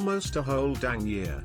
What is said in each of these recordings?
almost a whole dang year.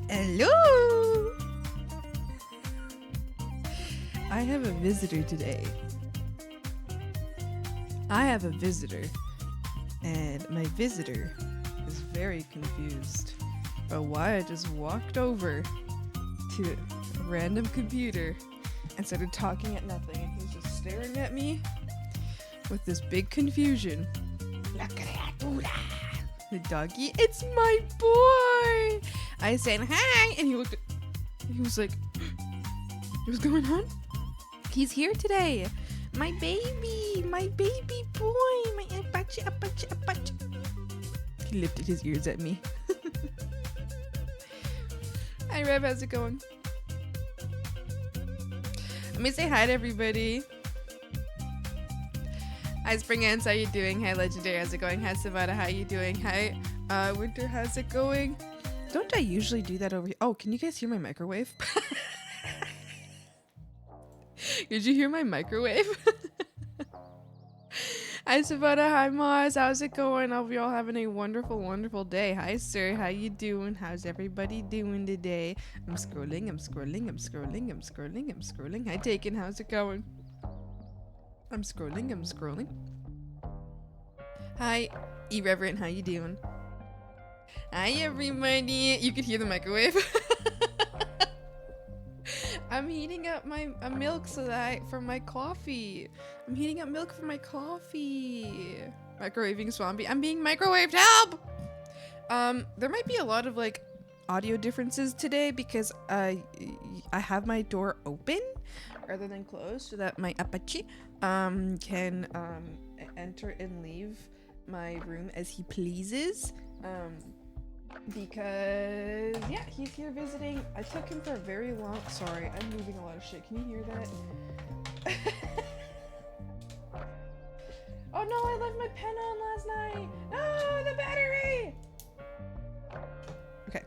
Hello! I have a visitor today. I have a visitor, and my visitor is very confused about why I just walked over to a random computer and started talking at nothing, and he's just staring at me with this big confusion. La criatura! The doggy, it's my boy! I said hi, and he looked at, he was like, what's going on? He's here today. My baby boy, my apache. He lifted his ears at me. Hi Rev, how's it going? Let me say hi to everybody. Hi Spring Ants, how you doing? Hi Legendary, how's it going? Hi Savannah, how you doing? Hi Winter, how's it going? Don't I usually do that over here? Oh, can you guys hear my microwave? Did you hear my microwave? Hi Savannah, hi Moz, how's it going? I hope you all having a wonderful, wonderful day. Hi sir, how you doing? How's everybody doing today? I'm scrolling. Hi Taken, how's it going? I'm scrolling. Hi Irreverent, how you doing? Hi everybody. You could hear the microwave. I'm heating up my milk for my coffee. I'm heating up milk for my coffee. Microwaving Swampy. I'm being microwaved. Help! There might be a lot of like audio differences today because I have my door open rather than closed so that my Apache can enter and leave my room as he pleases. Because yeah, he's here visiting. I took him for a very long, sorry, I'm moving a lot of shit. Can you hear that? Oh no, I left my pen on last night. No, the battery. Okay.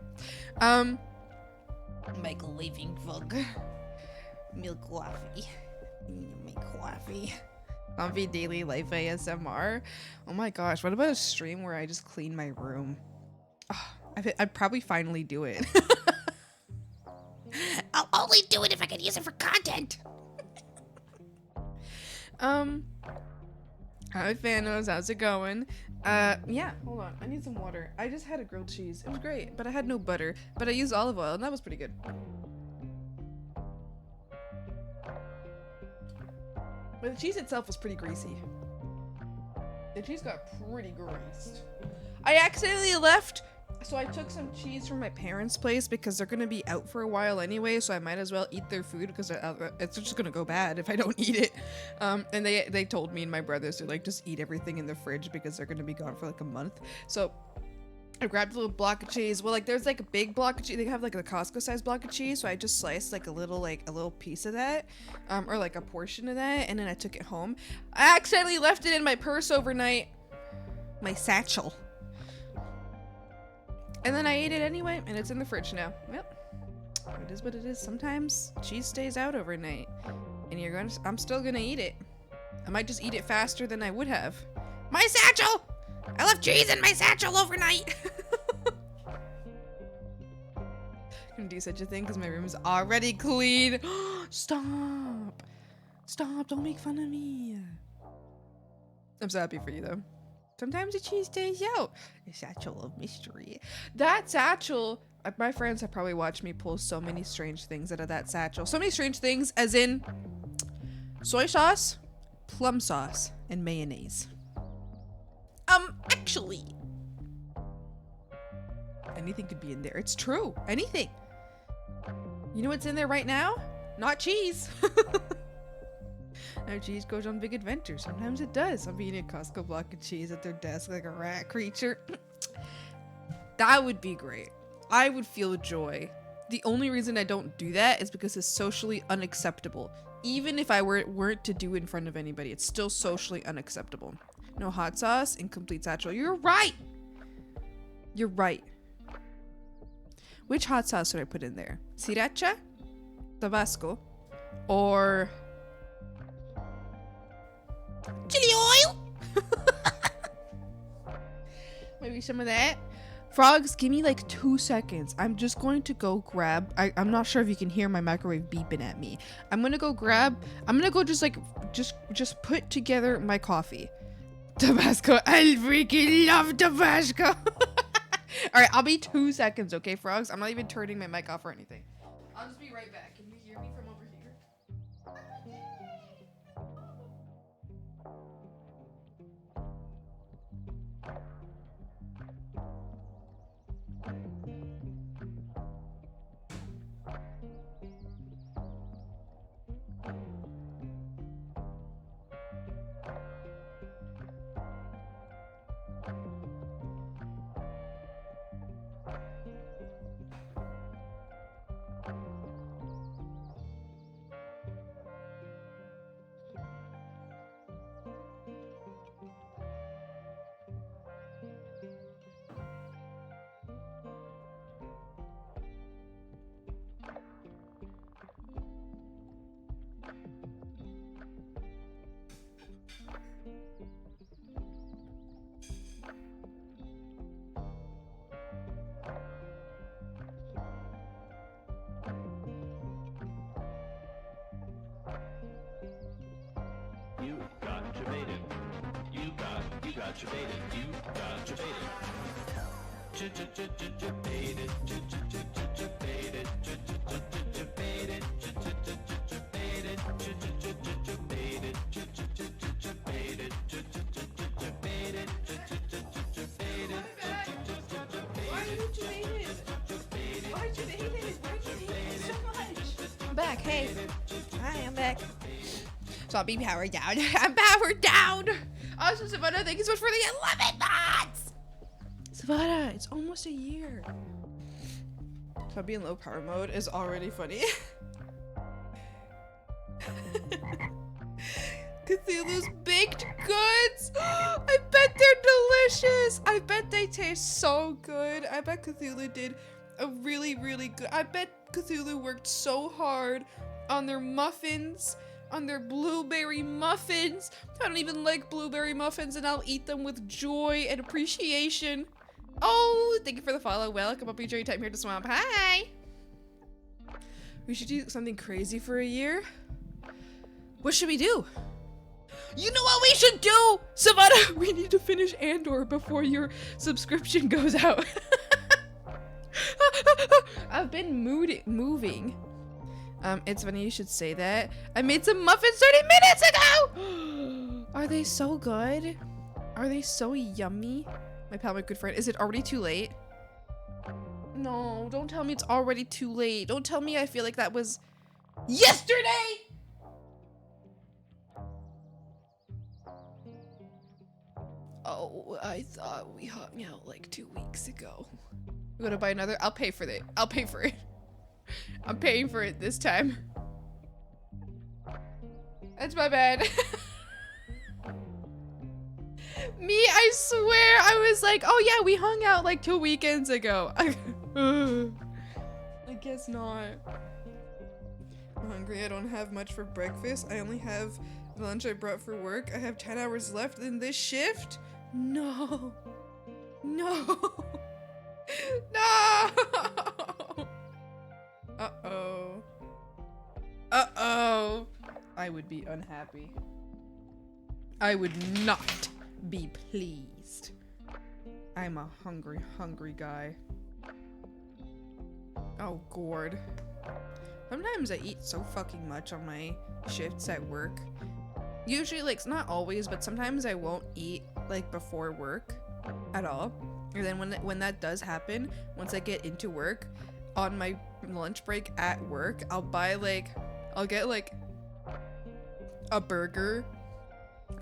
Microwaving vlog. Milk coffee. Make coffee. Zombie daily life ASMR. Oh my gosh, what about a stream where I just clean my room? Oh, I'd probably finally do it. I'll only do it if I can use it for content. Hi Thanos, how's it going? Yeah, hold on, I need some water. I just had a grilled cheese. It was great, but I had no butter. But I used olive oil, and that was pretty good. But the cheese itself was pretty greasy. The cheese got pretty greased. I accidentally left. So I took some cheese from my parents' place because they're gonna be out for a while anyway, so I might as well eat their food because it's just gonna go bad if I don't eat it. And they told me and my brothers to like just eat everything in the fridge because they're gonna be gone for like a month. So I grabbed a little block of cheese. Well, like there's like a big block of cheese. They have like a Costco size block of cheese, so I just sliced like a little piece of that, or like a portion of that, and then I took it home. I accidentally left it in my purse overnight, my satchel. And then I ate it anyway, and it's in the fridge now. Well, it is what it is. Sometimes cheese stays out overnight, and I'm still gonna eat it. I might just eat it faster than I would have. My satchel! I left cheese in my satchel overnight! Gonna do such a thing because my room is already clean. Stop! Stop, don't make fun of me. I'm so happy for you though. Sometimes the cheese stays out. A satchel of mystery. That satchel, my friends have probably watched me pull so many strange things out of that satchel. So many strange things as in soy sauce, plum sauce, and mayonnaise. Actually, anything could be in there. It's true. Anything. You know what's in there right now? Not cheese. Now cheese goes on big adventures. Sometimes it does. I'm eating a Costco block of cheese at their desk like a rat creature. That would be great. I would feel joy. The only reason I don't do that is because it's socially unacceptable. Even if I weren't to do it in front of anybody, it's still socially unacceptable. No hot sauce, incomplete satchel. You're right. You're right. Which hot sauce would I put in there? Sriracha, Tabasco, or Chili oil? maybe some of that. Frogs, give me like 2 seconds. I'm just going to go grab. I'm not sure if you can hear my microwave beeping at me. I'm gonna go just put together my coffee. Tabasco. I freaking love Tabasco. Alright, I'll be 2 seconds, okay, Frogs? I'm not even turning my mic off or anything. I'll just be right back. Can you hear me from over here? I'm back. Hey. Hi, I'm back. So I'll be powered down. I'm powered down. Also, Savannah, thank you so much for the 11 months. Savannah, it's almost a year. So being low power mode is already funny. Cthulhu's baked goods. I bet they're delicious. I bet they taste so good. I bet Cthulhu did a really, really good. I bet Cthulhu worked so hard on their muffins, on their blueberry muffins. I don't even like blueberry muffins, and I'll eat them with joy and appreciation. Oh, thank you for the follow. Welcome up, your time here to Swamp. Hi. We should do something crazy for a year. What should we do? You know what we should do, Savannah? We need to finish Andor before your subscription goes out. I've been moving. It's funny you should say that. I made some muffins 30 minutes ago! Are they so good? Are they so yummy? My pal, my good friend. Is it already too late? No, don't tell me it's already too late. Don't tell me I feel like that was yesterday! Oh, I thought we hung out like 2 weeks ago. We're gonna buy another. I'll pay for it. I'll pay for it. I'm paying for it this time. That's my bad. Me, I swear, I was like, oh yeah, we hung out like 2 weekends ago. I guess not. I'm hungry. I don't have much for breakfast. I only have the lunch I brought for work. I have 10 hours left in this shift. No. No. No. Uh-oh. Uh-oh. I would be unhappy. I would not be pleased. I'm a hungry, hungry guy. Oh, gourd. Sometimes I eat so fucking much on my shifts at work. Usually, like, not always, but sometimes I won't eat, like, before work at all. And then when that does happen, once I get into work, on my lunch break at work, I'll get, like, a burger,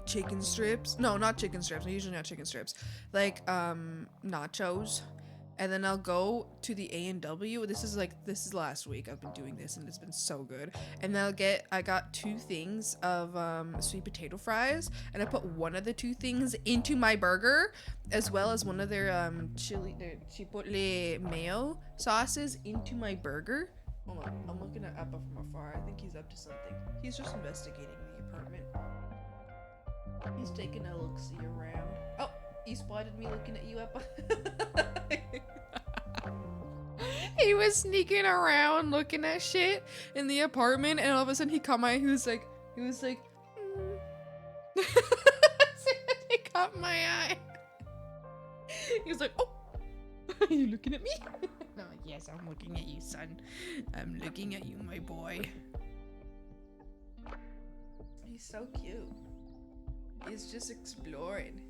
chicken strips. No, not chicken strips. Usually not chicken strips. Like, nachos. And then I'll go to the A&W. This is last week. I've been doing this and it's been so good. And then I got 2 things of sweet potato fries, and I put one of the 2 things into my burger, as well as one of their their chipotle mayo sauces into my burger. Hold on, I'm looking at Appa from afar. I think he's up to something. He's just investigating the apartment. He's taking a look-see around. Oh, he spotted me looking at you, Appa. He was sneaking around looking at shit in the apartment, and all of a sudden he caught my eye. He was like, he caught my eye. He was like, oh, are you looking at me? No, yes, I'm looking at you, son. I'm looking at you, my boy. He's so cute. He's just exploring.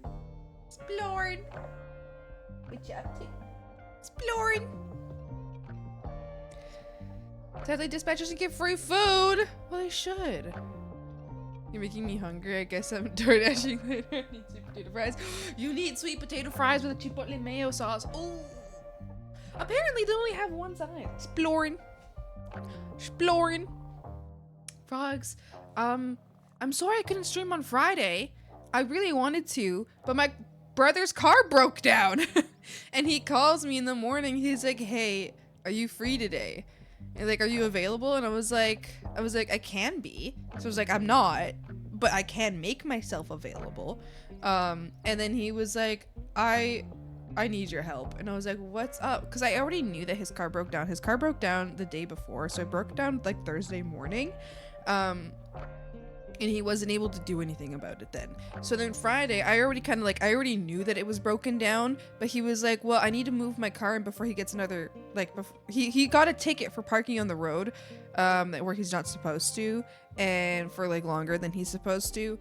Exploring. What you up to? Exploring. Sadly, dispatchers can get free food. Well, they should. You're making me hungry. I guess I'm door dashing later. I need sweet potato fries. You need sweet potato fries with a chipotle mayo sauce. Oh. Apparently, they only have one size. Exploring. Exploring. Frogs. I'm sorry I couldn't stream on Friday. I really wanted to, but my brother's car broke down. And he calls me in the morning. He's like, hey, are you free today? And like, are you available? And I was like, I can be. So I was like, I'm not, but I can make myself available. And then he was like, I need your help. And I was like, what's up? Because I already knew that his car broke down. His car broke down the day before. So it broke down like Thursday morning. And he wasn't able to do anything about it then. So then Friday, I already knew that it was broken down, but he was like, well, I need to move my car, and before he gets another, he got a ticket for parking on the road, where he's not supposed to, and for like longer than he's supposed to.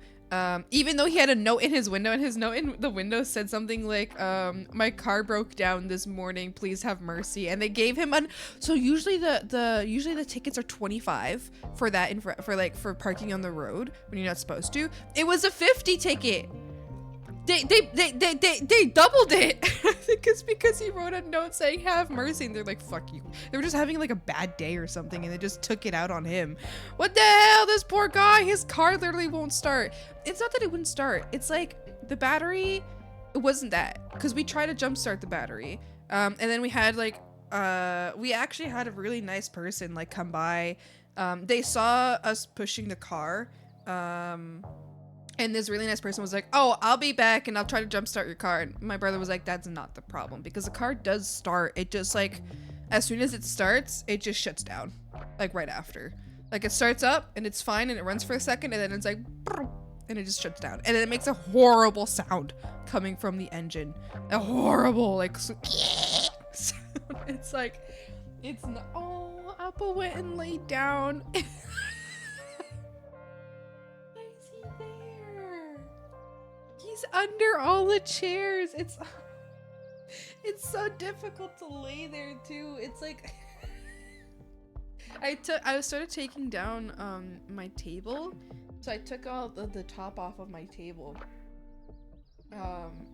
Even though he had a note in his window, and his note in the window said something like, my car broke down this morning, please have mercy. And they gave him so usually the tickets are 25 for that, for parking on the road when you're not supposed to. It was a 50 ticket. They doubled it because he wrote a note saying have mercy, and they're like, fuck you. They were just having like a bad day or something, and they just took it out on him. What the hell? This poor guy, his car literally won't start. It's not that it wouldn't start, it's like the battery, it wasn't that, because we tried to jumpstart the battery, and then we had like we actually had a really nice person like come by. They saw us pushing the car, and this really nice person was like, oh, I'll be back and I'll try to jumpstart your car. And my brother was like, that's not the problem, because the car does start. It just like, as soon as it starts, it just shuts down, like right after. Like it starts up and it's fine and it runs for a second, and then it's like, and it just shuts down. And then it makes a horrible sound coming from the engine. A horrible, like, sound. It's like, it's not, oh, Apple went and laid down. He's under all the chairs. It's so difficult to lay there too. It's like I started taking down my table, so I took all the top off of my table,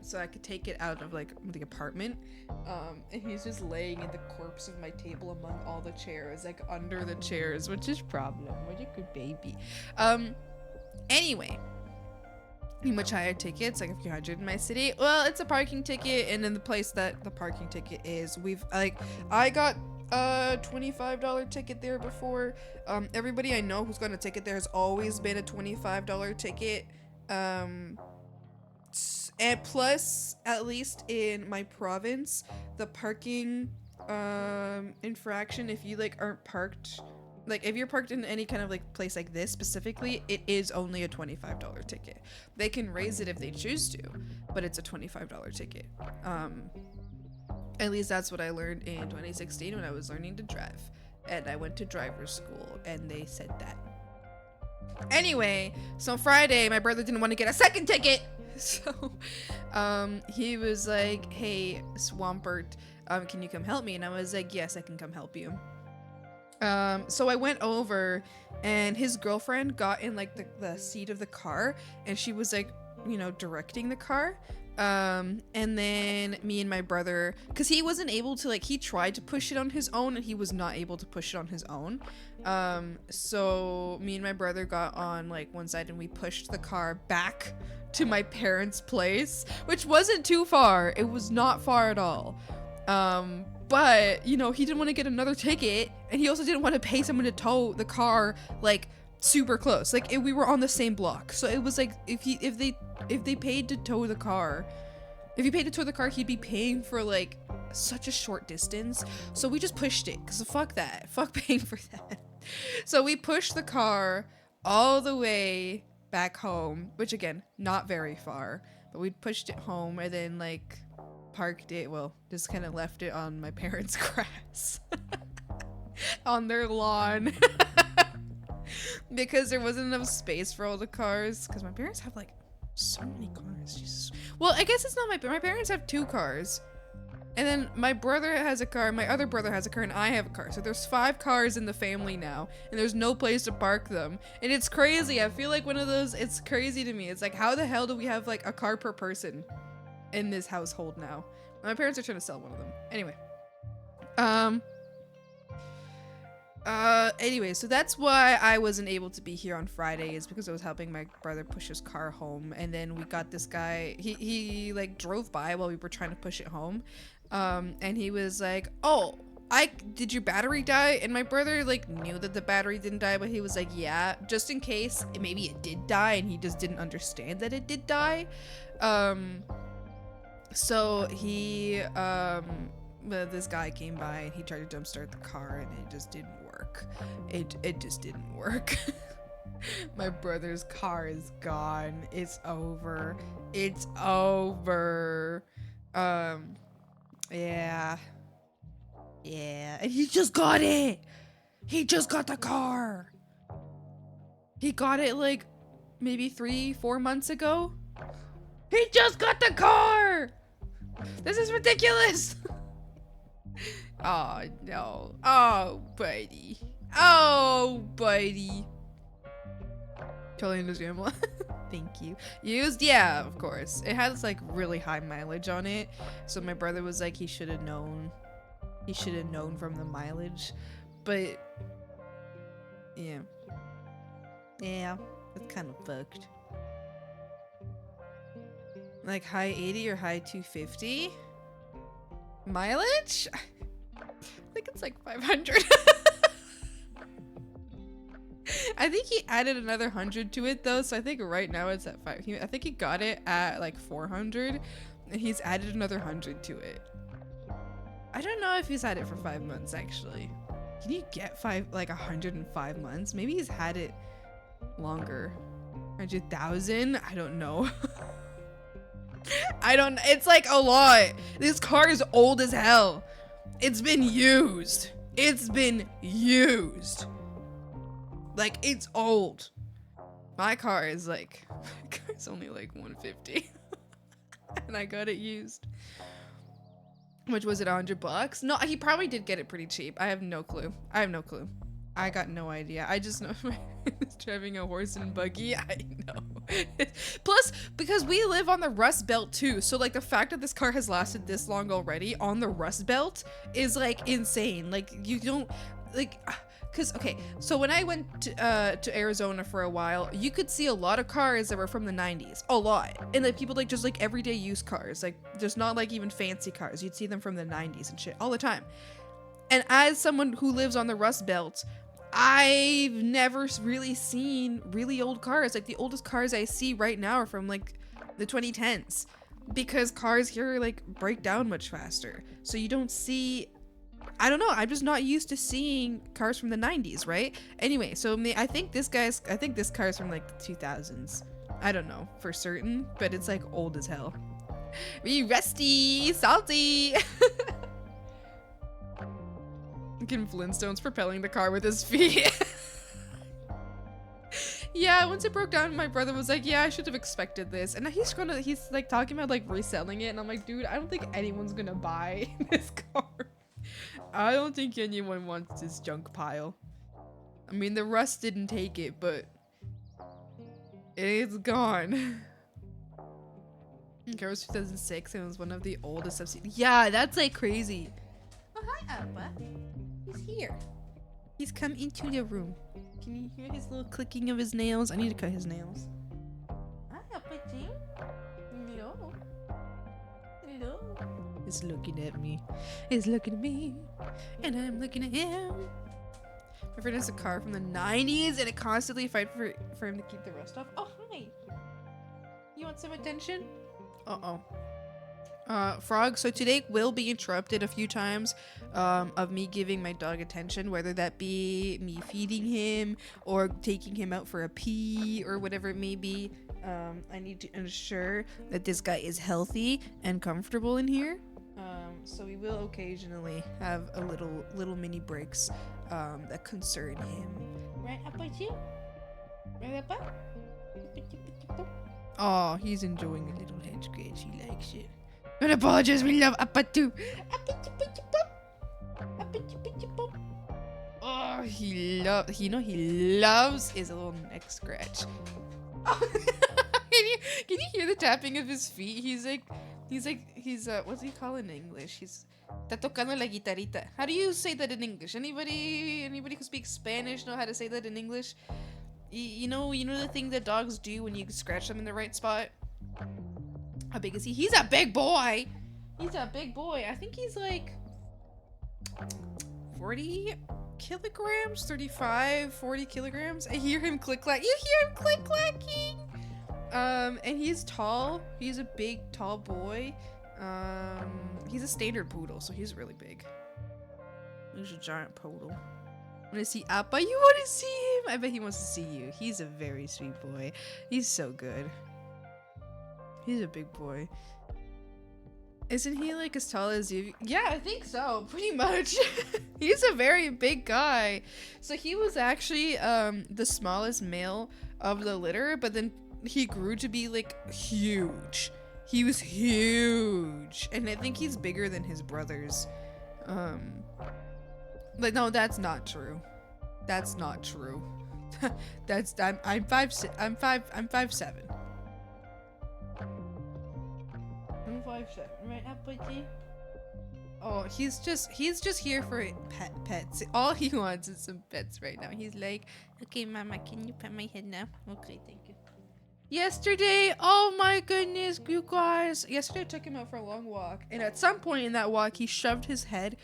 so I could take it out of like the apartment, and he's just laying in the corpse of my table among all the chairs, like under the chairs, which is problem. What a good baby. Anyway, much higher tickets, like a few hundred in my city. Well, it's a parking ticket, and in the place that the parking ticket is, I got a $25 ticket there before. Everybody I know who's gotten a ticket there has always been a $25 ticket. And plus, at least in my province, the parking infraction, if you like aren't parked, like if you're parked in any kind of like place like this specifically, it is only a $25 ticket. They can raise it if they choose to, but it's a $25 ticket. At least that's what I learned in 2016 when I was learning to drive, and I went to driver's school and they said that. Anyway, so Friday my brother didn't want to get a second ticket, so he was like, hey Swampert, can you come help me? And I was like, yes, I can come help you. So I went over, and his girlfriend got in like the seat of the car, and she was like, you know, directing the car. And then me and my brother, because he wasn't able to, like, he tried to push it on his own and he was not able to push it on his own. So me and my brother got on like one side and we pushed the car back to my parents' place, which wasn't too far. It was not far at all. But, you know, he didn't want to get another ticket, and he also didn't want to pay someone to tow the car, like, super close. Like, we were on the same block. So it was like, if they paid to tow the car, he'd be paying for, like, such a short distance. So we just pushed it, because fuck that. Fuck paying for that. So we pushed the car all the way back home, which again, not very far, but we pushed it home and then like parked it, well, just kind of left it on my parents' grass. On their lawn. Because there wasn't enough space for all the cars, because my parents have like so many cars. Jesus. Well, I guess it's not my parents have 2 cars. And then my brother has a car, my other brother has a car, and I have a car. So there's 5 cars in the family now, and there's no place to park them. And it's crazy. I feel like one of those, it's crazy to me. It's like, how the hell do we have like a car per person in this household now? My parents are trying to sell one of them. Anyway. Anyway, so that's why I wasn't able to be here on Fridays, because I was helping my brother push his car home. And then we got this guy, he like drove by while we were trying to push it home. And he was like, oh, did your battery die? And my brother like knew that the battery didn't die, but he was like, yeah, just in case maybe it did die and he just didn't understand that it did die. So he, this guy came by and he tried to jumpstart the car and it just didn't work. It just didn't work. My brother's car is gone. It's over. It's over. Yeah. Yeah. And he just got it. He just got the car. He got it like maybe 3-4 months ago. He just got the car. This is ridiculous. Oh no. Oh buddy. Oh buddy. Totally understandable. Thank you. Used? Yeah, of course. It has like really high mileage on it. So my brother was like, he should have known. He should have known from the mileage. But yeah. Yeah, that's kind of fucked. Like high 80 or high 250 mileage? I think it's like 500. I think he added another 100 to it though, so I think right now it's at 5. I think he got it at like 400, and he's added another 100 to it. I don't know if he's had it for 5 months actually. Can you get 105 months? Maybe he's had it longer. 100,000? I don't know. It's like a lot. This car is old as hell. It's been used. It's been used. Like, it's old. My car is like, it's only like 150. And I got it used. Which was it, $100? No, he probably did get it pretty cheap. I have no clue. I got no idea. I just know he's driving a horse and buggy. I know. Plus, because we live on the Rust Belt too, so like the fact that this car has lasted this long already on the Rust Belt is like insane. Like you don't like. Cause okay, so when I went to Arizona for a while, you could see a lot of cars that were from the 90s, a lot, and like people like just like everyday used cars, like just not like even fancy cars. You'd see them from the 90s and shit all the time. And as someone who lives on the Rust Belt, I've never really seen really old cars. Like the oldest cars I see right now are from like the 2010s, because cars here like break down much faster. So you don't see. I don't know. I'm just not used to seeing cars from the 90s, right? Anyway, so I think this car is from like the 2000s. I don't know for certain, but it's like old as hell. Be rusty, salty. Fucking Flintstones propelling the car with his feet. Yeah, once it broke down, my brother was like, yeah, I should have expected this. And he's like talking about like reselling it, and I'm like, dude, I don't think anyone's gonna buy this car. I don't think anyone wants this junk pile. I mean, the rust didn't take it, but it's gone. It was 2006 and it was one of the oldest I've seen. Yeah, that's like crazy. Oh, hi, Appa. He's here. He's come into the room. Can you hear his little clicking of his nails? I need to cut his nails. Hi, Appa Jim. Hello. Hello. He's looking at me. He's looking at me. And I'm looking at him. My friend has a car from the 90s and it constantly fight for him to keep the rust off. Oh, hi. You want some attention? Uh-oh. Frog, so today will be interrupted a few times of me giving my dog attention, whether that be me feeding him or taking him out for a pee or whatever it may be. I need to ensure that this guy is healthy and comfortable in here. So we will occasionally have a little mini breaks that concern him. Right up at you? Right up? Oh, he's enjoying a little head scratch. He likes it. Don't apologize, we love Apatu. Oh, he loves his little neck scratch. Can you hear the tapping of his feet? He's what's he called in English? He's está tocando la guitarrita. How do you say that in English? Anybody who speaks Spanish know how to say that in English? You know the thing that dogs do when you scratch them in the right spot? How big is he? He's a big boy. He's a big boy. I think he's like 40 kilograms, 35, 40 kilograms. I hear him click-clack. You hear him click-clacking? And he's tall. He's a big, tall boy. He's a standard poodle, so he's really big. He's a giant poodle. Want to see Appa? You want to see him? I bet he wants to see you. He's a very sweet boy. He's so good. He's a big boy. Isn't he like as tall as you? Yeah, I think so. Pretty much. He's a very big guy. So he was actually the smallest male of the litter, but then he grew to be like huge. He was huge. And I think he's bigger than his brothers. Like, no, that's not true. That's not true. I'm 5'7". I'm 5'7", right up with you. Oh, he's just here for pets. All he wants is some pets right now. He's like, okay, Mama, can you pet my head now? Okay, thank you. Yesterday, oh my goodness, you guys. Yesterday I took him out for a long walk, and at some point in that walk, he shoved his head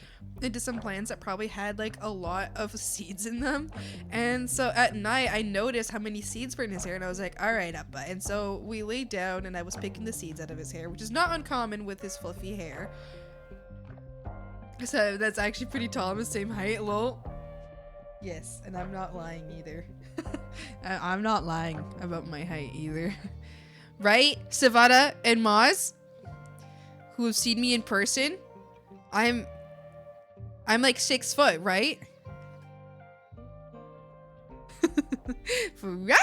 into some plants that probably had like a lot of seeds in them. And so at night, I noticed how many seeds were in his hair, and I was like, all right, Appa. And so we laid down, and I was picking the seeds out of his hair, which is not uncommon with his fluffy hair. So that's actually pretty tall. I'm the same height, lol. Yes, and I'm not lying either. I'm not lying about my height either. Right, Savannah and Maz, who have seen me in person? I'm like 6 foot, right? Frogs!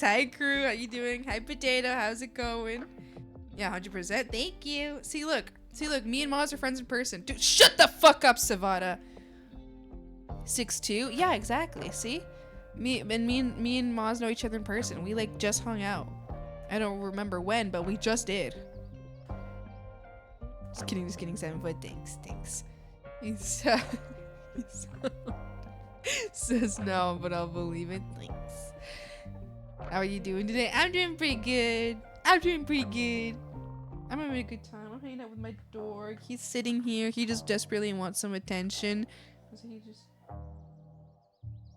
Hi, Crue. How you doing? Hi, Potato. How's it going? Yeah, 100%. Thank you. See, look. Me and Maz are friends in person. Dude, shut the fuck up, Savannah. 6'2"? Yeah, exactly. See? Me and Maz know each other in person. We like just hung out. I don't remember when, but we just did. Just kidding, 7 foot. Thanks. He's says no, but I'll believe it. Thanks. How are you doing today? I'm doing pretty good. I'm having a good time. I'm hanging out with my dog. He's sitting here. He just desperately wants some attention. So he just...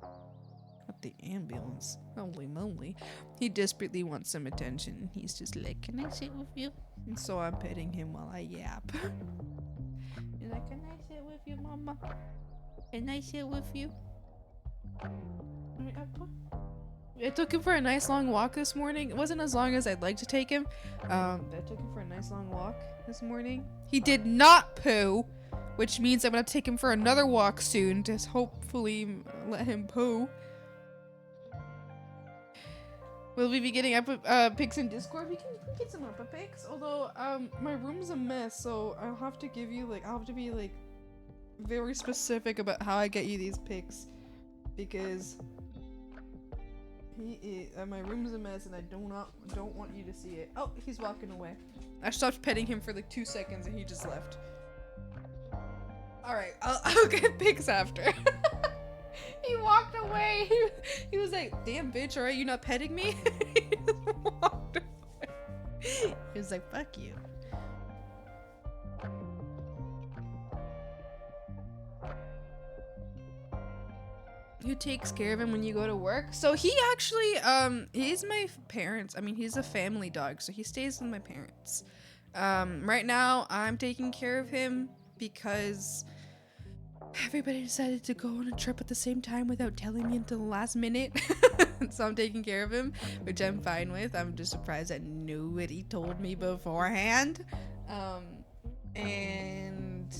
Not the ambulance. Holy moly. He desperately wants some attention. He's just like, can I sit with you? And so I'm petting him while I yap. He's like, can I sit with you, Mama? Can I sit with you? I took him for a nice long walk this morning. It wasn't as long as I'd like to take him. I took him for a nice long walk this morning. He did not poo, which means I'm gonna take him for another walk soon to hopefully let him poo. Will we be getting up pics in Discord? We can get some up pics. Although my room's a mess, so I'll have to give you like I'll have to be like very specific about how I get you these pics, because my room's a mess and I don't want you to see it. Oh, he's walking away. I stopped petting him for like 2 seconds and he just left. All right, I'll get pics after. He walked away. He was like, damn bitch, alright, you not petting me? He just walked away. He was like, fuck you. Who takes care of him when you go to work? So he actually, he's my parents. I mean, he's a family dog, so he stays with my parents. Right now I'm taking care of him because everybody decided to go on a trip at the same time without telling me until the last minute. So I'm taking care of him, which I'm fine with. I'm just surprised that nobody told me beforehand. And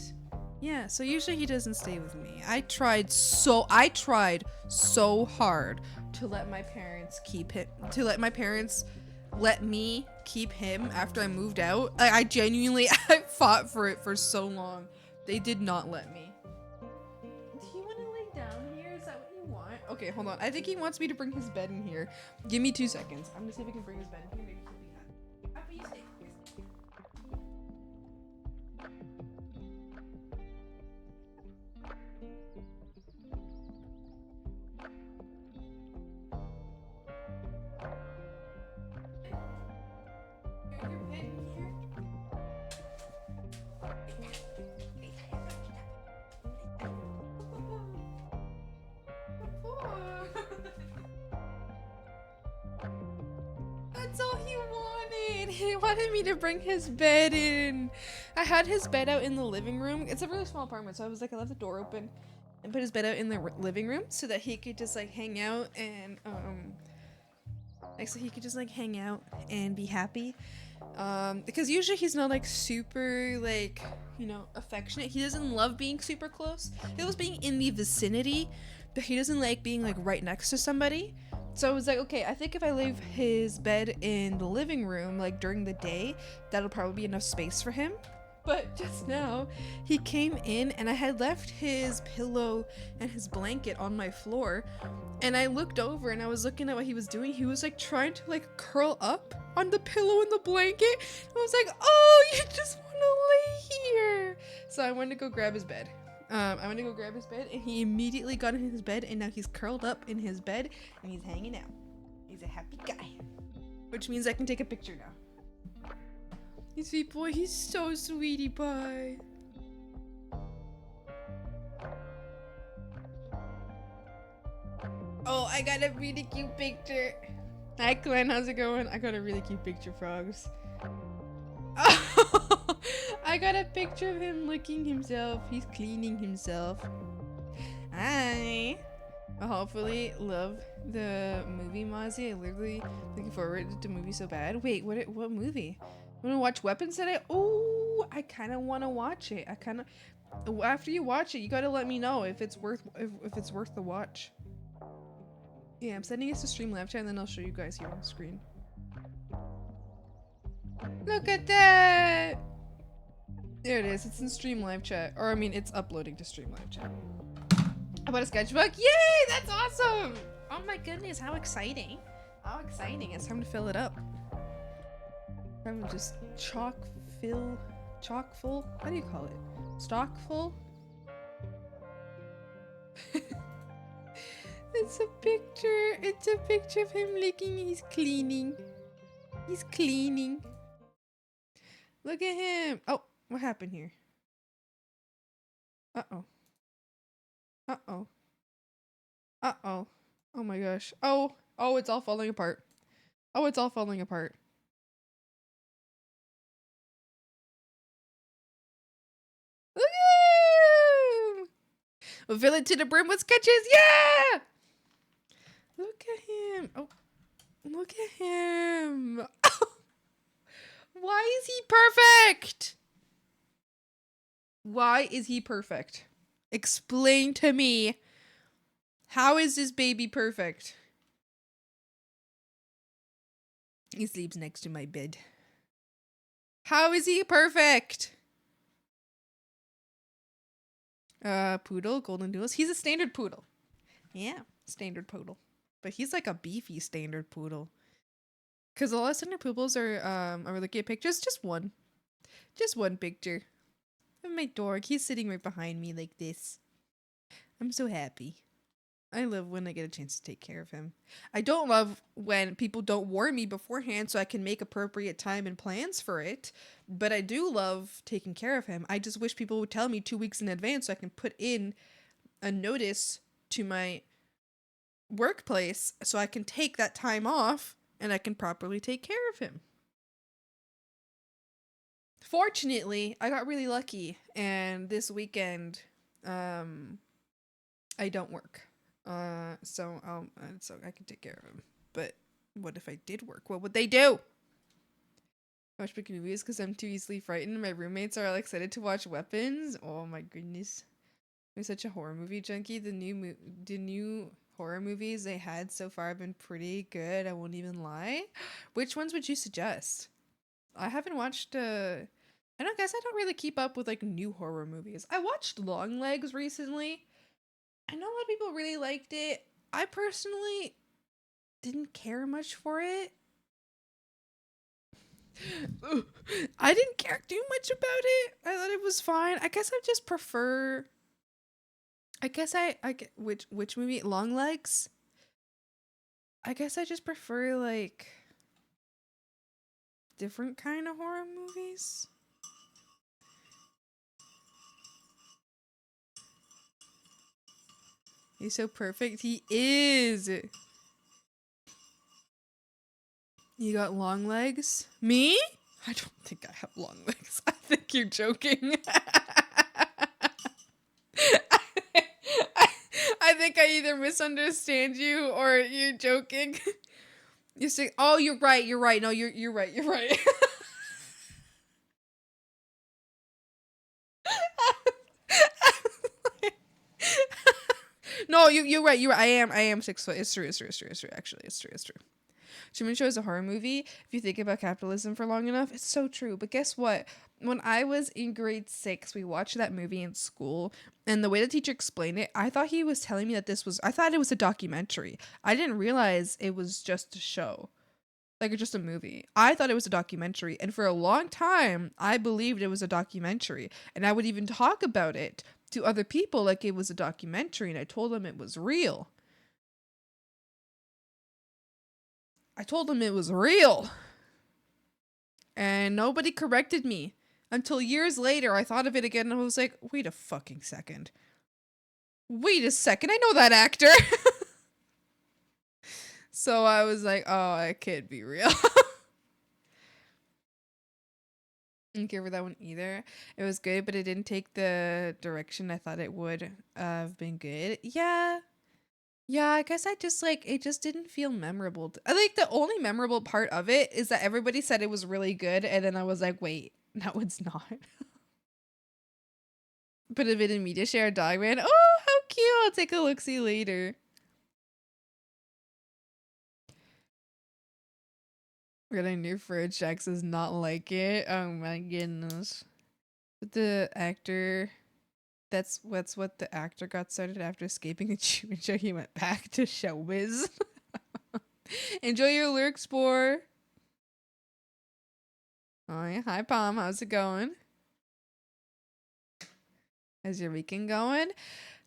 yeah, so usually he doesn't stay with me. I tried so hard to let my parents let me keep him after I moved out. I genuinely I fought for it for so long. They did not let me. Do you want to lay down here? Is that what you want? Okay, hold on. I think he wants me to bring his bed in here. Give me 2 seconds. I'm gonna see if I can bring his bed in here. Maybe he'll be happy. Happy you stay. Your bed in here? That's all he wanted. He wanted me to bring his bed in. I had his bed out in the living room. It's a really small apartment, so I was like, I left the door open and put his bed out in the living room so that he could just like hang out and hang out and be happy. Because usually he's not like super like, you know, affectionate. He doesn't love being super close. He loves being in the vicinity, but he doesn't like being like right next to somebody. So I was like, okay, I think if I leave his bed in the living room like during the day, that'll probably be enough space for him. But just now, he came in and I had left his pillow and his blanket on my floor. And I looked over and I was looking at what he was doing. He was like trying to like curl up on the pillow and the blanket. I was like, oh, you just want to lay here. So I went to go grab his bed. I went to go grab his bed and he immediately got in his bed and now he's curled up in his bed and he's hanging out. He's a happy guy. Which means I can take a picture now. He's sweet boy, he's so sweetie pie. Oh, I got a really cute picture. Hi Glenn, how's it going? I got a really cute picture, frogs. Oh, I got a picture of him licking himself. He's cleaning himself. Hi. I hopefully love the movie, Mozzie. I literally looking forward to the movie so bad. Wait, what movie? Want to watch Weapons today? Oh, I kind of want to watch it. I kind of after you watch it, you gotta let me know if it's worth the watch. Yeah, I'm sending it to stream live chat and then I'll show you guys here on the screen. Look at that! There it is. It's in stream live chat, or I mean, it's uploading to stream live chat. I bought a sketchbook. Yay! That's awesome! Oh my goodness, how exciting! How exciting! It's time to fill it up. I'm just chock full. How do you call it? Stock full? It's a picture. It's a picture of him licking. He's cleaning. He's cleaning. Look at him. Oh, what happened here? Uh-oh. Uh-oh. Uh-oh. Oh my gosh. Oh. Oh, it's all falling apart. Oh, it's all falling apart. Look at him! We'll fill it to the brim with sketches. Yeah! Look at him. Oh, look at him. Why is he perfect? Why is he perfect? Explain to me. How is this baby perfect? He sleeps next to my bed. How is he perfect? Poodle, golden doodles. He's a standard poodle. Yeah, standard poodle. But he's like a beefy standard poodle. Cause a lot of standard poodles are looking at pictures. Just one picture of my dog. He's sitting right behind me like this. I'm so happy. I love when I get a chance to take care of him. I don't love when people don't warn me beforehand so I can make appropriate time and plans for it. But I do love taking care of him. I just wish people would tell me 2 weeks in advance so I can put in a notice to my workplace so I can take that time off and I can properly take care of him. Fortunately, I got really lucky, and this weekend, I don't work. So I can take care of him. But what if I did work? What would they do? I watch big movies because I'm too easily frightened. My roommates are all excited to watch Weapons. Oh my goodness. I'm such a horror movie junkie. The new horror movies they had so far have been pretty good. I won't even lie. Which ones would you suggest? I haven't watched I don't really keep up with like new horror movies. I watched Long Legs recently. I know a lot of people really liked it. I personally didn't care much for it. I didn't care too much about it. I thought it was fine. I guess I just prefer. I guess which movie? Long Legs. I guess I just prefer like different kind of horror movies. He's so perfect. He is. You got long legs? Me? I don't think I have long legs. I think you're joking. I think I either misunderstand you or you're joking. You say, "Oh, you're right. You're right. No, you're right. You're right." No, you're right. You're right. I am 6 foot. It's true. It's true. It's true. It's true. Actually, it's true. It's true. Truman Show is a horror movie. If you think about capitalism for long enough, it's so true. But guess what? When I was in grade 6, we watched that movie in school, and the way the teacher explained it, I thought he was telling me that I thought it was a documentary. I didn't realize it was just a show. Like, just a movie. I thought it was a documentary, and for a long time, I believed it was a documentary, and I would even talk about it to other people like it was a documentary, and I told them it was real. And nobody corrected me. Until years later, I thought of it again and I was like, wait a fucking second. Wait a second, I know that actor. So I was like, oh, it can't be real. Didn't care for that one either. It was good, but it didn't take the direction I thought it would have been good. Yeah. Yeah, I guess I just like it just didn't feel memorable. I think the only memorable part of it is that everybody said it was really good, and then I was like, wait, no, it's not. Put a bit in media share dog man. Oh, how cute! I'll take a look see later. Got a new fridge. Jax does not like it. Oh my goodness. But the actor. That's what the actor got started after escaping a Truman Show. He went back to showbiz. Enjoy your lurk spore. Oh yeah, hi Palm. How's it going? How's your weekend going?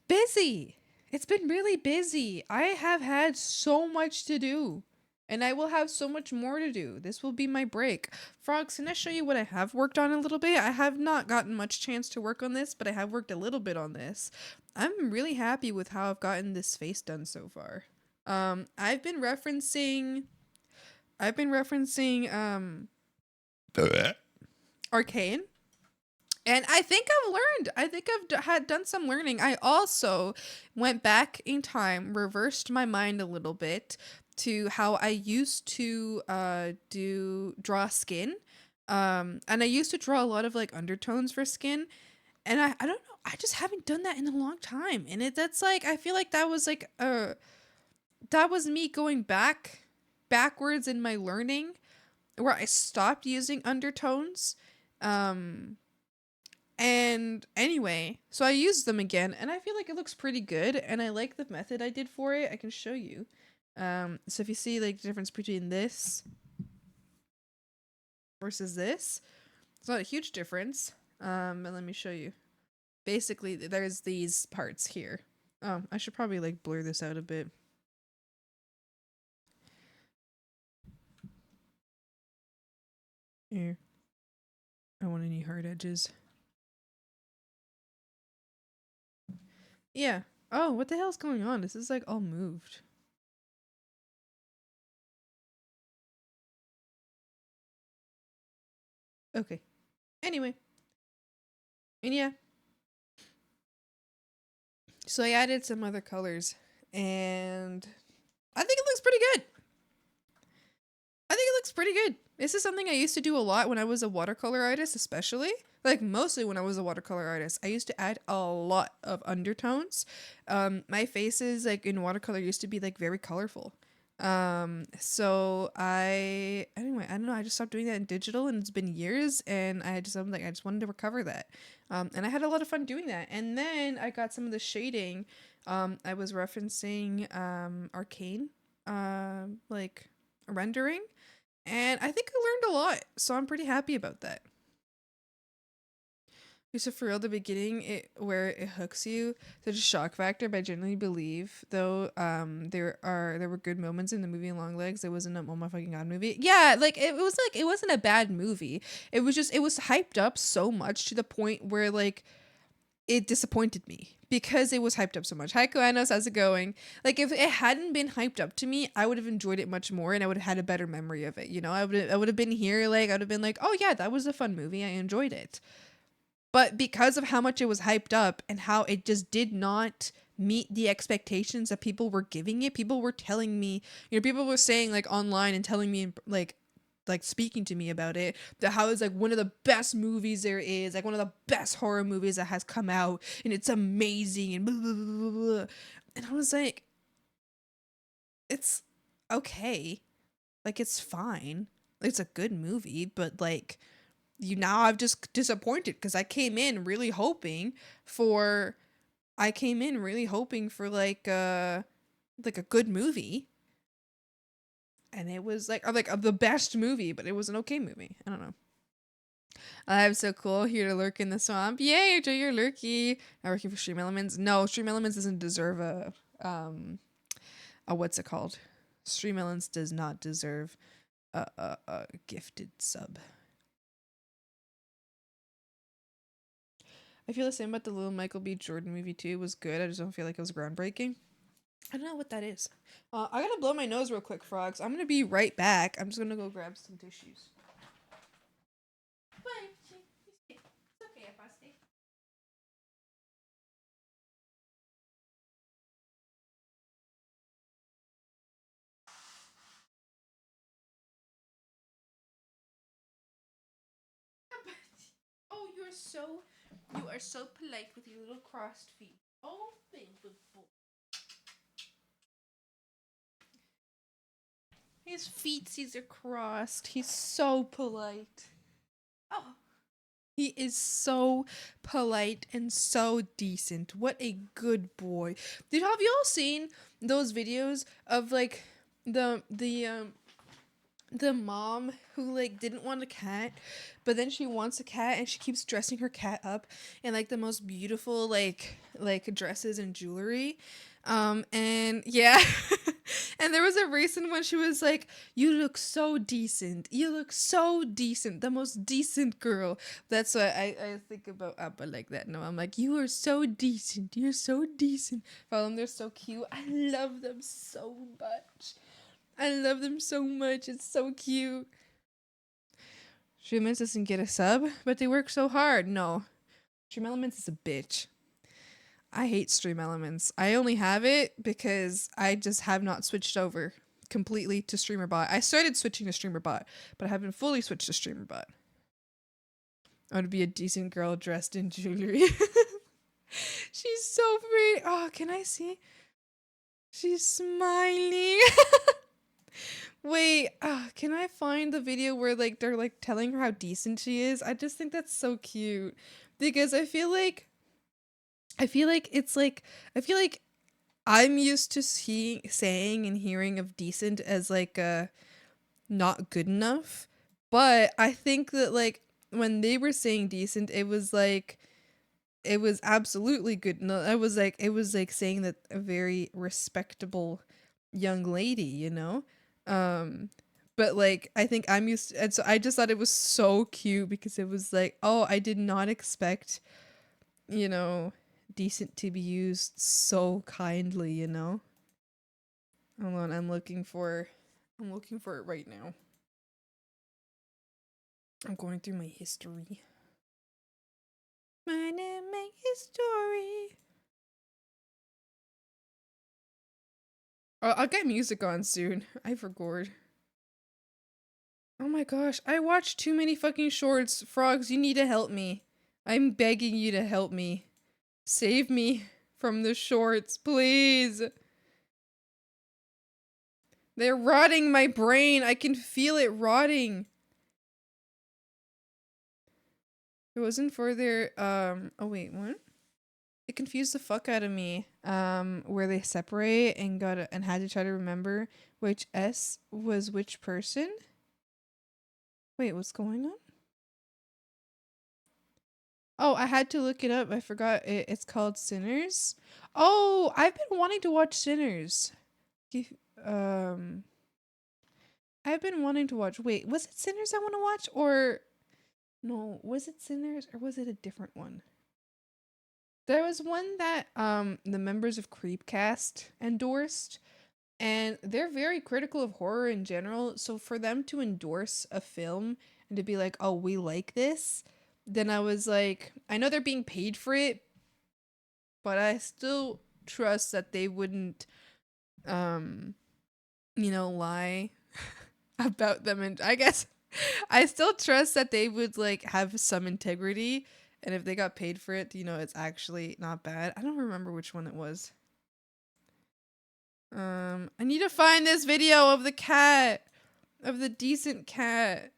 Busy. It's been really busy. I have had so much to do. And I will have so much more to do. This will be my break. Frogs, can I show you what I have worked on a little bit? I have not gotten much chance to work on this, but I have worked a little bit on this. I'm really happy with how I've gotten this face done so far. I've been referencing Arcane. And I think I've learned. I think had done some learning. I also went back in time, reversed my mind a little bit to how I used to draw skin. And I used to draw a lot of like undertones for skin. And I don't know, I just haven't done that in a long time. And that's like I feel like that was like that was me going backwards in my learning where I stopped using undertones. And anyway, so I used them again and I feel like it looks pretty good and I like the method I did for it. I can show you. So if you see like the difference between this versus this, it's not a huge difference. But let me show you. Basically, there's these parts here. Oh, I should probably like blur this out a bit. Here. I don't want any hard edges. Yeah. Oh, what the hell's going on? This is like all moved. Okay. Anyway. And yeah. So I added some other colors and I think it looks pretty good. I think it looks pretty good. This is something I used to do a lot when I was a watercolor artist, especially. Like, mostly when I was a watercolor artist. I used to add a lot of undertones. My faces, like, in watercolor used to be, like, very colorful. So anyway, I don't know, I just stopped doing that in digital and it's been years and I just wanted to recover that. And I had a lot of fun doing that. And then I got some of the shading. I was referencing, Arcane, like, rendering. And I think I learned a lot, so I'm pretty happy about that. So for real, the beginning, where it hooks you, there's a shock factor, but I genuinely believe, though, there were good moments in the movie Longlegs. It wasn't a oh my fucking god movie. Yeah, like it wasn't a bad movie. It was hyped up so much to the point where like it disappointed me because it was hyped up so much. Hi, Koanos, how's it going? Like, if it hadn't been hyped up to me, I would have enjoyed it much more and I would have had a better memory of it. You know, I would have been here, like, I would have been like, oh yeah, that was a fun movie. I enjoyed it. But because of how much it was hyped up and how it just did not meet the expectations that people were giving it, people were telling me, you know, people were saying, like, online and telling me, like speaking to me about it, that how it's like one of the best movies there is, like one of the best horror movies that has come out and it's amazing and blah, blah, blah, blah, blah. And I was like, it's okay, like it's fine, it's a good movie, but like now I've just disappointed because I came in really hoping for like a good movie. And it was like the best movie, but it was an okay movie. I don't know. I'm so cool, here to lurk in the swamp. Yay, enjoy your lurky. Not working for Stream Elements. No, Stream Elements doesn't deserve a what's it called? Stream Elements does not deserve a gifted sub. I feel the same about the little Michael B. Jordan movie too. It was good. I just don't feel like it was groundbreaking. I don't know what that is. I gotta blow my nose real quick, frogs. I'm gonna be right back. I'm just gonna go grab some tissues. It's okay if I stay. Oh, you are so polite with your little crossed feet. Oh, baby boy. His feetsies are crossed. He's so polite. Oh, he is so polite and so decent. What a good boy. Have you all seen those videos of like the mom who like didn't want a cat, but then she wants a cat and she keeps dressing her cat up in like the most beautiful like dresses and jewelry, and yeah. And there was a recent one, she was like, you look so decent, the most decent girl. That's what I think about Appa like that. No, I'm like, you are so decent, follow them, they're so cute. I love them so much. It's so cute. Stream Elements doesn't get a sub, but they work so hard. No. Stream Elements is a bitch. I hate Stream Elements. I only have it because I just have not switched over completely to StreamerBot. I started switching to StreamerBot, but I haven't fully switched to StreamerBot. I want to be a decent girl dressed in jewelry. She's so pretty. Oh, can I see? She's smiling. Wait, can I find the video where like they're like telling her how decent she is? I just think that's so cute because I feel like I'm used to saying and hearing of decent as like not good enough, but I think that like when they were saying decent, it was absolutely good. No, it was like saying that a very respectable young lady, you know? But like I think I'm used to, and so I just thought it was so cute because it was like, oh, I did not expect, you know, decent to be used so kindly, you know? Hold on, I'm looking for it right now. I'm going through my history. My name make history. I'll get music on soon. I forgot. Oh my gosh, I watched too many fucking shorts. Frogs, you need to help me. I'm begging you to help me. Save me from the shorts, please. They're rotting my brain. I can feel it rotting. It wasn't for their, oh wait, what? It confused the fuck out of me. Where they separate and and had to try to remember which S was which person. Wait, what's going on? Oh, I had to look it up. I forgot it's called Sinners. Oh, I've been wanting to watch Sinners. Give- Um, I've been wanting to watch. Wait, was it Sinners I want to watch or no? Was it Sinners or was it a different one? There was one that the members of Creepcast endorsed, and they're very critical of horror in general. So for them to endorse a film and to be like, "Oh, we like this," then I was like, I know they're being paid for it, but I still trust that they wouldn't um lie about them, and I guess I still trust that they would like have some integrity, and if they got paid for it, it's actually not bad. I don't remember which one it was. I need to find this video of the cat, of the decent cat.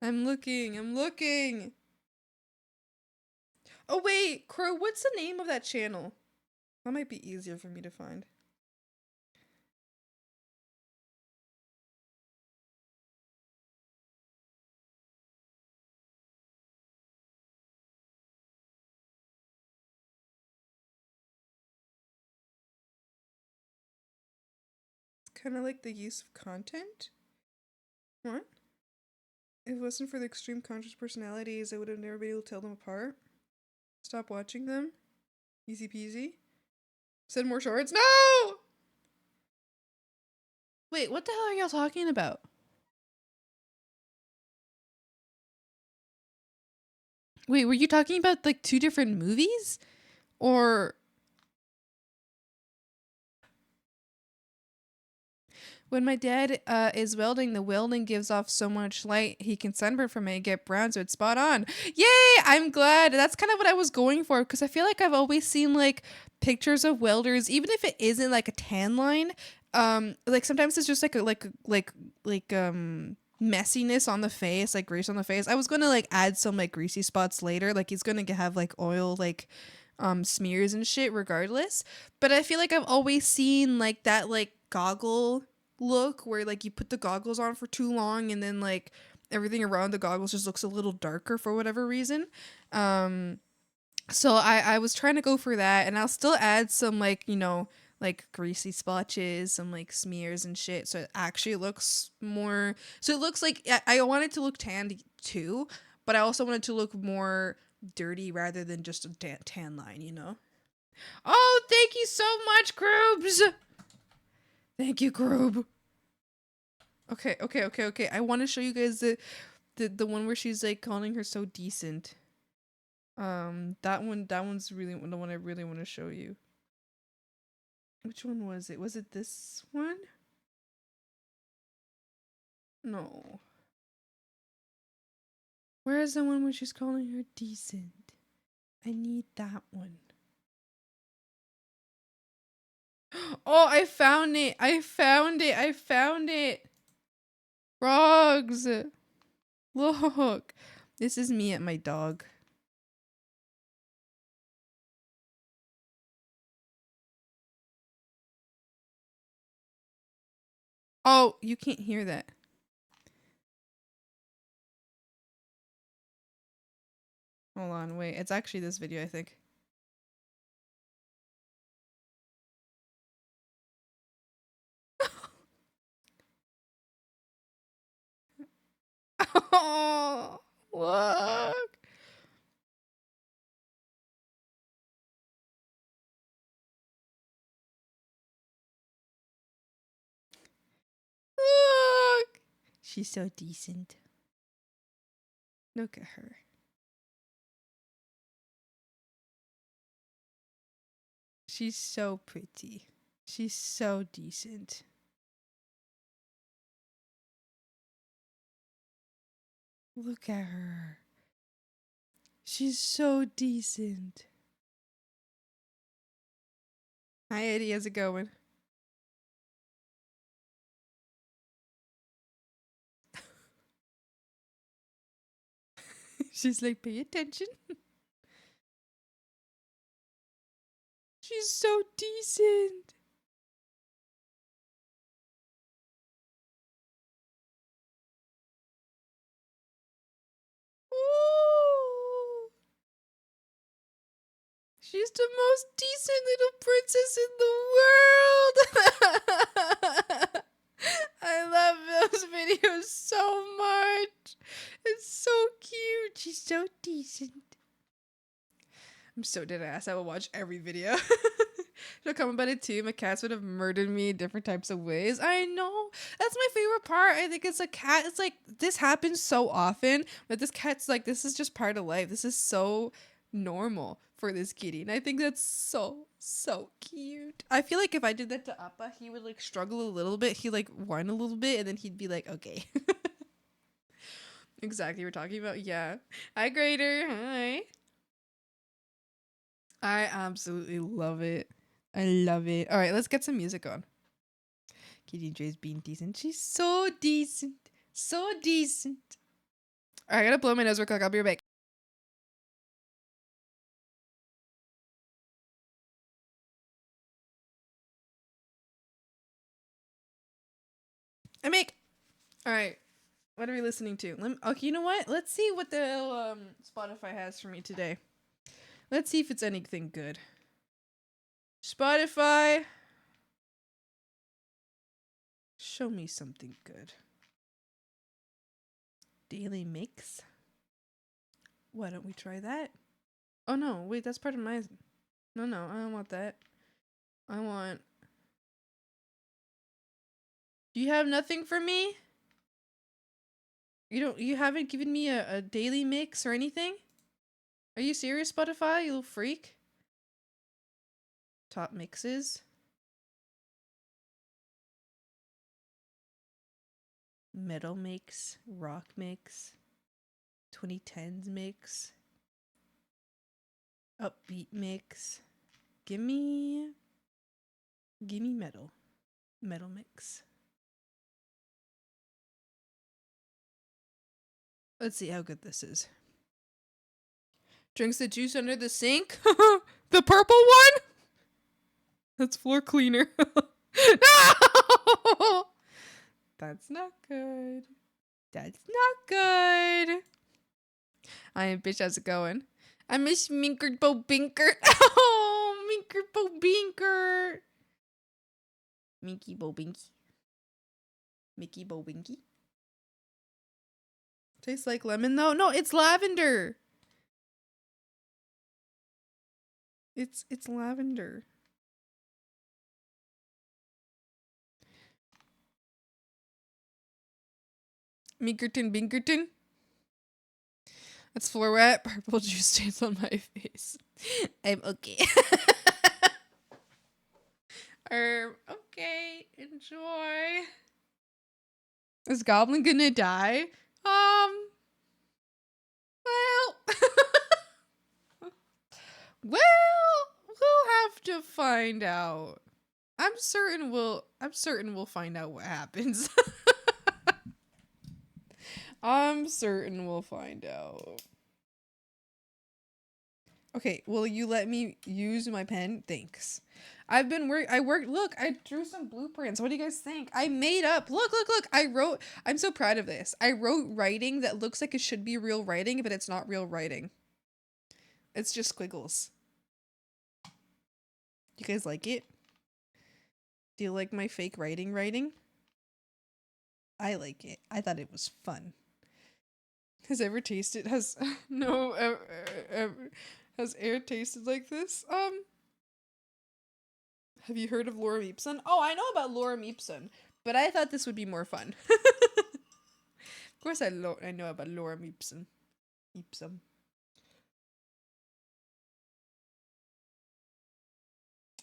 I'm looking. Oh wait, Crue, what's the name of that channel? That might be easier for me to find. It's kind of like the use of content. What? If it wasn't for the extreme conscious personalities, I would have never been able to tell them apart. Stop watching them. Easy peasy. Send more shorts. No! Wait, what the hell are y'all talking about? Wait, were you talking about like two different movies? Or when my dad is welding, the welding gives off so much light he can sunburn from it and get brown, so it's spot on. Yay! I'm glad. That's kind of what I was going for because I feel like I've always seen like pictures of welders, even if it isn't like a tan line. Like sometimes it's just like messiness on the face, like grease on the face. I was gonna like add some like greasy spots later. Like he's gonna have like oil like smears and shit regardless. But I feel like I've always seen like that like goggle look where like you put the goggles on for too long and then like everything around the goggles just looks a little darker for whatever reason. Um so I was trying to go for that, and I'll still add some like, like greasy splotches, some like smears and shit so it actually looks more, so it looks like I want it to look tanned too, but I also want it to look more dirty rather than just a tan line. Oh, thank you so much, Groobs. Thank you, Groob. Okay. I want to show you guys the one where she's like calling her so decent. That one's really the one I really want to show you. Which one was it? Was it this one? No. Where is the one where she's calling her decent? I need that one. Oh, I found it. I found it. Frogs. Look. This is me at my dog. Oh, you can't hear that. Hold on, wait. It's actually this video, I think. Oh, look. Look. She's so decent. Look at her. She's so pretty. She's so decent. Look at her. She's so decent. Hi, Eddie. How's it going? She's like, pay attention. She's so decent. Ooh. She's the most decent little princess in the world. I love those videos so much. It's so cute. She's so decent. I'm so dead ass. I will watch every video. She'll come about it too. My cats would have murdered me in different types of ways. I know. That's my favorite part. I think it's a cat. It's like, this happens so often. But this cat's like, this is just part of life. This is so normal for this kitty. And I think that's so, so cute. I feel like if I did that to Appa, he would like struggle a little bit. He'd like whine a little bit and then he'd be like, okay. Exactly. We're talking about, yeah. Hi, Grader. Hi. I absolutely love it. I love it. All right, let's get some music on. Kitty J's being decent. She's so decent. So decent. All right, I gotta blow my nose real quick. I'll be right back. I make. All right, what are we listening to? Okay, you know what? Let's see what the Spotify has for me today. Let's see if it's anything good. Spotify. Show me something good. Daily mix. Why don't we try that? Oh no, wait, that's part of my... No, I don't want that. I want... Do you have nothing for me? You haven't given me a daily mix or anything? Are you serious, Spotify, you little freak? Top mixes. Metal mix, rock mix, 2010s mix, upbeat mix. Give me metal mix. Let's see how good this is. Drinks the juice under the sink. The purple one? That's floor cleaner. No! That's not good. That's not good. I am bitch. How's it going? I miss Minkert Bo Binkert. Oh, Minkert Bo Binkert. Minky Bo Binky. Mickey Bo Binky. Tastes like lemon though? No, it's lavender. It's lavender. Minkerton Binkerton. That's floor wet. Purple juice stains on my face. I'm okay. Okay. Enjoy. Is Goblin gonna die? Well. Well, we'll have to find out. I'm certain we'll find out what happens. I'm certain we'll find out. Okay, will you let me use my pen? Thanks. I drew some blueprints. What do you guys think? I made up. Look. I'm so proud of this. I wrote writing that looks like it should be real writing, but it's not real writing. It's just squiggles. You guys like it? Do you like my fake writing? I like it. I thought it was fun. Has air tasted like this? Have you heard of Lorem Ipsum? Oh, I know about Lorem Ipsum, but I thought this would be more fun. Of course I know about Lorem Ipsum.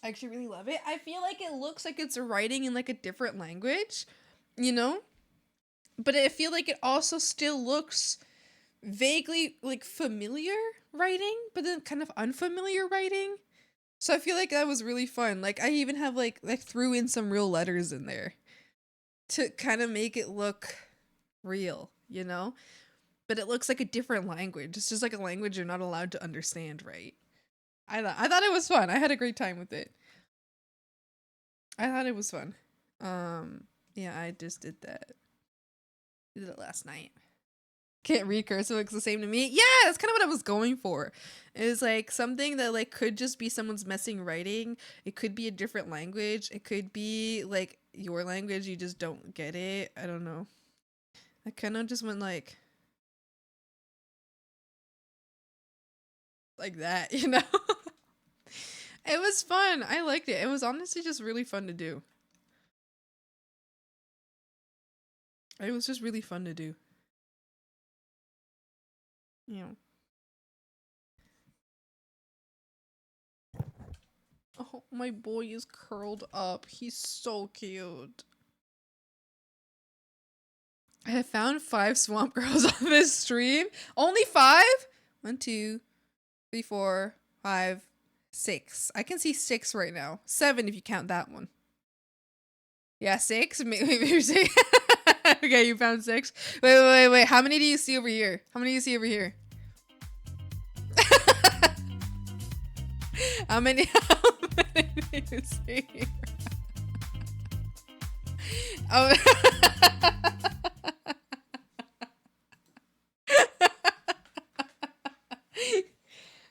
I actually really love it. I feel like it looks like it's writing in like a different language, you know? But I feel like it also still looks vaguely like familiar writing, but then kind of unfamiliar writing. So I feel like that was really fun. Like I even have like threw in some real letters in there to kind of make it look real, you know? But it looks like a different language. It's just like a language you're not allowed to understand, right? I thought it was fun. I had a great time with it. I thought it was fun. Yeah, I just did that. Did it last night. Can't read cursive, looks the same to me. Yeah, that's kind of what I was going for. Is like something that like could just be someone's messing writing. It could be a different language. It could be like your language, you just don't get it. I don't know. I kind of just went like that, you know? It was fun. I liked it. It was honestly just really fun to do. It was just really fun to do. Yeah. Oh, my boy is curled up. He's so cute. I have found 5 swamp girls on this stream. Only 5? 1, 2, 3, 4, 5, 6. I can see 6 right now. 7 if you count that one. Yeah, 6? Maybe 6. Okay, you found 6. Wait. How many do you see over here? How many do you see over here? How many do you see here? Oh.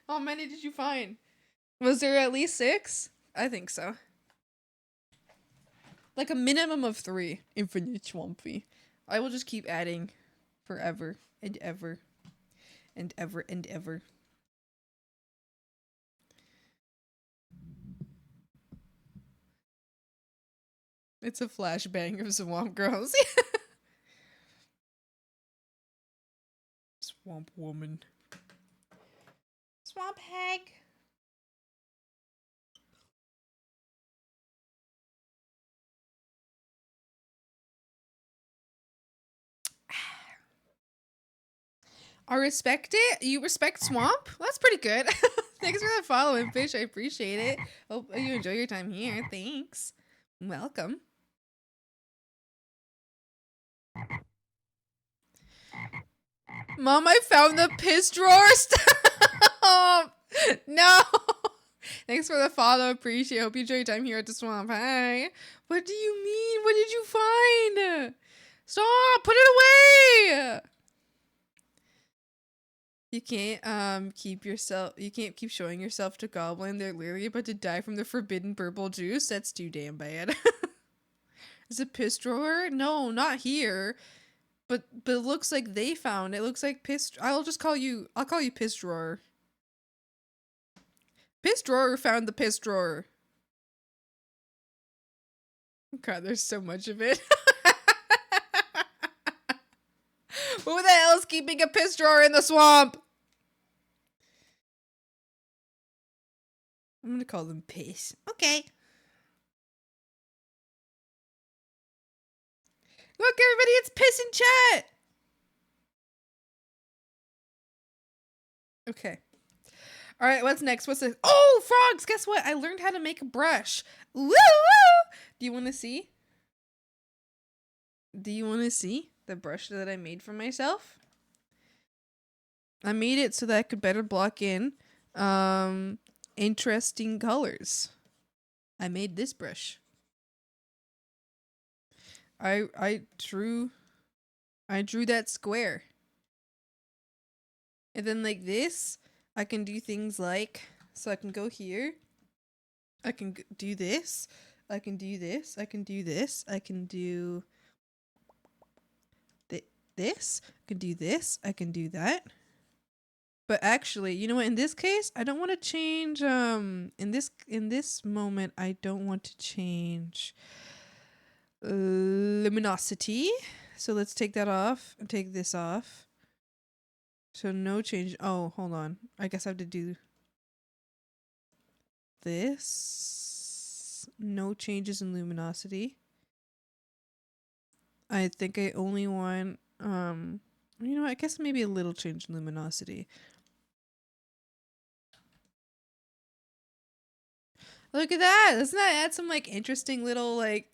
How many did you find? Was there at least 6? I think so. Like a minimum of 3. Infinite Swampy. I will just keep adding forever and ever and ever and ever. It's a flashbang of swamp girls. Swamp woman. Swamp hag. I respect it. You respect swamp? That's pretty good. Thanks for the follow, fish. I appreciate it. Hope you enjoy your time here. Thanks. Welcome. Mom, I found the piss drawer. Stop. No. Thanks for the follow. Appreciate it. Hope you enjoy your time here at the swamp. Hi. What do you mean? What did you find? Stop. Put it away. You can't keep showing yourself to Goblin. They're literally about to die from the forbidden purple juice. That's too damn bad. Is it piss drawer? No, not here. But it looks like they found it. Looks like piss. I'll call you piss drawer. Piss drawer found the piss drawer. God, there's so much of it. Who the hell is keeping a piss drawer in the swamp? I'm gonna call them piss. Okay. Look, everybody, it's piss in chat. Okay. All right, what's next? What's this? Oh, frogs! Guess what? I learned how to make a brush. Woo! Do you want to see? Do you want to see the brush that I made for myself? I made it so that I could better block in interesting colors. I made this brush. I drew that square. And then like this, I can do things like, so I can go here. I can do this. I can do this. I can do this. I can do this. I can do this. I can do that. But actually, you know what? In this case, I don't want to change. In this moment, I don't want to change luminosity. So let's take that off and take this off. So no change. Oh, hold on. I guess I have to do this. has no changes in luminosity. I think I only want, you know, I guess maybe a little change in luminosity. Look at that! Doesn't that add some, like, interesting little, like,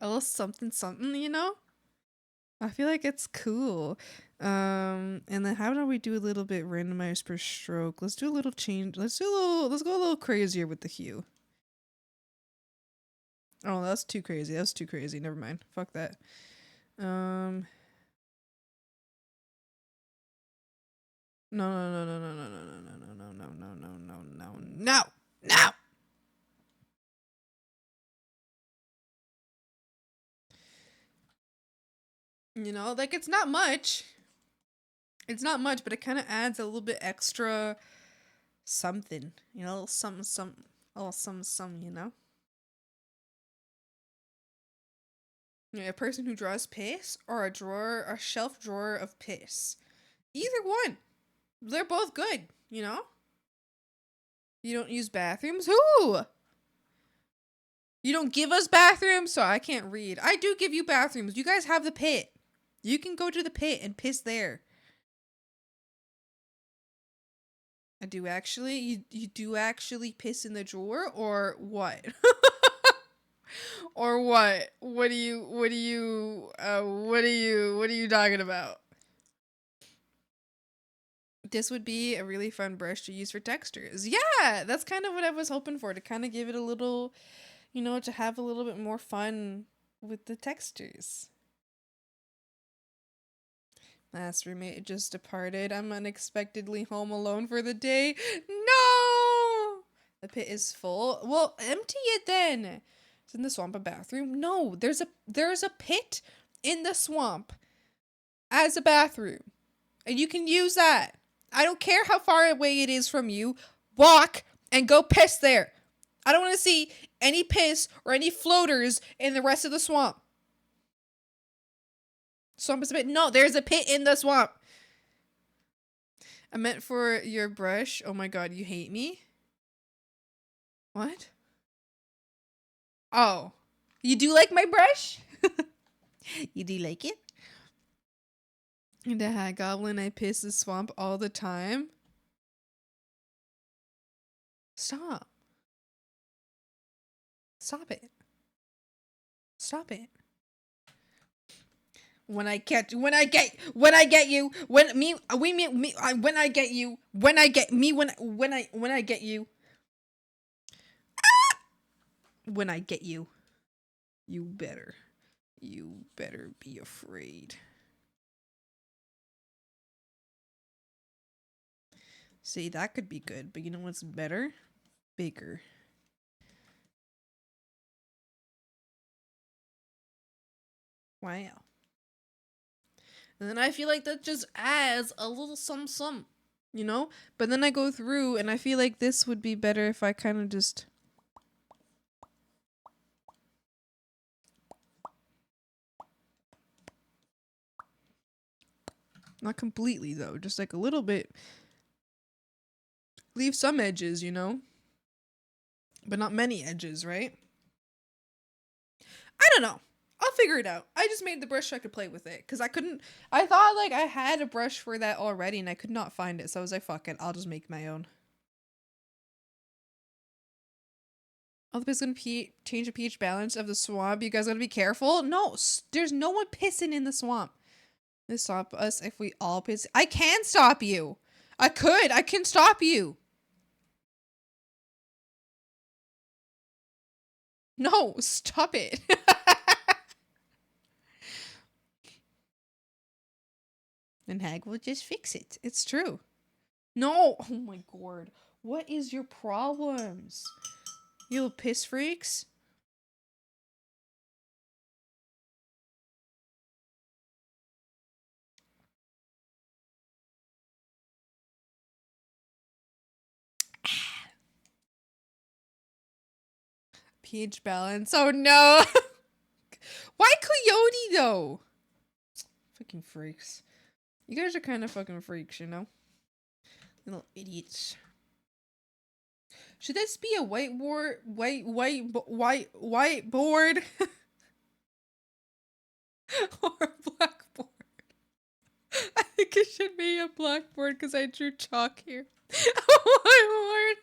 a little something something, you know? I feel like it's cool. And then how do we do a little bit randomized per stroke? Let's do a little change. Let's go a little crazier with the hue. Oh, that's too crazy. That's too crazy. Never mind. Fuck that. No, no, no, no, no, no, no, no, no, no, no, no, no, no, no, no, no. You know, like it's not much. It's not much, but it kind of adds a little bit extra something. You know, a little something, something, a little something, something. You know. Yeah, a person who draws piss or a shelf drawer of piss. Either one. They're both good, you know? You don't use bathrooms? Who? You don't give us bathrooms? So I can't read. I do give you bathrooms. You guys have the pit. You can go to the pit and piss there. I do actually? You do actually piss in the drawer or what? Or what? What are you talking about? This would be a really fun brush to use for textures. Yeah, that's kind of what I was hoping for, to kind of give it a little, you know, to have a little bit more fun with the textures. Last roommate just departed. I'm unexpectedly home alone for the day. No! The pit is full. Well, empty it then. Is in the swamp a bathroom? No, there's a pit in the swamp as a bathroom. And you can use that. I don't care how far away it is from you. Walk and go piss there. I don't want to see any piss or any floaters in the rest of the swamp. Swamp is a pit. No, there's a pit in the swamp. I meant for your brush. Oh my god, you hate me? What? Oh. You do like my brush? You do like it? And the hat goblin, I piss the swamp all the time. Stop. Stop it. Stop it. When I get you, when I get you, when I get you, when I get you, when I get you, you better be afraid. See, that could be good, but you know what's better? Bigger. Wow. And then I feel like that just adds a little some, you know? But then I go through and I feel like this would be better if I kind of just... Not completely, though. Just like a little bit. Leave some edges, you know? But not many edges, right? I don't know. I'll figure it out. I just made the brush so I could play with it. Because I couldn't... I thought, like, I had a brush for that already and I could not find it. So I was like, fuck it. I'll just make my own. Oh, the gonna change the pH balance of the swamp. You guys gotta be careful. No, there's no one pissing in the swamp. This stop us if we all piss. I can stop you. I can stop you. No, stop it. And Hag will just fix it. It's true. No. Oh my god. What is your problems? You little piss freaks? pH balance. Oh no. Why Coyote though? Fucking freaks. You guys are kind of fucking freaks, you know? Little idiots. Should this be a whiteboard? Whiteboard? Or a blackboard? I think it should be a blackboard because I drew chalk here. Oh my lord!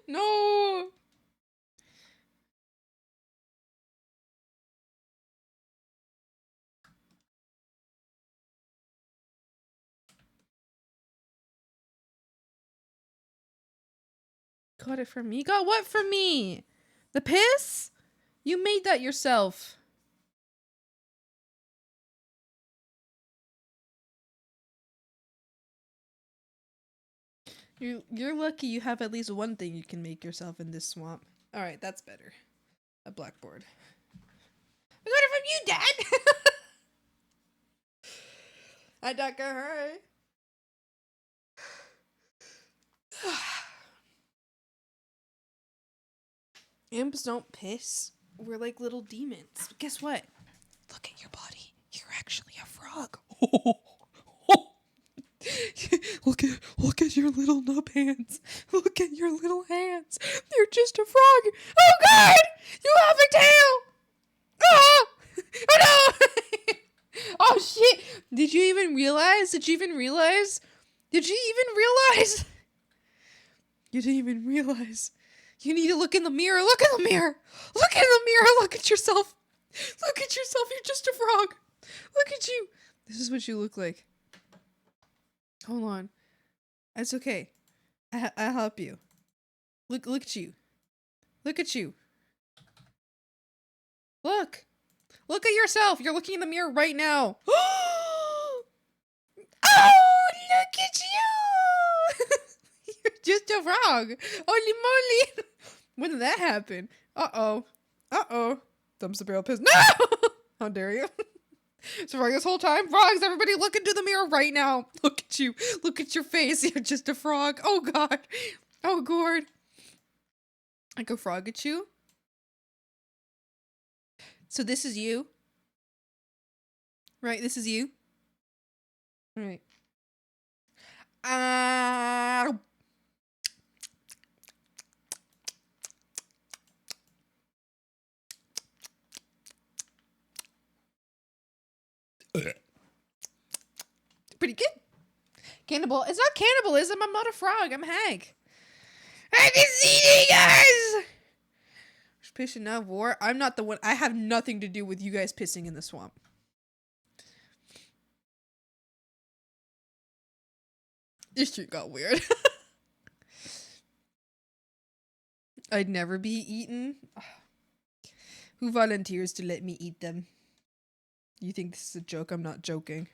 No! Got it from me? Got what from me? The piss? You made that yourself. You're lucky you have at least one thing you can make yourself in this swamp. Alright, that's better. A blackboard. I got it from you, Dad! I don't go hurry. Imps don't piss. We're like little demons. But guess what? Look at your body. You're actually a frog. Look at your little nub hands. Look at your little hands. You're just a frog. Oh God! You have a tail. Oh, oh no! Oh shit! Did you even realize? Did you even realize? You didn't even realize. You need to look in the mirror. Look in the mirror. Look in the mirror. Look at yourself. Look at yourself. You're just a frog. Look at you. This is what you look like. Hold on. It's okay. I'll help you. Look at you. Look at you. Look. Look at yourself. You're looking in the mirror right now. Oh, look at you. You're just a frog. Holy moly. When did that happen? Uh-oh. Uh-oh. Thumbs the barrel piss. No! How dare you? So frog this whole time? Frogs, everybody look into the mirror right now. Look at you. Look at your face. You're just a frog. Oh God. Oh Gord. I go frog at you. So this is you. Right, this is you. Alright. Pretty good. Cannibal. It's not cannibalism. I'm not a frog. I'm hag. I'm just eating guys. Pissing out of war. I'm not the one. I have nothing to do with you guys pissing in the swamp. This shit got weird. I'd never be eaten. Who volunteers to let me eat them? You think this is a joke? I'm not joking.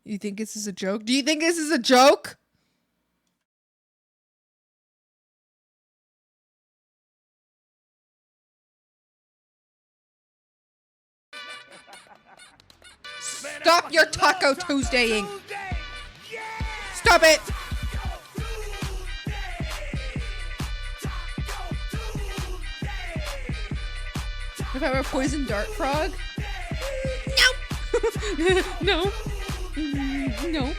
You think this is a joke? Do you think this is a joke? Stop your Taco Tuesdaying! Stop it! If I were a poison dart frog? No! No. No.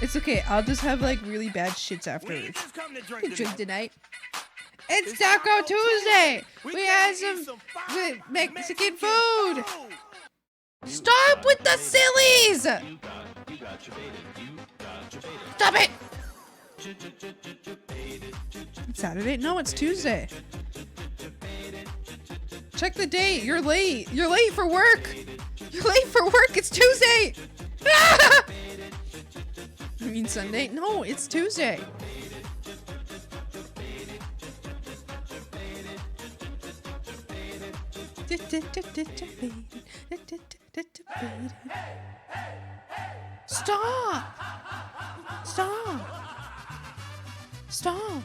It's okay. I'll just have like really bad shits afterwards. Drink tonight. It's Taco Tuesday! We had some Mexican food! Stop with the sillies! Stop it! It's Saturday? No, it's Tuesday. Check the date. You're late. You're late for work. You're late for work. It's Tuesday. Ah! You mean Sunday? No, it's Tuesday. Stop! Stop! Stop!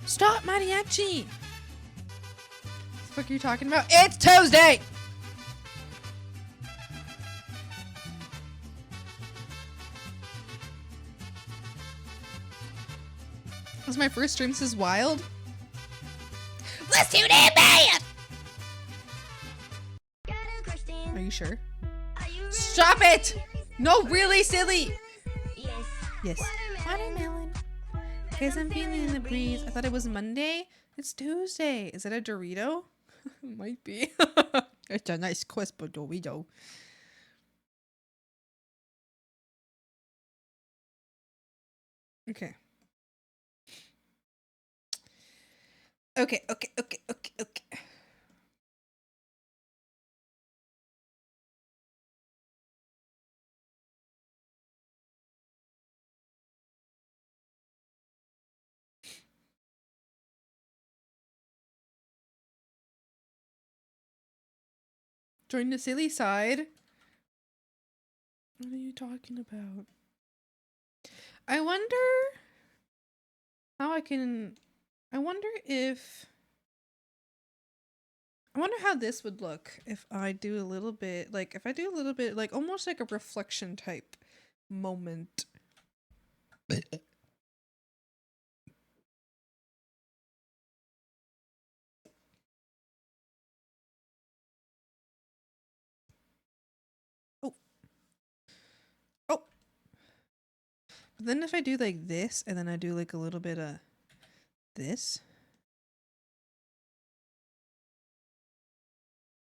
Stop, mariachi! What the fuck are you talking about? It's Tuesday! This is my first stream. This is wild. Let's tune in, man! Are you sure? Stop it! No, really, silly! Yes. Watermelon. Because I'm feeling the breeze. I thought it was Monday. It's Tuesday. Is it a Dorito? Might be. It's a nice crisp Dorito. Okay. Okay. Join the silly side. What are you talking about? I wonder how I can... I wonder how this would look if I do a little bit, like, almost like a reflection type moment. Oh. Oh. But then if I do like this, and then I do like a little bit of this.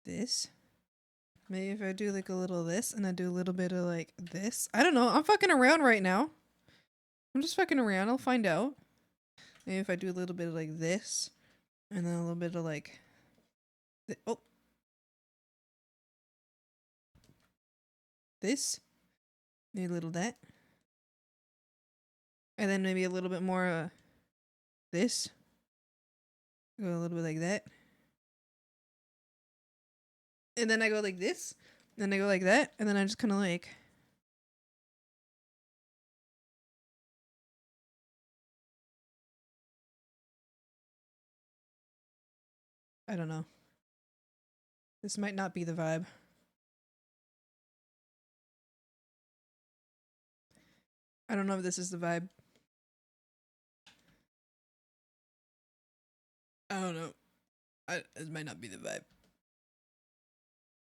This. Maybe if I do like a little of this, and I do a little bit of like this. I don't know. I'm fucking around right now. I'm just fucking around. I'll find out. Maybe if I do a little bit of like this, and then a little bit of like... oh. This. Maybe a little of that. And then maybe a little bit more this. Go a little bit like that. And then I go like this. Then I go like that. And then I just kind of like... I don't know. This might not be the vibe. I don't know if this is the vibe. I don't know. It might not be the vibe.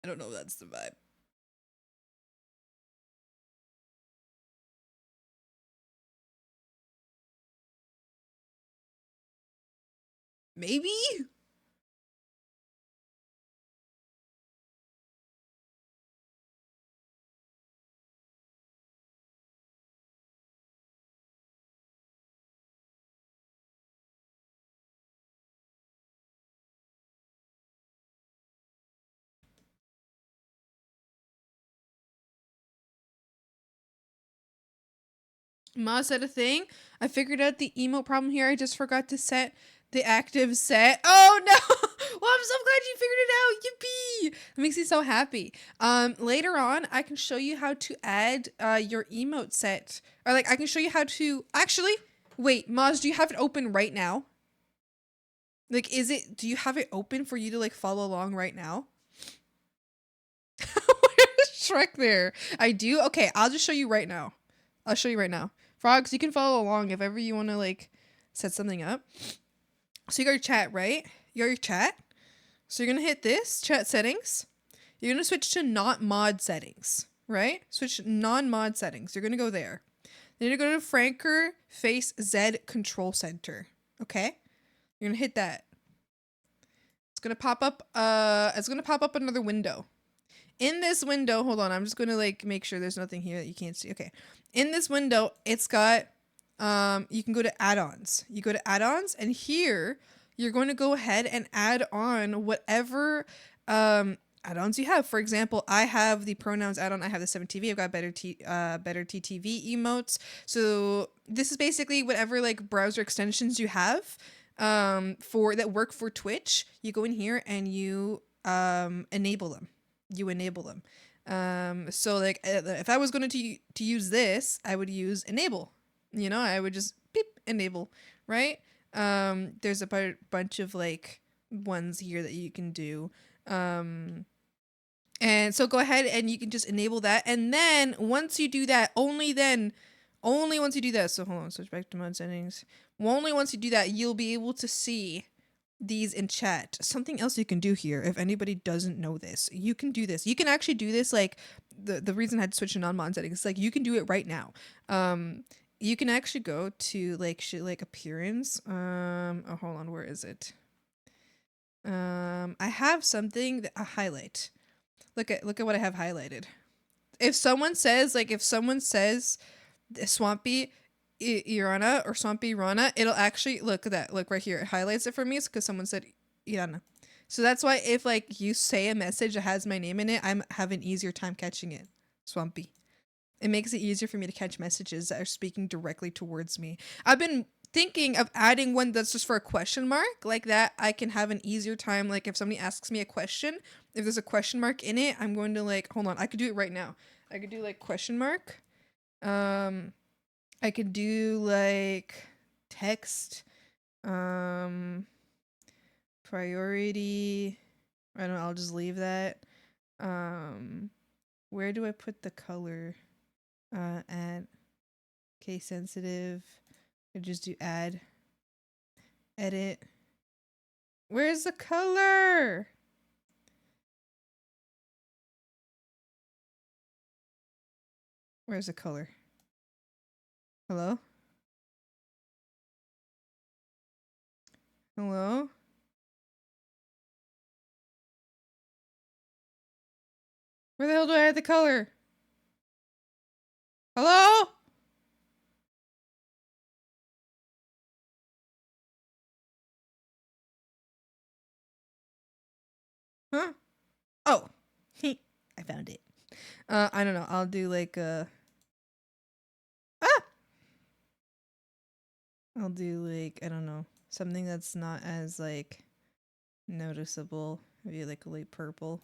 I don't know if that's the vibe. Maybe? Ma said a thing. I figured out the emote problem here. I just forgot to set the active set. Oh no! Well, I'm so glad you figured it out. Yippee! It makes me so happy. Later on, I can show you how to add your emote set. Or like, I can show you how to... Actually, wait, Maz, do you have it open right now? Like, do you have it open for you to like follow along right now? Where's Shrek there? I do? Okay, I'll just show you right now. I'll show you right now. Frogs, you can follow along if ever you want to like set something up. So you got your chat, right? You got your chat. So you're going to hit this, chat settings. You're going to switch to not mod settings, right? Switch non-mod settings. You're going to go there. Then you're going to go to Franker Face Z Control Center. Okay? You're going to hit that. It's going to pop up another window. In this window, hold on, I'm just going to like make sure there's nothing here that you can't see. Okay. In this window, it's got you can go to add-ons. You go to add-ons, and here you're going to go ahead and add on whatever add-ons you have. For example, I have the pronouns add-on. I have the 7TV. I've got better TTV emotes. So this is basically whatever like browser extensions you have for that work for Twitch. You go in here and you enable them. So like if I was going to use this, I would use enable. You know, I would just beep enable, right? There's a bunch of like ones here that you can do. And so go ahead and you can just enable that. And then once you do that, only once you do that. So hold on, switch back to mod settings. Only once you do that, you'll be able to see these in chat. Something else you can do here, if anybody doesn't know this, you can do this. You can actually do this, like, the reason I had to switch to non-mod settings, like, you can do it right now. You can actually go to, like, shit, like, appearance. Oh, hold on, where is it? I have something that I highlight. Look at what I have highlighted. If someone says Swampy Irana or Swampy Rana, it'll actually, look at that. Look right here. It highlights it for me because someone said Irana. So that's why if, like, you say a message that has my name in it, I'm having an easier time catching it. Swampy. It makes it easier for me to catch messages that are speaking directly towards me. I've been thinking of adding one that's just for a question mark. Like that, I can have an easier time. Like, if somebody asks me a question, if there's a question mark in it, I'm going to, like, hold on. I could do it right now. I could do, like, question mark. I could do, like, text. Priority. I don't know. I'll just leave that. Where do I put the color? Add. Case sensitive. I just do add. Edit. Where's the color? Where's the color? Hello? Hello? Where the hell do I add the color? Hello? Huh? Oh. I found it. I don't know. I'll do like a... I'll do like, I don't know, something that's not as like noticeable. Maybe like a light purple.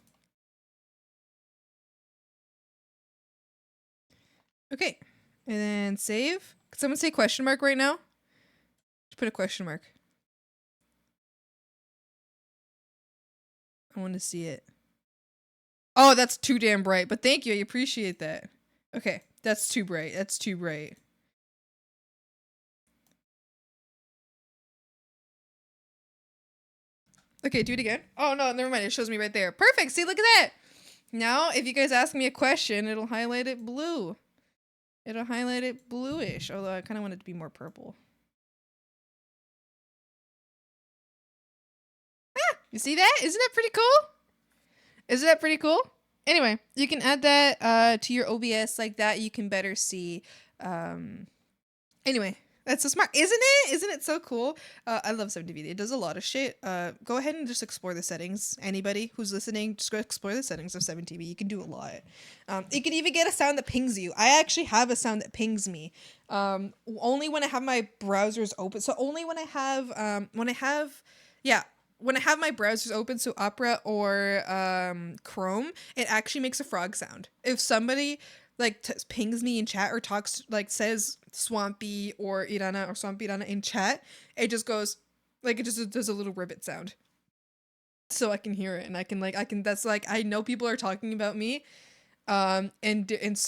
Okay. And then save. Could someone say question mark right now? Just put a question mark. I want to see it. Oh, that's too damn bright, but thank you. I appreciate that. Okay. That's too bright. That's too bright. Okay, do it again. Oh, no, never mind. It shows me right there. Perfect. See, look at that. Now, if you guys ask me a question, it'll highlight it blue. It'll highlight it bluish, although I kind of want it to be more purple. Ah, you see that? Isn't that pretty cool? Isn't that pretty cool? Anyway, you can add that to your OBS like that. You can better see. Anyway, that's so smart, isn't it? Isn't it so cool? I love 7TV. It does a lot of shit. Go ahead and just explore the settings. Anybody who's listening, just go explore the settings of 7TV. You can do a lot. You can even get a sound that pings you. I actually have a sound that pings me. Only when I have my browsers open. So only when I have when I have my browsers open, so Opera or Chrome, it actually makes a frog sound. If somebody like pings me in chat or talks, like says Swampy or Irana or Swampy Irana in chat, it just goes, like, it just does a little ribbit sound. So I can hear it, and I can that's like, I know people are talking about me, and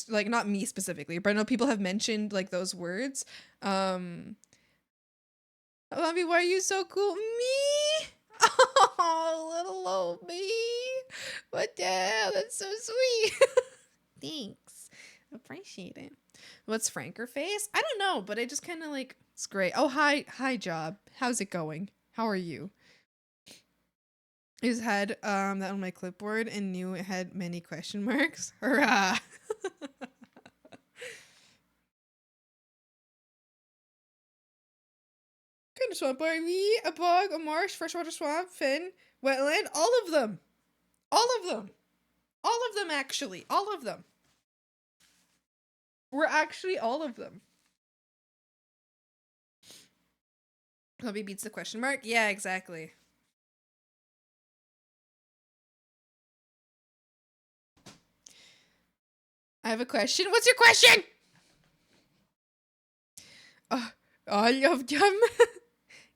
like, not me specifically, but I know people have mentioned like those words. Swampy, why are you so cool? Me? Oh, little old me. What the hell? That's so sweet. Thanks. Appreciate it. What's Franker face? I don't know, but I just kind of like, it's great. Oh, hi, Job. How's it going? How are you? I just had that on my clipboard and knew it had many question marks. Hurrah! Kind of swamp are we? A bog, a marsh, freshwater swamp, fen, wetland, all of them. All of them. All of them, actually. All of them. We're actually all of them. Hobby beats the question mark? Yeah, exactly. I have a question. What's your question? All of them?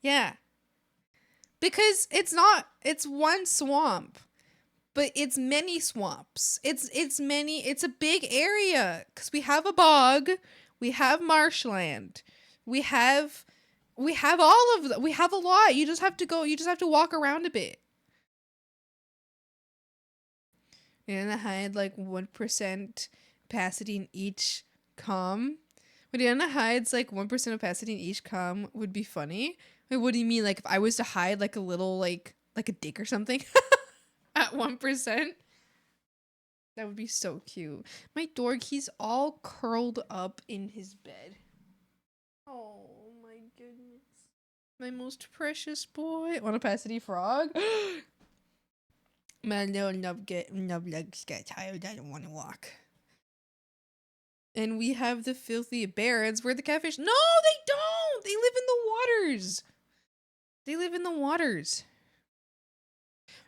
Yeah. Because it's one swamp. But it's many swamps. It's a big area. Because we have a bog. We have marshland. We have We have all of them. We have a lot. You just have to go. You just have to walk around a bit. You're gonna hide like 1% opacity in each comm. When Diana hides like 1% opacity in each comm would be funny. Like, what do you mean? Like if I was to hide like a little like a dick or something at 1%? That would be so cute. My dork, he's all curled up in his bed. Oh my goodness. My most precious boy. Want opacity frog? My little nub legs get tired. I don't want to walk. And we have the filthy barons. Where the catfish? No, they don't. They live in the waters. They live in the waters.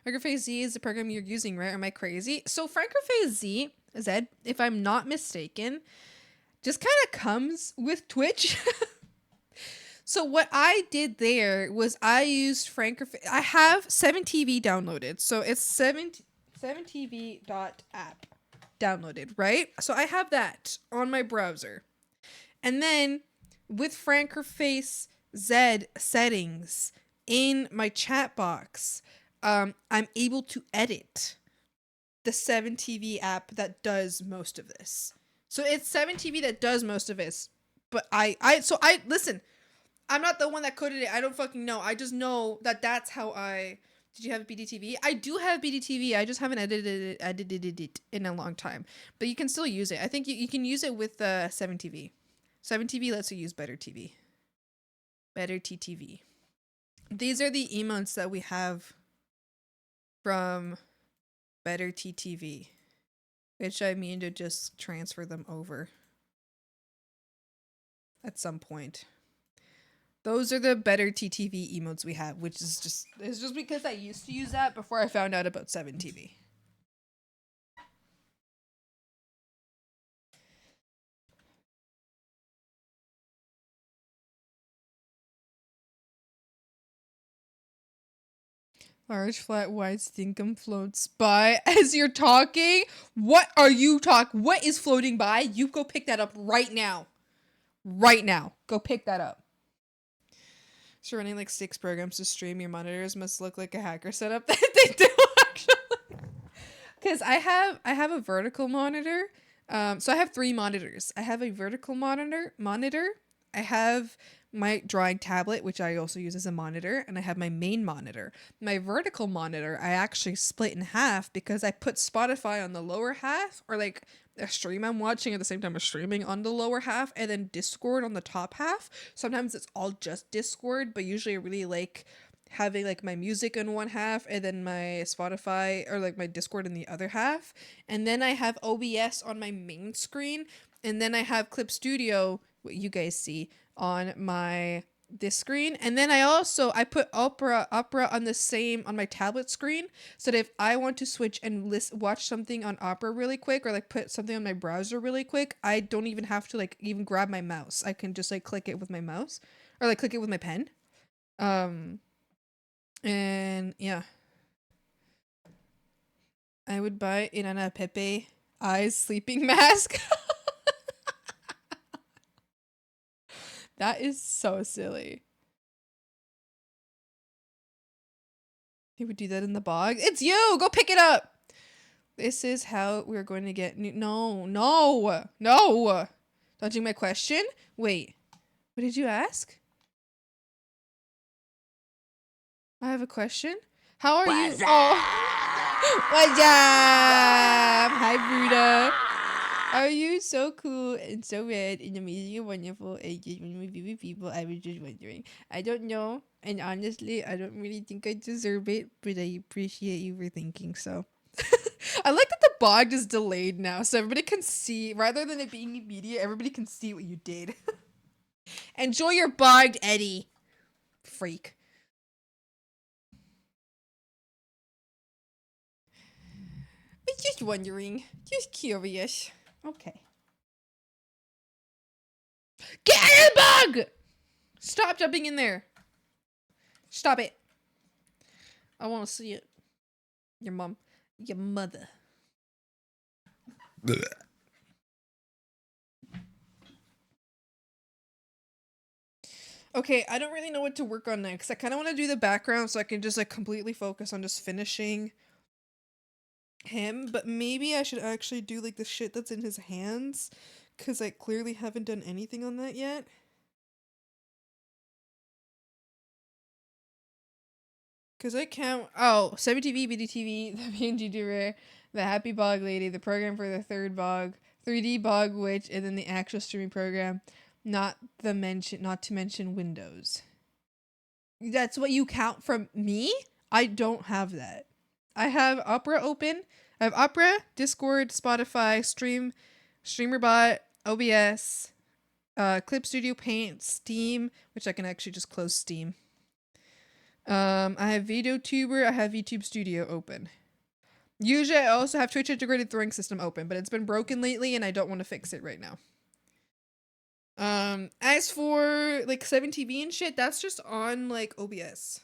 Frankerface Z is the program you're using, right? Am I crazy? So Frankerface Z, Zed, if I'm not mistaken, just kind of comes with Twitch. So what I did there was I used Frankerface. I have 7TV downloaded. So it's 7TV.app downloaded, right? So I have that on my browser. And then with Frankerface Z settings in my chat box, I'm able to edit the 7TV app that does most of this. So it's 7TV that does most of this. But listen, I'm not the one that coded it. I don't fucking know. I just know that that's how I... Did you have BDTV? I do have BDTV. I just haven't edited it in a long time. But you can still use it. I think you can use it with 7TV. 7TV lets you use Better TV. Better TTV. These are the emotes that we have from Better TTV. Which I mean to just transfer them over at some point. Those are the Better TTV emotes we have, which is just because I used to use that before I found out about 7TV. Large, flat, wide stinkum floats by as you're talking. What are you What is floating by? You go pick that up right now. Right now. Go pick that up. So running like 6 programs to stream, your monitors must look like a hacker setup. They do actually. Because I have a vertical monitor. So I have 3 monitors. I have a vertical monitor. I have my drawing tablet, which I also use as a monitor, and I have my main monitor. My vertical monitor, I actually split in half because I put Spotify on the lower half, or like a stream I'm watching at the same time as streaming on the lower half, and then Discord on the top half. Sometimes it's all just Discord, but usually I really like having like my music in one half and then my Spotify or like my Discord in the other half. And then I have OBS on my main screen, and then I have Clip Studio, what you guys see, on this screen. And then I put Opera on my tablet screen, so that if I want to switch and watch something on Opera really quick, or like put something on my browser really quick, I don't even have to like even grab my mouse. I can just like click it with my mouse, or like click it with my pen. And yeah, I would buy Inanna Pepe eyes sleeping mask. That is so silly. He would do that in the bog. It's you! Go pick it up! This is how we're going to get... No. Dodging my question? Wait. What did you ask? I have a question? How are you? Oh. What's up? Hi, Bruda. Are you so cool and so red and amazing and wonderful and just one of my favorite people? I was just wondering. I don't know, and honestly, I don't really think I deserve it, but I appreciate you for thinking so. I like that the bog is delayed now, so everybody can see, rather than it being immediate, everybody can see what you did. Enjoy your bogged Eddie. Freak. I was just wondering. Just curious. Okay. Get out of the bug! Stop jumping in there. Stop it. I want to see it. Your mom. Your mother. Okay, I don't really know what to work on next. I kind of want to do the background so I can just like completely focus on just finishing him, but maybe I should actually do like the shit that's in his hands because I clearly haven't done anything on that yet. Because I count, 70TV, BDTV, the PNG Dure, the Happy Bog Lady, the program for the third bog, 3D Bog Witch, and then the actual streaming program, not to mention Windows. That's what you count from me? I don't have that. I have Opera open. I have Opera, Discord, Spotify, StreamerBot, OBS, Clip Studio Paint, Steam, which I can actually just close Steam. I have VideoTuber, I have YouTube Studio open. Usually I also have Twitch integrated throwing system open, but it's been broken lately and I don't want to fix it right now. As for like 7TV and shit, that's just on like OBS.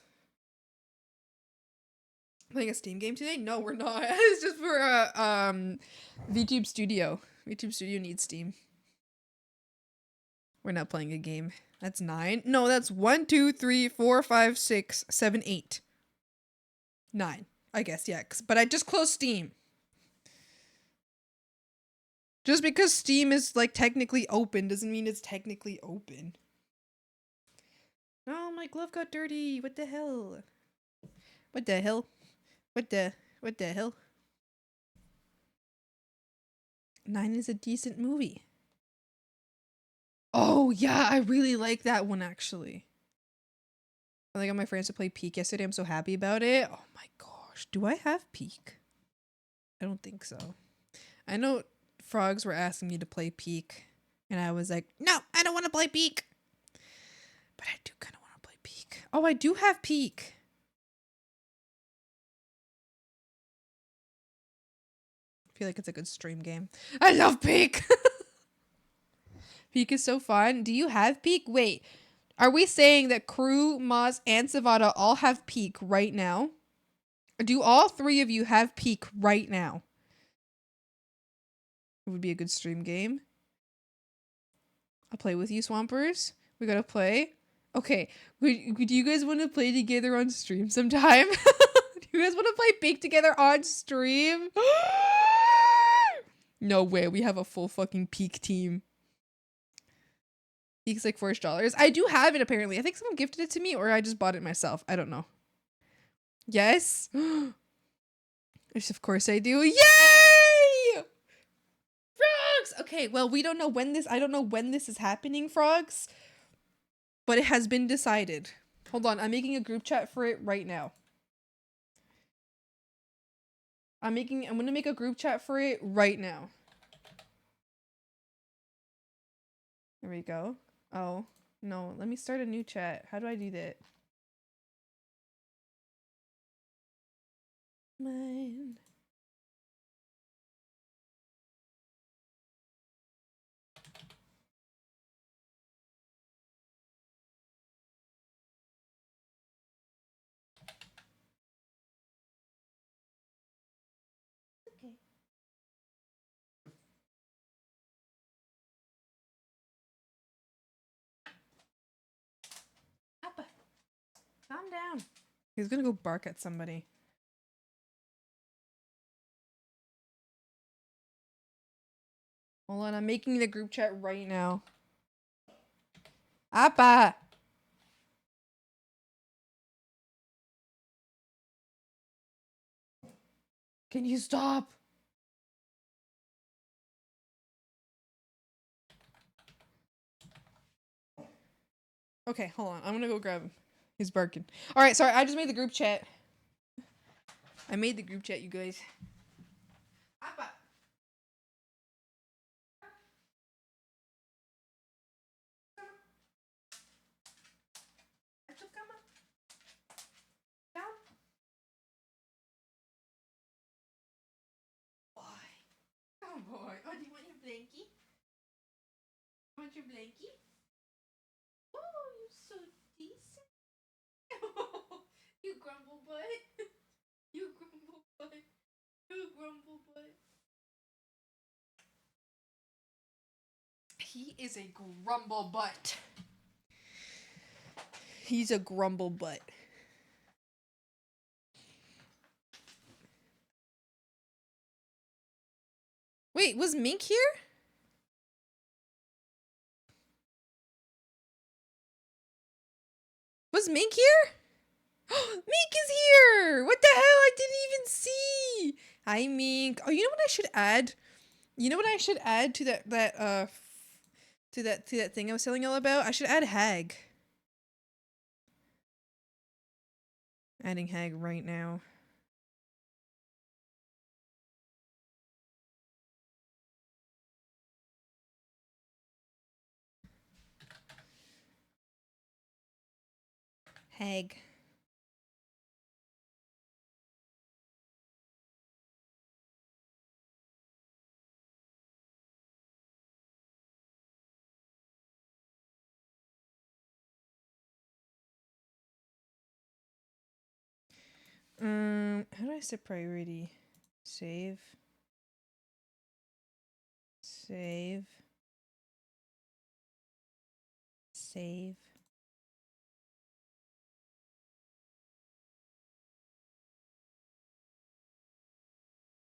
Playing a Steam game today? No, we're not. It's just for VTube Studio. VTube Studio needs Steam. We're not playing a game. That's 9. No, that's 1, 2, 3, 4, 5, 6, 7, 8. 9. I guess, yeah. But I just closed Steam. Just because Steam is like technically open doesn't mean it's technically open. Oh, my glove got dirty. What the hell? What the hell? What the hell? 9 is a decent movie. Oh, yeah, I really like that one, actually. I got my friends to play Peak yesterday. I'm so happy about it. Oh my gosh. Do I have Peak? I don't think so. I know frogs were asking me to play Peak, and I was like, no, I don't want to play Peak. But I do kind of want to play Peak. Oh, I do have Peak. I feel like it's a good stream game. I love Peak. Peak is so fun. Do you have Peak? Wait, are we saying that Crue, Moz, and Savada all have Peak right now? Do all 3 of you have Peak right now? It would be a good stream game. I'll play with you, Swampers. We gotta play. Okay, do you guys want to play together on stream sometime? Do you guys want to play Peak together on stream? No way, we have a full fucking Peak team. Peak's like $4. I do have it apparently. I think someone gifted it to me or I just bought it myself. I don't know. Yes? Yes, of course I do. Yay! Frogs! Okay, well, we don't know when this, I don't know when this is happening, Frogs. But it has been decided. Hold on, I'm making a group chat for it right now. I'm gonna make a group chat for it right now. There we go. Oh, no, let me start a new chat. How do I do that? Mine. Okay. Appa, calm down. He's gonna go bark at somebody. Hold on, I'm making the group chat right now. Appa! Can you stop? Okay, hold on. I'm gonna go grab him. He's barking. Alright, sorry, I just made the group chat. I made the group chat, you guys. Appa! Down. Boy. Oh boy. Oh, do you want your blankie? Want your blankie? Oh, you're so decent. You grumble butt. You grumble butt. You grumble butt. He is a grumble butt. He's a grumble butt. Wait, was Mink here? Was Mink here? Mink is here! What the hell? I didn't even see. Hi, Mink. Oh, you know what I should add? You know what I should add to that thing I was telling y'all about? I should add Hag. Adding Hag right now. Hag. How do I set priority? Save. Save. Save.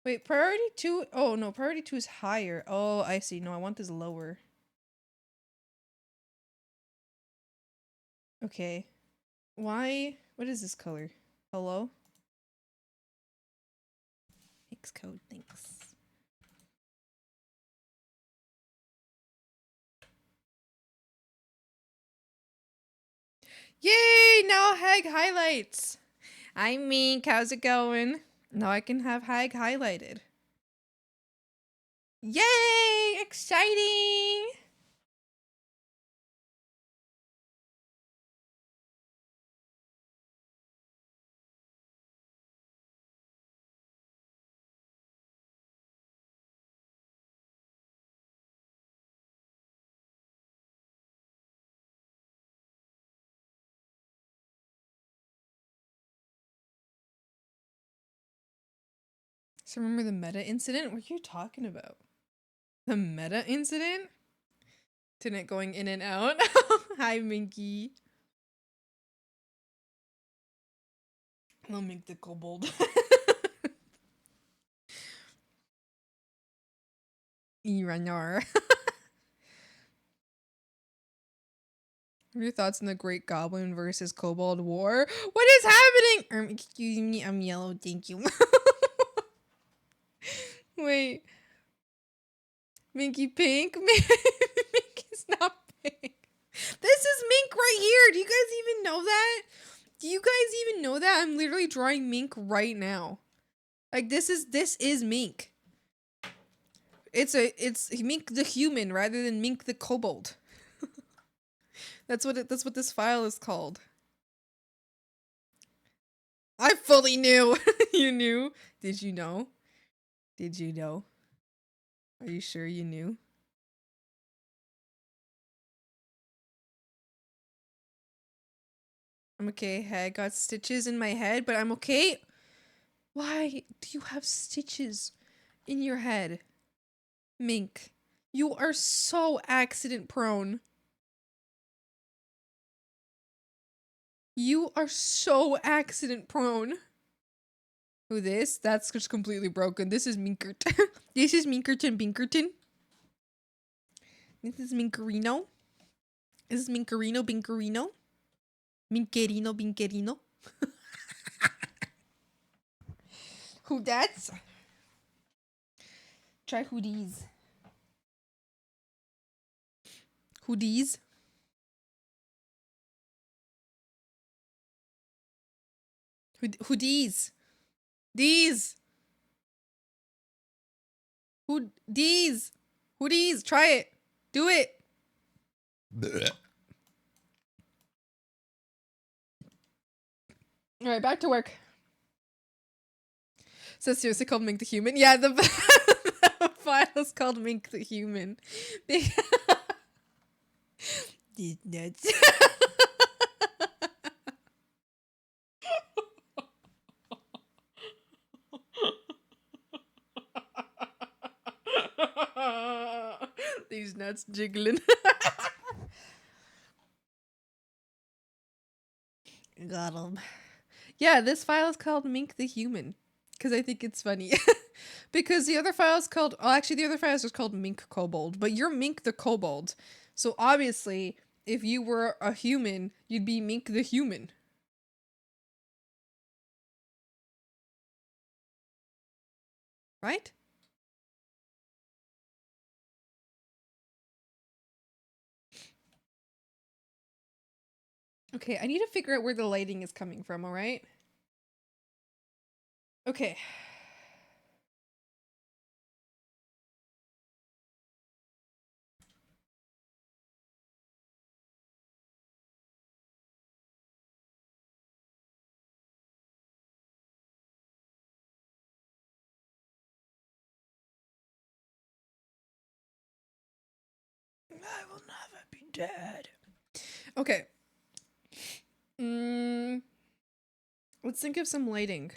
Wait, priority 2? Oh, no, priority 2 is higher. Oh, I see. No, I want this lower. Okay. Why? What is this color? Hello? X code, thanks. Yay! Now Hag highlights. Hi, Mink. How's it going? Now I can have Hag highlighted. Yay! Exciting! So remember the meta incident? What are you talking about? The meta incident? Internet going in and out. Hi, Minky. I'll make the kobold. Iranar. What are your thoughts on the Great Goblin versus Kobold War? What is happening? Excuse me, I'm yellow, thank you. Wait. Minky pink? Minky's not pink. This is Mink right here. Do you guys even know that? Do you guys even know that? I'm literally drawing Mink right now. Like this is Mink. It's Mink the human rather than Mink the kobold. That's what this file is called. I fully knew. You knew? Did you know? Did you know? Are you sure you knew? I'm okay. I got stitches in my head, but I'm okay. Why do you have stitches in your head? Mink, you are so accident prone. You are so accident prone. Who this? That's just completely broken. This is Minkert. This is Minkerton Binkerton. This is Minkerino. This is Minkerino Binkerino. Minkerino Binkerino. Who that's? Try hoodies. Hoodies. Hoodies. These. These. Hoodies. Try it. Do it. All right, back to work. So it's seriously called Mink the Human? Yeah, the file is called Mink the Human. These nuts. These nuts jiggling. Got him. Yeah, this file is called Mink the Human. Because I think it's funny. Because the other file is called... Oh, actually, the other file is just called Mink Kobold. But you're Mink the Kobold. So obviously, if you were a human, you'd be Mink the Human. Right? Okay, I need to figure out where the lighting is coming from, alright? Okay. I will never be dead. Okay. Let's think of some lighting.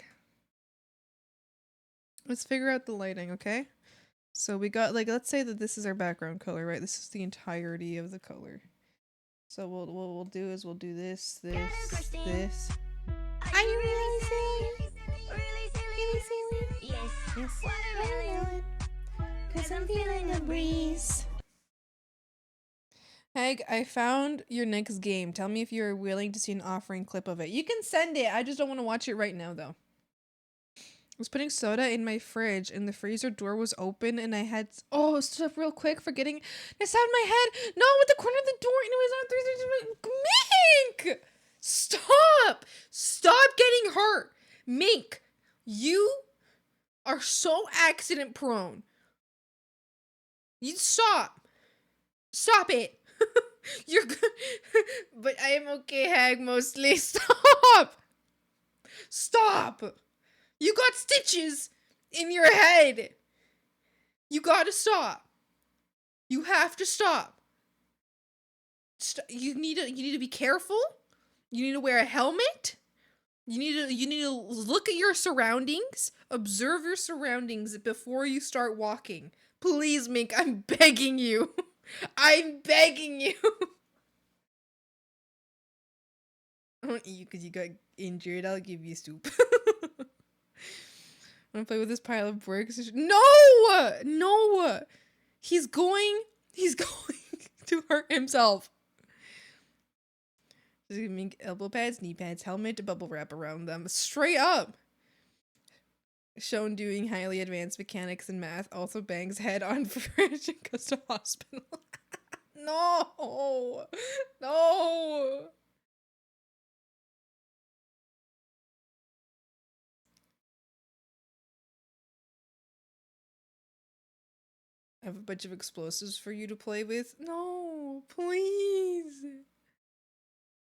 Let's figure out the lighting, okay? So we got, like, let's say that this is our background color, right? This is the entirety of the color. So what we'll do is we'll do this. Are you really silly? Really silly? Yes. Watermelon. 'Cause I'm feeling a breeze. Hag, I found your next game. Tell me if you're willing to see an offering clip of it. You can send it. I just don't want to watch it right now, though. I was putting soda in my fridge and the freezer door was open and I had... Oh, stuff real quick, forgetting... It's out of my head. No, with the corner of the door and it was on... Mink! Stop! Stop getting hurt! Mink, you are so accident prone. You stop. Stop it. You're good. But I am okay, Hag, mostly. Stop! Stop! You got stitches in your head. You gotta stop. You have to stop. You need to be careful. You need to wear a helmet. You need to look at your surroundings. Observe your surroundings before you start walking. Please, Mink, I'm begging you. I'm begging you. I won't eat you because you got injured. I'll give you soup. Wanna play with this pile of bricks? No! No! He's going to hurt himself. Just gonna make elbow pads, knee pads, helmet, bubble wrap around them. Straight up! Shown doing highly advanced mechanics and math, also bangs head on fridge and goes to hospital. No! No! I have a bunch of explosives for you to play with. No, please.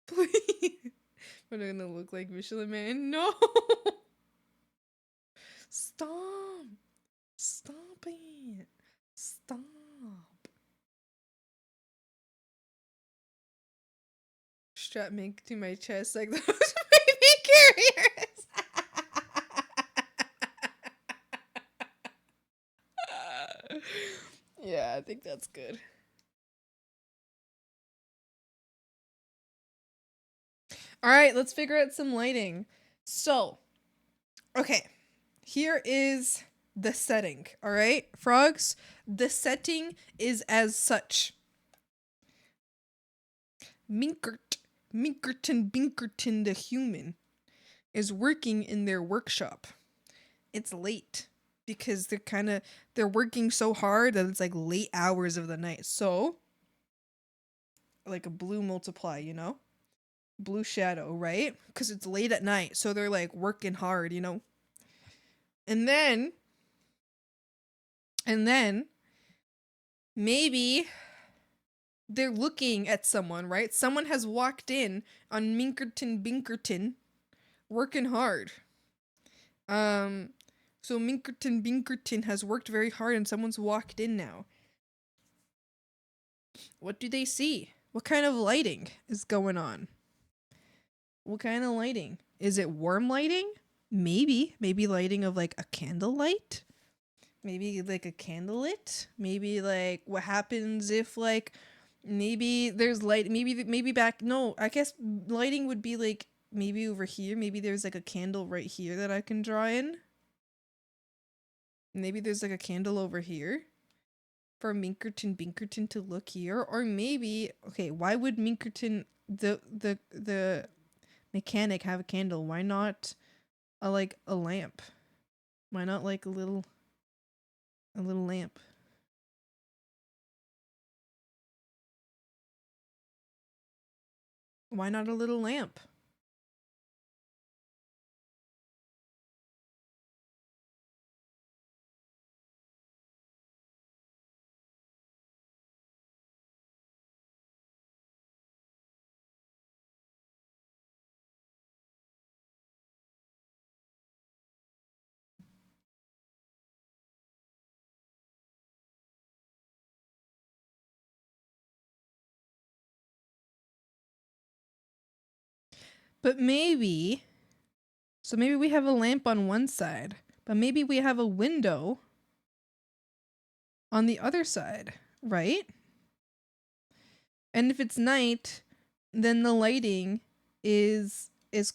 Please. We're not gonna look like Michelin Man. No. Stop. Stop it. Stop. Strap Mink to my chest like those baby carriers. Yeah, I think that's good. Alright, let's figure out some lighting. So, okay. Here is the setting, alright? Frogs, the setting is as such. Minkerton the human is working in their workshop. It's late because they're working so hard that it's like late hours of the night. So, like a blue multiply, you know? Blue shadow, right? Because it's late at night, so they're like working hard, you know? And then maybe they're looking at someone, right? Someone has walked in on Binkerton working hard. So Binkerton has worked very hard and someone's walked in now. What do they see? What kind of lighting is going on? What kind of lighting? Is it warm lighting? Maybe lighting of like a candlelight. Maybe like a candlelit. Maybe like what happens if like maybe there's light. Maybe back. No, I guess lighting would be like maybe over here, maybe there's like a candle right here that I can draw in. Maybe there's like a candle over here for Minkerton Binkerton to look here. Or maybe, okay, why would Minkerton, the mechanic, have a candle? Why not a lamp? Why not like a little lamp? Why not a little lamp? But maybe, so maybe we have a lamp on one side, but maybe we have a window on the other side, right? And if it's night, then the lighting is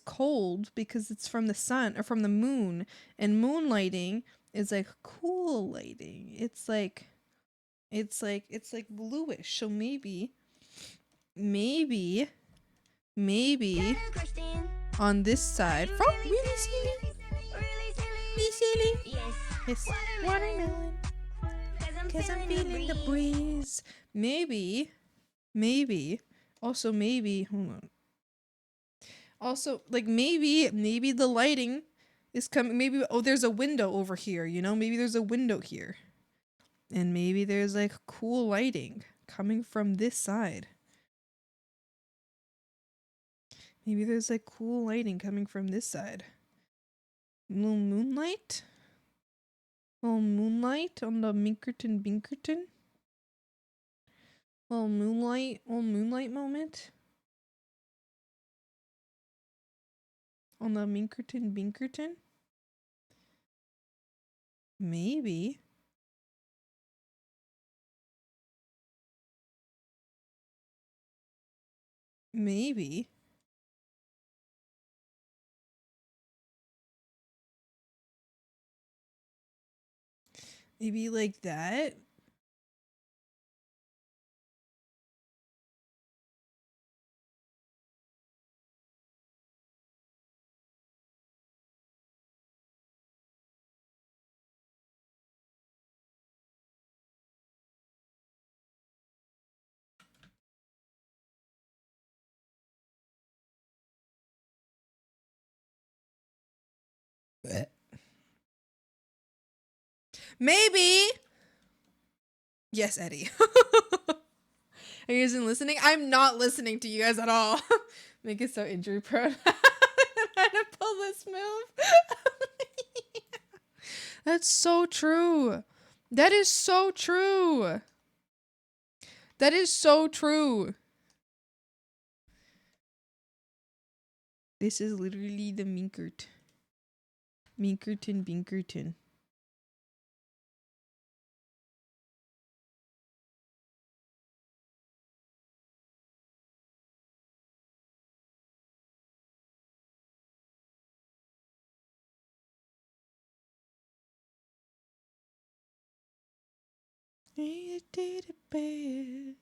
cold because it's from the sun or from the moon, and moonlighting is like cool lighting. It's like bluish. So maybe on this side. Frog, really silly. Really silly. Yes. Watermelon. Cause I'm feeling the breeze. Maybe. Also maybe, hold on. Also, like maybe the lighting is coming. Maybe, oh, there's a window over here, you know? Maybe there's a window here. And maybe there's like cool lighting coming from this side. Maybe there's like cool lighting coming from this side. Little moonlight? Little moonlight on the Minkerton Binkerton? Little moonlight moment? On the Minkerton Binkerton? Maybe. Maybe. Maybe like that. Maybe. Yes, Eddie. Are you guys listening? I'm not listening to you guys at all. Make it so injury prone. How to pull this move? That's so true. That is so true. That is so true. This is literally the Minkerton Binkerton. You did it bad.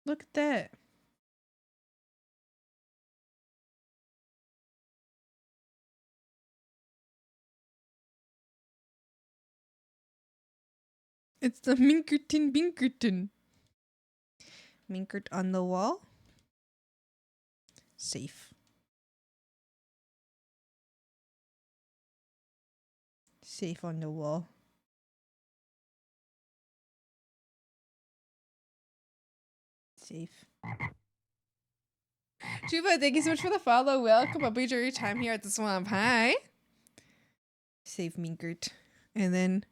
Look at that. It's the Minkerton Binkerton. Minkert on the wall. Safe. Safe on the wall. Safe. Juba, thank you so much for the follow. Welcome. I'll be your time here at the swamp. Hi. Save Minkert. And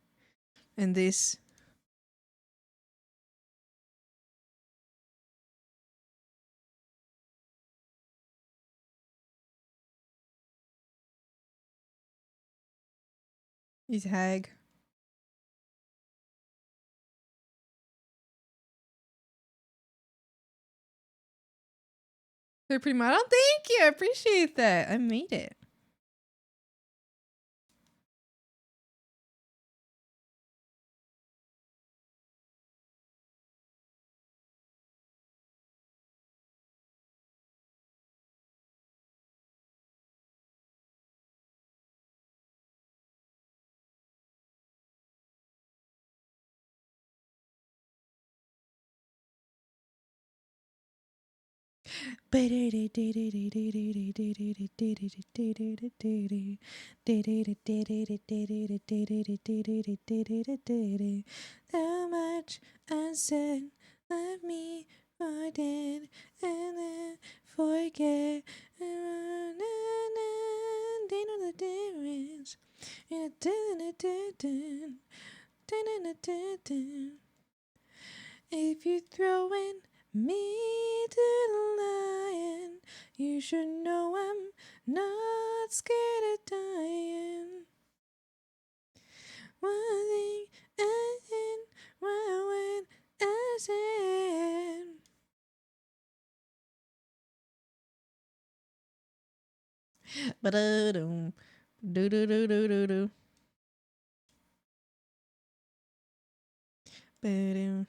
this. He's hag. They're pretty much. Oh, thank you. I appreciate that. I made it. How much I said love me I did and then forget. They know the difference. If you throw in me to the lion, you should know I'm not scared of dying. One thing I said, when I said. Ba-da-dum, do-do-do-do-do-do. Ba-dum.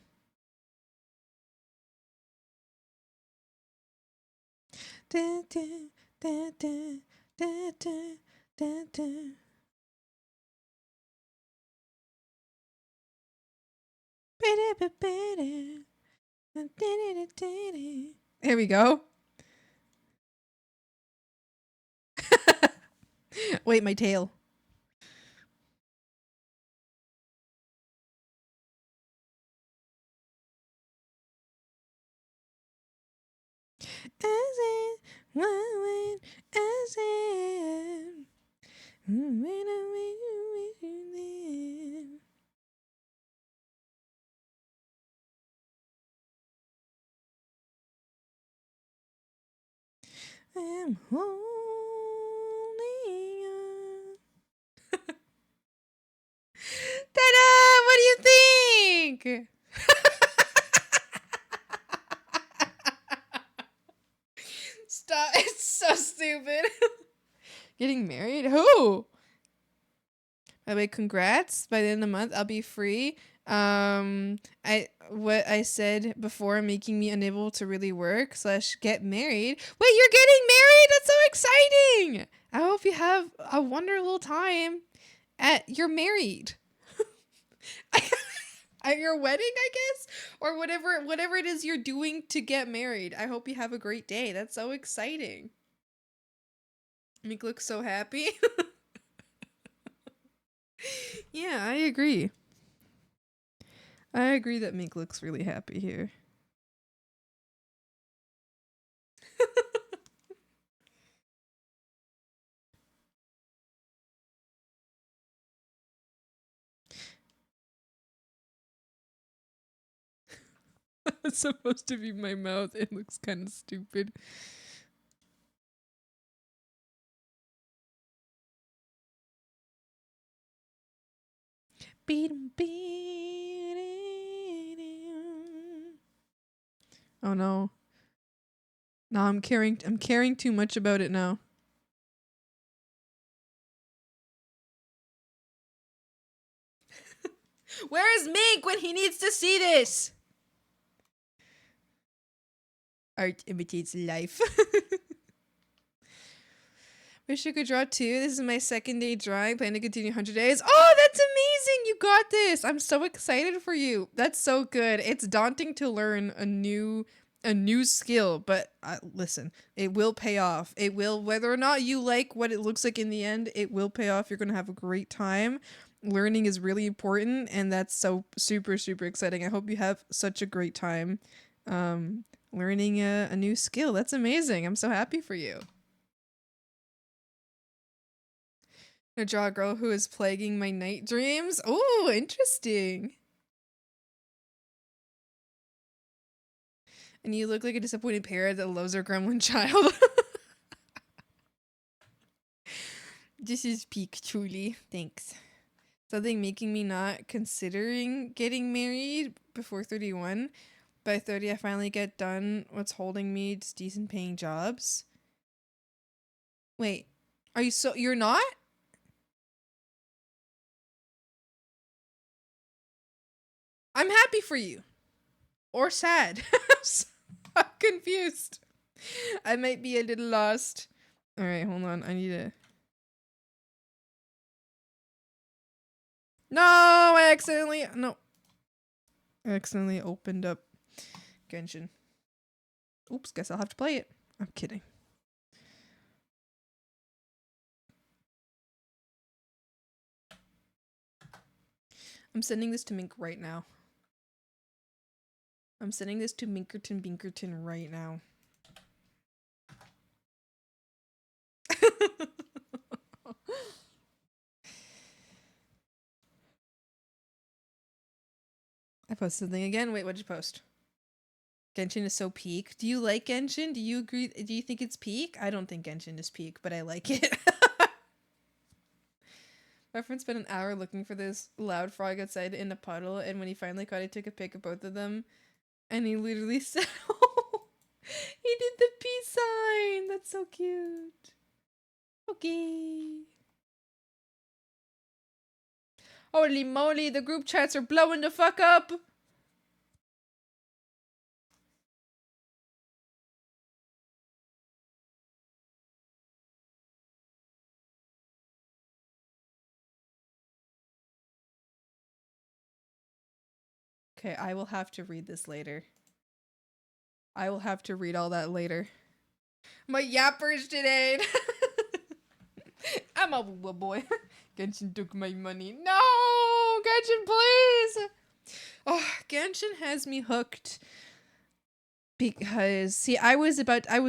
Da, da, da, da, da, da, da, da. Ba-da-ba-ba-da. Da-da-da-da-da. Here we go. Wait, my tail. As it, when as it. I'm holding on. Ta-da! What do you think? Stop! It's so stupid. Getting married? Who? By the way, congrats! By the end of the month, I'll be free. What I said before making me unable to really work / get married. Wait, you're getting married? That's so exciting! I hope you have a wonderful time you're married. At your wedding, I guess, or whatever it is you're doing to get married. I hope you have a great day. That's so exciting. Mink looks so happy. Yeah, I agree. I agree that Mink looks really happy here. It's supposed to be my mouth. It looks kind of stupid. Oh no. No, I'm caring too much about it now. Where is Mink when he needs to see this? Art imitates life. Wish you could draw too. This is my second day drawing. Plan to continue 100 days. Oh, that's amazing. You got this. I'm so excited for you. That's so good. It's daunting to learn a new skill, but listen, it will pay off. It will, whether or not you like what it looks like in the end, it will pay off. You're going to have a great time. Learning is really important, and that's so super, super exciting. I hope you have such a great time. learning a new skill. That's amazing. I'm so happy for you. I draw a girl who is plaguing my night dreams. Oh, interesting. And you look like a disappointed parent that loves her gremlin child. This is peak, truly. Thanks. Something making me not considering getting married before 31. By 30, I finally get done what's holding me to decent paying jobs. Wait, are you you're not? I'm happy for you. Or sad. I'm confused. I might be a little lost. Alright, hold on. I need to... No! I accidentally... No. I accidentally opened up Genshin. Oops, guess I'll have to play it. I'm kidding. I'm sending this to Mink right now. I'm sending this to Minkerton Binkerton right now. I posted something again. Wait, what'd you post? Genshin is so peak. Do you like Genshin? Do you agree? Do you think it's peak? I don't think Genshin is peak, but I like it. My friend spent an hour looking for this loud frog outside in a puddle, and when he finally caught it, he took a pic of both of them, and he literally said, oh, he did the peace sign. That's so cute. Okay. Holy moly, the group chats are blowing the fuck up. Okay, I will have to read this later. I will have to read all that later. My yappers today. I'm a boy. Genshin took my money. No, Genshin, please. Oh, Genshin has me hooked. Because, see, I was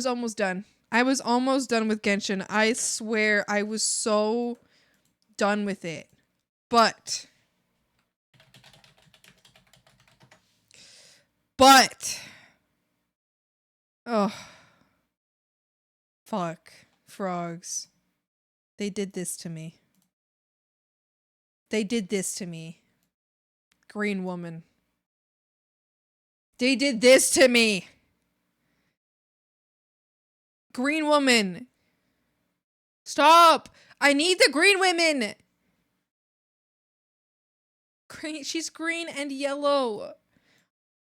almost done. I was almost done with Genshin. I swear I was so done with it. But, oh, fuck, frogs. They did this to me. They did this to me. Green woman. They did this to me. Green woman. Stop. I need the green women. Green. She's green and yellow.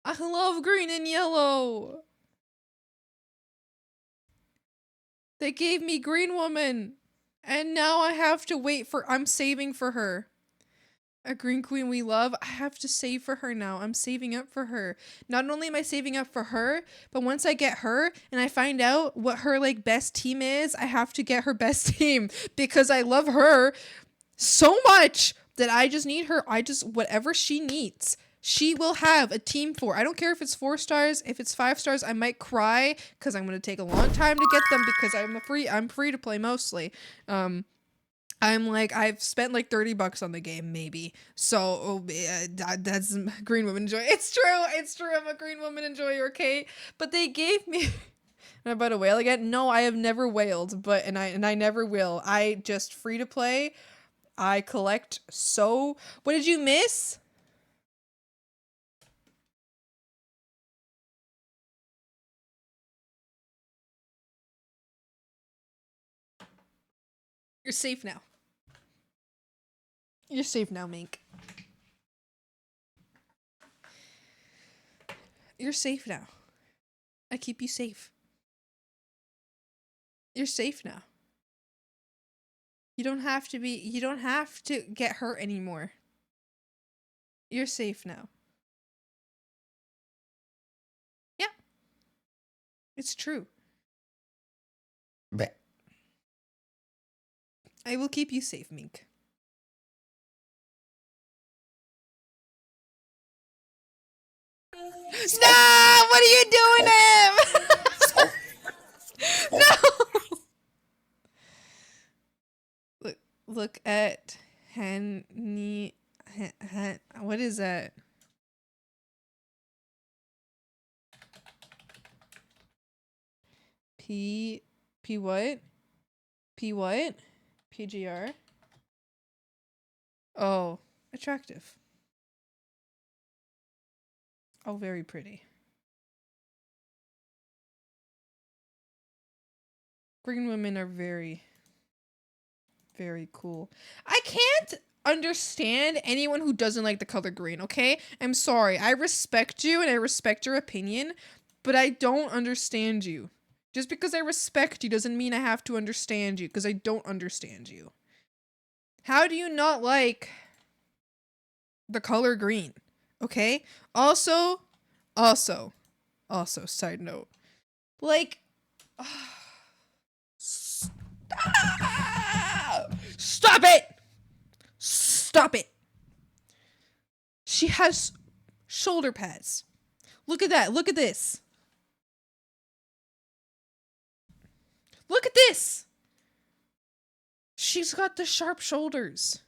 I love green and yellow. They gave me green woman. And now I have to wait for... I'm saving for her. A green queen we love. I have to save for her now. I'm saving up for her. Not only am I saving up for her, but once I get her and I find out what her like best team is, I have to get her best team because I love her so much that I just need her. Whatever she needs, she will have a team for. I don't care if it's 4 stars, if it's 5 stars, I might cry because I'm going to take a long time to get them because I'm free to play mostly. I've spent like $30 on the game, maybe. So that's green woman enjoy. It's true. I'm a green woman enjoyer, okay? But they gave me. Am I about to wail again? No, I have never wailed, and I never will. I just free to play. I collect so. What did you miss? You're safe now. You're safe now, Mink. You're safe now. I keep you safe. You're safe now. You don't have to get hurt anymore. You're safe now. Yeah. It's true. But I will keep you safe, Mink. No! What are you doing him? No! Look at Henny. What is that? P what? P what? PGR? Oh, attractive. Oh, very pretty. Green women are very, very cool. I can't understand anyone who doesn't like the color green, okay? I'm sorry. I respect you and I respect your opinion, but I don't understand you. Just because I respect you doesn't mean I have to understand you, because I don't understand you. How do you not like the color green? Okay? Also, side note. Like, stop it! Stop it! She has shoulder pads. Look at that. Look at this. Look at this! She's got the sharp shoulders.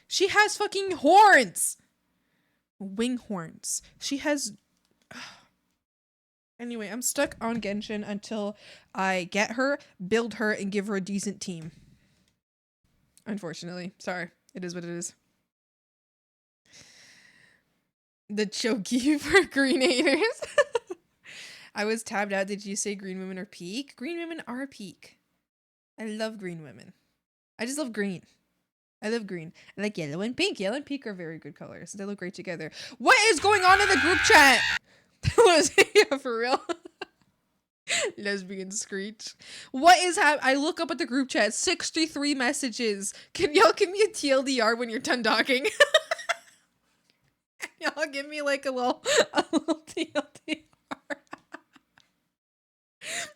She has fucking horns! Wing horns. She has... Anyway, I'm stuck on Genshin until I get her, build her, and give her a decent team. Unfortunately. Sorry. It is what it is. The chokey for green haters. I was tabbed out. Did you say green women are peak? Green women are peak. I love green women. I just love green. I love green. I like yellow and pink. Yellow and pink are very good colors. They look great together. What is going on in the group chat? Yeah, for real. Lesbian screech. What is I look up at the group chat. 63 messages. Can y'all give me a TLDR when you're done talking? Y'all give me like a little TLDR.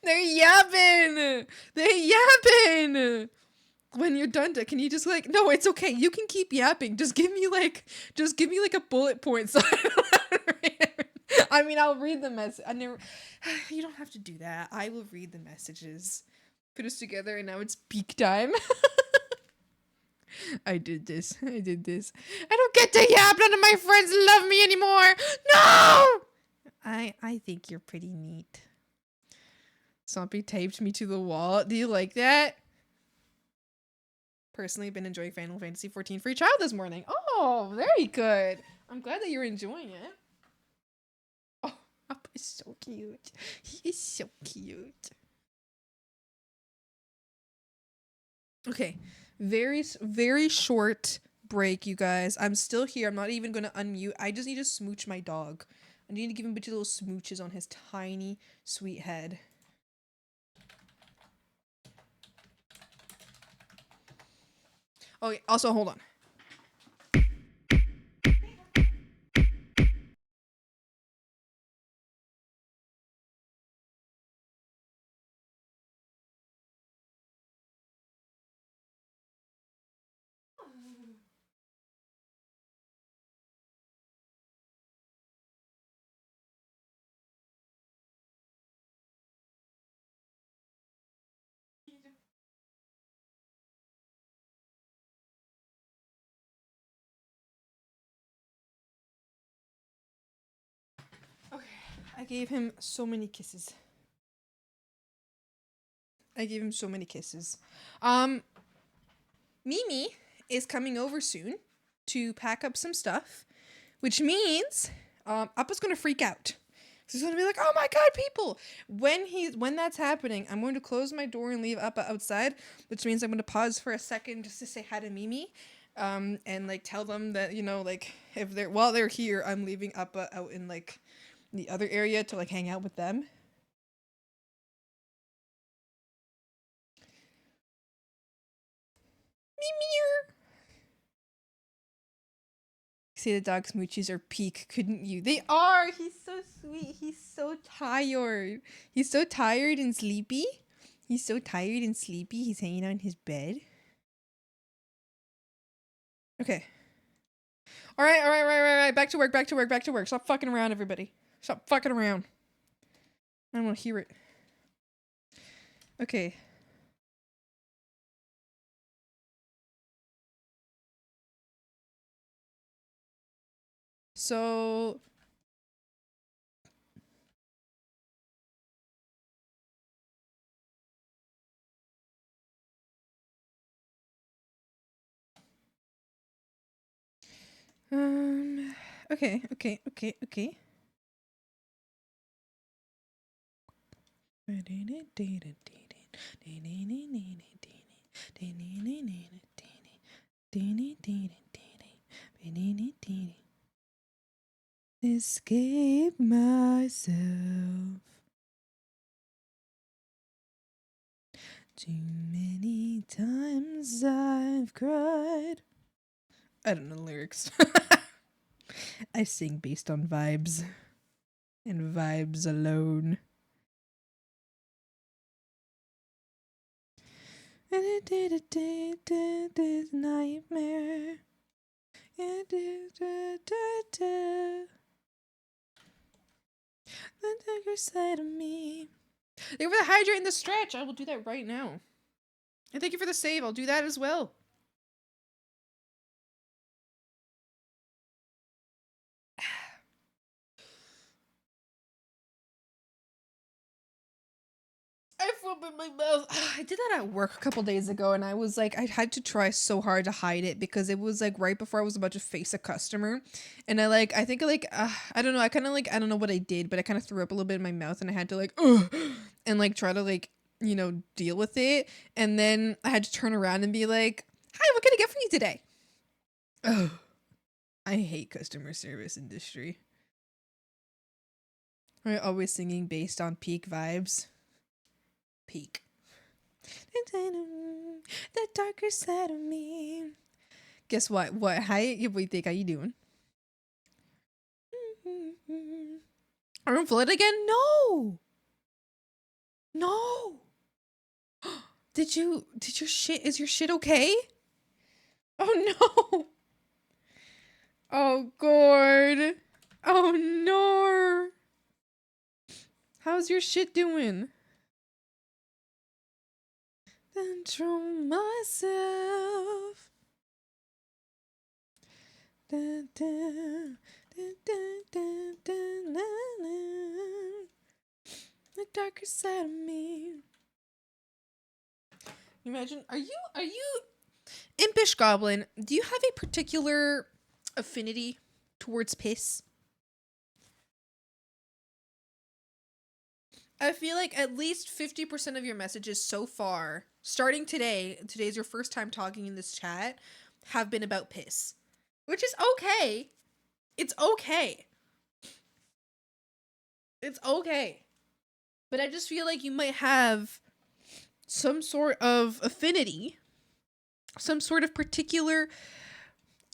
They're yapping. They're yapping. When you're done, can you just like, no, it's okay. You can keep yapping. Just give me like a bullet point. So I mean, I'll read the message. You don't have to do that. I will read the messages. Put us together and now it's peak time. I did this. I don't get to yap. None of my friends love me anymore. No! I think you're pretty neat. Zombie taped me to the wall. Do you like that? Personally, been enjoying Final Fantasy 14 free trial this morning. Oh, very good. I'm glad that you're enjoying it. Oh, Up is so cute. He is so cute. Okay, very short break, you guys. I'm still here. I'm not even gonna unmute. I just need to smooch my dog. I need to give him a bunch of little smooches on his tiny, sweet head. Oh, also, hold on. Okay, I gave him so many kisses. Mimi is coming over soon to pack up some stuff, which means Appa's gonna freak out. He's gonna be like, "Oh my god, people!" When that's happening, I'm going to close my door and leave Appa outside, which means I'm gonna pause for a second just to say hi to Mimi, and like tell them that, you know, like if while they're here, I'm leaving Appa out in like the other area to like hang out with them. Mimi. Say the dog smoochies are peak, couldn't you? They are! He's so sweet. He's so tired. He's so tired and sleepy. He's hanging out in his bed. Okay. Alright. Back to work. Stop fucking around, everybody. Stop fucking around. I don't want to hear it. Okay. So okay. Escape myself. Too many times I've cried. I don't know the lyrics. I sing based on vibes. And vibes alone. And it did this nightmare. The darker side of me. Thank you for the hydrate and the stretch. I will do that right now. And thank you for the save. I'll do that as well. I feel in my mouth. I did that at work a couple days ago, and I was like, I had to try so hard to hide it because it was like right before I was about to face a customer, and I don't know, I kind of like, I don't know what I did, but I kind of threw up a little bit in my mouth, and I had to like, and like try to like, you know, deal with it, and then I had to turn around and be like, hi, what can I get for you today? Oh, I hate customer service industry. I'm always singing based on peak vibes. Peak. The darker side of me. Guess what? What? Hi, what think? How you doing? Arm flood again? No. No. Did your shit? Is your shit okay? Oh no. Oh god. Oh no. How's your shit doing? Control myself. The darker side of me. Imagine, are you impish goblin? Do you have a particular affinity towards piss? I feel like at least 50% of your messages so far, starting today's your first time talking in this chat, have been about piss. Which is okay. It's okay. It's okay. But I just feel like you might have some sort of affinity, some sort of particular,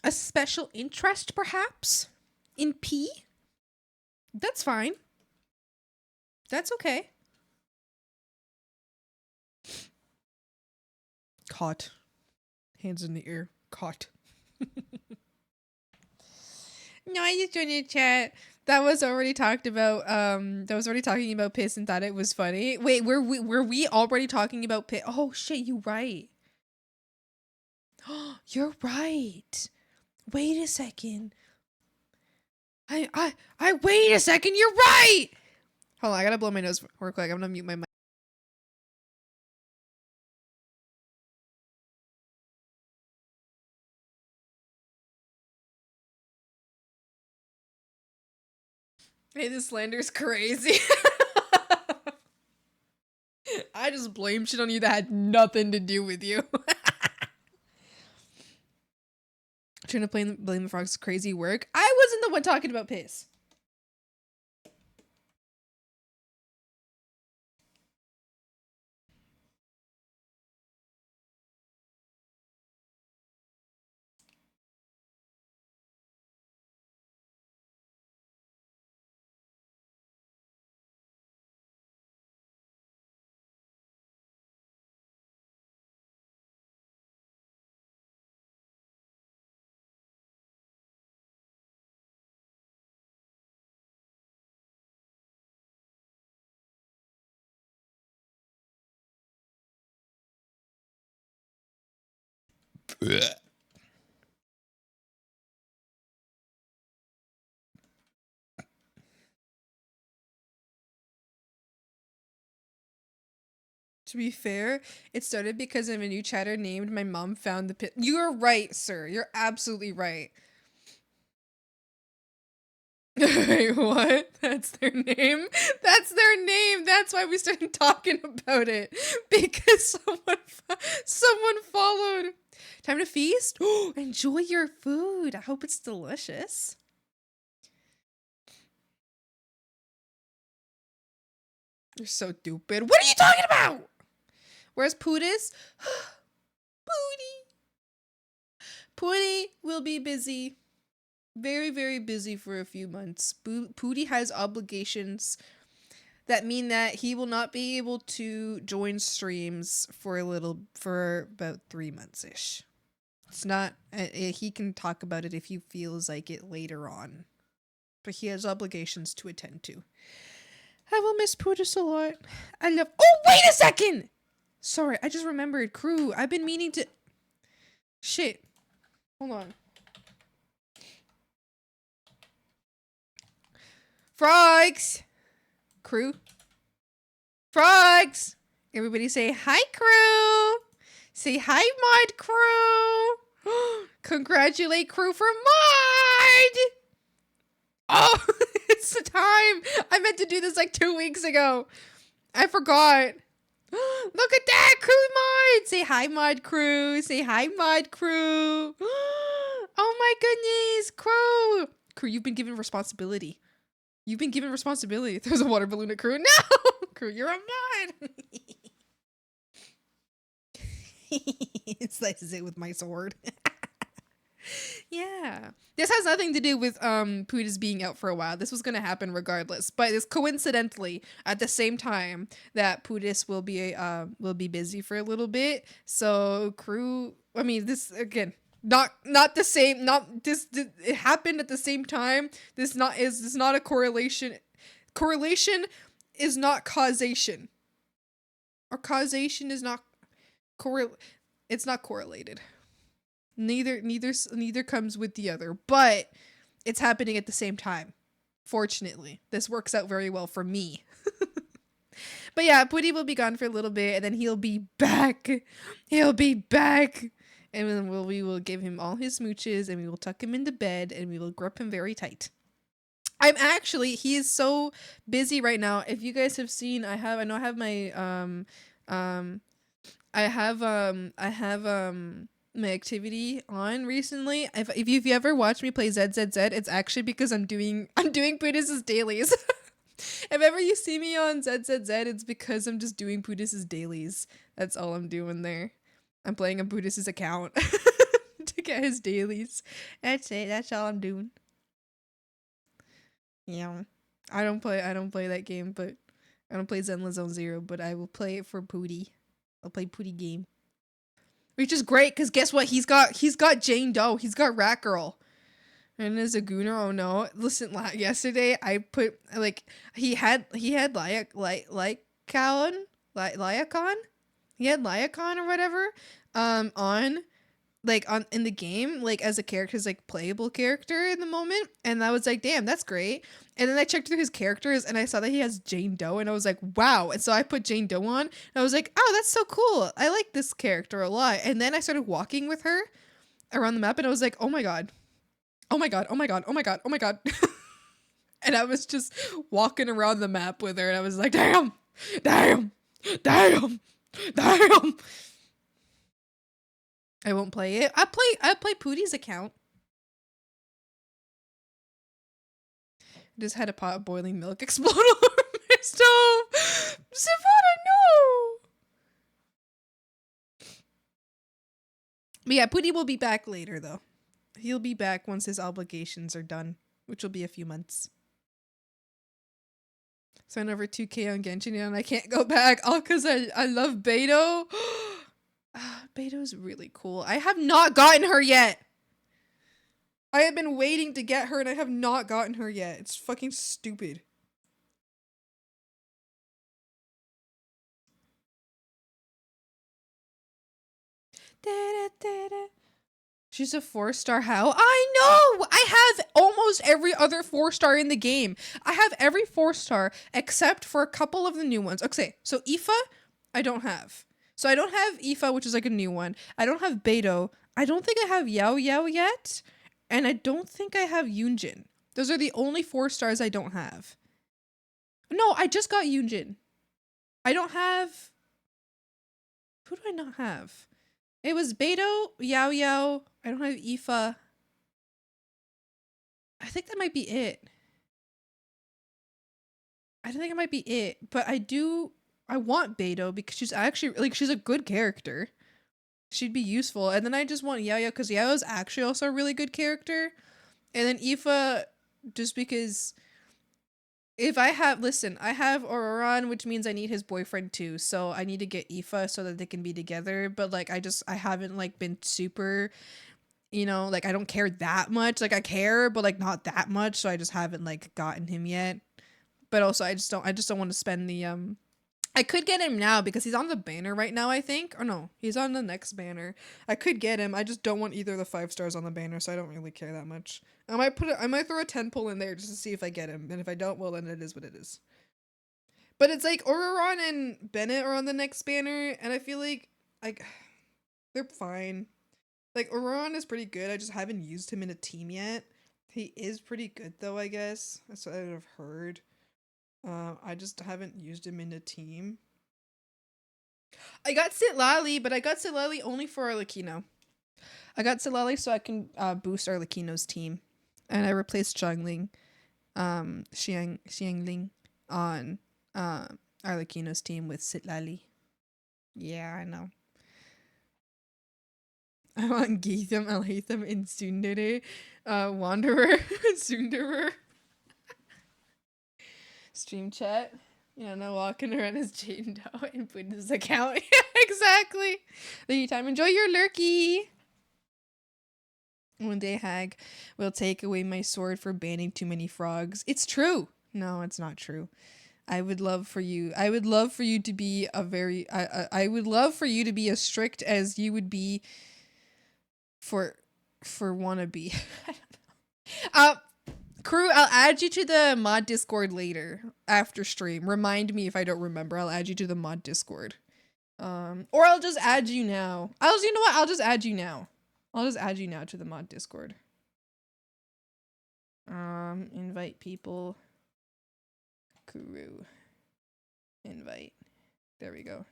a special interest perhaps in pee. That's fine. That's okay. Caught. Hands in the air. Caught. No, I just joined the chat. That was already talked about. That was already talking about piss and thought it was funny. Wait, were we already talking about piss? Oh shit, you right. You're right. Wait a second. I wait a second. You're right. Hold on, I gotta blow my nose real quick. I'm gonna mute my mic. Hey, this slander's crazy. I just blame shit on you that had nothing to do with you. Trying to blame the frog's crazy work. I wasn't the one talking about piss. To be fair, it started because of a new chatter named My Mom Found the Pit. You're right, sir. You're absolutely right. Wait, what? That's their name? That's their name. That's why we started talking about it. Because someone followed. Time to feast? Oh, enjoy your food. I hope it's delicious. You're so stupid. What are you talking about? Where's Pootis? Pootie will be busy. Very, very busy for a few months. Pootie has obligations that mean that he will not be able to join streams for about 3 months-ish. It's not, he can talk about it if he feels like it later on. But he has obligations to attend to. I will miss Pootis a lot. Oh, wait a second! Sorry, I just remembered. Crue, I've been meaning to... Shit. Hold on. Frogs! Crue? Frogs! Everybody say hi, Crue! Say hi, Mod Crue! Congratulate Crue for Mod! Oh, it's the time! I meant to do this like 2 weeks ago. I forgot. Look at that! Crue Mod! Say hi, Mod Crue! Say hi, Mod Crue! Oh my goodness! Crue! Crue, you've been given responsibility. You've been given responsibility. There's a water balloon at Crue. No! Crue, you're a mod! It slices it with my sword. Yeah. This has nothing to do with Pootis being out for a while. This was gonna happen regardless. But it's coincidentally at the same time that Pootis will be busy for a little bit. So Crue, I mean, this again, not the same, not this, it happened at the same time. This is not a correlation. Correlation is not causation. Or causation is not it's not correlated. Neither comes with the other, but it's happening at the same time. Fortunately, this works out very well for me. But yeah, Pootie will be gone for a little bit, and then he'll be back. He'll be back, and then we will give him all his smooches, and we will tuck him into bed, and we will grip him very tight. He is so busy right now. If you guys have seen, I have my activity on recently. If you've ever watched me play ZZZ, it's actually because I'm doing Pootis' dailies. If ever you see me on ZZZ, it's because I'm just doing Pootis' dailies. That's all I'm doing there. I'm playing on Pootis' account to get his dailies. That's it. That's all I'm doing. Yeah. I don't play that game, but I don't play Zenless Zone Zero, but I will play it for Pootie. I'll play Pootie game. Which is great, because guess what? He's got Jane Doe. He's got Rat Girl. And as a gooner, oh no. Listen, yesterday I put, like, he had Lyacon? He had Lyacon or whatever, in the game, like, as a character, his, like, playable character in the moment. And I was like, damn, that's great. And then I checked through his characters and I saw that he has Jane Doe, and I was like, wow. And so I put Jane Doe on and I was like, oh, that's so cool. I like this character a lot. And then I started walking with her around the map and I was like, oh my god. Oh my god. Oh my god. Oh my god. Oh my god. And I was just walking around the map with her and I was like, damn. Damn. Damn. Damn. I won't play it. I play Pootie's account. Just had a pot of boiling milk explode all over my stove. Savannah, no. But yeah, Pootie will be back later though. He'll be back once his obligations are done, which will be a few months. So I'm over 2K on Genshin and I can't go back all because I love Beto. Beto's really cool. I have not gotten her yet. I have been waiting to get her and I have not gotten her yet. It's fucking stupid. She's a 4-star. How? I know! I have almost every other 4-star in the game. I have every 4-star except for a couple of the new ones. Okay, so Aoife, I don't have. So I don't have Aoife, which is like a new one. I don't have Beto. I don't think I have Yao Yao yet. And I don't think I have Yunjin. Those are the only 4-stars I don't have. No, I just got Yunjin. I don't have... Who do I not have? It was Beto, Yao Yao. I don't have Aoife. I think that might be it. I think it might be it. But I want Beto because she's actually, like, she's a good character. She'd be useful. And then I just want Yao Yao because Yao is actually also a really good character. And then Aoife, just because... If I have, listen, I have Auroran, which means I need his boyfriend too. So I need to get Aoife so that they can be together. But like, I haven't like been super, you know, like I don't care that much. Like I care, but like not that much. So I just haven't like gotten him yet. But also I just don't want to spend the, I could get him now because he's on the banner right now, I think. Or no, he's on the next banner. I could get him. I just don't want either of the 5-stars on the banner, so I don't really care that much. I might throw a 10 pull in there just to see if I get him. And if I don't, well then it is what it is. But it's like Auroran and Bennett are on the next banner, and I feel like they're fine. Like Auroran is pretty good. I just haven't used him in a team yet. He is pretty good though, I guess. That's what I've heard. I just haven't used him in a team. I got Sitlali, but I got Sitlali only for Arlecchino. I got Sitlali so I can boost Arlecchino's team. And I replaced Xiangling on Arlecchino's team with Sitlali. Yeah, I know. I want Geetham, Alhaitham, and Sundere. Wanderer, Sunderer. Stream chat. You know, walking around his chain down and putting his account. Exactly. The time. Enjoy your lurkey. One day Hag will take away my sword for banning too many frogs. It's true. No, it's not true. I would love for you to be a very I would love for you to be as strict as you would be for wannabe. I don't know. Crue, I'll add you to the mod Discord later after stream. Remind me if I don't remember. I'll add you to the mod Discord. Or I'll just add you now. You know what? I'll just add you now. I'll just add you now to the mod Discord. Invite people. Crue. Invite. There we go.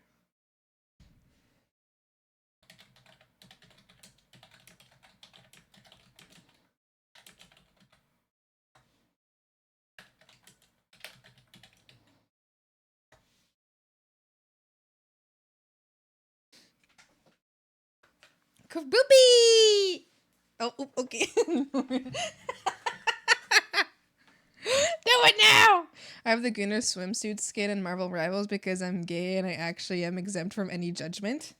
Kaboopy! Oh, okay. Do it now! I have the Gunnar swimsuit skin in Marvel Rivals because I'm gay and I actually am exempt from any judgment.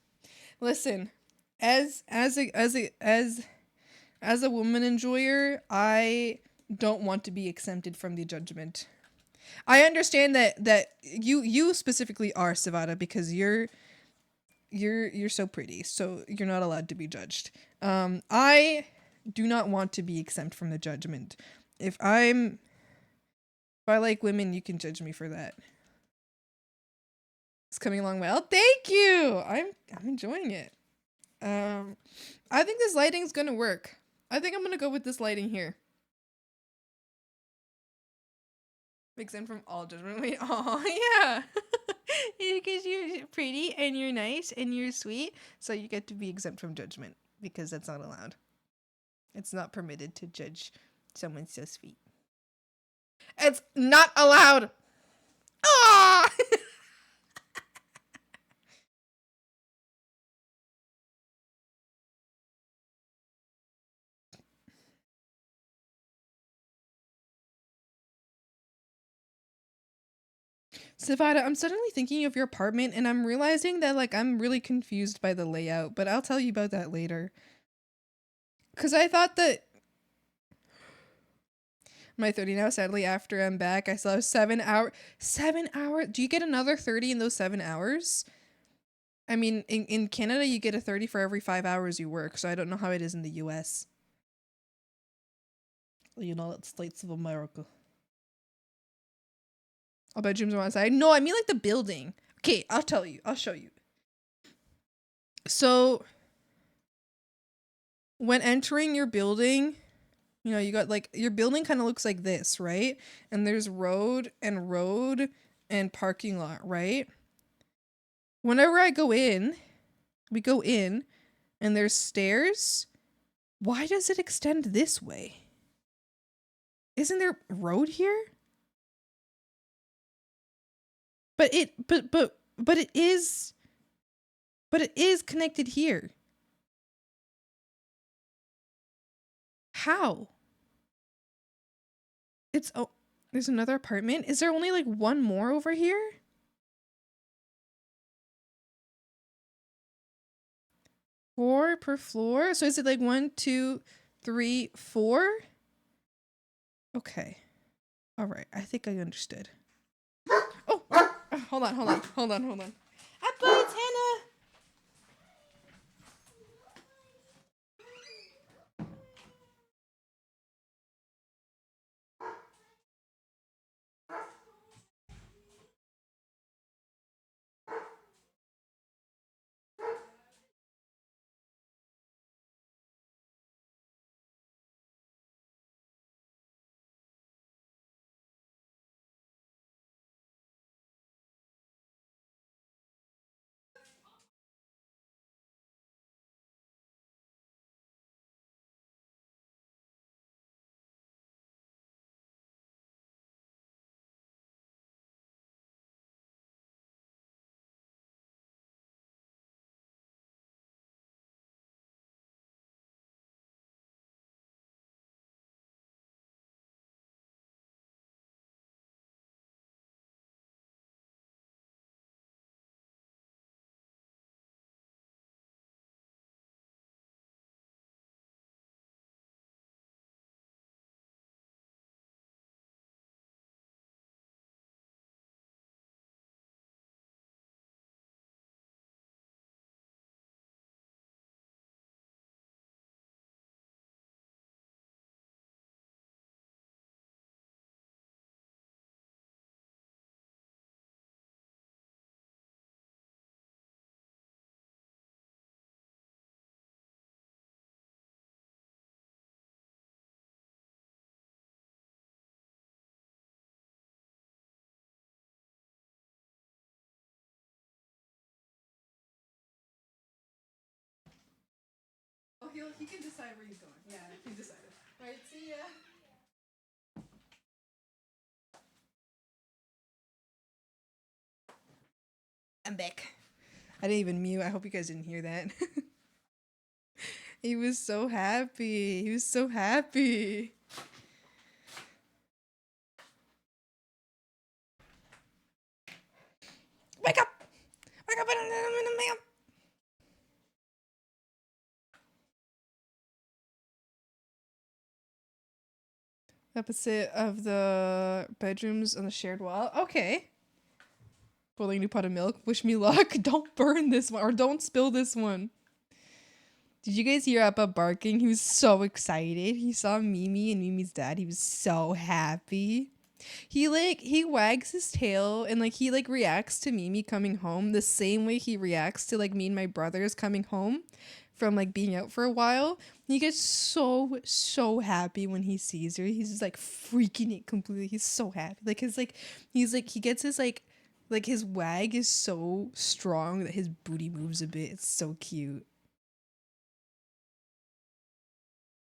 Listen, as a woman enjoyer, I don't want to be exempted from the judgment. I understand that you specifically are, Savada, because you're so pretty, so you're not allowed to be judged. I do not want to be exempt from the judgment. If I like women, you can judge me for that. It's coming along well. Thank you. I'm enjoying it. I think this lighting's gonna work. I think I'm gonna go with this lighting here. Exempt from all judgment. Wait, oh yeah. Because you're pretty and you're nice and you're sweet, so you get to be exempt from judgment because that's not allowed. It's not permitted to judge someone so sweet. It's not allowed. Ah! Savada, I'm suddenly thinking of your apartment and I'm realizing that like I'm really confused by the layout, but I'll tell you about that later. Cause I thought that my 30 now, sadly, after I'm back, I still have 7 hours. 7 hours? Do you get another 30 in those 7 hours? I mean, in Canada, you get a 30 for every 5 hours you work, so I don't know how it is in the US. United States of America. All bedrooms are on side. No, I mean like the building. Okay, I'll tell you. I'll show you. So, when entering your building, you know, you got like, your building kind of looks like this, right? And there's road and parking lot, right? Whenever I go in, we go in, and there's stairs. Why does it extend this way? Isn't there road here? But it is connected here. How? It's, oh, there's another apartment. Is there only like one more over here? Four per floor? So is it like 1, 2, 3, 4? Okay. All right. I think I understood. Oh, hold on. Apple, it's Hannah. Oh, he can decide where he's going. Yeah, he decided. All right, see ya. I'm back. I didn't even mute. I hope you guys didn't hear that. He was so happy. He was so happy. Wake up! Wake up! Opposite of the bedrooms on the shared wall. Okay. Boiling new pot of milk. Wish me luck. Don't burn this one, or don't spill this one. Did you guys hear Appa barking? He was so excited. He saw Mimi and Mimi's dad. He was so happy. He wags his tail and like he like reacts to Mimi coming home the same way he reacts to like me and my brothers coming home from like being out for a while. He gets so happy when he sees her. He's just like freaking it completely. He's so happy. He gets his like his wag is so strong that his booty moves a bit. It's so cute.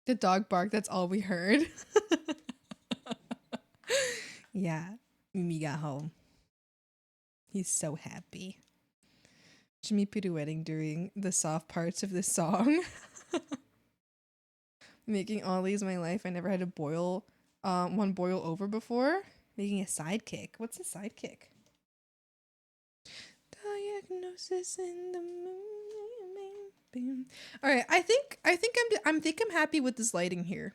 The dog barked, that's all we heard. Yeah, Mimi got home. He's so happy. Jimmy pirouetting during the soft parts of this song. Making ollies my life. I never had to boil one boil over before. Making a sidekick. What's a sidekick? Diagnosis in the moon. All right, I think I'm happy with this lighting here.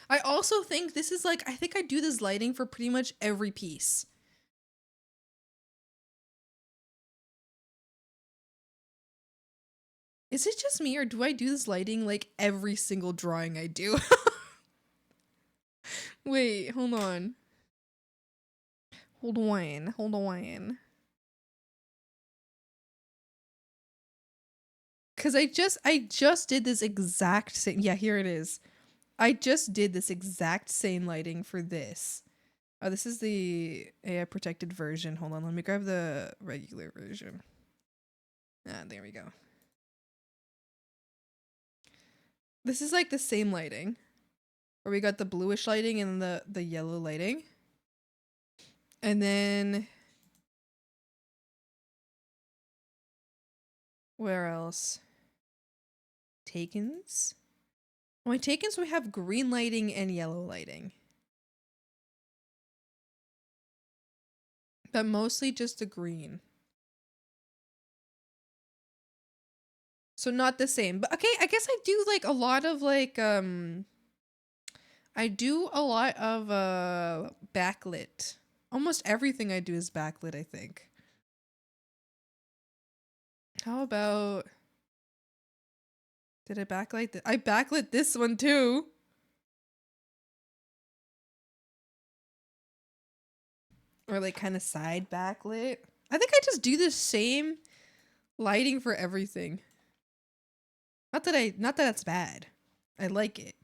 I also think this is like, I think I do this lighting for pretty much every piece. Is it just me or do I do this lighting like every single drawing I do? Wait, hold on. Hold on. Cause I just did this exact same, yeah, here it is. I just did this exact same lighting for this. Oh, this is the AI protected version. Hold on, let me grab the regular version. Ah, there we go. This is like the same lighting. Where we got the bluish lighting and the yellow lighting. And then where else? Takens? My Takens we have green lighting and yellow lighting. But mostly just the green. So not the same. But okay, I guess I do like a lot of like I do a lot of backlit. Almost everything I do is backlit, I think. How about did I backlight this? I backlit this one too. Or like kind of side backlit. I think I just do the same lighting for everything. Not that that's bad. I like it.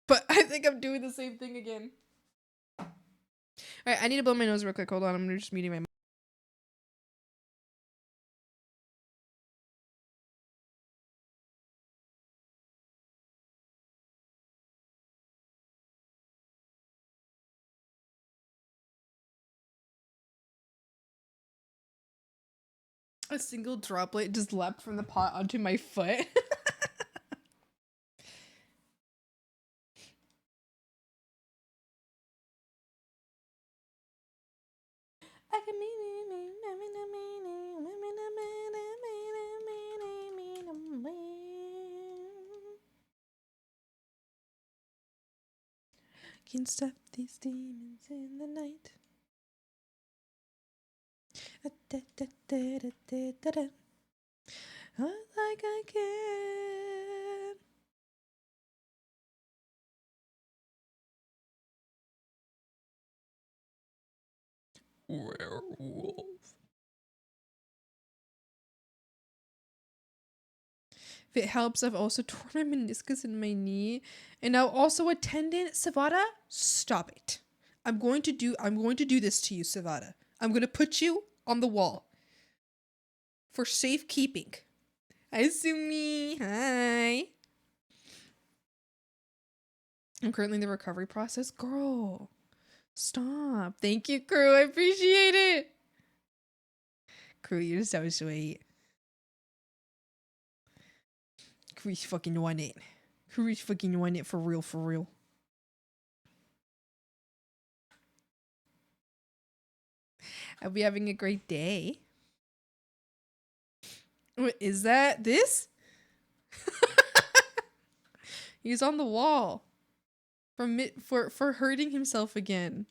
But I think I'm doing the same thing again. Alright, I need to blow my nose real quick. Hold on, I'm just muting my a single droplet just leapt from the pot onto my foot. Can't stop these demons in the night. Like I can. Werewolf. If it helps, I've also torn my meniscus in my knee, and now also a tendon. Savada, stop it! I'm going to do this to you, Savada. I'm going to put you on the wall for safekeeping. Hi, Sumi. Hi. I'm currently in the recovery process. Girl, stop. Thank you, Crue. I appreciate it. Crue, you're so sweet. Crew's fucking want it. Crew's fucking want it for real, for real. I'll be having a great day. What is that? This? He's on the wall. For hurting himself again.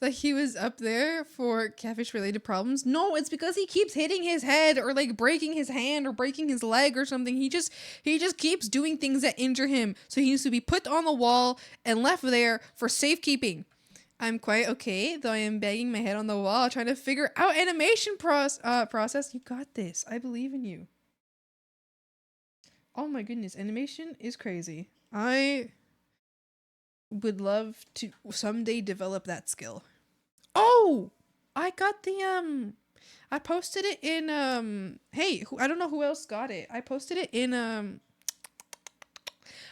That he was up there for catfish related problems. No, it's because he keeps hitting his head or like breaking his hand or breaking his leg or something. He just keeps doing things that injure him. So he needs to be put on the wall and left there for safekeeping. I'm quite okay, though I am banging my head on the wall trying to figure out animation process. You got this. I believe in you. Oh my goodness, animation is crazy. I would love to someday develop that skill. Oh, I got the I posted it in hey, I don't know who else got it. I posted it in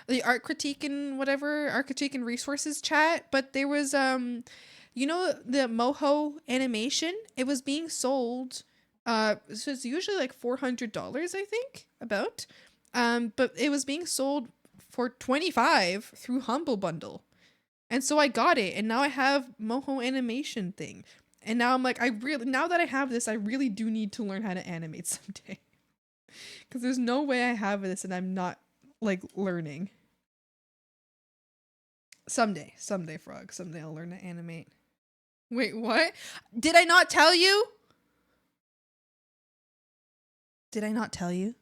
the art critique and whatever, art critique and resources chat, but there was you know the moho animation, it was being sold so it's usually like $400, I think, about, but it was being sold for 25 through Humble Bundle. And so I got it, and now I have moho animation thing. And now I'm like, I really, now that I have this, I really do need to learn how to animate someday. Because there's no way I have this and I'm not like learning. Someday, Frog. Someday I'll learn to animate. Wait, what? Did I not tell you? Did I not tell you?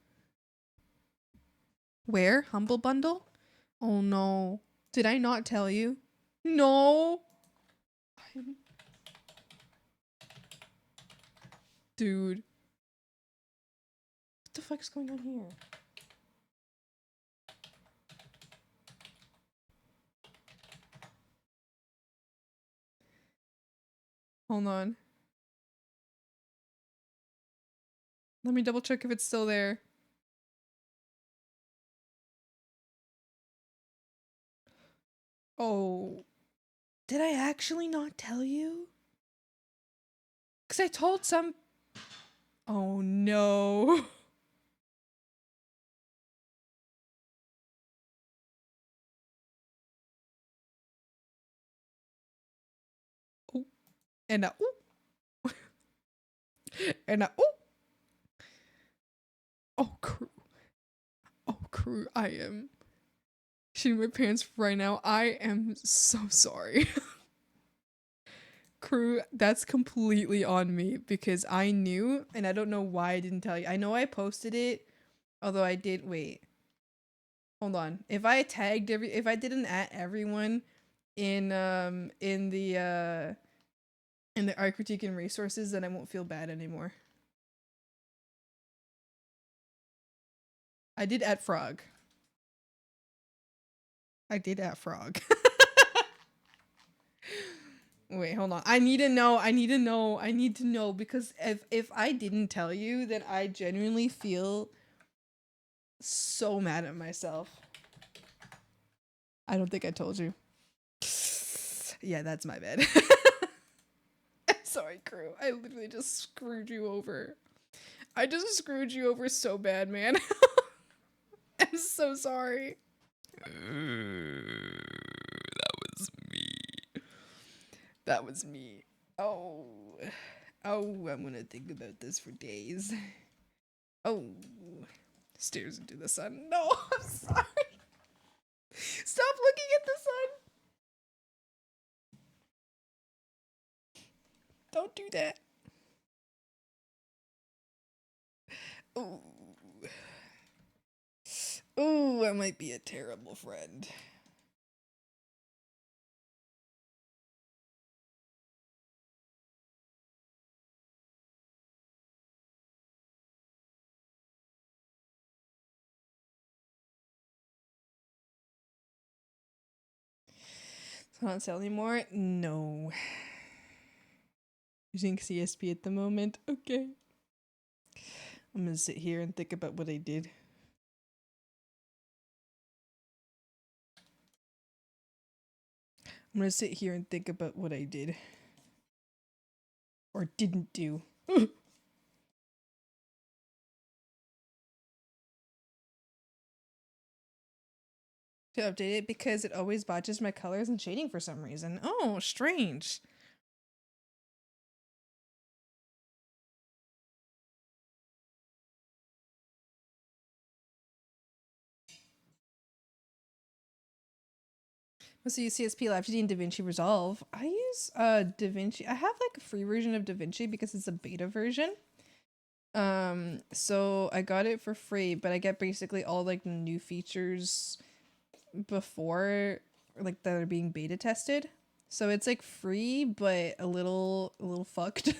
Where? Humble Bundle? Oh no. Did I not tell you? No. Dude. What the fuck's going on here? Hold on. Let me double check if it's still there. Oh. Did I actually not tell you? Because I told some... Oh no. Oh. And a ooh. And a ooh. Oh, Crue. Oh, Crue. I am shitting my pants right now. I am so sorry. Crue, that's completely on me because I knew, and I don't know why I didn't tell you. I know I posted it, although I did, wait. Hold on. If I tagged if I didn't at everyone in the art critique and resources, then I won't feel bad anymore. I did at Frog. I did at Frog. Wait, hold on. I need to know because if I didn't tell you, then I genuinely feel so mad at myself. I don't think I told you. Yeah, that's my bad. Sorry, Crue. I literally just screwed you over. I just screwed you over so bad, man. I'm so sorry. That was me. That was me. Oh. Oh, I'm gonna think about this for days. Oh. Stares into the sun. No, I'm sorry. Stop looking at the sun. Don't do that. Oh. Oh, I might be a terrible friend. It's not on sale anymore? No. Using CSP at the moment? Okay. I'm gonna sit here and think about what I did. I'm gonna sit here and think about what I did. Or didn't do. To update it because it always botches my colors and shading for some reason. Oh, strange. Let's use CSP Live in DaVinci Resolve. I use DaVinci. I have like a free version of DaVinci because it's a beta version. So I got it for free, but I get basically all like the new features before like that are being beta tested. So it's like free but a little fucked.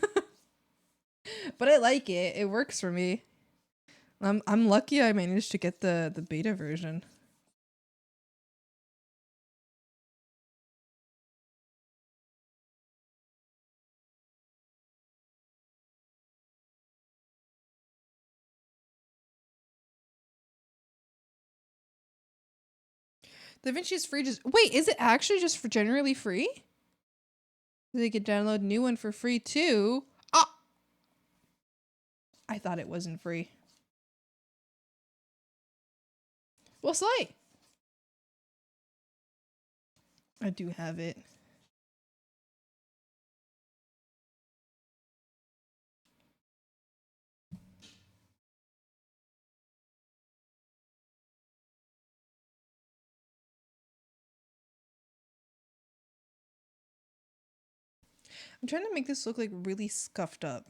But I like it. It works for me. I'm lucky I managed to get the beta version. DaVinci is free. Just wait, is it actually just for generally free? They could download a new one for free too. Ah, I thought it wasn't free. Well, slay. I do have it. I'm trying to make this look like really scuffed up.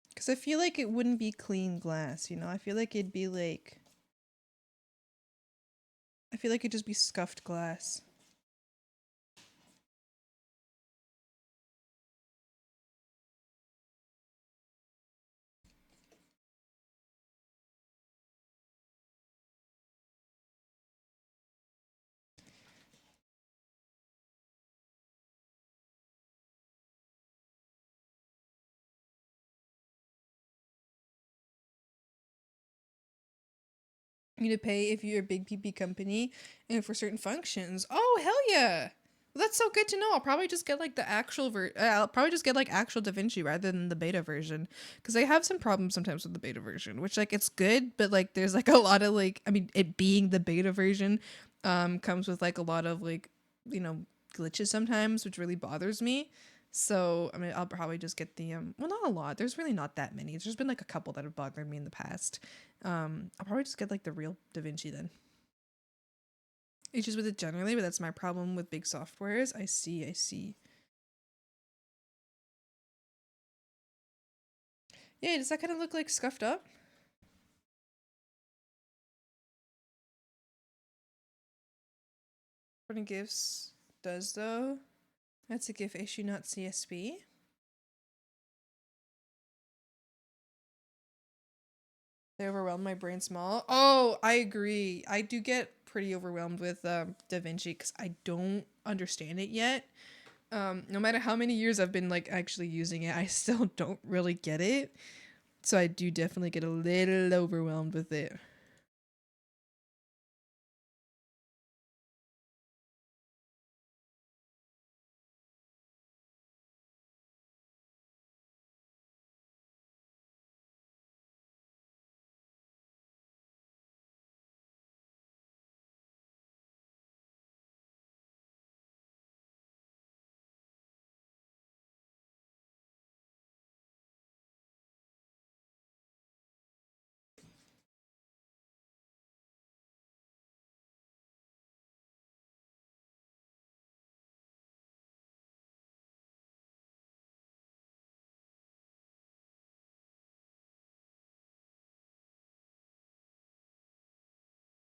Because I feel like it wouldn't be clean glass, you know? I feel like it'd be like... I feel like it'd just be scuffed glass. You to pay if you're a big PP company and for certain functions. Oh, hell yeah! Well, that's so good to know. I'll probably just get like the actual I'll probably just get like actual DaVinci rather than the beta version, because I have some problems sometimes with the beta version, which like it's good, but like there's like a lot of like, I mean, it being the beta version comes with like a lot of like, you know, glitches sometimes, which really bothers me. So I mean, I'll probably just get the well, not a lot. There's really not that many. There's been like a couple that have bothered me in the past. I'll probably just get like the real DaVinci then. Issues with it generally, but that's my problem with big softwares. I see. Yeah, does that kind of look like scuffed up? Putting GIFs does though. That's a GIF issue, not CSV. They overwhelm my brain small. Oh, I agree. I do get pretty overwhelmed with DaVinci because I don't understand it yet. No matter how many years I've been like actually using it, I still don't really get it. So I do definitely get a little overwhelmed with it.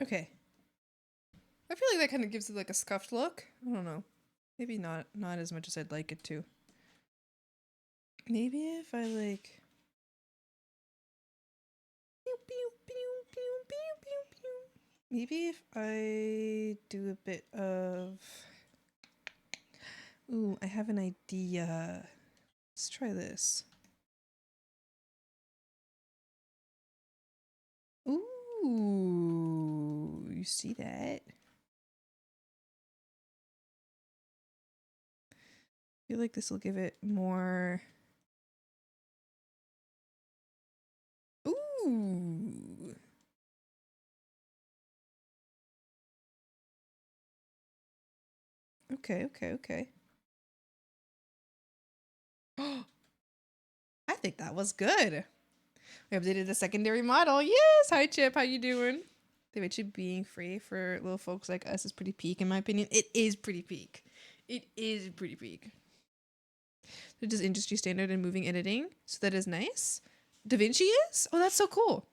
Okay. I feel like that kind of gives it like a scuffed look. I don't know. Maybe not as much as I'd like it to. Maybe if I like maybe if I do a bit of ooh, I have an idea. Let's try this. Ooh, you see that? I feel like this will give it more. Ooh. Okay. I think that was good. We updated the secondary model. Yes! Hi, Chip. How you doing? DaVinci being free for little folks like us is pretty peak, in my opinion. It is pretty peak. It is pretty peak. So just industry standard in moving editing. So that is nice. DaVinci is? Oh, that's so cool.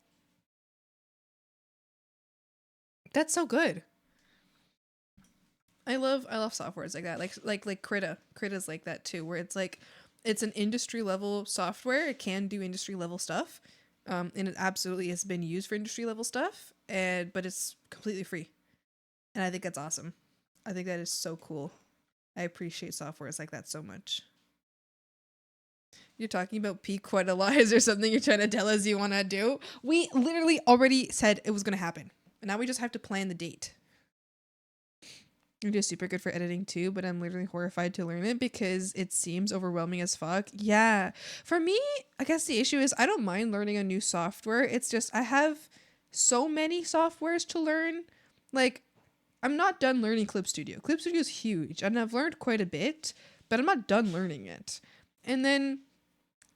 That's so good. I love softwares like that. Like Krita. Krita's like that too, where it's like it's an industry level software. It can do industry level stuff. And it absolutely has been used for industry level stuff. But it's completely free. And I think that's awesome. I think that is so cool. I appreciate softwares like that so much. You're talking about peak quintilize or something you're trying to tell us you want to do. We literally already said it was going to happen. And now we just have to plan the date. I'm just super good for editing too, but I'm literally horrified to learn it because it seems overwhelming as fuck. Yeah. For me, I guess the issue is I don't mind learning a new software. It's just I have so many softwares to learn. Like, I'm not done learning Clip Studio. Clip Studio is huge and I've learned quite a bit, but I'm not done learning it. And then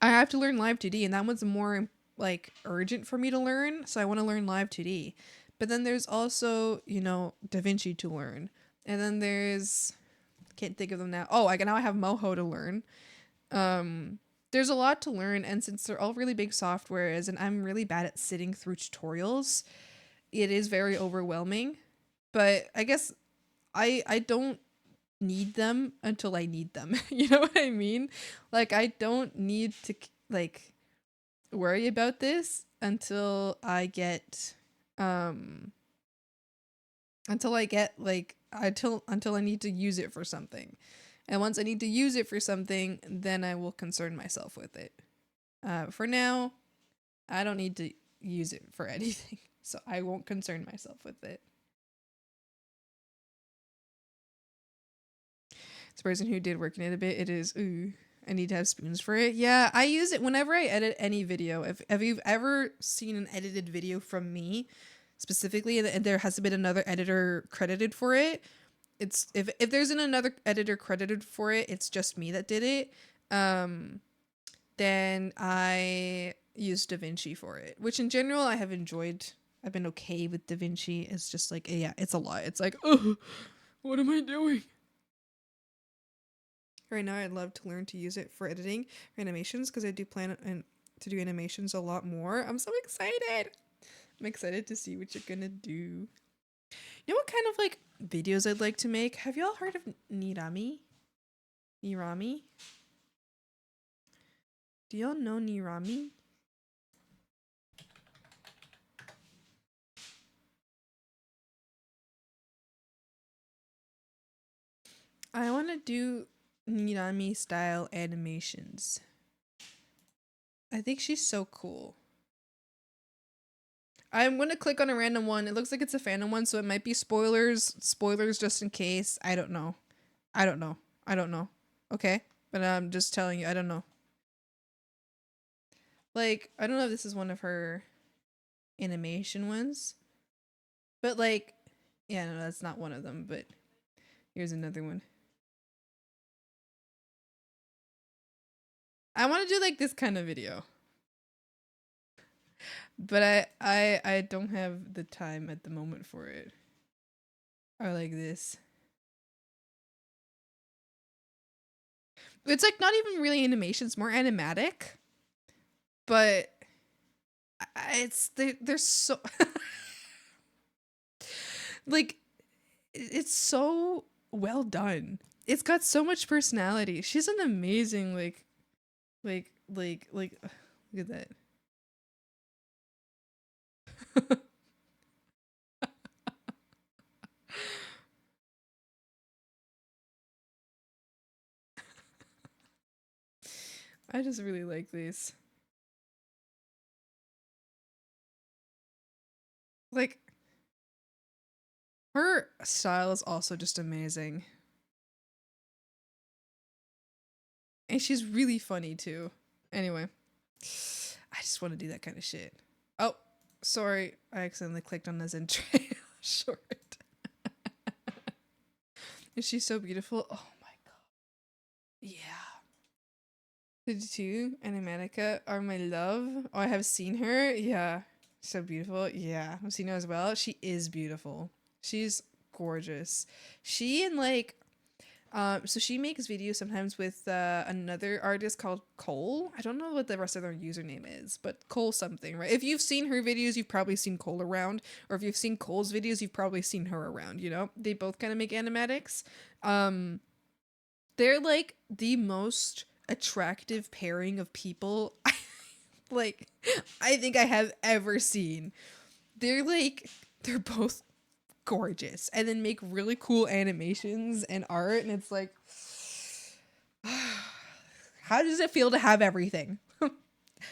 I have to learn Live 2D, and that one's more like urgent for me to learn, so I want to learn Live 2D. But then there's also, you know, DaVinci to learn. And then there's, can't think of them now. Oh, now I have Moho to learn. There's a lot to learn, and since they're all really big softwares and I'm really bad at sitting through tutorials, it is very overwhelming. But I guess I don't need them until I need them. You know what I mean? Like, I don't need to like worry about this until I get until I need to use it for something. And once I need to use it for something, then I will concern myself with it. For now, I don't need to use it for anything, so I won't concern myself with it. This person who did work in it a bit, it is, ooh, I need to have spoons for it. Yeah, I use it whenever I edit any video. If you've ever seen an edited video from me, specifically, and there has been another editor credited for it, it's if there's another editor credited for it, it's just me that did it. Then I use DaVinci for it, which in general I have enjoyed. I've been okay with DaVinci. It's just like, yeah, it's a lot. It's like, oh, what am I doing? Right now, I'd love to learn to use it for editing animations because I do plan to do animations a lot more. I'm so excited. I'm excited to see what you're gonna do. You know what kind of like videos I'd like to make? Have y'all heard of Nirami? Nirami? Do y'all know Nirami? I want to do Nirami style animations. I think she's so cool. I'm going to click on a random one. It looks like it's a fandom one, so it might be spoilers. Spoilers just in case. I don't know. I don't know. I don't know. Okay? But I'm just telling you, I don't know. Like, I don't know if this is one of her animation ones. But like, yeah, no, that's not one of them, but here's another one. I want to do like this kind of video. But I don't have the time at the moment for it. Or like this. It's like not even really animation, it's more animatic. But they're so like it's so well done. It's got so much personality. She's an amazing look at that. I just really like these. Like, her style is also just amazing. And she's really funny too. Anyway, I just want to do that kind of shit. Oh, sorry. I accidentally clicked on the Zentrail short. Is she so beautiful? Oh my god. Yeah. 52 Animatica are my love. Oh, I have seen her. Yeah. So beautiful. Yeah. I've seen her as well. She is beautiful. She's gorgeous. She and like so she makes videos sometimes with another artist called Cole. I don't know what the rest of their username is, but Cole something, right? If you've seen her videos, you've probably seen Cole around, or if you've seen Cole's videos, you've probably seen her around, you know? They both kind of make animatics. They're like the most attractive pairing of people like I think I have ever seen. They're both gorgeous and then make really cool animations and art, and it's like How does it feel to have everything?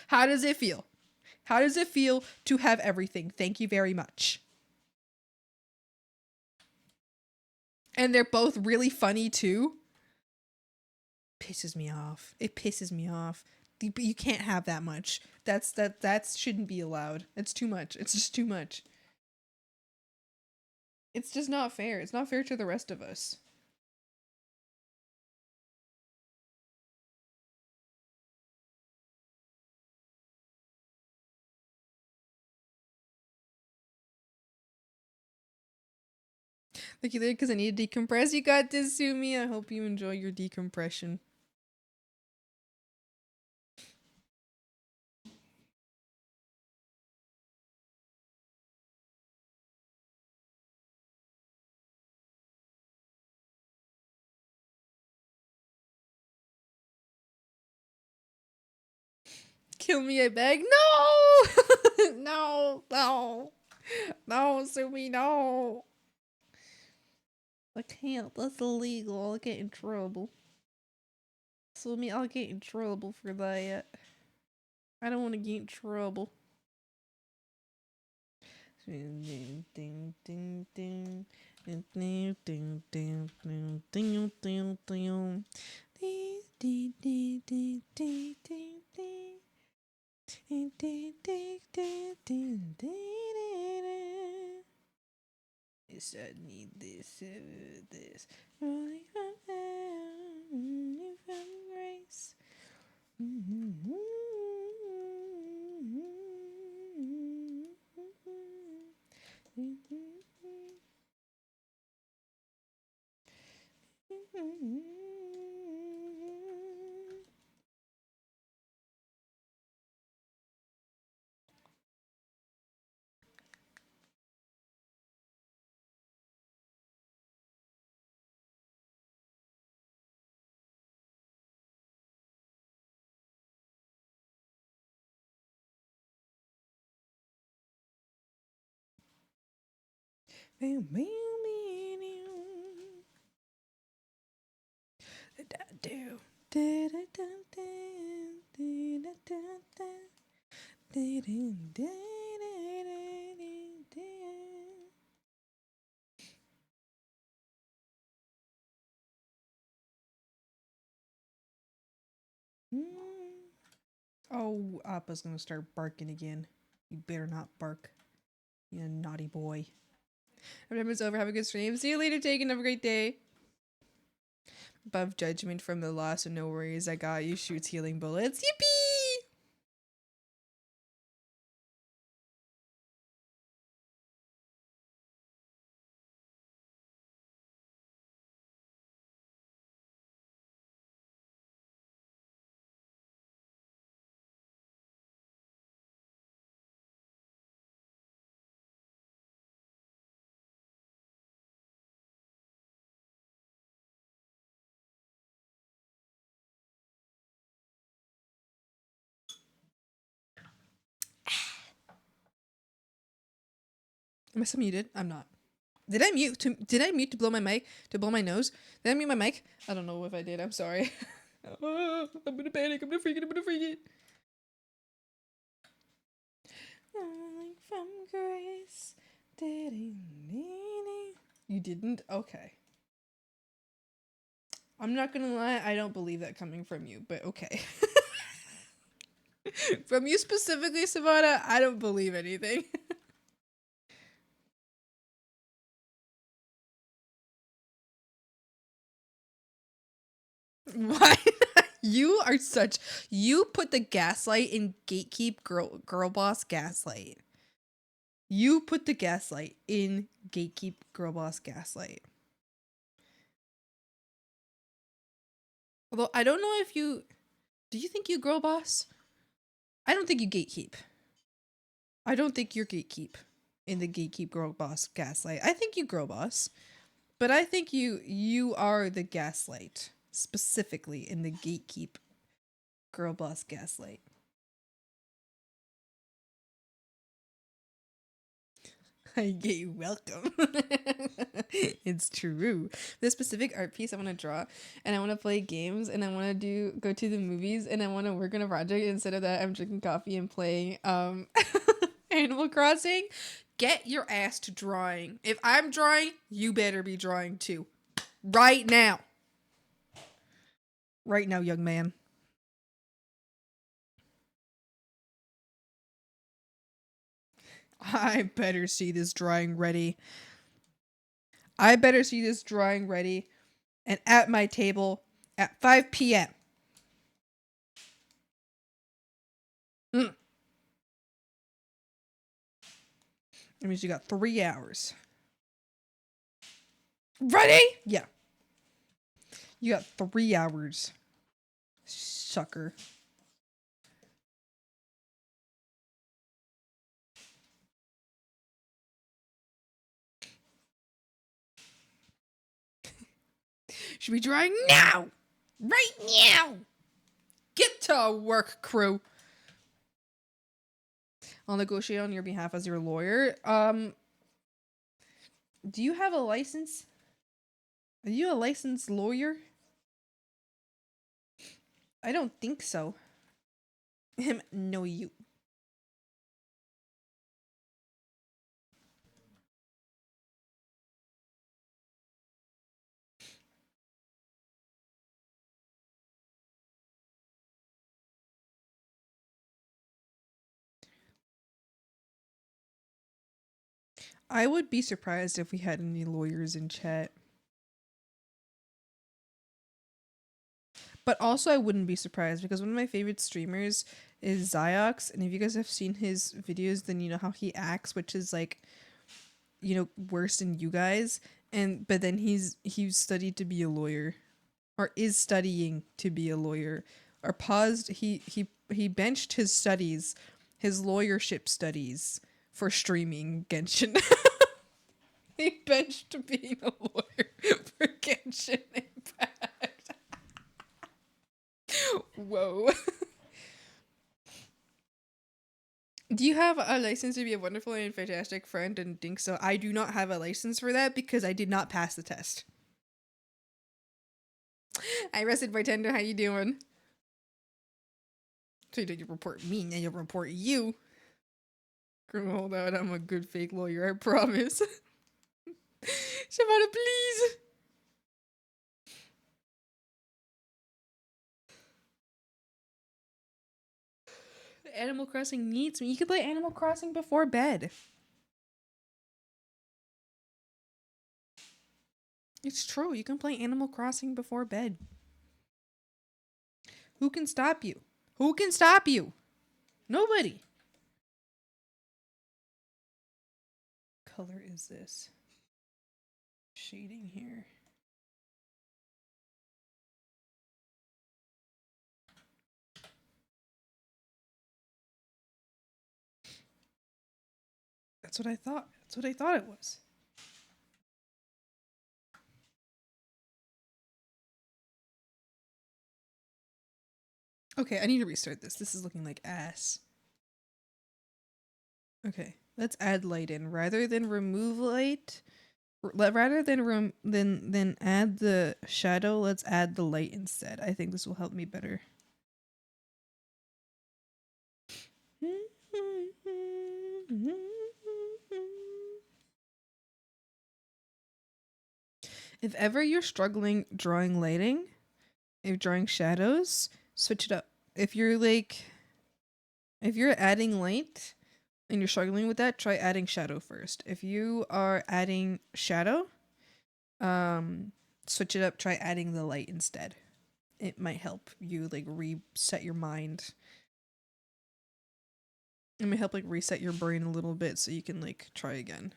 How does it feel? How does it feel to have everything? Thank you very much. And they're both really funny too. Pisses me off. It pisses me off. You can't have that much. That shouldn't be allowed. It's too much. It's just too much. It's just not fair. It's not fair to the rest of us. Thank you there because I need to decompress. You got this, Sumi. I hope you enjoy your decompression. Kill me, I beg. No! No, no. No, Sumi, no. I can't. That's illegal. I'll get in trouble. Sumi, I'll get in trouble for that. I don't want to get in trouble. Ding, ding, ding, ding. Ding, ding, ding, ding, ding, ding, ding, ding. Ding, ding, ding, ding, ding, ding, ding. Ding, ding, ding, ding, ding, ding. Yes, I need this, this. Rolling from heaven, from grace. Oh, Appa's gonna start barking again. You better not bark. You naughty boy. Time is over. Have a good stream. See you later, Taken. Have a great day. Above judgment from the loss, so no worries. I got you. Shoots healing bullets. Yippee! Am I still muted? I'm not. Did I mute to blow my mic? To blow my nose? Did I mute my mic? I don't know if I did. I'm sorry. I'm gonna panic. I'm gonna freak it. Falling from grace. You didn't? Okay. I'm not gonna lie. I don't believe that coming from you, but okay. From you specifically, Savannah, I don't believe anything. Why? You are such. You put the gaslight in gatekeep girl boss gaslight. You put the gaslight in gatekeep girl boss gaslight. Although I don't know if you. Do you think you girl boss? I don't think you gatekeep. I don't think you're gatekeep in the gatekeep girl boss gaslight. I think you girl boss, but I think you are the gaslight specifically in the gatekeep girl boss gaslight. You're welcome. It's true. This specific art piece I want to draw, and I want to play games, and I want to go to the movies, and I want to work on a project. Instead of that, I'm drinking coffee and playing Animal Crossing. Get your ass to drawing. If I'm drawing, you better be drawing too. Right now. Right now, young man. I better see this drawing ready. I better see this drawing ready and at my table at 5 p.m. That means you got 3 hours. Ready? Yeah. You got 3 hours. Sucker. Should be drawing now! Right now! Get to work, Crue. I'll negotiate on your behalf as your lawyer. Do you have a license? Are you a licensed lawyer? I don't think so. No, you. I would be surprised if we had any lawyers in chat. But also I wouldn't be surprised because one of my favorite streamers is Ziox, and if you guys have seen his videos, then you know how he acts, which is like, you know, worse than you guys. But then he's studied to be a lawyer, or is studying to be a lawyer, or paused. He benched his studies, his lawyership studies, for streaming Genshin. He benched being a lawyer for Genshin Impact. Whoa. Do you have a license to be a wonderful and fantastic friend? And think so. I do not have a license for that because I did not pass the test. I arrested bartender. How you doing? So you didn't report me, now you'll report you. Girl, hold on, I'm a good fake lawyer, I promise. Shavana, please. Animal Crossing needs me. You can play Animal Crossing before bed. It's true. You can play Animal Crossing before bed. Who can stop you? Who can stop you? Nobody. Color is this? Shading here. That's what I thought. That's what I thought it was. Okay, I need to restart this. This is looking like ass. Okay, let's add light in rather than remove light. Rather than add the shadow, let's add the light instead. I think this will help me better. If ever you're struggling drawing lighting, if you're drawing shadows, switch it up. If you're adding light and you're struggling with that, try adding shadow first. If you are adding shadow, switch it up, try adding the light instead. It might help you like reset your mind. It may help like reset your brain a little bit so you can like try again.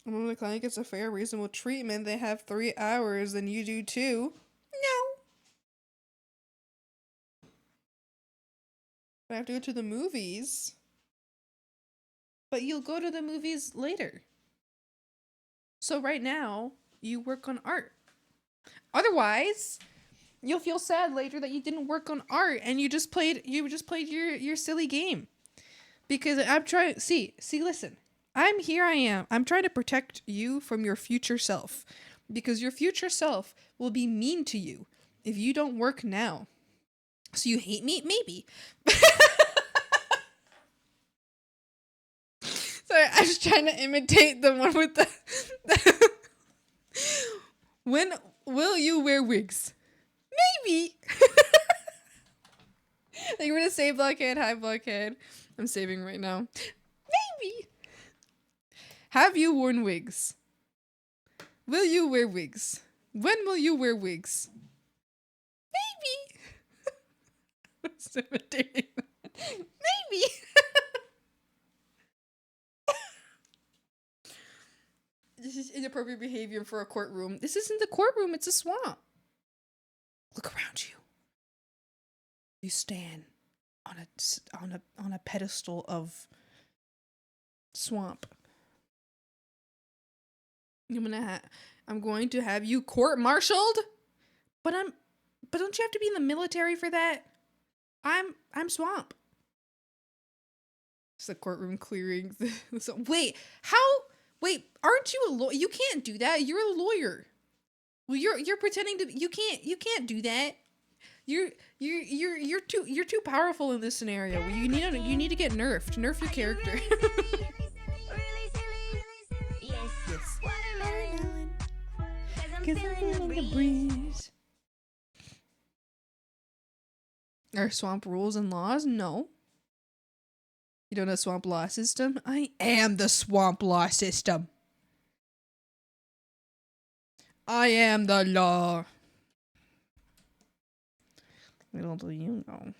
When the client gets a fair, reasonable treatment, they have 3 hours, and you do too. No. I have to go to the movies. but you'll go to the movies later. So right now, you work on art. Otherwise, you'll feel sad later that you didn't work on art and you just played your silly game. Because I'm trying listen. I am. I'm trying to protect you from your future self. Because your future self will be mean to you if you don't work now. So you hate me? Maybe. Sorry, I was trying to imitate the one with the When will you wear wigs? Maybe. Like we're gonna say blockhead, hi blockhead. I'm saving right now. Maybe. Have you worn wigs? Will you wear wigs? When will you wear wigs? Maybe. I'm imitating that. Maybe. This is inappropriate behavior for a courtroom. This isn't the courtroom, it's a swamp. Look around you. You stand on a pedestal of swamp. I'm going to have you court-martialed? But don't you have to be in the military for that? I'm swamp. It's the courtroom clearing. Wait, aren't you a lawyer? You can't do that. You're a lawyer. Well, you're pretending to. You can't do that. You're too powerful in this scenario. You need to get nerfed. Nerf your character. Yes. Cause I'm feeling the breeze. Are swamp rules and laws? No. You don't know swamp law system? I am the swamp law system. I am the law. Little do you know.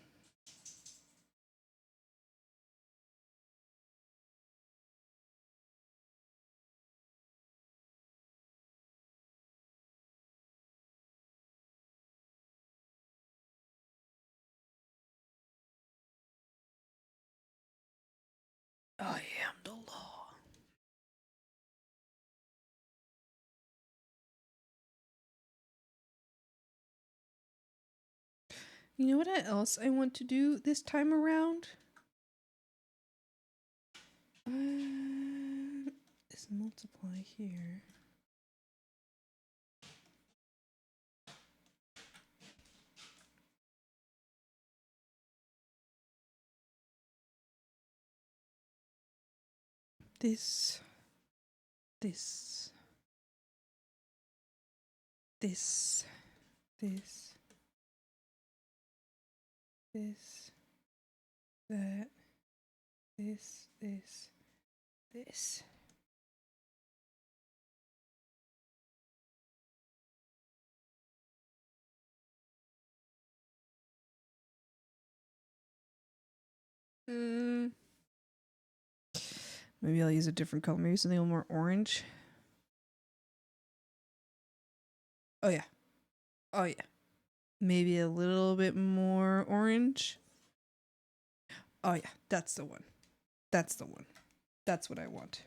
I am the law. You know what else I want to do this time around? Is multiply here. This, this, this, this, this, that, this, this. Maybe I'll use a different color. Maybe something a little more orange. Oh yeah. Oh yeah. Maybe a little bit more orange. Oh yeah, that's the one. That's the one. That's what I want.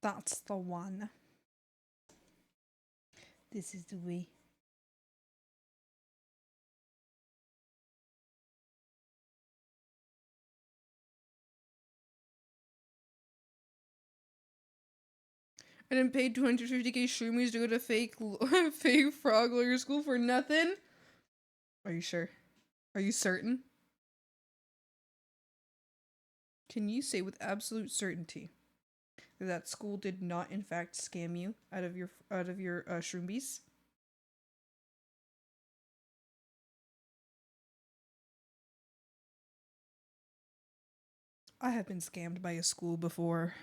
That's the one. This is the way. I didn't pay 250k shroomies to go to fake frog lawyer school for nothing? Are you sure? Are you certain? Can you say with absolute certainty that school did not in fact scam you out of your shroomies? I have been scammed by a school before.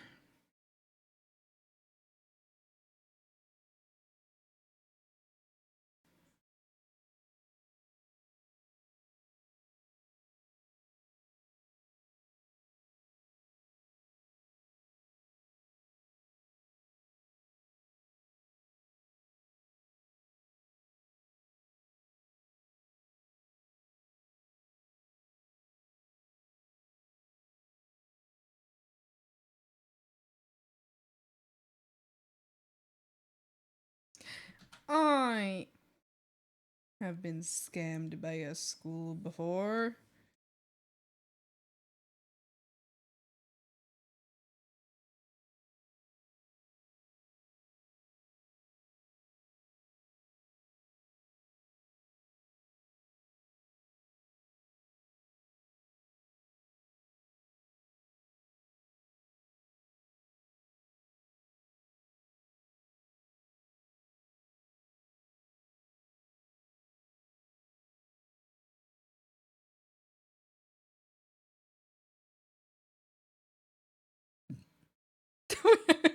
I have been scammed by a school before.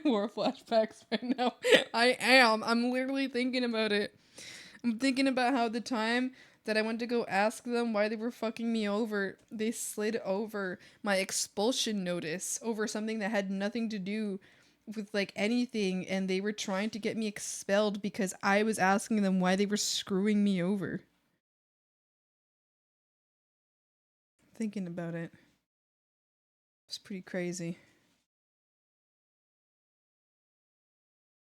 More flashbacks right now. I am. I'm literally thinking about it. I'm thinking about how the time that I went to go ask them why they were fucking me over, they slid over my expulsion notice over something that had nothing to do with like anything, and they were trying to get me expelled because I was asking them why they were screwing me over. Thinking about it. It's pretty crazy.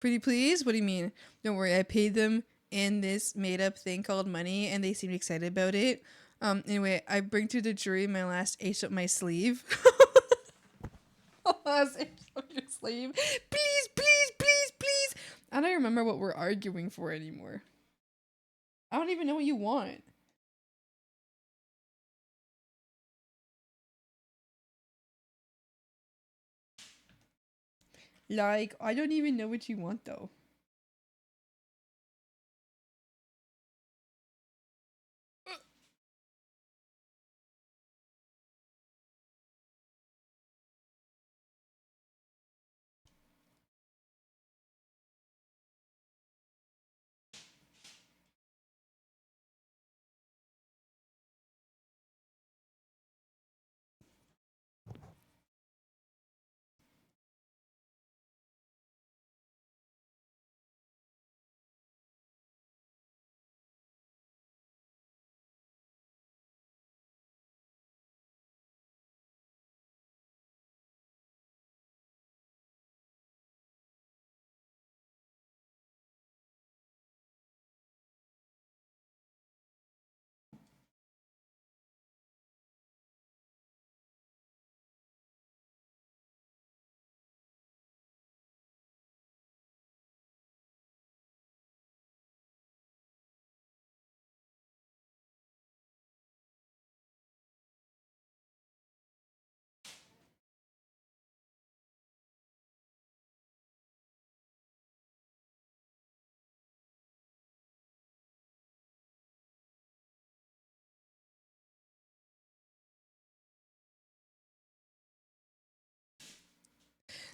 Pretty please? What do you mean? Don't worry, I paid them in this made up thing called money and they seemed excited about it. Anyway, I bring to the jury my last ace up my sleeve. Last ace up your sleeve. Please, please, please, please. I don't remember what we're arguing for anymore. I don't even know what you want. Like, I don't even know what you want though.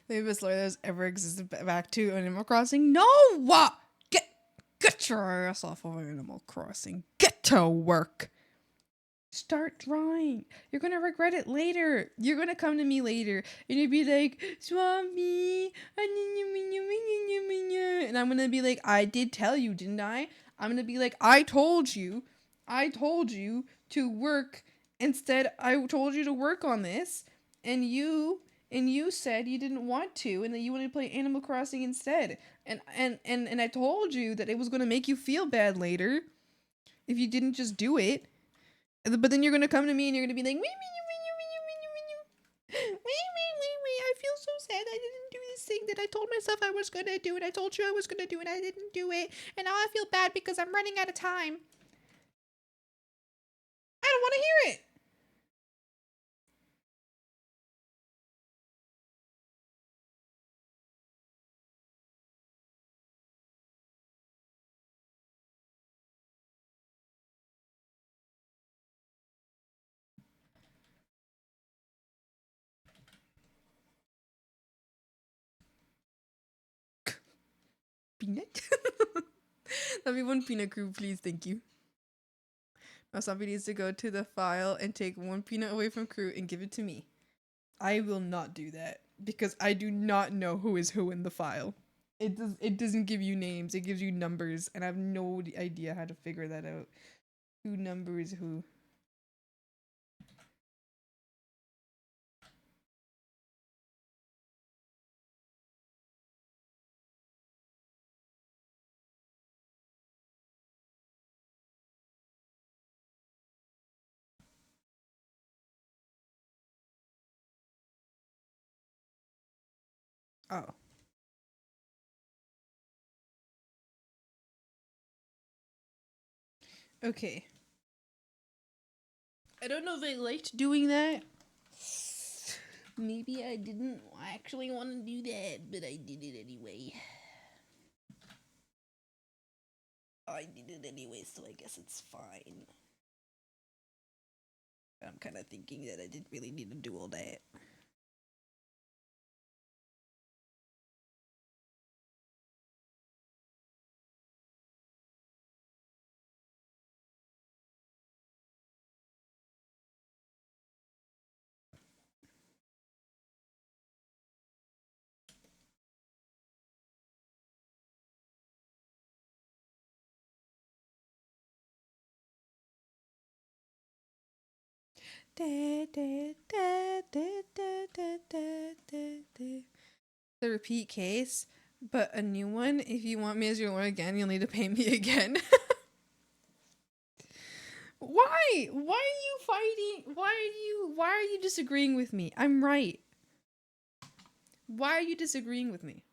The best lawyer that's ever existed back to Animal Crossing? No! Get your ass off of Animal Crossing. Get to work. Start drawing. You're gonna regret it later. You're gonna come to me later and you'll be like, Swami, and I'm gonna be like, I did tell you, didn't I? I'm gonna be like, I told you to work. Instead, I told you to work on this, and you said you didn't want to, and that you wanted to play Animal Crossing instead. And I told you that it was gonna make you feel bad later if you didn't just do it. But then you're gonna come to me and you're gonna be like, wee, I feel so sad. I didn't do this thing that I told myself I was gonna do, and I told you I was gonna do, and I didn't do it, and now I feel bad because I'm running out of time. I don't want to hear it. Peanut? Let me one peanut crew, please. Thank you. Now somebody needs to go to the file and take one peanut away from crew and give it to me. I will not do that because I do not know who is who in the file. It doesn't give you names, it gives you numbers, and I have no idea how to figure that out. Who numbers who? Oh. Okay. I don't know if I liked doing that. Maybe I didn't actually want to do that, but I did it anyway. I did it anyway, so I guess it's fine. I'm kind of thinking that I didn't really need to do all that. The repeat case, but a new one. If you want me as your lord again, you'll need to pay me again. Why? Why are you fighting? Why are you disagreeing with me? I'm right. Why are you disagreeing with me?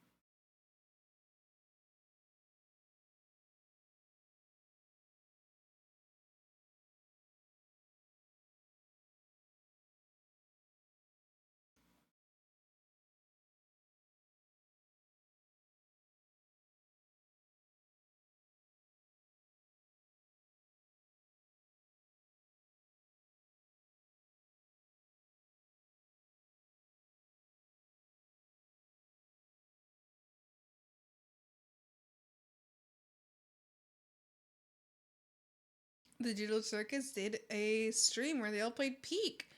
The Digital Circus did a stream where they all played Peak.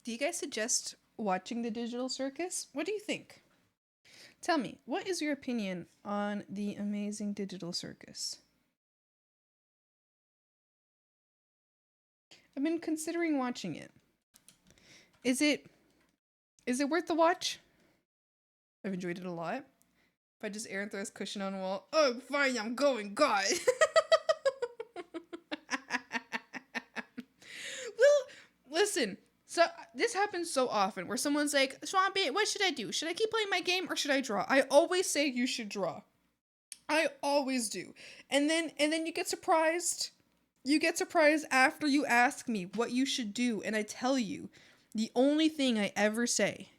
Do you guys suggest watching the Digital Circus? What do you think? Tell me, what is your opinion on the amazing Digital Circus? I've been considering watching it. Is it worth the watch? I've enjoyed it a lot. If I just air and throw this cushion on the wall, oh fine, I'm going, God. Well, listen. So this happens so often where someone's like, Swampy, what should I do? Should I keep playing my game or should I draw? I always say you should draw. I always do. And then you get surprised. You get surprised after you ask me what you should do, and I tell you the only thing I ever say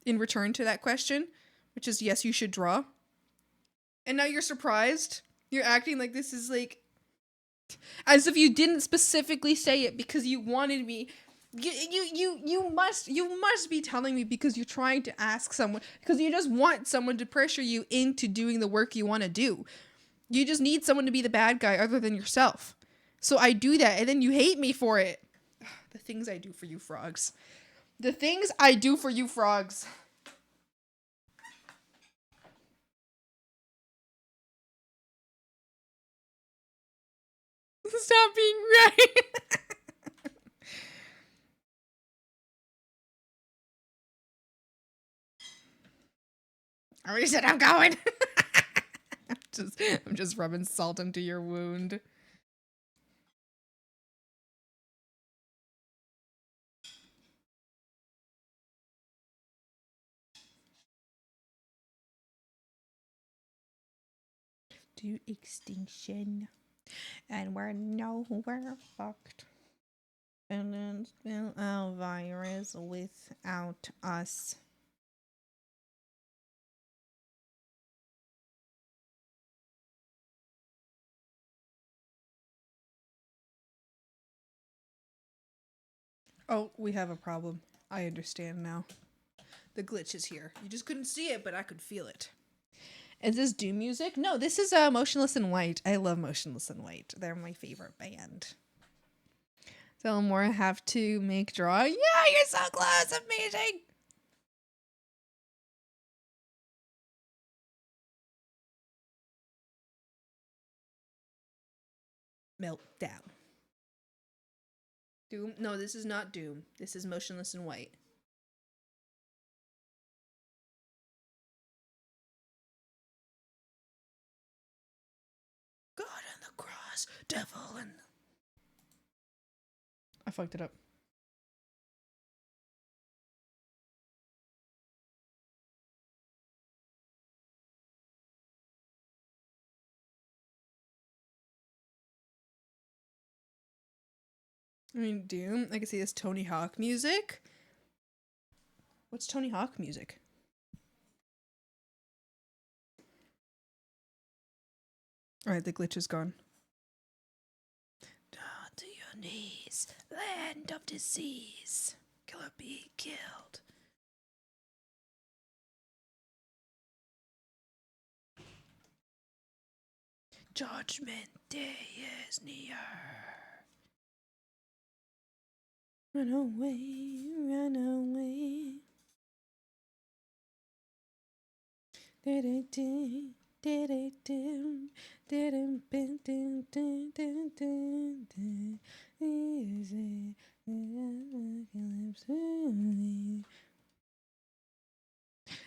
in return to that question, which is yes, you should draw. And now you're surprised. You're acting like this is like as if you didn't specifically say it because you wanted me. You must be telling me because you're trying to ask someone, because you just want someone to pressure you into doing the work you want to do. You just need someone to be the bad guy other than yourself. So I do that and then you hate me for it. The things I do for you frogs. The things I do for you frogs. Stop being right. I already said I'm going. I'm just rubbing salt into your wound. To extinction. And we're fucked. And then spill a virus without us. Oh, we have a problem. I understand now. The glitch is here. You just couldn't see it, but I could feel it. Is this Doom music? No, this is Motionless in White. I love Motionless in White. They're my favorite band. So more have to make draw. Yeah, you're so close. Amazing. Meltdown. Doom? No, this is not Doom. This is Motionless in White. God on the cross, devil and... I fucked it up. I mean, Doom. I can see this Tony Hawk music. What's Tony Hawk music? Alright, the glitch is gone. Down to your knees, land of disease. Killer be killed. Judgment Day is near. Run away, run away. Do-do-do, do-do-do, do-do-do, do-do-do, easy.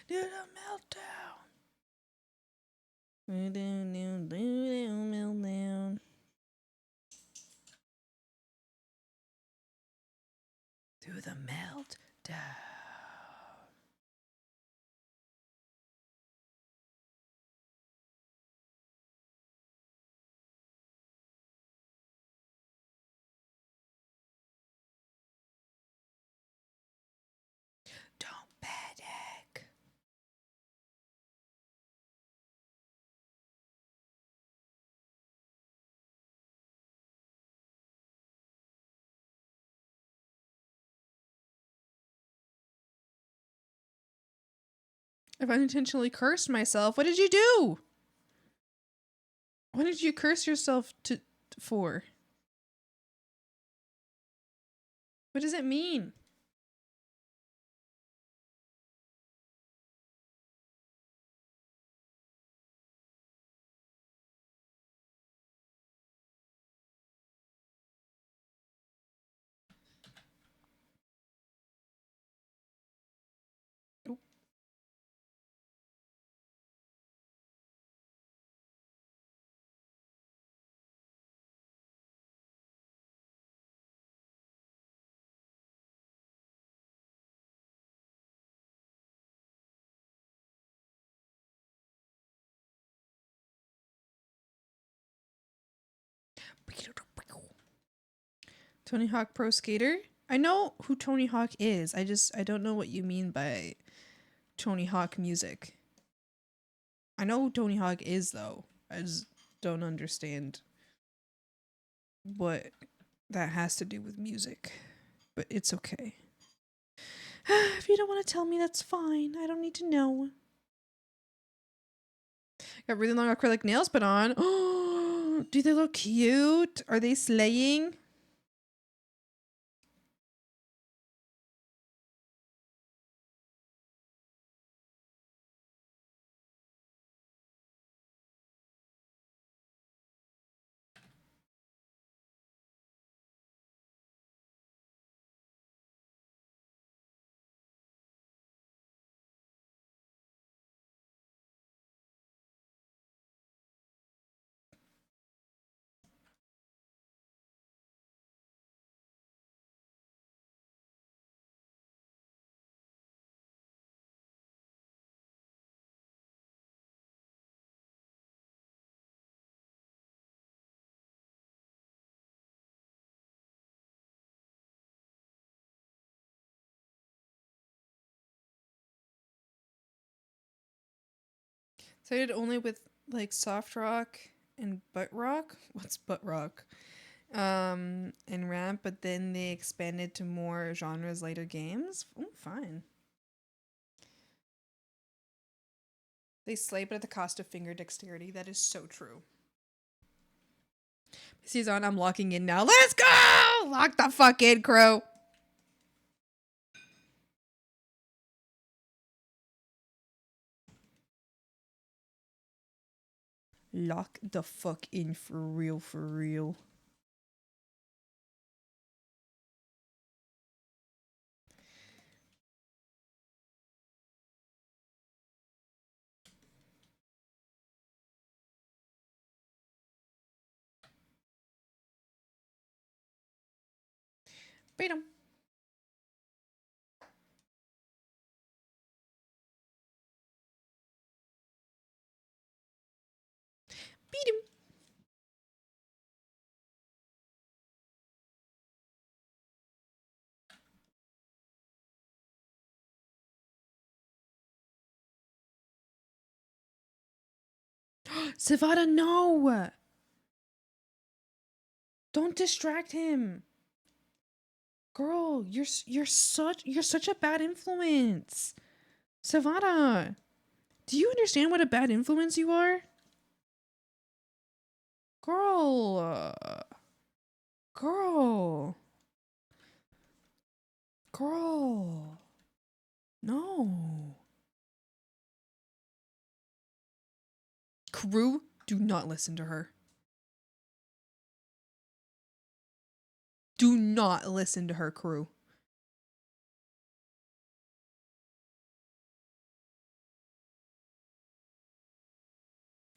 Do the meltdown. Meltdown. Do the meltdown. Don't panic. If I intentionally cursed myself, what did you do? What did you curse yourself for? What does it mean? Tony Hawk Pro Skater? I know who Tony Hawk is. I don't know what you mean by Tony Hawk music. I know who Tony Hawk is though. I just don't understand what that has to do with music. But it's okay. If you don't want to tell me, that's fine. I don't need to know. Got really long acrylic nails put on. Oh, do they look cute? Are they slaying? So I did only with like soft rock and butt rock. What's butt rock? And ramp, but then they expanded to more genres later games. Oh, fine. They slay, but at the cost of finger dexterity. That is so true. PC's on. I'm locking in now. Let's go! Lock the fuck in, Crue. Lock the fuck in for real, for real. Beat him. Beat him. Savada, no! Don't distract him. Girl, you're such a bad influence. Savada, do you understand what a bad influence you are? Girl. Girl. Girl. No. Crue, do not listen to her. Do not listen to her, Crue.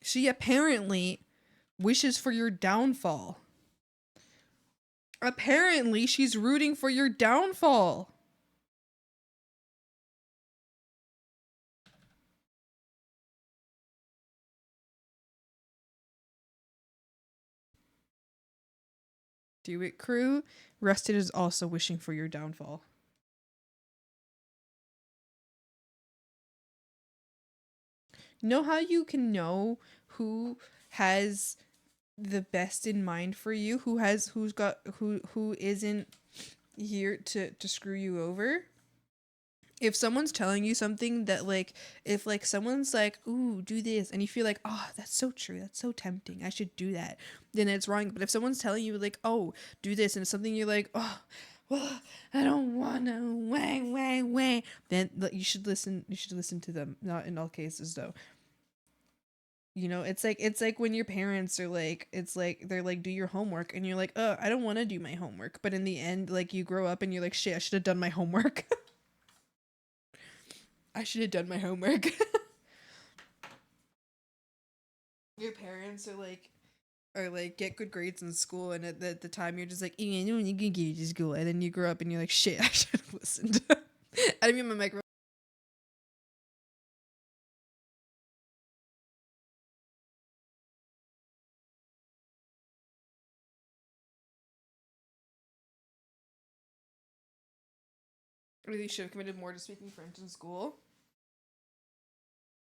She apparently wishes for your downfall. Apparently, she's rooting for your downfall. Do it, Crue. Rusted is also wishing for your downfall. Know how you can know who has the best in mind for you, who isn't here to screw you over? If someone's telling you something that, like, if like someone's like, ooh, do this, and you feel like, oh, that's so true, that's so tempting, I should do that, then it's wrong. But if someone's telling you like, oh, do this, and it's something you're like, oh, well, I don't wanna, wang, then you should listen to them. Not in all cases though. You know, it's like when your parents are like, it's like they're like, do your homework, and you're like, oh, I don't want to do my homework, but in the end, like, you grow up and you're like, shit, I should have done my homework. I should have done my homework. Your parents are like, get good grades in school, and at the time you're just like, yeah, no, you can get to school, and then you grow up and you're like, shit, I should have listened. I didn't mean my microphone. I really should have committed more to speaking French in school.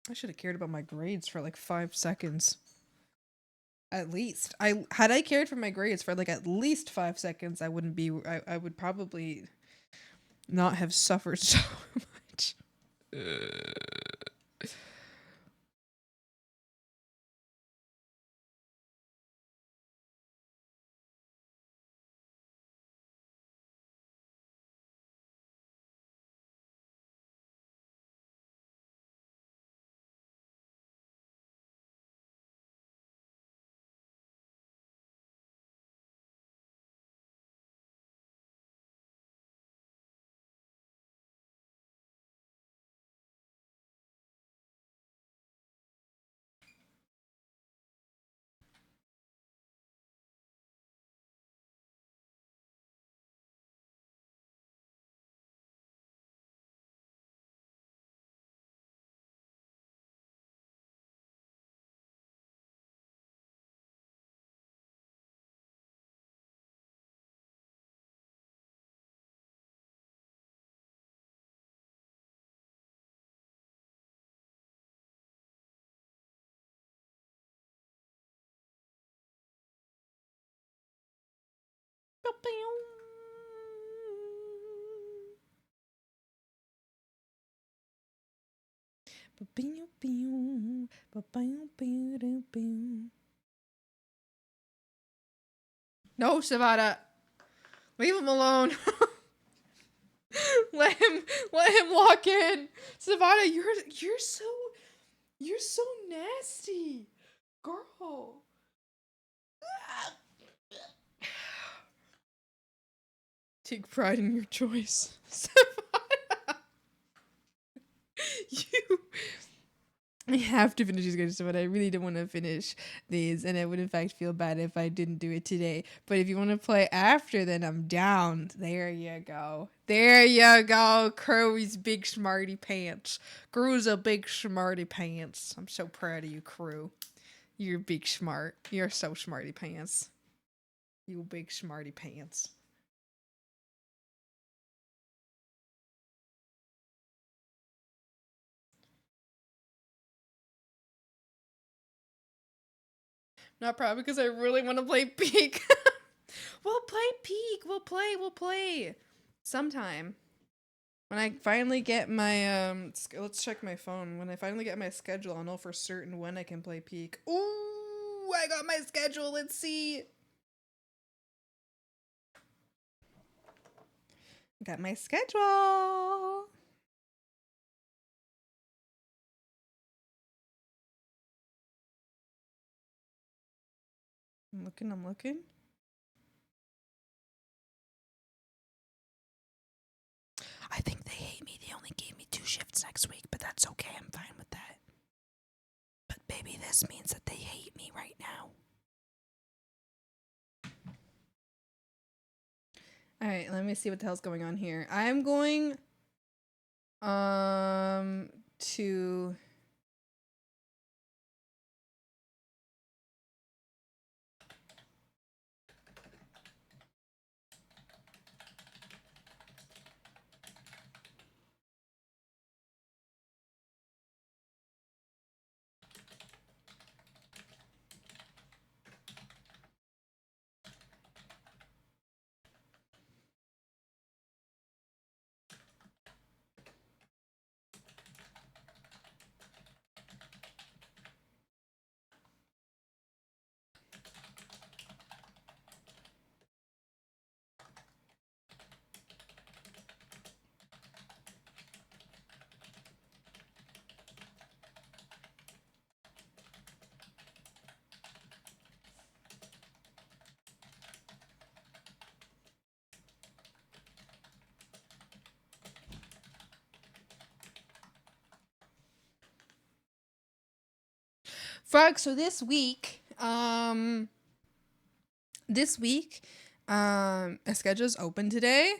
I should have cared about my grades for like 5 seconds. At least. I cared for my grades for like at least 5 seconds, I wouldn't be I would probably not have suffered so much. No, Savada. Leave him alone. let him walk in. Savada, you're so nasty. Girl. Take pride in your choice. Savada. You I have to finish these games, but I really don't want to finish these, and I would in fact feel bad if I didn't do it today. But if you want to play after, then I'm down. There you go. There you go. Crow's big smarty pants. Crew's a big smarty pants. I'm so proud of you, Crew. You're big smart. You're so smarty pants. You big smarty pants. Not probably because I really want to play Peak. We'll play Peak. We'll play. Sometime. When I finally get my, let's check my phone. When I finally get my schedule, I'll know for certain when I can play Peak. Ooh, I got my schedule. Let's see. Got my schedule. I'm looking. I think they hate me. They only gave me 2 shifts next week, but that's okay. I'm fine with that. But baby, this means that they hate me right now. All right, let me see what the hell's going on here. I'm going to Frog. So this week, a schedule's open today.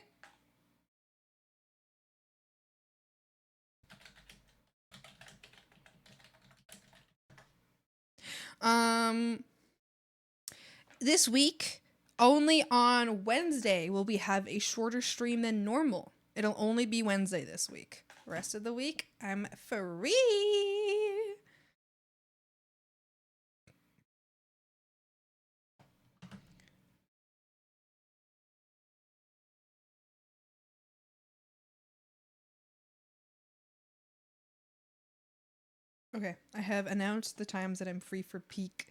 This week, only on Wednesday will we have a shorter stream than normal. It'll only be Wednesday this week. Rest of the week, I'm free. Okay, I have announced the times that I'm free for Peak.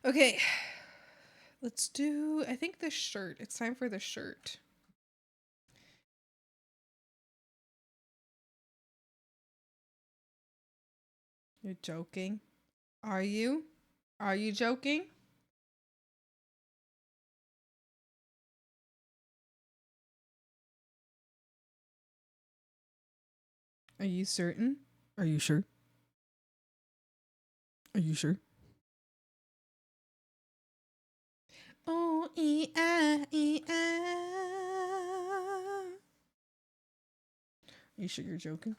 Okay, let's do, I think the shirt. It's time for the shirt. You're joking? Are you? Are you joking? Are you certain? Are you sure? Are you sure? Oh, Are you sure you're joking?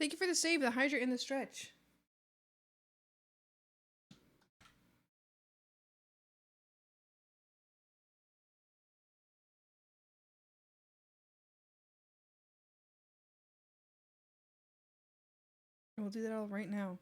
Thank you for the save, the hydrant, and the stretch. We'll do that all right now.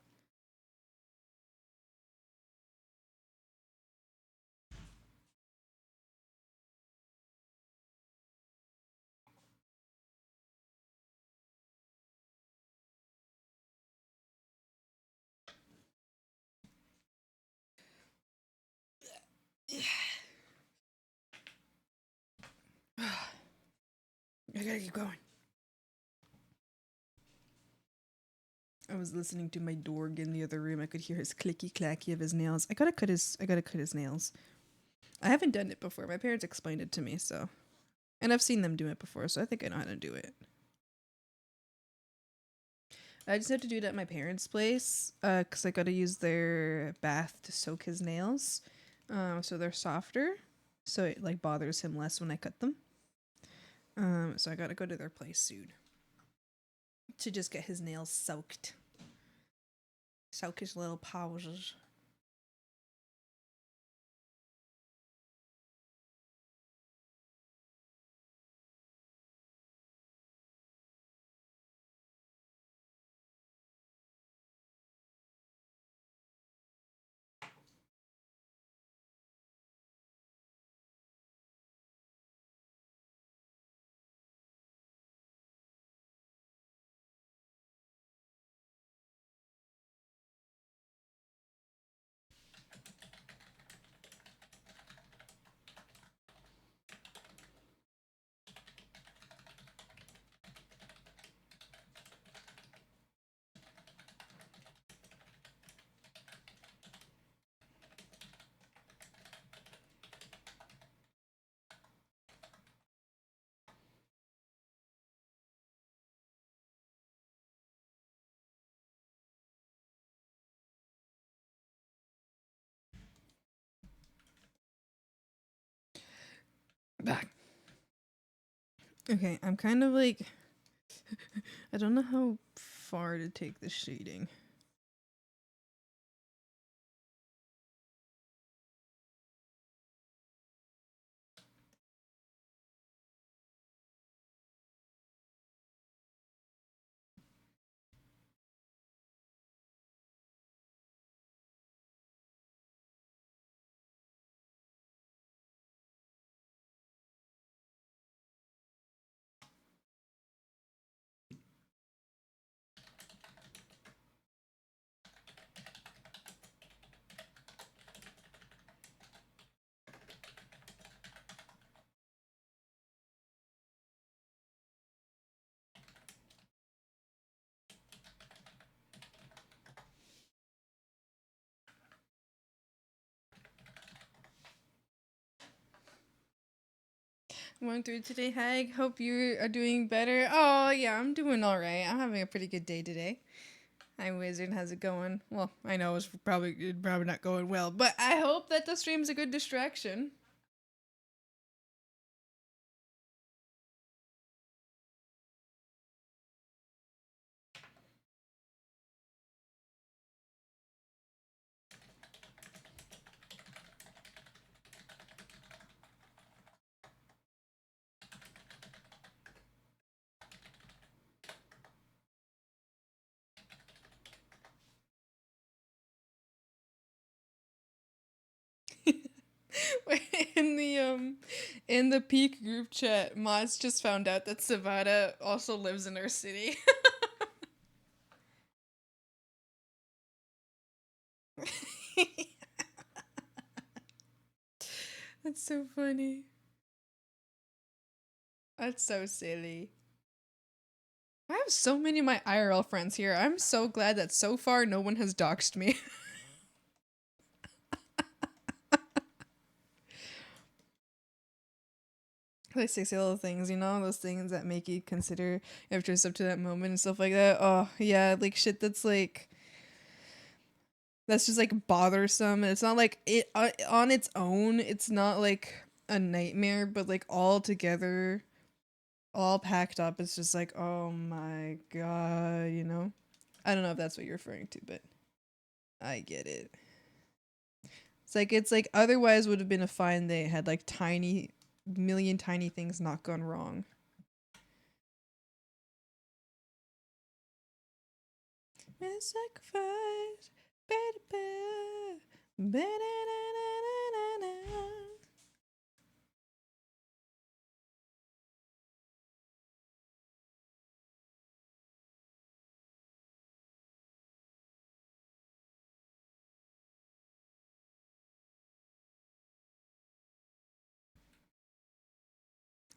I gotta keep going. I was listening to my dog in the other room. I could hear his clicky clacky of his nails. I gotta cut his nails. I haven't done it before. My parents explained it to me, so, and I've seen them do it before, so I think I know how to do it. I just have to do it at my parents' place, cause I gotta use their bath to soak his nails, so they're softer, so it like bothers him less when I cut them. So I gotta go to their place soon to just get his nails soaked. Soak his little paws. Back. Okay, I'm kind of like, I don't know how far to take the shading. Going through today, Hag. Hope you are doing better. Oh, yeah, I'm doing all right. I'm having a pretty good day today. Hi, Wizard. How's it going? Well, I know it's probably not going well, but I hope that the stream's a good distraction. In the peak group chat, Moz just found out that Savada also lives in our city. That's so funny. That's so silly. I have so many of my IRL friends here. I'm so glad that so far no one has doxed me. Like sexy little things, you know, those things that make you consider if dressed up to that moment and stuff like that. Oh yeah, like shit that's just like bothersome. It's not like it on its own. It's not like a nightmare, but like all together, all packed up. It's just like, oh my god, you know? I don't know if that's what you're referring to, but I get it. It's like otherwise would have been a fine day had like tiny million tiny things not gone wrong. Sacrifice.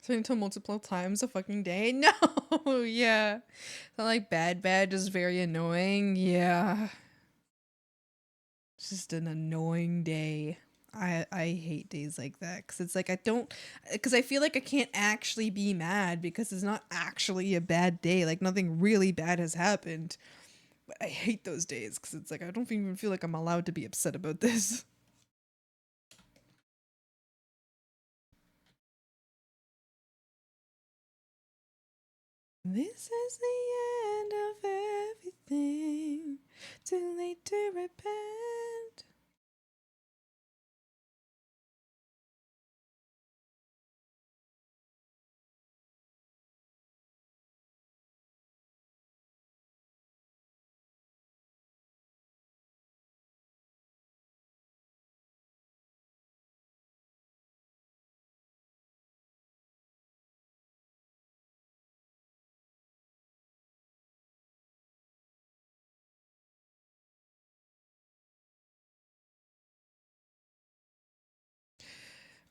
So until multiple times a fucking day? No, yeah. Not like bad, just very annoying. Yeah. It's just an annoying day. I hate days like that because it's like I don't because I feel like I can't actually be mad because it's not actually a bad day. Like nothing really bad has happened. But I hate those days because it's like I don't even feel like I'm allowed to be upset about this. This is the end of everything. Too late to repent.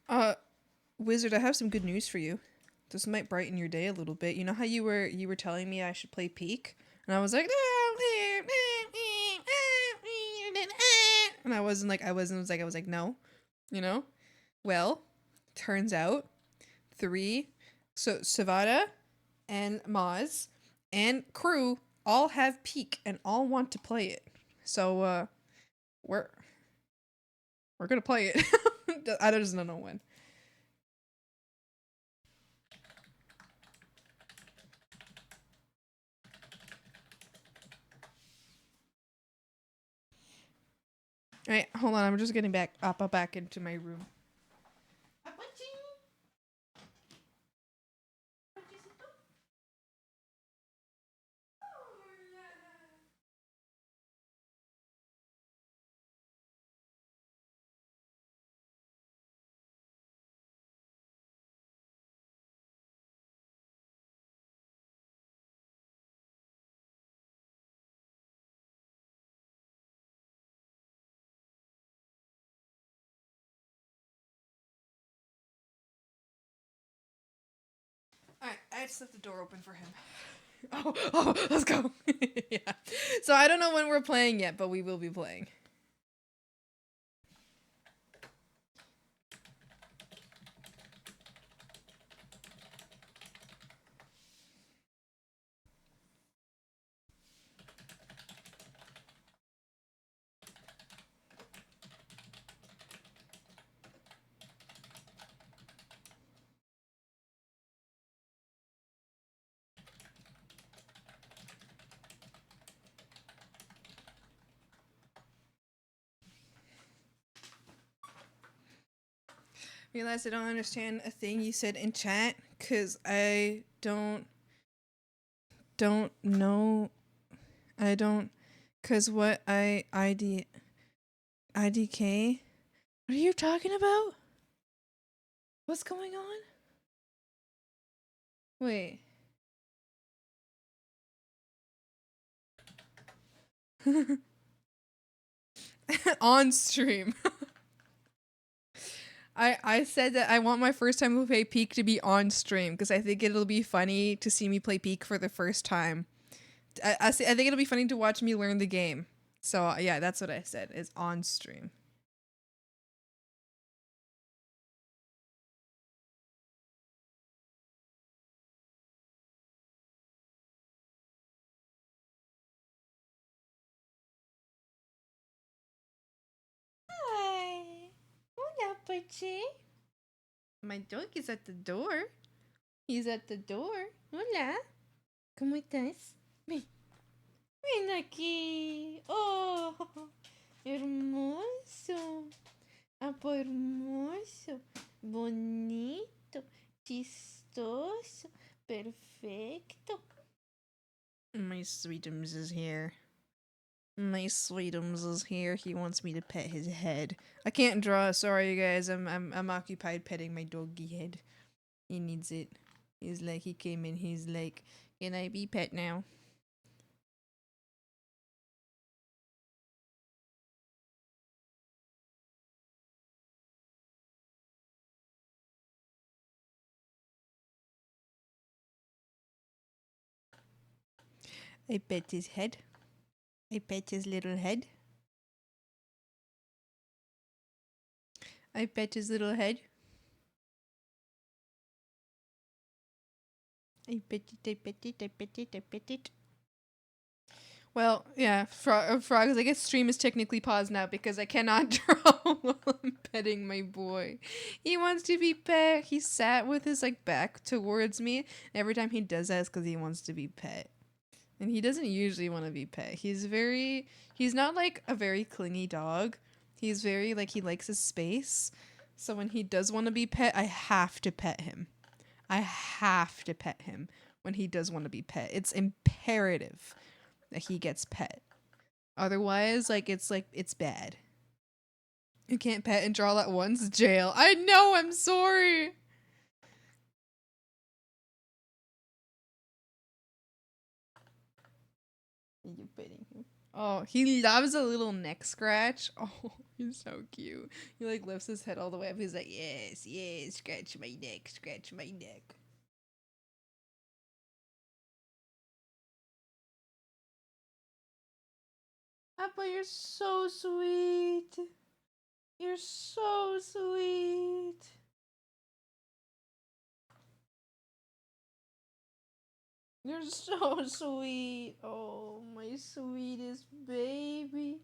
Uh, Wizard, I have some good news for you. This might brighten your day a little bit. You know how you were telling me I should play Peak, and I was like, and I wasn't like I was like no, you know. Well, turns out three, so Savada and Maz and Crue all have Peak and all want to play it. So we're we're gonna play it. I just don't know when. All right, hold on. I'm just getting back into my room. Alright, I just left the door open for him. Oh, let's go. Yeah. So I don't know when we're playing yet, but we will be playing. Realize I don't understand a thing you said in chat, cause I don't know. I don't, cause what IDK? What are you talking about? What's going on? Wait. On stream. I said that I want my first time to play Peak to be on stream because I think it'll be funny to see me play Peak for the first time. I think it'll be funny to watch me learn the game. So yeah, that's what I said. Is on stream. Hi. Hola, Puchi. My dog is at the door. He's at the door. Hola. ¿Cómo estás? Ven. Ven aquí. Oh, hermoso. Apo hermoso. Bonito. Chistoso. Perfecto. My sweetums is here. My sweetums is here. He wants me to pet his head. I can't draw. Sorry, you guys. I'm occupied petting my doggy head. He needs it. He's like, he came in. He's like, can I be pet now? I pet his head. I pet his little head. I pet his little head. I pet it, I pet it, I pet it, I pet it. Well, yeah, Frogs, I guess stream is technically paused now because I cannot draw while I'm petting my boy. He wants to be pet. He sat with his like back towards me. Every time he does that, it's because he wants to be pet. And he doesn't usually want to be pet. He's not like a very clingy dog. He's very like, he likes his space. So when he does want to be pet, I have to pet him. I have to pet him when he does want to be pet. It's imperative that he gets pet. Otherwise, it's bad. You can't pet and draw at once. Jail. I know, I'm sorry. Are you petting him? Oh, he loves a little neck scratch. Oh, he's so cute. He like lifts his head all the way up. He's like, yes, yes, scratch my neck, scratch my neck. Appa, you're so sweet. You're so sweet. You're so sweet. Oh, my sweetest baby.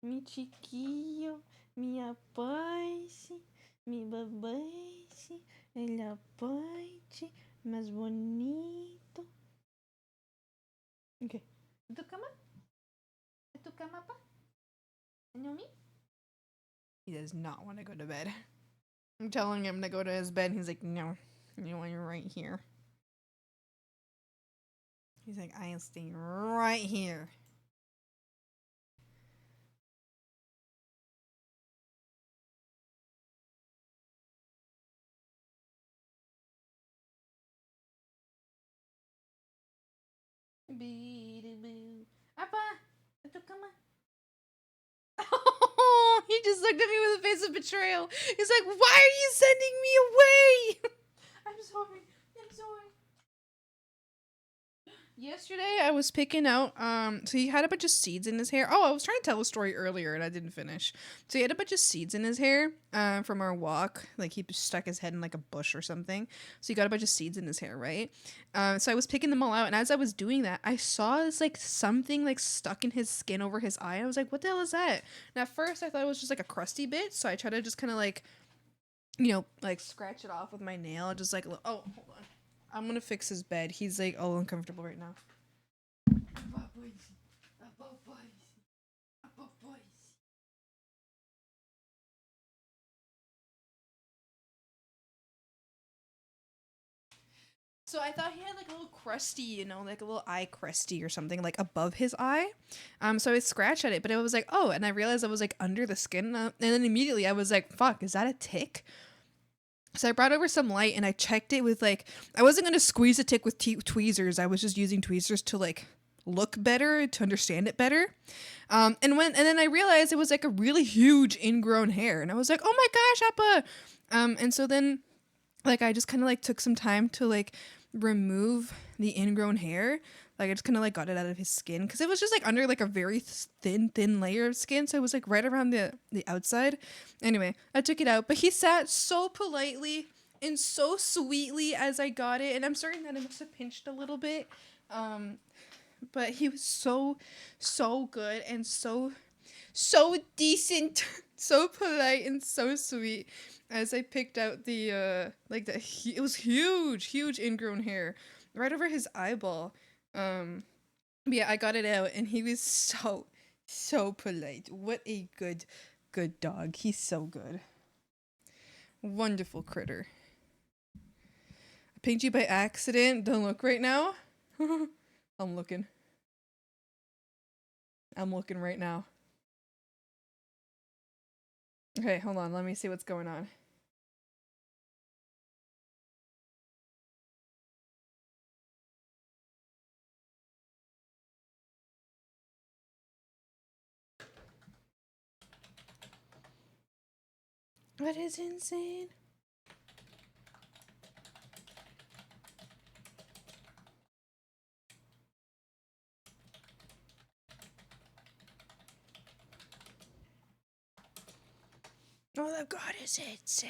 Mi chiquillo. Mi apaiche. Mi babaiche. El apaiche. Más bonito. Okay. ¿Tu cama? ¿Tu cama, pa? ¿No me? He does not want to go to bed. I'm telling him to go to his bed. He's like, no. You want you're right here. He's like, I am staying right here. Appa, tu cama. Oh, he just looked at me with a face of betrayal. He's like, why are you sending me away? I'm sorry. I'm sorry. Yesterday I was picking out so he had a bunch of seeds in his hair. Oh, I was trying to tell a story earlier and I didn't finish. So he had a bunch of seeds in his hair from our walk. Like he stuck his head in like a bush or something. So he got a bunch of seeds in his hair, right? So I was picking them all out, and as I was doing that, I saw this like something like stuck in his skin over his eye. I was like, what the hell is that? And at first I thought it was just like a crusty bit, so I tried to just kind of like, you know, like scratch it off with my nail, just like, oh, hold on. I'm gonna fix his bed. He's like all uncomfortable right now. So I thought he had like a little crusty, you know, like a little eye crusty or something like above his eye. So I scratched at it, but it was like, oh, and I realized I was like under the skin, and then immediately I was like, fuck, is that a tick? So I brought over some light and I checked it with like, I wasn't going to squeeze the tick with tweezers. I was just using tweezers to like look better, to understand it better. And then I realized it was like a really huge ingrown hair, and I was like, oh my gosh, Appa. And so then like I just kind of like took some time to like remove the ingrown hair. Like I just kind of like got it out of his skin because it was just like under like a very thin layer of skin, so it was like right around the outside. Anyway, I took it out, but he sat so politely and so sweetly as I got it, and I'm certain that it must have pinched a little bit, but he was so good and so decent. So polite and so sweet. As I picked out the it was huge ingrown hair right over his eyeball. Yeah, I got it out, and he was so polite. What a good dog. He's so good. Wonderful critter. I pinged you by accident. Don't look right now. I'm looking. I'm looking right now. Okay, hold on. Let me see what's going on. What is insane? All I've got is insane.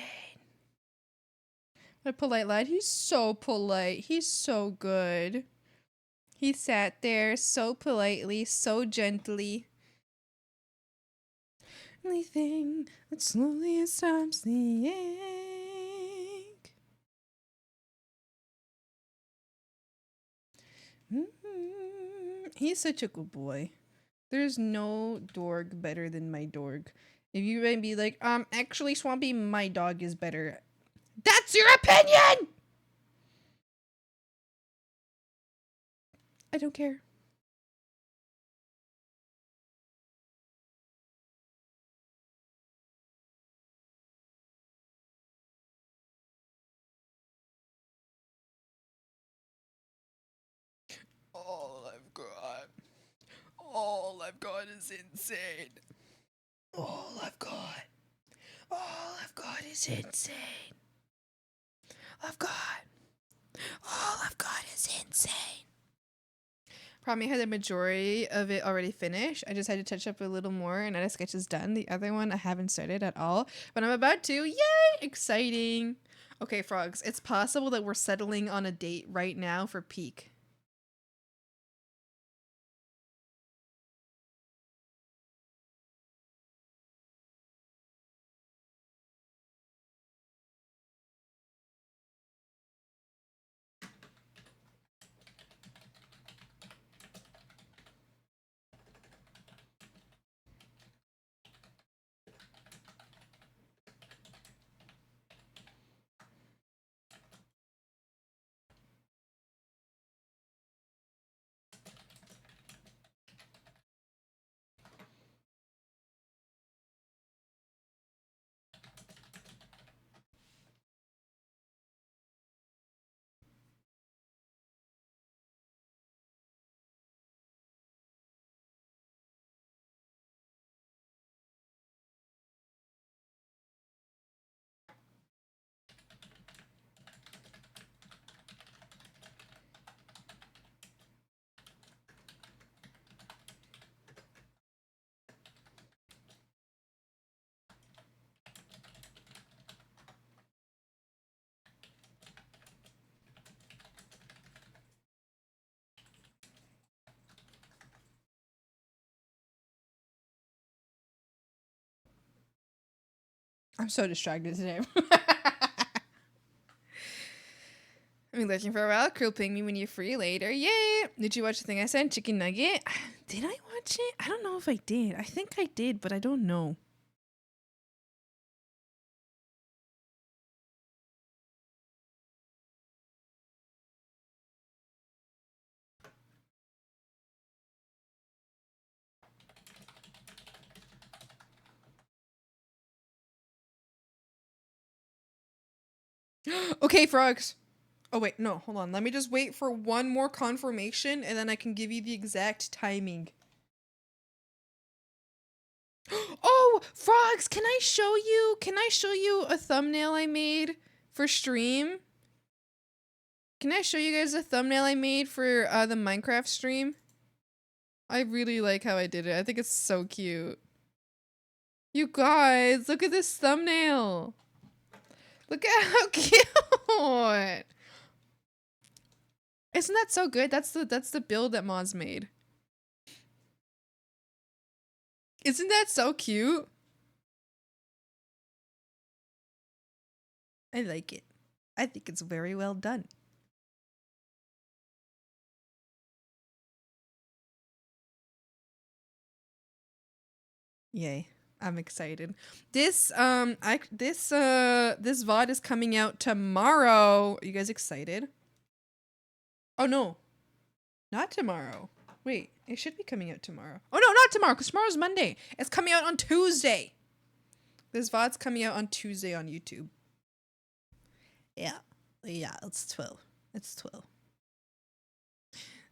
What a polite lad. He's so polite. He's so good. He sat there so politely, so gently. Only thing that slowly stops the ache. He's such a good boy. There's no dorg better than my dorg. If you might be like, actually, Swampy, my dog is better. That's your opinion! I don't care. All I've got. All I've got is insane. All I've got. All I've got is insane. All I've got is insane. Probably had the majority of it already finished. I just had to touch up a little more and a sketch is done. The other one I haven't started at all, but I'm about to. Yay! Exciting. Okay, frogs, it's possible that we're settling on a date right now for peak. I'm so distracted today. I'm looking for a while. Crue, ping me when you're free later. Yay! Did you watch the thing I sent? Chicken nugget? Did I watch it? I don't know if I did. I think I did, but I don't know. Okay, frogs. Oh, wait. No, hold on. Let me just wait for one more confirmation, and then I can give you the exact timing. Oh, frogs, can I show you? Can I show you a thumbnail I made for stream? Can I show you guys a thumbnail I made for the Minecraft stream? I really like how I did it. I think it's so cute. You guys, look at this thumbnail. Look at how cute. Isn't that so good? That's the build that Moz made. Isn't that so cute? I like it. I think it's very well done. Yay. I'm excited. This this VOD is coming out tomorrow. Are you guys excited? Oh no. Not tomorrow. Wait, it should be coming out tomorrow. Oh no, not tomorrow, because tomorrow's Monday. It's coming out on Tuesday. This VOD's coming out on Tuesday on YouTube. Yeah. Yeah, it's 12. It's 12.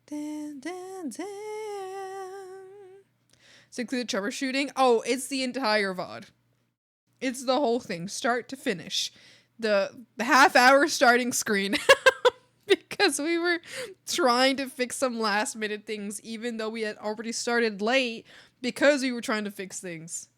Dun, dun, dun. It's included troubleshooting. Oh, it's the entire VOD. It's the whole thing, start to finish. The half-hour starting screen. Because we were trying to fix some last-minute things, even though we had already started late, because we were trying to fix things.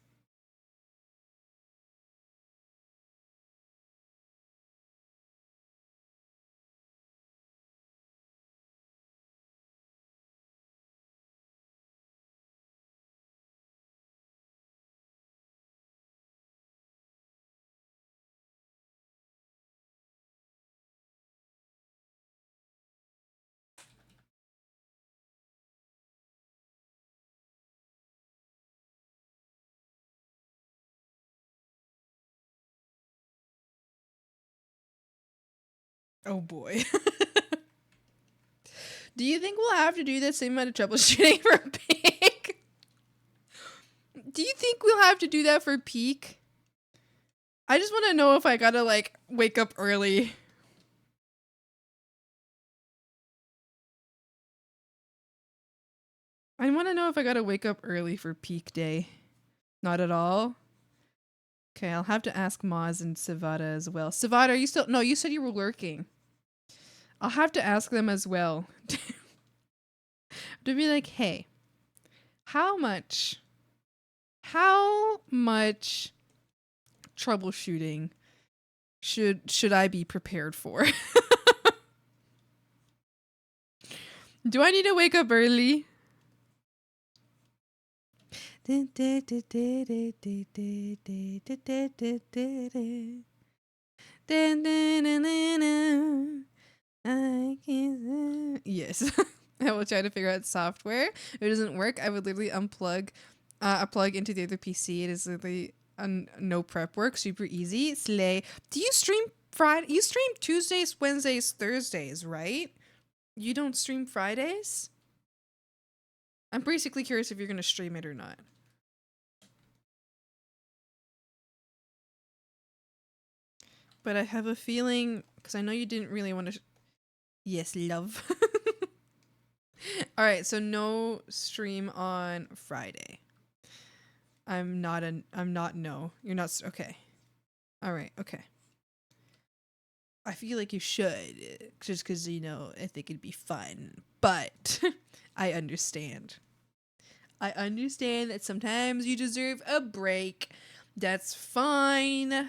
Oh boy. Do you think we'll have to do the same amount of troubleshooting for Peak? Do you think we'll have to do that for Peak? I just want to know if I gotta, like, wake up early. I want to know if I gotta wake up early for Peak Day. Not at all? Okay, I'll have to ask Maz and Savada as well. Savada, are you still... No, you said you were working. I'll have to ask them as well. To be like, hey, how much troubleshooting should I be prepared for? Do I need to wake up early? Yes. I will try to figure out software. If it doesn't work, I would literally unplug a plug into the other PC. It is literally no prep work, super easy. Slay. Do you stream Friday? You stream Tuesdays, Wednesdays, Thursdays, right? You don't stream Fridays? I'm basically curious if you're going to stream it or not. But I have a feeling, because I know you didn't really want to... Yes, love. Alright, so no stream on Friday. I'm not, no. You're not, okay. Alright, okay. I feel like you should, just because, you know, I think it'd be fun. But, I understand. I understand that sometimes you deserve a break. That's fine.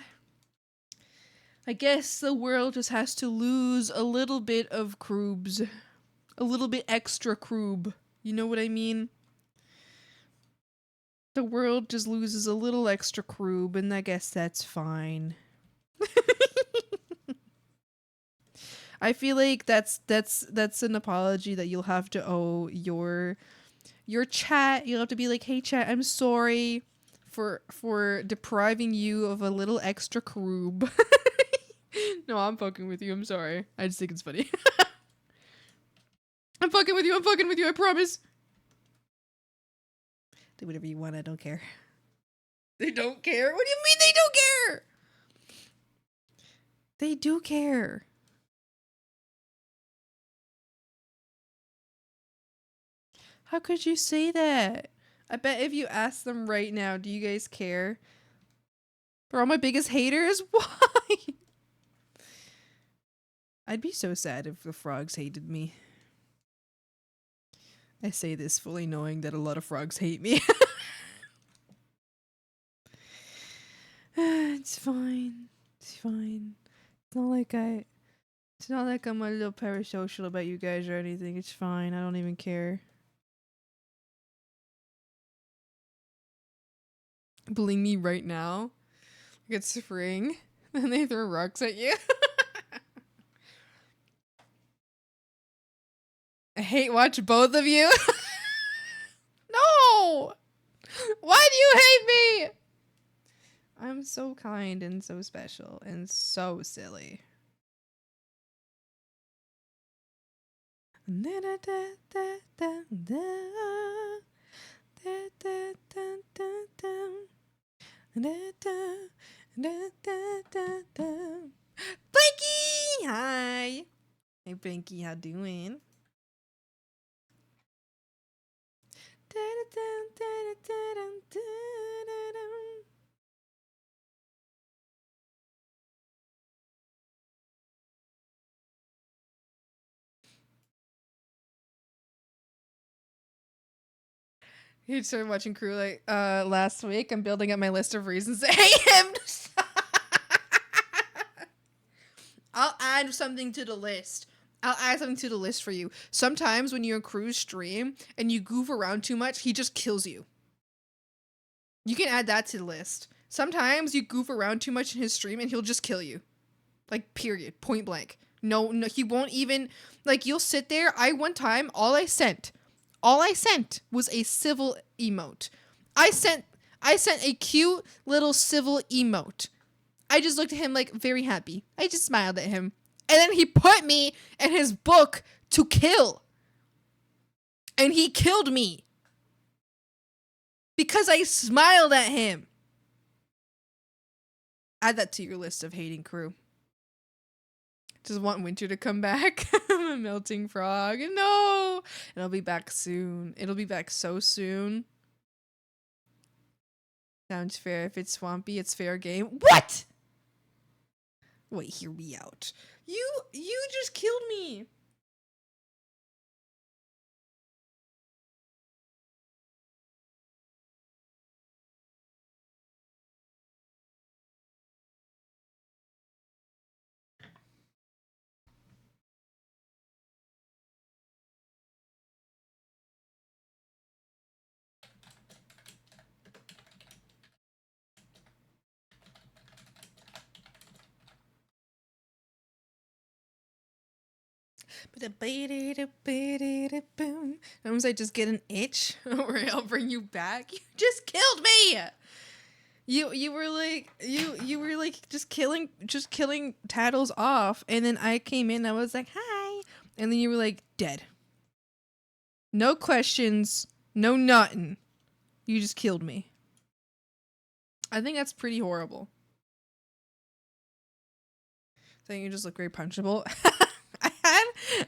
I guess the world just has to lose a little bit of Crubes. A little bit extra Crube. You know what I mean? The world just loses a little extra Crube, and I guess that's fine. I feel like that's an apology that you'll have to owe your chat. You'll have to be like, hey chat, I'm sorry for depriving you of a little extra Crube. No, I'm fucking with you. I'm sorry. I just think it's funny. I'm fucking with you. I'm fucking with you. I promise. Do whatever you want. I don't care. They don't care? What do you mean they don't care? They do care. How could you say that? I bet if you ask them right now, do you guys care? They're all my biggest haters? Why? I'd be so sad if the frogs hated me. I say this fully knowing that a lot of frogs hate me. It's fine. It's fine. It's not like I'm a little parasocial about you guys or anything. It's fine. I don't even care. Bullying me right now? Like it's spring. And they throw rocks at you. I hate watch both of you. No! Why do you hate me? I'm so kind and so special and so silly. Blinky! Hi. Hey Blinky, how doing? He started watching Crue like last week. I'm building up my list of reasons to hate him. I'll add something to the list. I'll add something to the list for you. Sometimes when you're in Crue's stream and you goof around too much, he just kills you. You can add that to the list. Sometimes you goof around too much in his stream and he'll just kill you. Like, period. Point blank. No, he won't even, like, you'll sit there. One time, all I sent was a civil emote. I sent a cute little civil emote. I just looked at him like very happy. I just smiled at him. And then he put me in his book to kill. And he killed me. Because I smiled at him. Add that to your list of hating Crue. Just want winter to come back. I'm a melting frog. No. It'll be back soon. It'll be back so soon. Sounds fair. If it's swampy, it's fair game. What? Wait, hear me out. You just killed me. Sometimes I just get an itch where I'll bring you back. You just killed me. You were like just killing Tattles off, and then I came in. I was like, hi, and then you were like dead. No questions, no nothing. You just killed me. I think that's pretty horrible. I think you just look very punchable.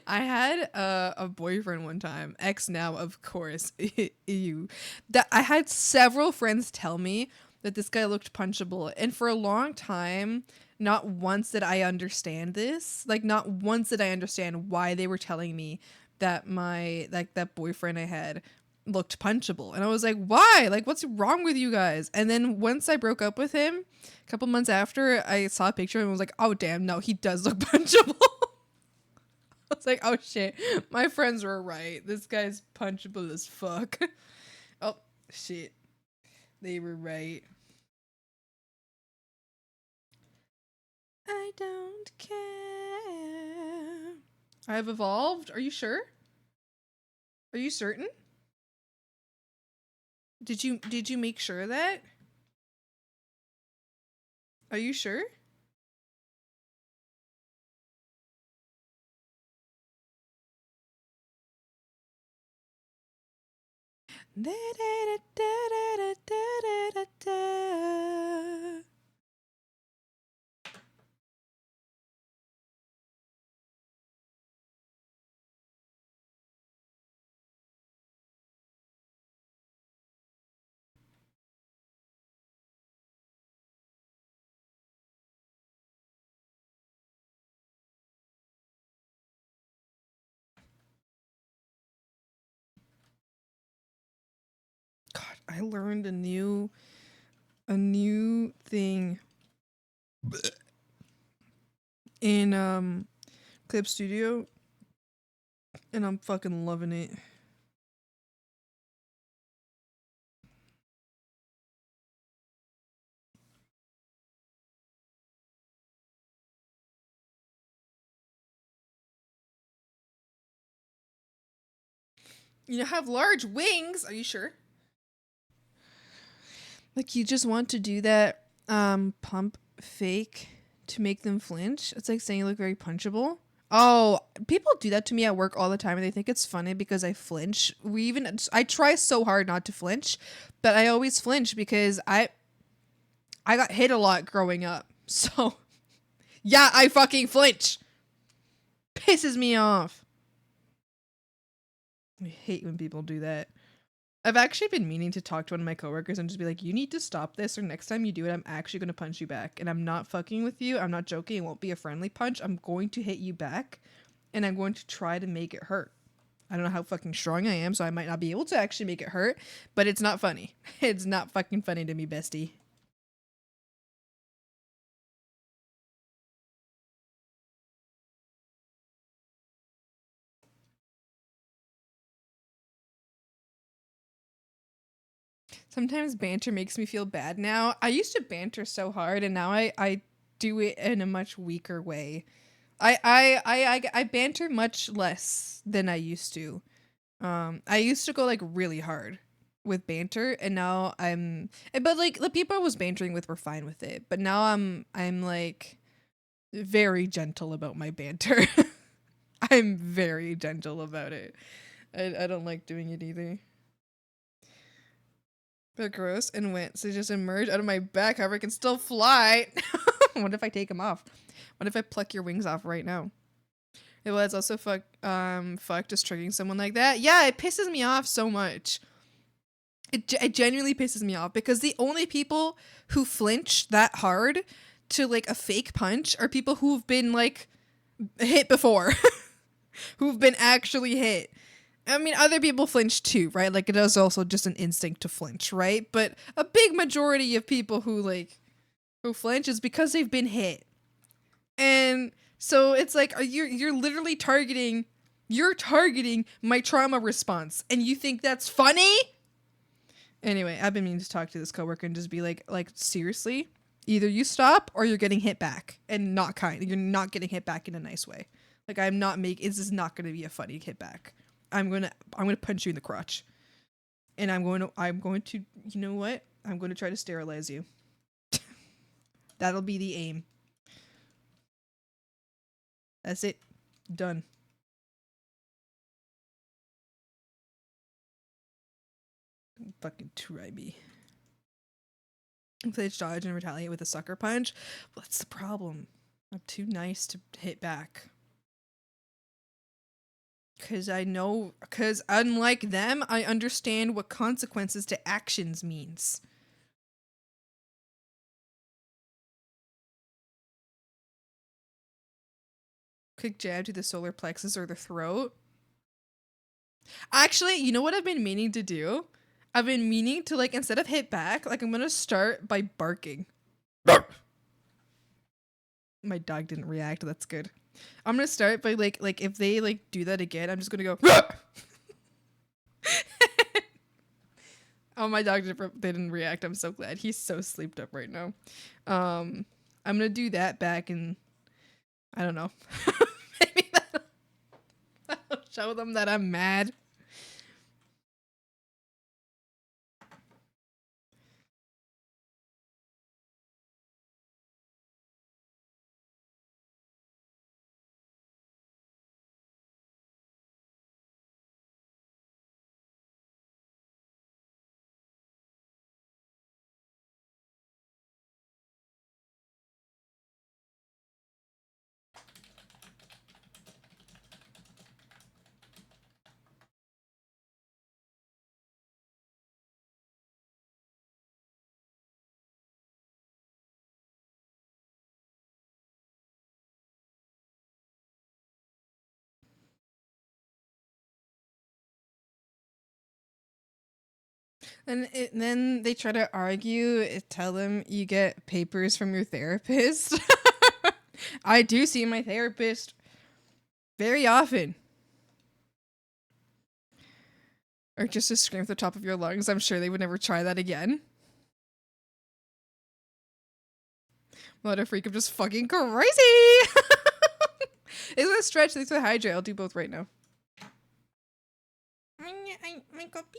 I had a boyfriend one time, ex now, of course. That I had several friends tell me that this guy looked punchable, and for a long time, not once did I understand this. Like, not once did I understand why they were telling me that that boyfriend I had looked punchable, and I was like, why? Like, what's wrong with you guys? And then once I broke up with him, a couple months after, I saw a picture and was like, oh damn, no, he does look punchable. I was like, oh shit, my friends were right. This guy's punchable as fuck. Oh shit, they were right. I don't care. I've evolved. Are you sure? Are you certain? Did you make sure of that? Are you sure? Da, da, da, da, da, da, da. God, I learned a new thing in Clip Studio, and I'm fucking loving it. You have large wings. Are you sure? Like you just want to do that pump fake to make them flinch. It's like saying you look very punchable. Oh, people do that to me at work all the time and they think it's funny because I flinch. I try so hard not to flinch, but I always flinch because I got hit a lot growing up. So yeah, I fucking flinch. Pisses me off. I hate when people do that. I've actually been meaning to talk to one of my coworkers and just be like, you need to stop this, or next time you do it, I'm actually going to punch you back. And I'm not fucking with you. I'm not joking. It won't be a friendly punch. I'm going to hit you back, and I'm going to try to make it hurt. I don't know how fucking strong I am, so I might not be able to actually make it hurt, but it's not funny. It's not fucking funny to me, bestie. Sometimes banter makes me feel bad now. I used to banter so hard, and now I do it in a much weaker way. I banter much less than I used to. I used to go like really hard with banter, and now but like the people I was bantering with were fine with it. But now I'm like very gentle about my banter. I'm very gentle about it. I don't like doing it either. They're gross and went, so they just emerge out of my back. However, I can still fly. What if I take them off? What if I pluck your wings off right now? Yeah, well, it's also fuck just triggering someone like that. Yeah, it pisses me off so much. It genuinely pisses me off because the only people who flinch that hard to like a fake punch are people who've been like hit before, who've been actually hit. I mean, other people flinch too, right? Like it is also just an instinct to flinch, right? But a big majority of people who flinch is because they've been hit. And so it's like you're literally targeting my trauma response, and you think that's funny? Anyway, I've been meaning to talk to this coworker and just be like seriously, either you stop or you're getting hit back, and you're not getting hit back in a nice way. Like this is not going to be a funny hit back. I'm gonna punch you in the crotch, and I'm going to you know what? I'm going to try to sterilize you. That'll be the aim. That's it. Done. Fucking try me. If they dodge and retaliate with a sucker punch, well, that's the problem. I'm too nice to hit back. Because unlike them, I understand what consequences to actions means. Quick jab to the solar plexus or the throat. Actually, you know what I've been meaning to do? I've been meaning to, like, instead of hit back, like, I'm gonna start by barking. My dog didn't react. That's good. I'm gonna start by like if they like do that again, I'm just gonna go. Oh, my dog didn't react. I'm so glad. He's so sleeped up right now. I'm gonna do that back, and I don't know. Maybe that'll show them that I'm mad. And then they try to argue, tell them you get papers from your therapist. I do see my therapist very often. Or just to scream at the top of your lungs. I'm sure they would never try that again. What a freak, I'm just fucking crazy! Isn't it a stretch? Thanks for the hydrate. I'll do both right now. My coffee?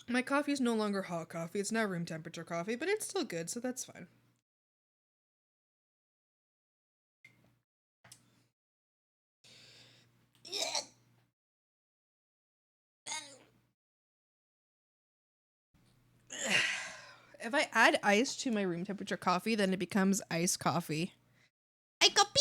My coffee is no longer hot coffee. It's now room temperature coffee, but it's still good, so that's fine. If I add ice to my room temperature coffee, then it becomes iced coffee. I copy.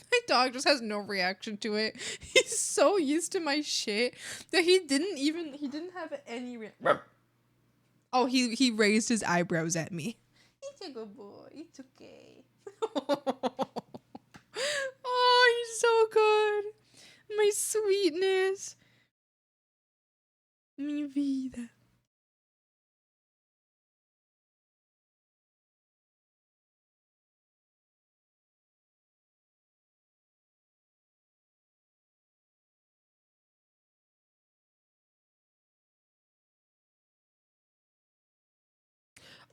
My dog just has no reaction to it. He's so used to my shit that he didn't have any Oh, he raised his eyebrows at me. It's a good boy. It's okay. Oh, he's so good. My sweetness. Mi vida.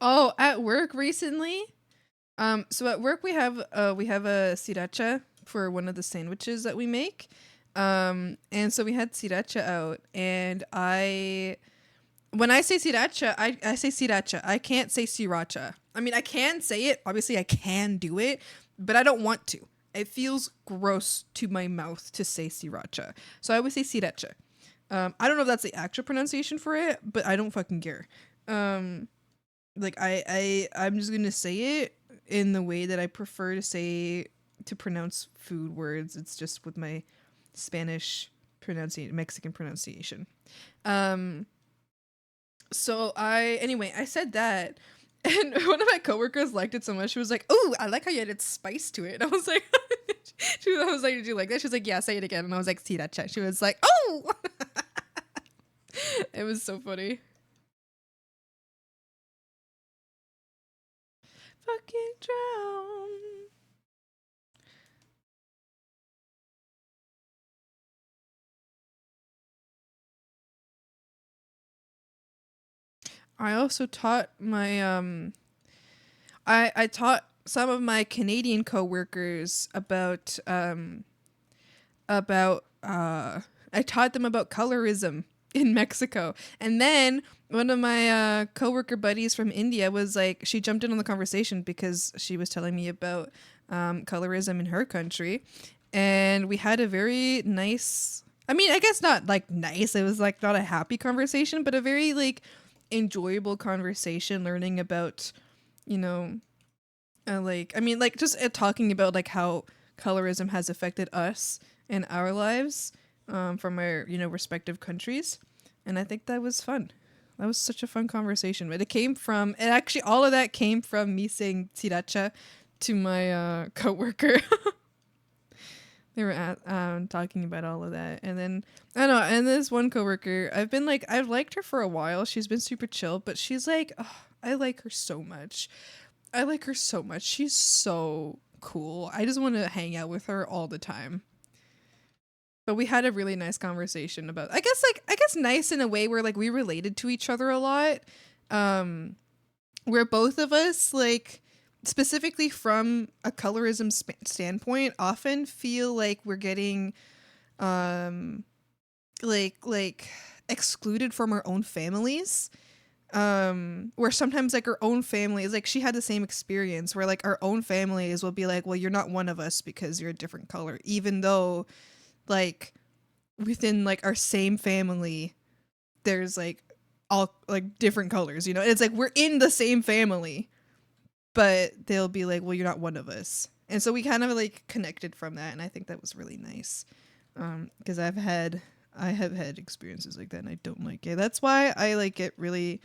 Oh, at work recently. So at work we have a sriracha for one of the sandwiches that we make. And so we had sriracha out, and when I say sriracha, I say sriracha. I can't say sriracha. I mean, I can say it. Obviously, I can do it, but I don't want to. It feels gross to my mouth to say sriracha. So I always say sriracha. I don't know if that's the actual pronunciation for it, but I don't fucking care. Like I'm just gonna say it in the way that I prefer to pronounce food words. It's just with my Spanish Mexican pronunciation. So I said that, and one of my coworkers liked it so much. She was like, "Oh, I like how you added spice to it." And I was like, I was like, "Did you like that?" She was like, "Yeah, say it again." And I was like, "Sriracha." She was like, "Oh." It was so funny. Fucking drown. I also taught my I taught some of my Canadian coworkers about I taught them about colorism in Mexico. And then one of my coworker buddies from India was like, she jumped in on the conversation because she was telling me about colorism in her country, and we had a very nice, I mean, I guess not like nice, it was like not a happy conversation, but a very like enjoyable conversation, learning about, you know, like, I mean, like just talking about like how colorism has affected us in our lives, from our, you know, respective countries. And I think that was fun. That was such a fun conversation. But it actually, all of that came from me saying sriracha to my coworker. They were talking about all of that. And then, I don't know, and this one coworker, I've liked her for a while. She's been super chill, but she's like, oh, I like her so much. I like her so much. She's so cool. I just want to hang out with her all the time. But we had a really nice conversation about, I guess nice in a way where like we related to each other a lot. Where both of us, like, specifically from a colorism standpoint, often feel like we're getting like excluded from our own families. Where sometimes like our own families, like she had the same experience where like our own families will be like, well, you're not one of us because you're a different color, even though like within like our same family there's like all like different colors, you know. It's like we're in the same family, but they'll be like, well, you're not one of us. And so we kind of like connected from that, and I think that was really nice, because I have had experiences like that, and I don't like it. That's why I like get really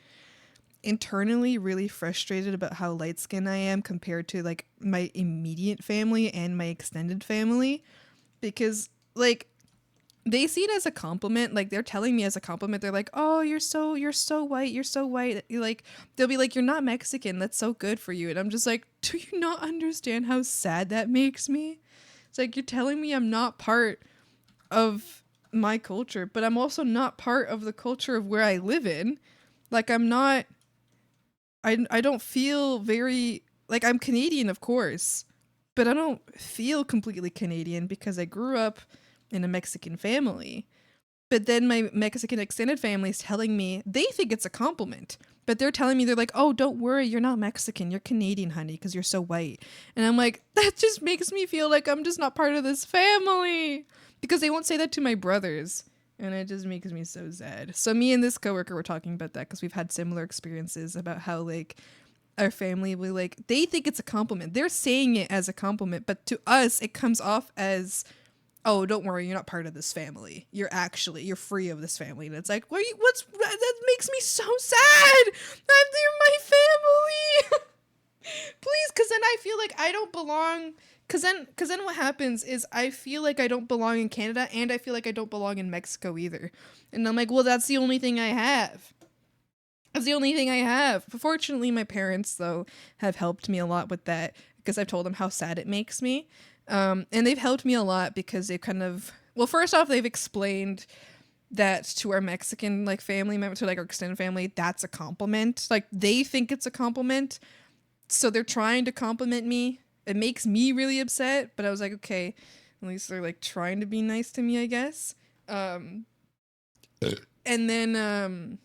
internally really frustrated about how light skinned I am compared to like my immediate family and my extended family, because like they see it as a compliment. Like they're telling me as a compliment. They're like, "Oh, you're so white. You're so white." Like they'll be like, "You're not Mexican. That's so good for you." And I'm just like, "Do you not understand how sad that makes me?" It's like you're telling me I'm not part of my culture, but I'm also not part of the culture of where I live in. Like I'm not I don't feel very like I'm Canadian, of course, but I don't feel completely Canadian because I grew up in a Mexican family. But then my Mexican extended family is telling me they think it's a compliment. But they're telling me, they're like, oh, don't worry, you're not Mexican. You're Canadian, honey, because you're so white. And I'm like, that just makes me feel like I'm just not part of this family. Because they won't say that to my brothers. And it just makes me so sad. So me and this coworker were talking about that because we've had similar experiences about how, like, our family will, like, they think it's a compliment. They're saying it as a compliment. But to us, it comes off as, oh, don't worry, you're not part of this family. You're free of this family. And it's like, that makes me so sad. They're my family. Please, because then I feel like I don't belong. Because then what happens is I feel like I don't belong in Canada, and I feel like I don't belong in Mexico either. And I'm like, well, that's the only thing I have. That's the only thing I have. Fortunately, my parents, though, have helped me a lot with that because I've told them how sad it makes me. And they've helped me a lot because they've kind of, well, first off, they've explained that to our Mexican, like, family member, to, like, our extended family, that's a compliment. Like, they think it's a compliment. So they're trying to compliment me. It makes me really upset, but I was like, okay, at least they're, like, trying to be nice to me, I guess. And then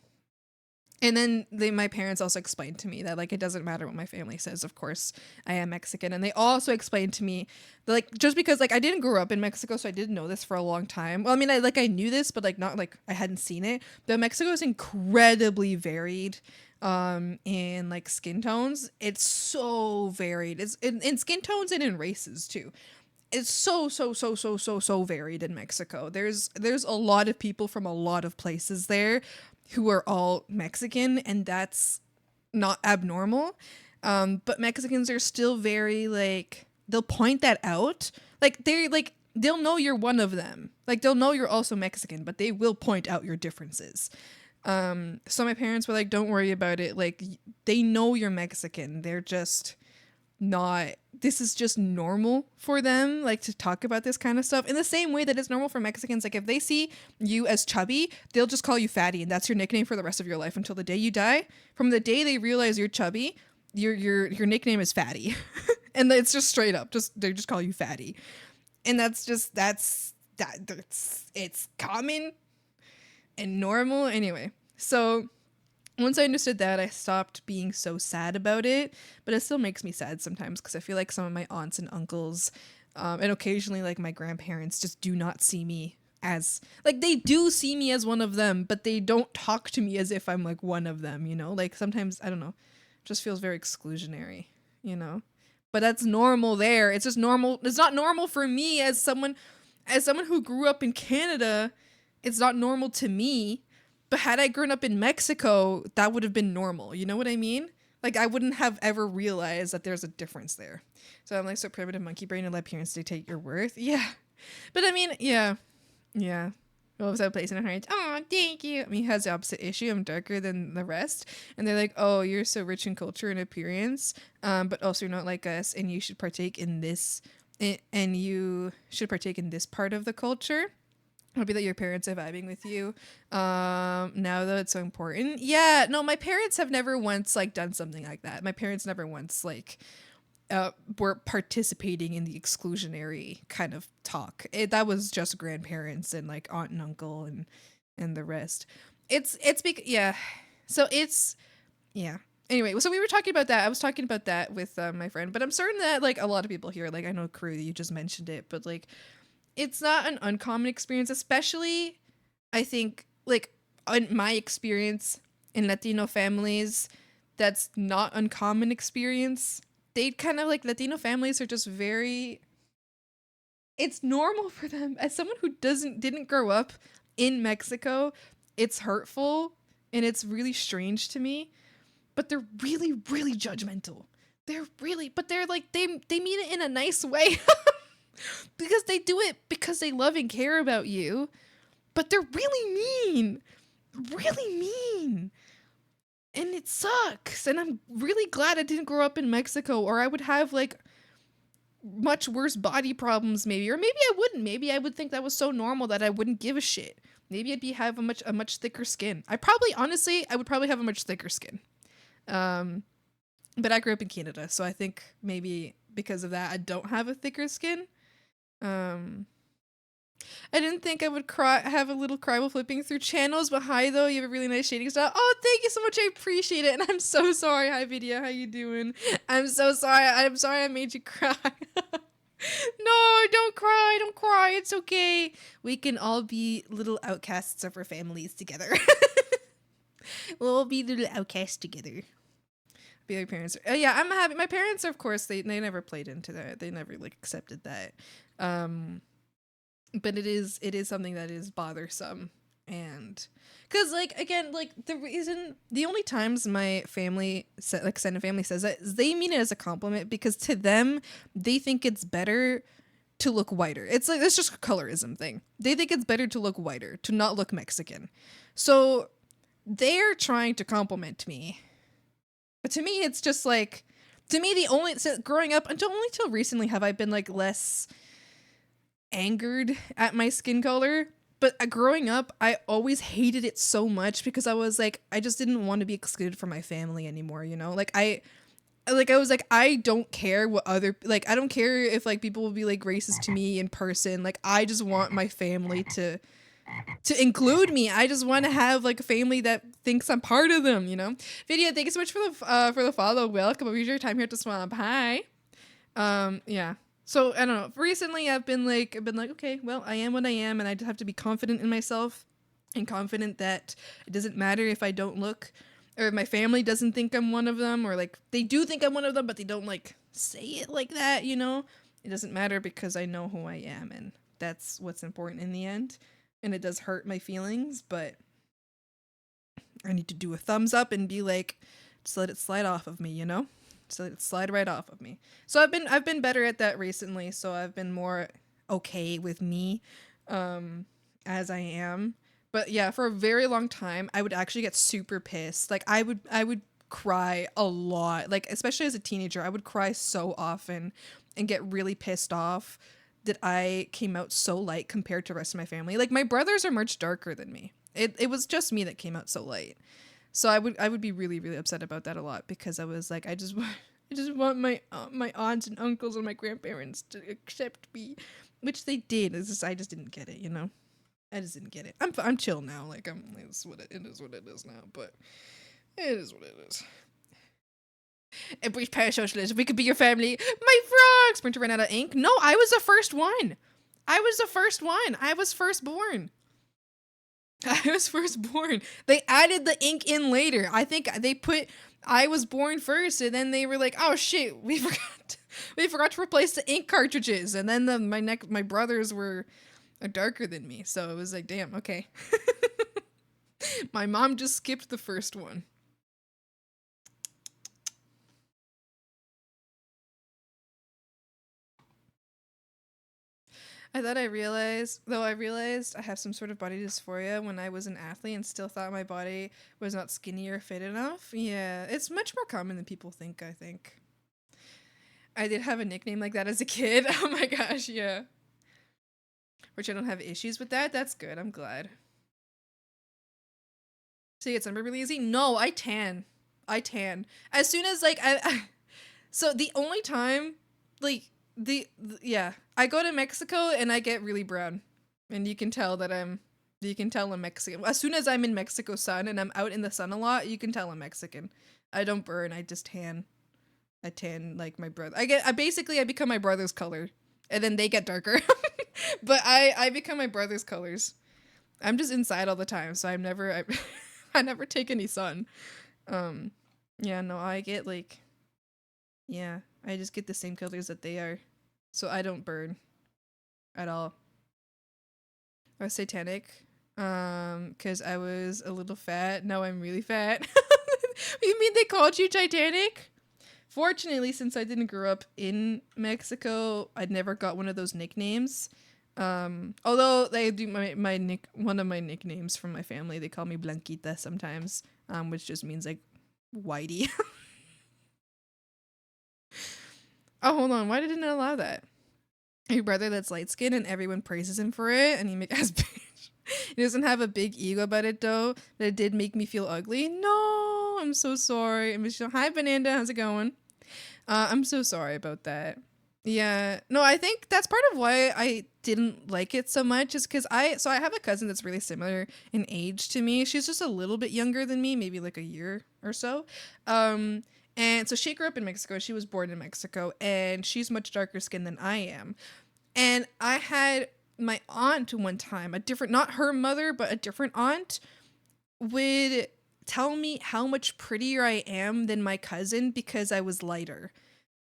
my parents also explained to me that, like, it doesn't matter what my family says. Of course, I am Mexican. And they also explained to me that, like, just because, like, I didn't grow up in Mexico, so I didn't know this for a long time. Well, I mean, I knew this, but, like, not, like, I hadn't seen it. But Mexico is incredibly varied in, like, skin tones. It's so varied. It's in skin tones and in races, too. It's so varied in Mexico. There's a lot of people from a lot of places there who are all Mexican, and that's not abnormal. But Mexicans are still very, like, they'll point that out. Like, they'll know you're one of them. Like, they'll know you're also Mexican, but they will point out your differences. So my parents were like, don't worry about it. Like, they know you're Mexican. They're just not, this is just normal for them, like, to talk about this kind of stuff in the same way that it's normal for Mexicans. Like, if they see you as chubby, they'll just call you fatty, and that's your nickname for the rest of your life until the day you die. From the day they realize you're chubby, your nickname is fatty. And it's just straight up, they just call you fatty. And it's common and normal anyway. So once I understood that, I stopped being so sad about it, but it still makes me sad sometimes because I feel like some of my aunts and uncles, and occasionally, like, my grandparents just do not see me as, like, they do see me as one of them, but they don't talk to me as if I'm, like, one of them, you know? Like, sometimes, I don't know, it just feels very exclusionary, you know? But that's normal there. It's just normal. It's not normal for me as someone who grew up in Canada. It's not normal to me. But had I grown up in Mexico, that would have been normal. You know what I mean? Like, I wouldn't have ever realized that there's a difference there. So I'm like, so primitive monkey brain and let appearance dictate your worth. Yeah. But I mean, yeah. What was that place in a heart? Oh, thank you. I mean, he has the opposite issue. I'm darker than the rest. And they're like, oh, you're so rich in culture and appearance, but also you're not like us, and you should partake in this, and you should partake in this part of the culture. It'll be that your parents are vibing with you. Now though, it's so important. Yeah, no, my parents have never once, like, done something like that. My parents never once, like, were participating in the exclusionary kind of talk. That was just grandparents and, like, aunt and uncle and the rest. Yeah. So it's, yeah. Anyway, so we were talking about that. I was talking about that with my friend, but I'm certain that, like, a lot of people here, like, I know Crue, you just mentioned it, but, like, it's not an uncommon experience, especially, I think, like, in my experience in Latino families, that's not uncommon experience. They kind of, like, Latino families are just very, it's normal for them. As someone who didn't grow up in Mexico, it's hurtful and it's really strange to me, but they're really, really judgmental. But they're like, they mean it in a nice way. Because they do it because they love and care about you, but they're really mean, and it sucks. And I'm really glad I didn't grow up in Mexico, or I would have, like, much worse body problems, maybe, or maybe I wouldn't. Maybe I would think that was so normal that I wouldn't give a shit. Maybe I'd have a much thicker skin. I would probably have a much thicker skin. But I grew up in Canada, so I think maybe because of that, I don't have a thicker skin. I didn't think I would have a little cry while flipping through channels, but hi though, you have a really nice shading style. Oh, thank you so much, I appreciate it, and I'm so sorry. Hi Vidya, how you doing? I'm so sorry. I'm sorry I made you cry. No, don't cry, it's okay. We can all be little outcasts of our families together. We'll all be little outcasts together. Be like parents. Yeah, I'm happy. My parents, of course, they never played into that. They never like accepted that. But it is something that is bothersome, and because like again, like the only times my family extended family says that is they mean it as a compliment, because to them they think it's better to look whiter. It's like it's just a colorism thing. They think it's better to look whiter, to not look Mexican. So they're trying to compliment me. But to me, it's just like, to me, growing up, until recently have I been like less angered at my skin color. But growing up, I always hated it so much because I was like, I just didn't want to be excluded from my family anymore, you know? Like I was like, I don't care what I don't care if like people will be like racist to me in person. Like I just want my family to include me. I just want to have like a family that thinks I'm part of them, you know? Vidya, thank you so much for the follow. Welcome. Over your time here at the swamp. Hi. Yeah. So I don't know. Recently I've been like, okay, well, I am what I am, and I just have to be confident in myself and confident that it doesn't matter if I don't look, or if my family doesn't think I'm one of them, or like they do think I'm one of them, but they don't like say it like that, you know? It doesn't matter because I know who I am, and that's what's important in the end. And it does hurt my feelings, but I need to do a thumbs up and be like, just let it slide off of me, you know? Just let it slide right off of me. So I've been better at that recently, so I've been more okay with me as I am. But yeah, for a very long time, I would actually get super pissed. Like I would cry a lot. Like especially as a teenager, I would cry so often and get really pissed off that I came out so light compared to the rest of my family. Like my brothers are much darker than me. It was just me that came out so light. So I would be really, really upset about that a lot, because I was like, I just want my aunts and uncles and my grandparents to accept me, which they did. I just didn't get it, you know. I just didn't get it. I'm chill now. Like it's what it is now. But it is what it is. Embrace parasocialism. We could be your family. My frog! Sprinter ran out of ink. No, I was the first one. I was firstborn. They added the ink in later. I think they put I was born first, and then they were like, oh shit, we forgot to replace the ink cartridges. And then my brothers are darker than me. So it was like, damn, okay. My mom just skipped the first one. I realized I have some sort of body dysphoria when I was an athlete and still thought my body was not skinny or fit enough. Yeah, it's much more common than people think, I think. I did have a nickname like that as a kid. Oh my gosh, yeah. Which I don't have issues with that. That's good. I'm glad. So you get sunburned really easy? No, I tan. As soon as like so the only time like I go to Mexico and I get really brown, and you can tell I'm Mexican. As soon as I'm in Mexico sun and I'm out in the sun a lot, you can tell I'm Mexican. I don't burn, I just tan. I tan like my brother. I become my brother's color, and then they get darker. But I become my brother's colors. I'm just inside all the time, so I never take any sun. Yeah, no, I get like, yeah, I just get the same colors that they are. So I don't burn at all. I was satanic because I was a little fat. Now I'm really fat. You mean they called you Titanic? Fortunately, since I didn't grow up in Mexico, I'd never got one of those nicknames. Although they do one of my nicknames from my family, they call me Blanquita sometimes, which just means like whitey. Oh, hold on. Why didn't it allow that? Your brother that's light skinned and everyone praises him for it, and he make us bitch. He doesn't have a big ego about it though, but it did make me feel ugly. No. Oh, I'm so sorry. And Michelle, hi, Bananda. How's it going? I'm so sorry about that. Yeah. No, I think that's part of why I didn't like it so much is because I have a cousin that's really similar in age to me. She's just a little bit younger than me, maybe like a year or so. And so she grew up in Mexico. She was born in Mexico, and she's much darker skinned than I am. And I had my aunt one time, a different, not her mother, but a different aunt, would tell me how much prettier I am than my cousin because I was lighter.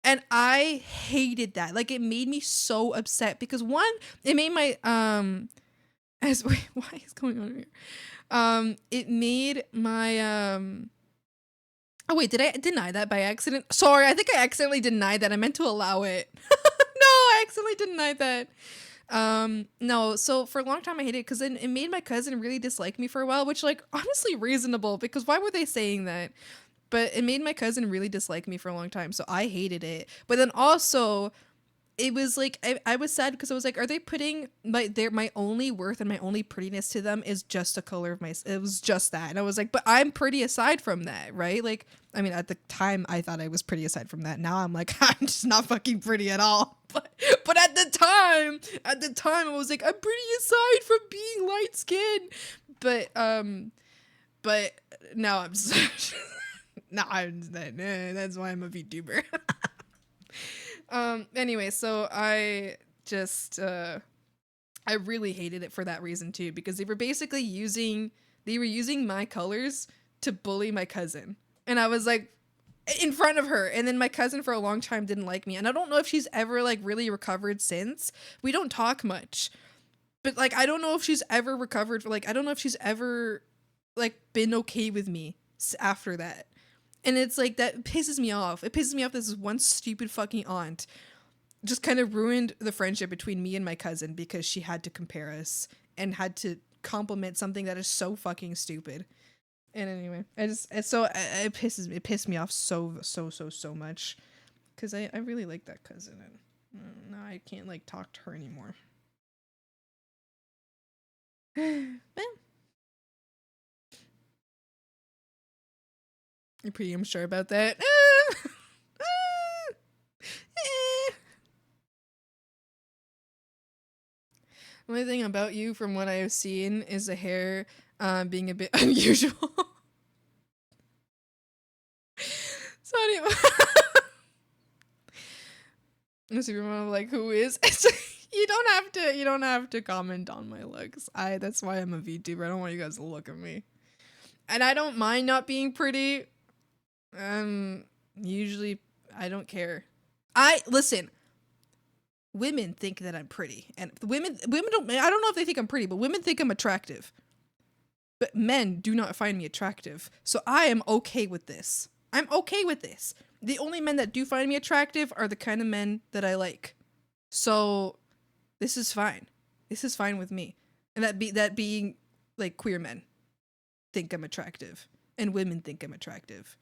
And I hated that. Like, it made me so upset because one, it made my as wait, why is going on here? It made my oh wait, did I deny that by accident? Sorry, I think I accidentally denied that. I meant to allow it. No, I accidentally denied that. No, so for a long time I hated it because it made my cousin really dislike me for a while, which, like, honestly reasonable because why were they saying that? But it made my cousin really dislike me for a long time, so I hated it. But then also, it was like I was sad because I was like, are they putting my only worth and my only prettiness to them is just the color of my, it was just that. And I was like, but I'm pretty aside from that, right? Like, I mean, at the time I thought I was pretty aside from that. Now I'm like, I'm just not fucking pretty at all. But at the time I was like, I'm pretty aside from being light skinned. But now I'm just no, that's why I'm a VTuber. Anyway, so I just I really hated it for that reason too, because they were basically using my colors to bully my cousin. And I was like, in front of her, and then my cousin for a long time didn't like me, and I don't know if she's ever like really recovered since. We don't talk much, but like I don't know if she's ever recovered, like I don't know if she's ever like been okay with me after that. And it's like, that pisses me off. It pisses me off that this one stupid fucking aunt just kind of ruined the friendship between me and my cousin because she had to compare us and had to compliment something that is so fucking stupid. And anyway, it pissed me off so much because I really like that cousin, and now I can't like talk to her anymore. But you're pretty unsure about that. The only thing about you from what I have seen is the hair being a bit unusual. So anyway, I'm like, who is? You don't have to comment on my looks. That's why I'm a VTuber. I don't want you guys to look at me. And I don't mind not being pretty. Usually I don't care. Listen, women think that I'm pretty, and women don't, I don't know if they think I'm pretty, but women think I'm attractive. But men do not find me attractive. So I am okay with this. I'm okay with this. The only men that do find me attractive are the kind of men that I like. So this is fine. This is fine with me. And that being like queer men think I'm attractive and women think I'm attractive.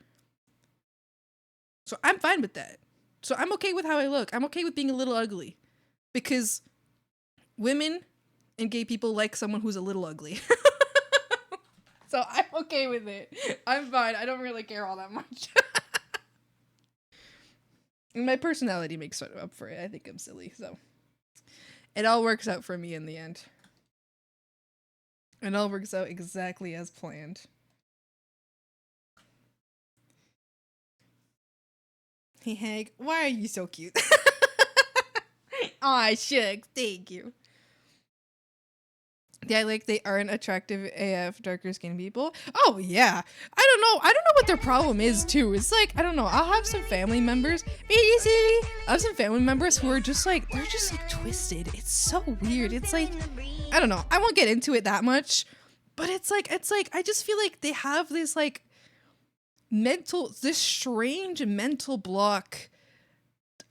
So I'm fine with that. So I'm okay with how I look. I'm okay with being a little ugly because women and gay people like someone who's a little ugly. So I'm okay with it. I'm fine. I don't really care all that much. My personality makes up for it. I think I'm silly, so it all works out for me in the end. It all works out exactly as planned. Hey, Hag, why are you so cute? Aw, shucks, thank you. Yeah, like they aren't attractive AF darker skinned people. Oh yeah. I don't know what their problem is too. It's like, I don't know. I'll have some family members. I have some family members who are just like, they're just like twisted. It's so weird. It's like, I don't know. I won't get into it that much, but it's like I just feel like they have this like this strange mental block.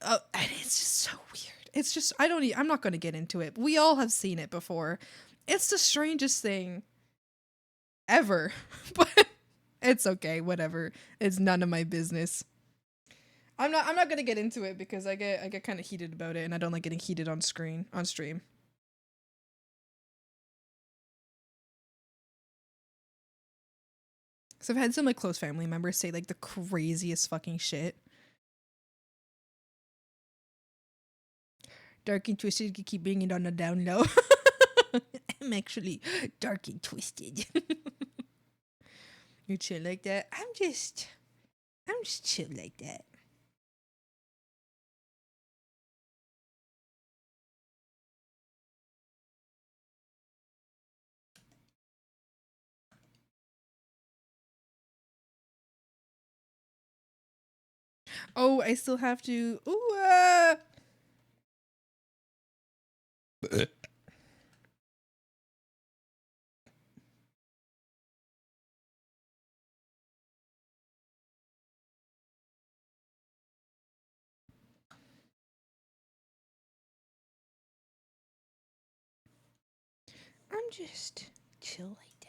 And it's just so weird. It's just, I'm not going to get into it. We all have seen it before. It's the strangest thing ever, but it's okay. Whatever. It's none of my business. I'm not gonna get into it because I get kind of heated about it, and I don't like getting heated on stream. So I've had some like close family members say like the craziest fucking shit. Dark and twisted could keep bringing it on the down low. I'm actually dark and twisted. You're chill like that. I'm just chill like that. Oh, I still have to. Ooh. I'm just chill like that.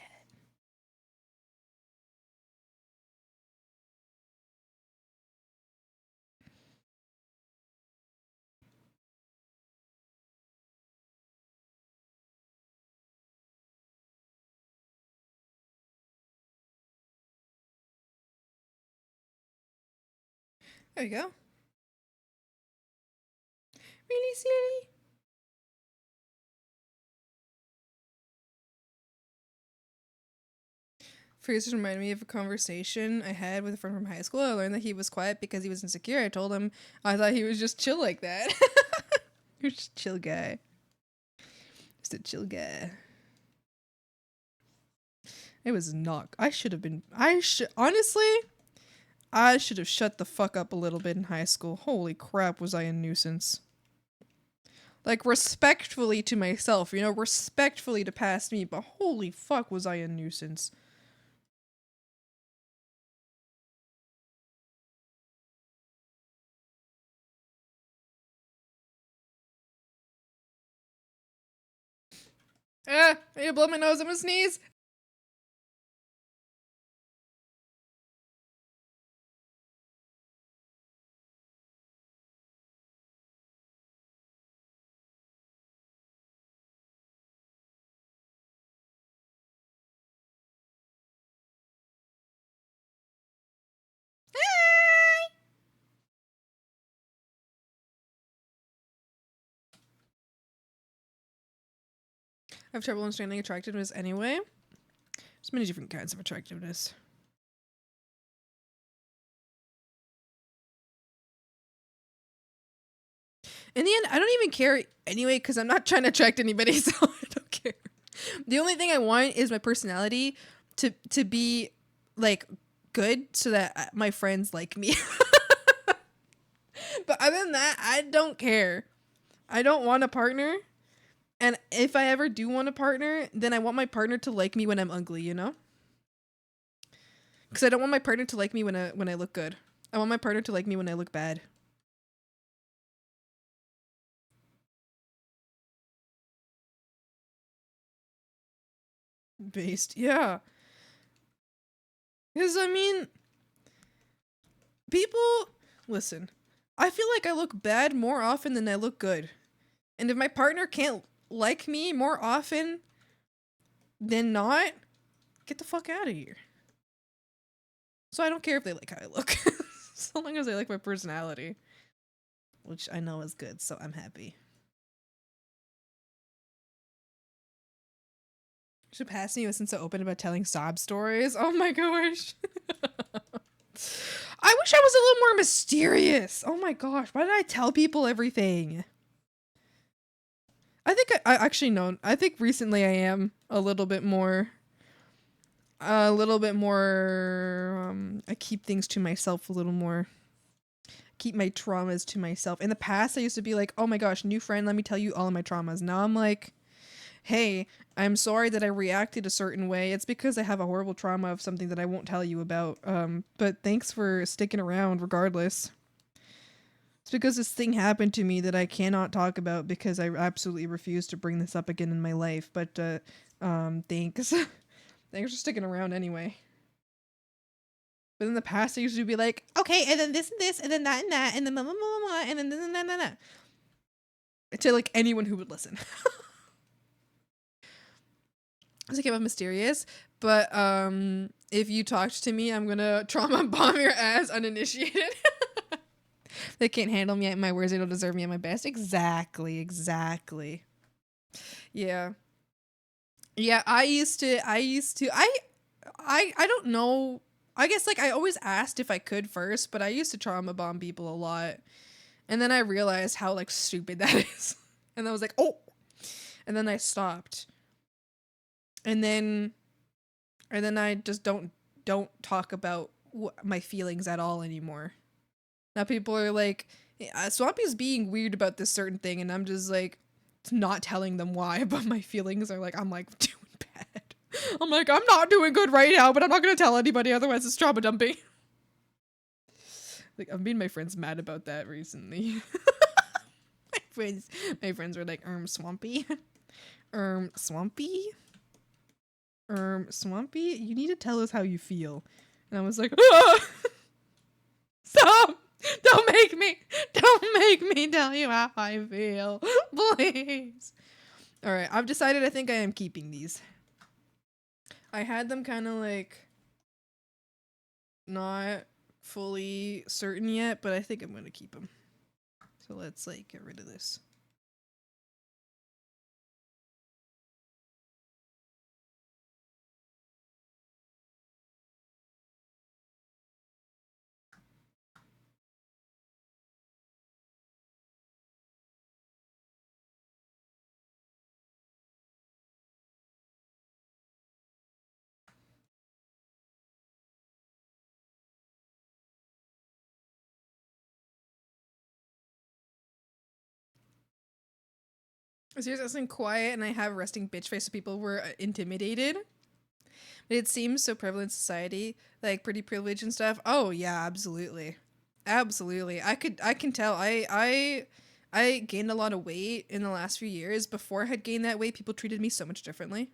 There you go. Really silly. First reminded me of a conversation I had with a friend from high school. I learned that he was quiet because he was insecure. I told him I thought he was just chill like that. You're just a chill guy. Just a chill guy. It was not. I should have shut the fuck up a little bit in high school. Holy crap, was I a nuisance. Like, respectfully to myself, you know, respectfully to past me, but holy fuck was I a nuisance. Ah, are you blow my nose? I'm gonna sneeze. I have trouble understanding attractiveness anyway. There's many different kinds of attractiveness. In the end, I don't even care anyway because I'm not trying to attract anybody, so I don't care. The only thing I want is my personality to be like good so that my friends like me. But other than that, I don't care. I don't want a partner. And if I ever do want a partner, then I want my partner to like me when I'm ugly, you know? Because I don't want my partner to like me when I look good. I want my partner to like me when I look bad. Based, yeah. Because, I mean, people, listen, I feel like I look bad more often than I look good. And if my partner can't like me more often than not, get the fuck out of here. So I don't care if they like how I look. So long as they like my personality. Which I know is good, so I'm happy. Should pass me wasn't so open about telling sob stories. Oh my gosh. I wish I was a little more mysterious. Oh my gosh. Why did I tell people everything? I think I actually know. I think recently I am a little bit more. I keep things to myself a little more. Keep my traumas to myself. In the past, I used to be like, oh my gosh, new friend, let me tell you all of my traumas. Now I'm like, hey, I'm sorry that I reacted a certain way. It's because I have a horrible trauma of something that I won't tell you about. But thanks for sticking around regardless. It's because this thing happened to me that I cannot talk about because I absolutely refuse to bring this up again in my life. But thanks. Thanks for sticking around anyway. But in the past, I used to be like, okay, and then this, and then that, and then blah, blah, blah, blah, and then this, and that. To like anyone who would listen. I was like, I'm mysterious. But if you talked to me, I'm gonna trauma bomb your ass uninitiated. They can't handle me at my worst, they don't deserve me at my best. Exactly. Yeah. Yeah, I don't know. I guess like I always asked if I could first, but I used to trauma bomb people a lot. And then I realized how like stupid that is. And I was like, "Oh." And then I stopped. And then I just don't talk about my feelings at all anymore. Now people are like, yeah, Swampy's being weird about this certain thing, and I'm just like not telling them why, but my feelings are like, I'm like doing bad. I'm like, I'm not doing good right now, but I'm not gonna tell anybody, otherwise it's trauma dumping. Like, I've made my friends mad about that recently. my friends were like, Swampy? Swampy? Swampy, you need to tell us how you feel. And I was like, ah! Stop! Don't make me tell you how I feel. Please. Alright, I've decided I think I am keeping these. I had them kind of like not fully certain yet, but I think I'm going to keep them. So let's like get rid of this. Seriously, I was quiet and I have resting bitch face, so people were intimidated. But it seems so prevalent in society, like pretty privilege and stuff. Oh yeah, absolutely. Absolutely. I can tell. I gained a lot of weight in the last few years. Before I had gained that weight, people treated me so much differently.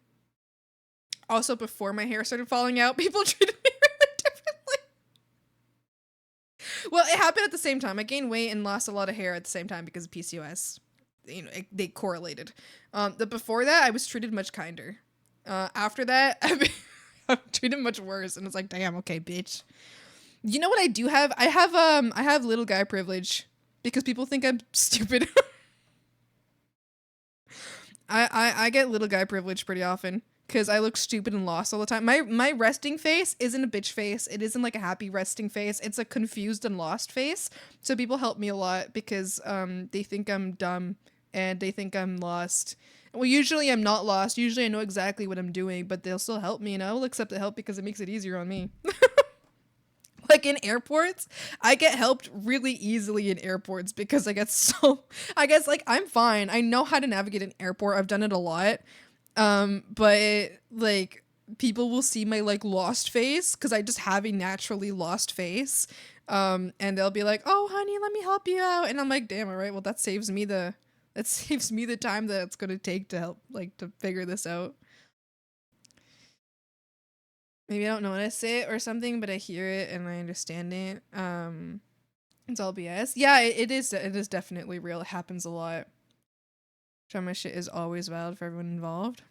Also, before my hair started falling out, people treated me really differently. Well, it happened at the same time. I gained weight and lost a lot of hair at the same time because of PCOS. You know, they correlated. But before that, I was treated much kinder. After that, I'm treated much worse, and it's like, damn, okay, bitch. You know what I do have? I have little guy privilege because people think I'm stupid. I get little guy privilege pretty often because I look stupid and lost all the time. My resting face isn't a bitch face. It isn't like a happy resting face. It's a confused and lost face. So people help me a lot because they think I'm dumb and they think I'm lost. Well, usually I'm not lost. Usually I know exactly what I'm doing, but they'll still help me, and I will accept the help because it makes it easier on me. Like in airports, I get helped really easily in airports because I guess like I'm fine. I know how to navigate an airport. I've done it a lot. But like people will see my like lost face because I just have a naturally lost face. And they'll be like, "Oh, honey, let me help you out." And I'm like, "Damn, all right. Well, that saves me the time that it's gonna take to help like to figure this out." Maybe I don't notice it or something, but I hear it and I understand it. It's all BS. Yeah, it is definitely real. It happens a lot. Trauma shit is always valid for everyone involved.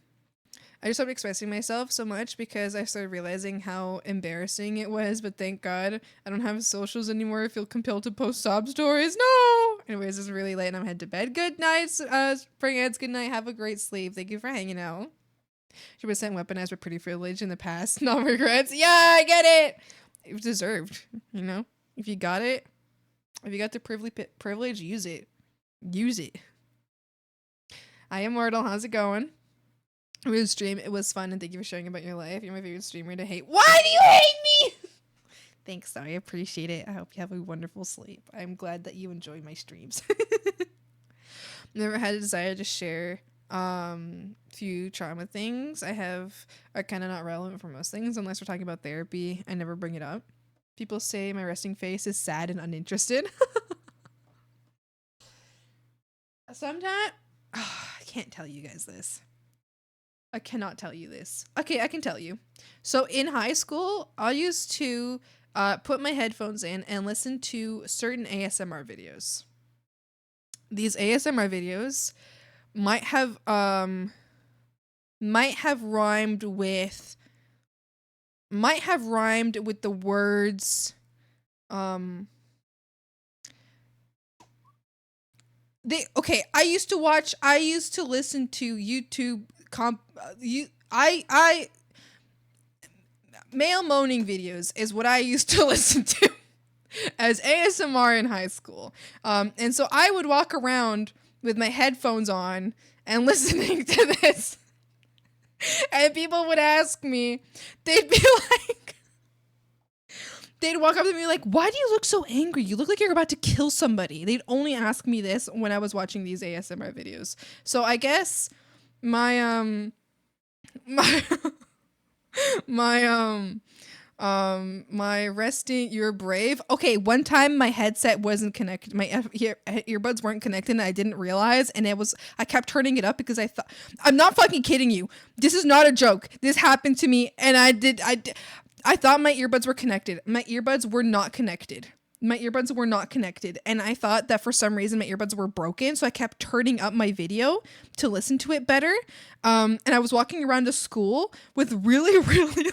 I just stopped expressing myself so much because I started realizing how embarrassing it was, but thank God I don't have socials anymore. I feel compelled to post sob stories. No! Anyways, it's really late and I'm headed to bed. Good night, Springheads. Good night. Have a great sleep. Thank you for hanging out. 100% weaponized with pretty privilege in the past. No regrets. Yeah, I get it. It was deserved, you know? If you got it, if you got the privilege, use it. Use it. I am Mortal. How's it going? It was stream. It was fun, and thank you for sharing about your life. You're my favorite streamer to hate. Why do you hate me? Thanks, though. I appreciate it. I hope you have a wonderful sleep. I'm glad that you enjoy my streams. Never had a desire to share few trauma things I have are kind of not relevant for most things unless we're talking about therapy. I never bring it up. People say my resting face is sad and uninterested. Sometimes I can't tell you guys this. I cannot tell you this. Okay, I can tell you. So in high school, I used to put my headphones in and listen to certain ASMR videos. These ASMR videos might have rhymed with might have rhymed with the words I used to listen to YouTube male moaning videos is what I used to listen to as ASMR in high school. And so I would walk around with my headphones on and listening to this. And people would ask me, they'd be like, they'd walk up to me like, why do you look so angry? You look like you're about to kill somebody. They'd only ask me this when I was watching these ASMR videos. So I guess my my resting, you're brave. Okay, one time my headset wasn't connected. My earbuds weren't connected and I didn't realize, and I kept turning it up because I thought, I'm not fucking kidding you. This is not a joke. This happened to me and I thought my earbuds were connected. My earbuds were not connected. And I thought that for some reason my earbuds were broken, so I kept turning up my video to listen to it better. And I was walking around to school with really, really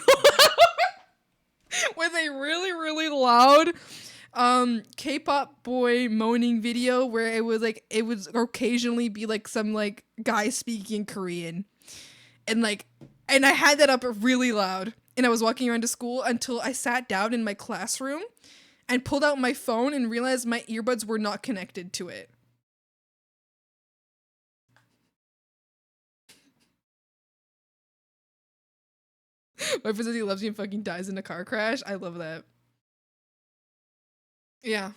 with a really, really loud K-pop boy moaning video where it would occasionally be like some like guy speaking Korean. And I had that up really loud. And I was walking around to school until I sat down in my classroom and pulled out my phone and realized my earbuds were not connected to it. My friend says he loves me and fucking dies in a car crash. I love that. Yeah.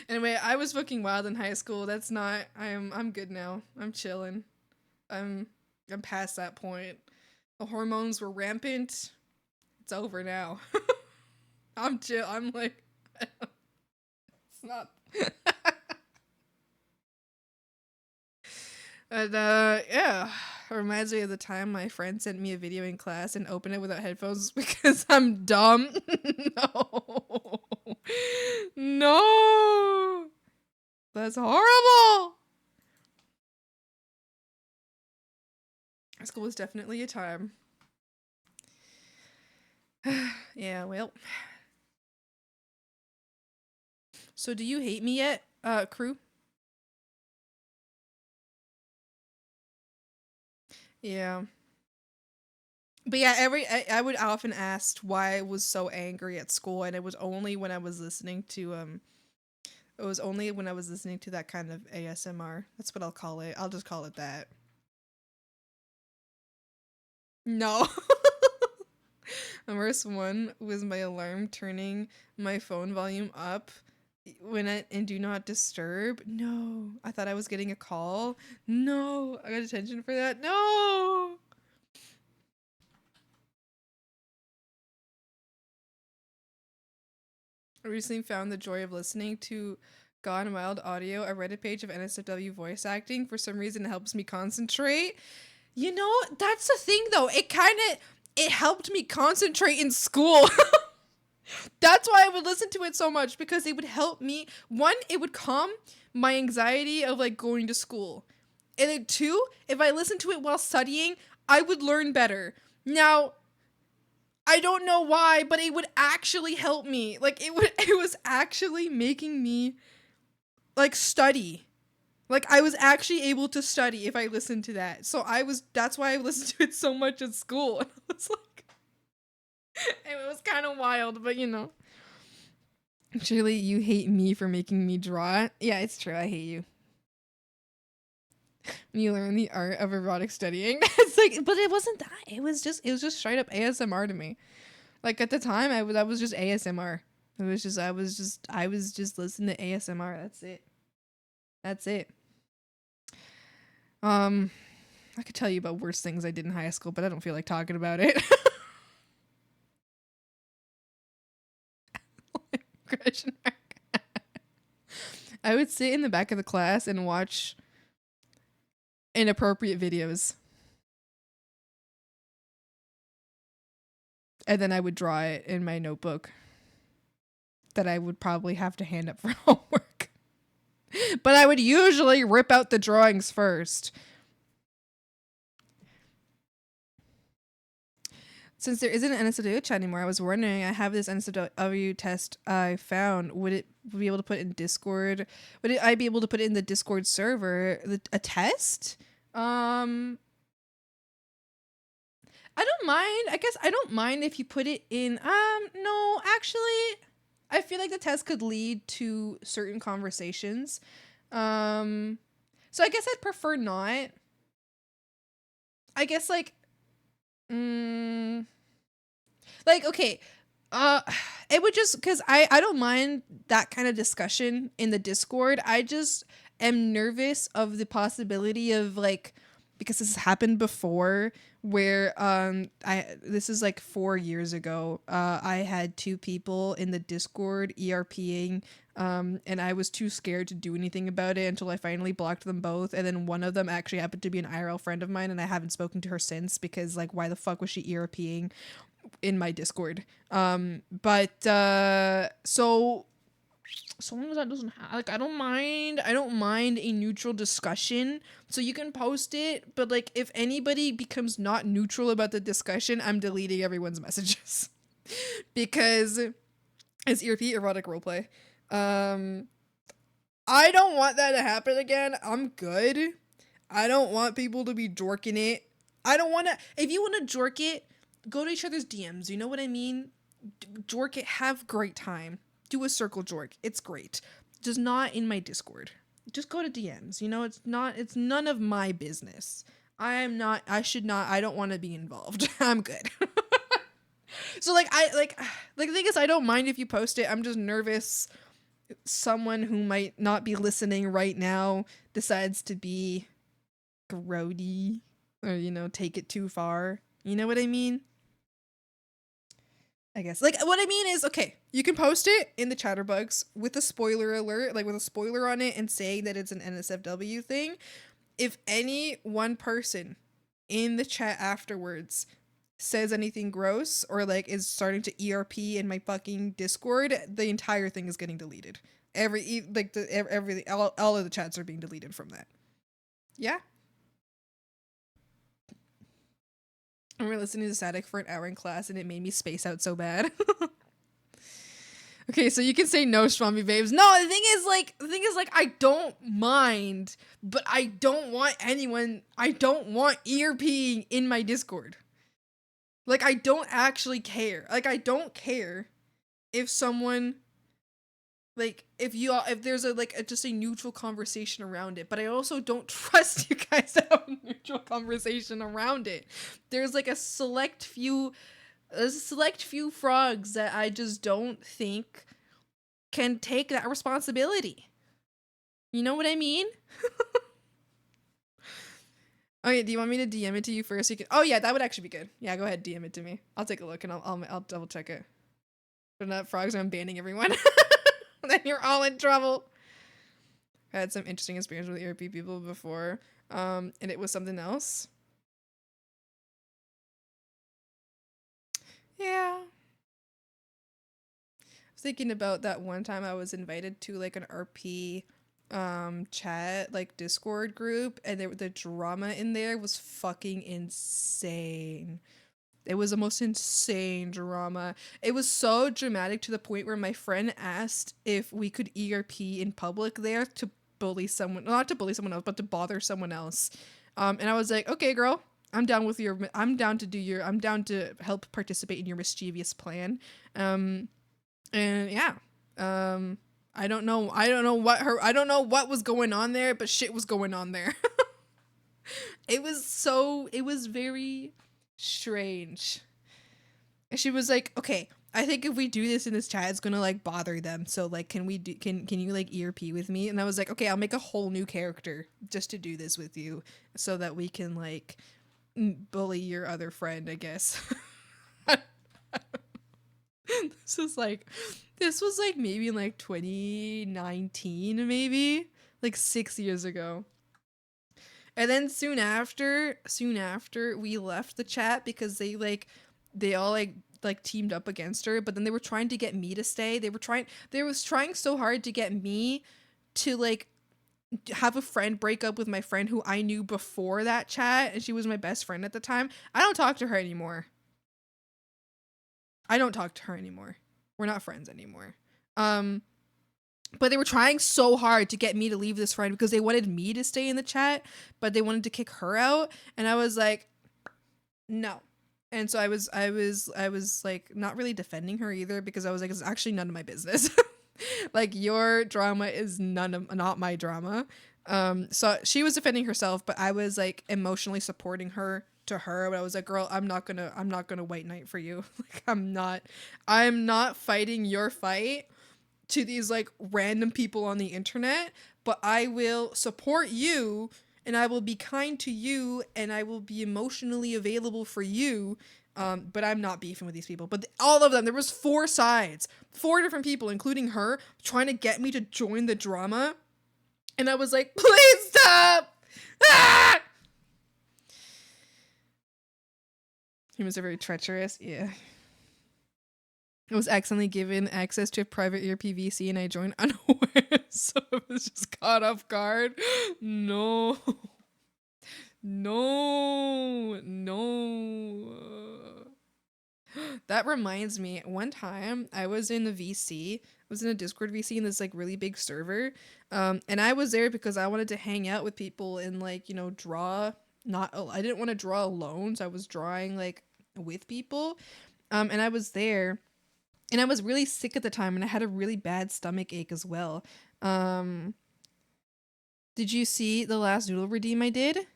Anyway, I was fucking wild in high school. That's not. I'm good now. I'm chilling. I'm past that point. The hormones were rampant. It's over now. I'm chill. I'm like, it's not. And yeah, it reminds me of the time my friend sent me a video in class and opened it without headphones because I'm dumb. No, that's horrible. School was definitely a time. Yeah, well. So do you hate me yet, Crue? Yeah. But yeah, I would often ask why I was so angry at school, and it was only when I was listening to that kind of ASMR. That's what I'll call it. I'll just call it that. No. The worst one was my alarm turning my phone volume up and do not disturb. No. I thought I was getting a call. No. I got attention for that. No. I recently found the joy of listening to Gone Wild audio, a Reddit page of NSFW voice acting. For some reason, it helps me concentrate. You know, that's the thing though. It helped me concentrate in school. That's why I would listen to it so much, because it would help me. One, it would calm my anxiety of like going to school. And then two, if I listened to it while studying, I would learn better. Now, I don't know why, but it would actually help me. Like it was actually making me like study. Like I was actually able to study if I listened to that. So that's why I listened to it so much at school. And I was like, it was kind of wild, but you know. Actually, you hate me for making me draw it. Yeah, it's true. I hate you. When you learn the art of erotic studying. It's like, but it wasn't that. It was just straight up ASMR to me. Like at the time, I was just ASMR. I was just listening to ASMR. That's it. I could tell you about worse things I did in high school, but I don't feel like talking about it. Question mark. I would sit in the back of the class and watch inappropriate videos. And then I would draw it in my notebook that I would probably have to hand up for homework. But I would usually rip out the drawings first. Since there isn't an NSFW chat anymore, I was wondering, I have this NSFW test I found. Would it be able to put in Discord? I be able to put it in the Discord server? A test? I don't mind. I guess I don't mind if you put it in. No, actually, I feel like the test could lead to certain conversations. So I guess I'd prefer not. I guess like, okay, it would just, because I don't mind that kind of discussion in the Discord. I just am nervous of the possibility of like, because this has happened before where this is like 4 years ago. I had 2 people in the Discord ERPing, and I was too scared to do anything about it until I finally blocked them both. And then one of them actually happened to be an IRL friend of mine, and I haven't spoken to her since, because like, why the fuck was she ERPing in my Discord? So long as that doesn't like, I don't mind a neutral discussion, so you can post it, but like, if anybody becomes not neutral about the discussion, I'm deleting everyone's messages. Because it's erotic roleplay. I don't want that to happen again. I'm good. I don't want people to be jorking it. I don't want to. If you want to jork it, go to each other's DMs. You know what I mean? Jork it. Have great time. Do a circle jork. It's great. Just not in my Discord. Just go to DMs. You know, it's none of my business. I don't want to be involved. I'm good. So like, the thing is, I don't mind if you post it. I'm just nervous someone who might not be listening right now decides to be grody, or, you know, take it too far. You know what I mean? I guess. Like, what I mean is, okay, you can post it in the Chatterbugs with a spoiler alert, like with a spoiler on it, and saying that it's an NSFW thing. If any one person in the chat afterwards says anything gross or like is starting to ERP in my fucking Discord, the entire thing is getting deleted. Everything, all of the chats are being deleted from that. Yeah. I remember listening to Static for an hour in class and it made me space out so bad. Okay, so you can say no, Swami babes. No, the thing is like, I don't mind, but I don't want ERPing in my Discord. Like, I don't actually care. Like, I don't care if someone, like, if there's just a neutral conversation around it, but I also don't trust you guys to have a neutral conversation around it. There's like a select few frogs that I just don't think can take that responsibility. You know what I mean? Okay, do you want me to DM it to you first? Oh yeah, that would actually be good. Yeah, go ahead, DM it to me. I'll take a look and I'll double check it. But not frogs, I'm banning everyone. Then you're all in trouble. I had some interesting experience with ERP people before, and it was something else. Yeah. I was thinking about that one time I was invited to like an RP chat, like Discord group, and the drama in there was fucking insane. It was the most insane drama. It was so dramatic to the point where my friend asked if we could ERP in public there to bully someone, not to bully someone else, but to bother someone else. And I was like, okay, girl, I'm down to help participate in your mischievous plan. And yeah, I don't know what was going on there, but shit was going on there. It was very strange. And she was like, okay, I think if we do this in this chat, it's gonna like bother them. So like, can you like ERP with me? And I was like, okay, I'll make a whole new character just to do this with you so that we can like bully your other friend, I guess. This was like maybe in like 2019, maybe like 6 years ago. And then soon after we left the chat because they all teamed up against her, but then they were trying to get me to stay. They was trying so hard to get me to like have a friend break up with my friend who I knew before that chat, and she was my best friend at the time. I don't talk to her anymore. I don't talk to her anymore. We're not friends anymore. But they were trying so hard to get me to leave this friend because they wanted me to stay in the chat, but they wanted to kick her out. And I was like, no. And so I was like not really defending her either because I was like, it's actually none of my business. Like your drama is not my drama. So she was defending herself, but I was like emotionally supporting her to her. But I was like, girl, I'm not gonna white knight for you. Like I'm not fighting your fight to these like random people on the internet, but I will support you and I will be kind to you and I will be emotionally available for you. But I'm not beefing with these people. But all of them, there was 4 sides, 4 different people, including her, trying to get me to join the drama. And I was like, please stop! Ah! Humans are very treacherous. Yeah. I was accidentally given access to a private ear PVC and I joined unaware, so I was just caught off guard. No. No. That reminds me, one time I was in a VC, I was in a Discord VC in this like really big server, and I was there because I wanted to hang out with people and like, you know, draw. I didn't want to draw alone, so I was drawing like with people, and I was there. And I was really sick at the time and I had a really bad stomach ache as well. Did you see the last doodle redeem I did?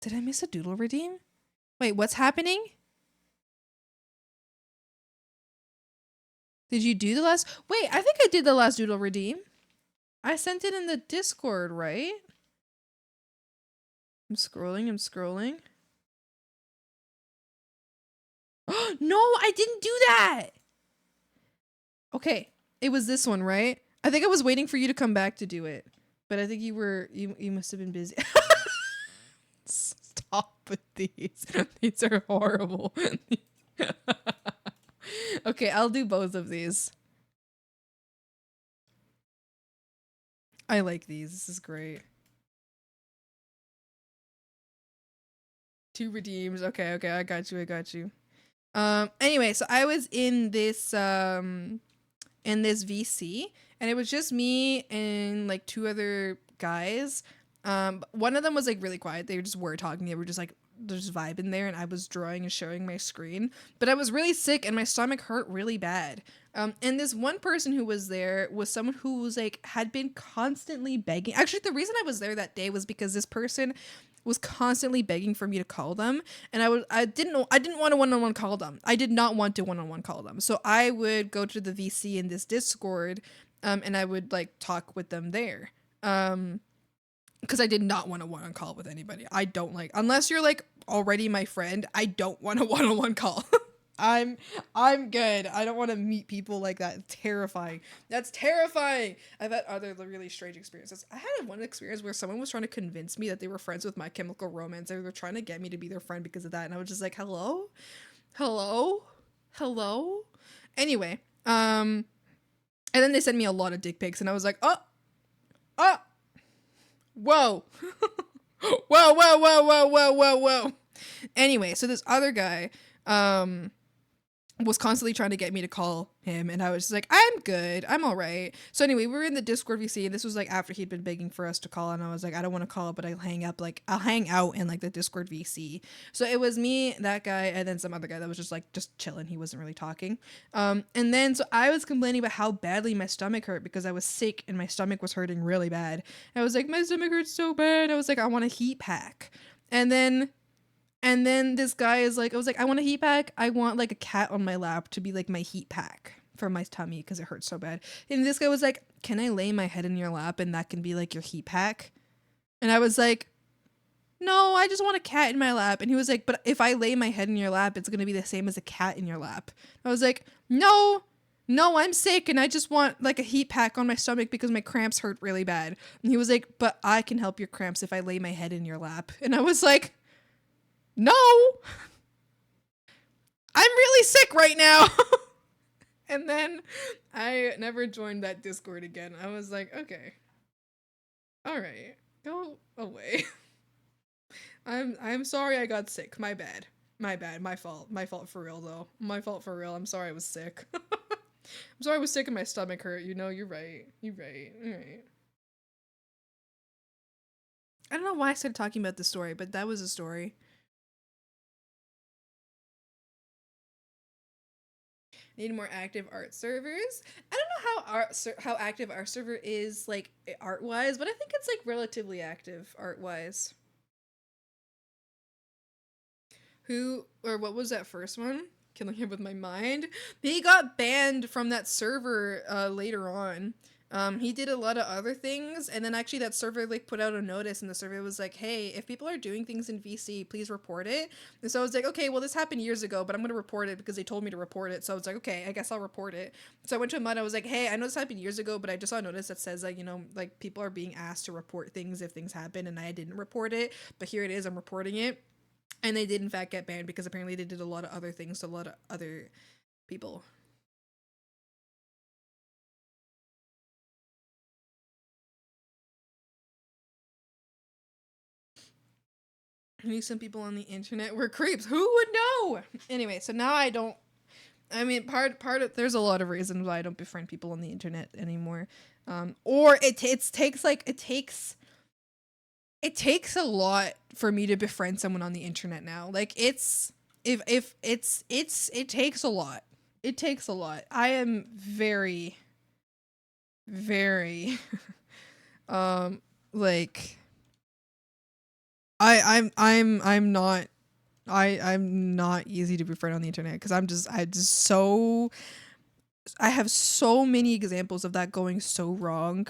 Did I miss a doodle redeem? Wait, what's happening? Did you do the last? Wait, I think I did the last doodle redeem. I sent it in the Discord, right? I'm scrolling. No, I didn't do that. Okay, it was this one, right? I think I was waiting for you to come back to do it, but I think you must have been busy. Stop with these. These are horrible. Okay, I'll do both of these. I like these. This is great. 2 redeems. Okay, I got you. Anyway, so I was in this VC and it was just me and like 2 other guys. One of them was like really quiet. They were talking. They were just like just vibing there and I was drawing and showing my screen. But I was really sick and my stomach hurt really bad. And this one person who was there was someone who was like had been constantly begging. Actually, the reason I was there that day was because this person was constantly begging for me to call them, and I didn't want to one-on-one call them. I did not want to one-on-one call them. So I would go to the VC in this Discord, and I would like talk with them there. Because I did not want a one-on-one call with anybody. I don't like, unless you're like already my friend, I don't want a one-on-one call. I'm good. I don't want to meet people like that. It's terrifying. That's terrifying. I've had other really strange experiences. I had one experience where someone was trying to convince me that they were friends with My Chemical Romance. They were trying to get me to be their friend because of that. And I was just like, hello? Anyway, and then they sent me a lot of dick pics and I was like, whoa. whoa. Anyway, so this other guy, was constantly trying to get me to call him and I was just like, I'm good, I'm all right. So anyway, we were in the Discord VC and this was like after he'd been begging for us to call and I was like, I don't want to call, but I'll hang out in like the Discord VC. So it was me, that guy, and then some other guy that was just chilling. He wasn't really talking. And then so I was complaining about how badly my stomach hurt because I was sick and my stomach was hurting really bad. I was like, my stomach hurts so bad. I was like, I want a heat pack. And then this guy is like, I was like, I want a heat pack. I want like a cat on my lap to be like my heat pack for my tummy because it hurts so bad. And this guy was like, can I lay my head in your lap and that can be like your heat pack? And I was like, no, I just want a cat in my lap. And he was like, but if I lay my head in your lap, it's going to be the same as a cat in your lap. I was like, no, I'm sick and I just want like a heat pack on my stomach because my cramps hurt really bad. And he was like, but I can help your cramps if I lay my head in your lap. And I was like, no, I'm really sick right now. And then I never joined that Discord again. I was like, okay, all right, go away. I'm sorry I got sick. My bad. My bad. My fault. My fault for real, though. My fault for real. I'm sorry I was sick. I'm sorry I was sick and my stomach hurt. You know, you're right. You're right. You're right. I don't know why I started talking about this story, but that was a story. Need more active art servers. I don't know how active our server is, like, art wise, but I think it's like relatively active art wise. Who or what was that first one? Killing him with my mind. He got banned from that server later on. He did a lot of other things, and then actually that server like put out a notice, and the server was like, hey, if people are doing things in VC, please report it. And so I was like, okay, well, this happened years ago, but I'm gonna report it because they told me to report it. So I was like, okay, I guess I'll report it. So I went to him and I was like, hey, I know this happened years ago, but I just saw a notice that says like, you know, like people are being asked to report things if things happen, and I didn't report it, but here it is, I'm reporting it. And they did in fact get banned because apparently they did a lot of other things to a lot of other people. I knew some people on the internet were creeps. Who would know? Anyway, so now I don't. I mean, part of there's a lot of reasons why I don't befriend people on the internet anymore. Or it takes a lot for me to befriend someone on the internet now. Like it takes a lot. It takes a lot. I am very, very, like, I'm not easy to befriend on the internet because I have so many examples of that going so wrong.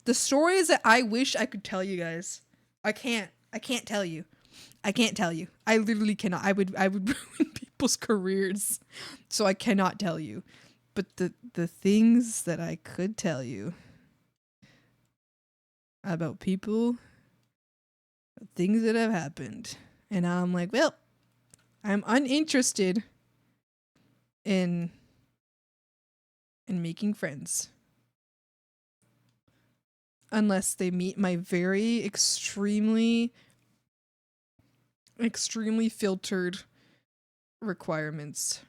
The stories that I wish I could tell you guys, I can't tell you. I can't tell you. I literally cannot. I would ruin people's careers. So I cannot tell you. But the things that I could tell you about people, things that have happened, and I'm like, well, I'm uninterested in making friends unless they meet my very extremely filtered requirements.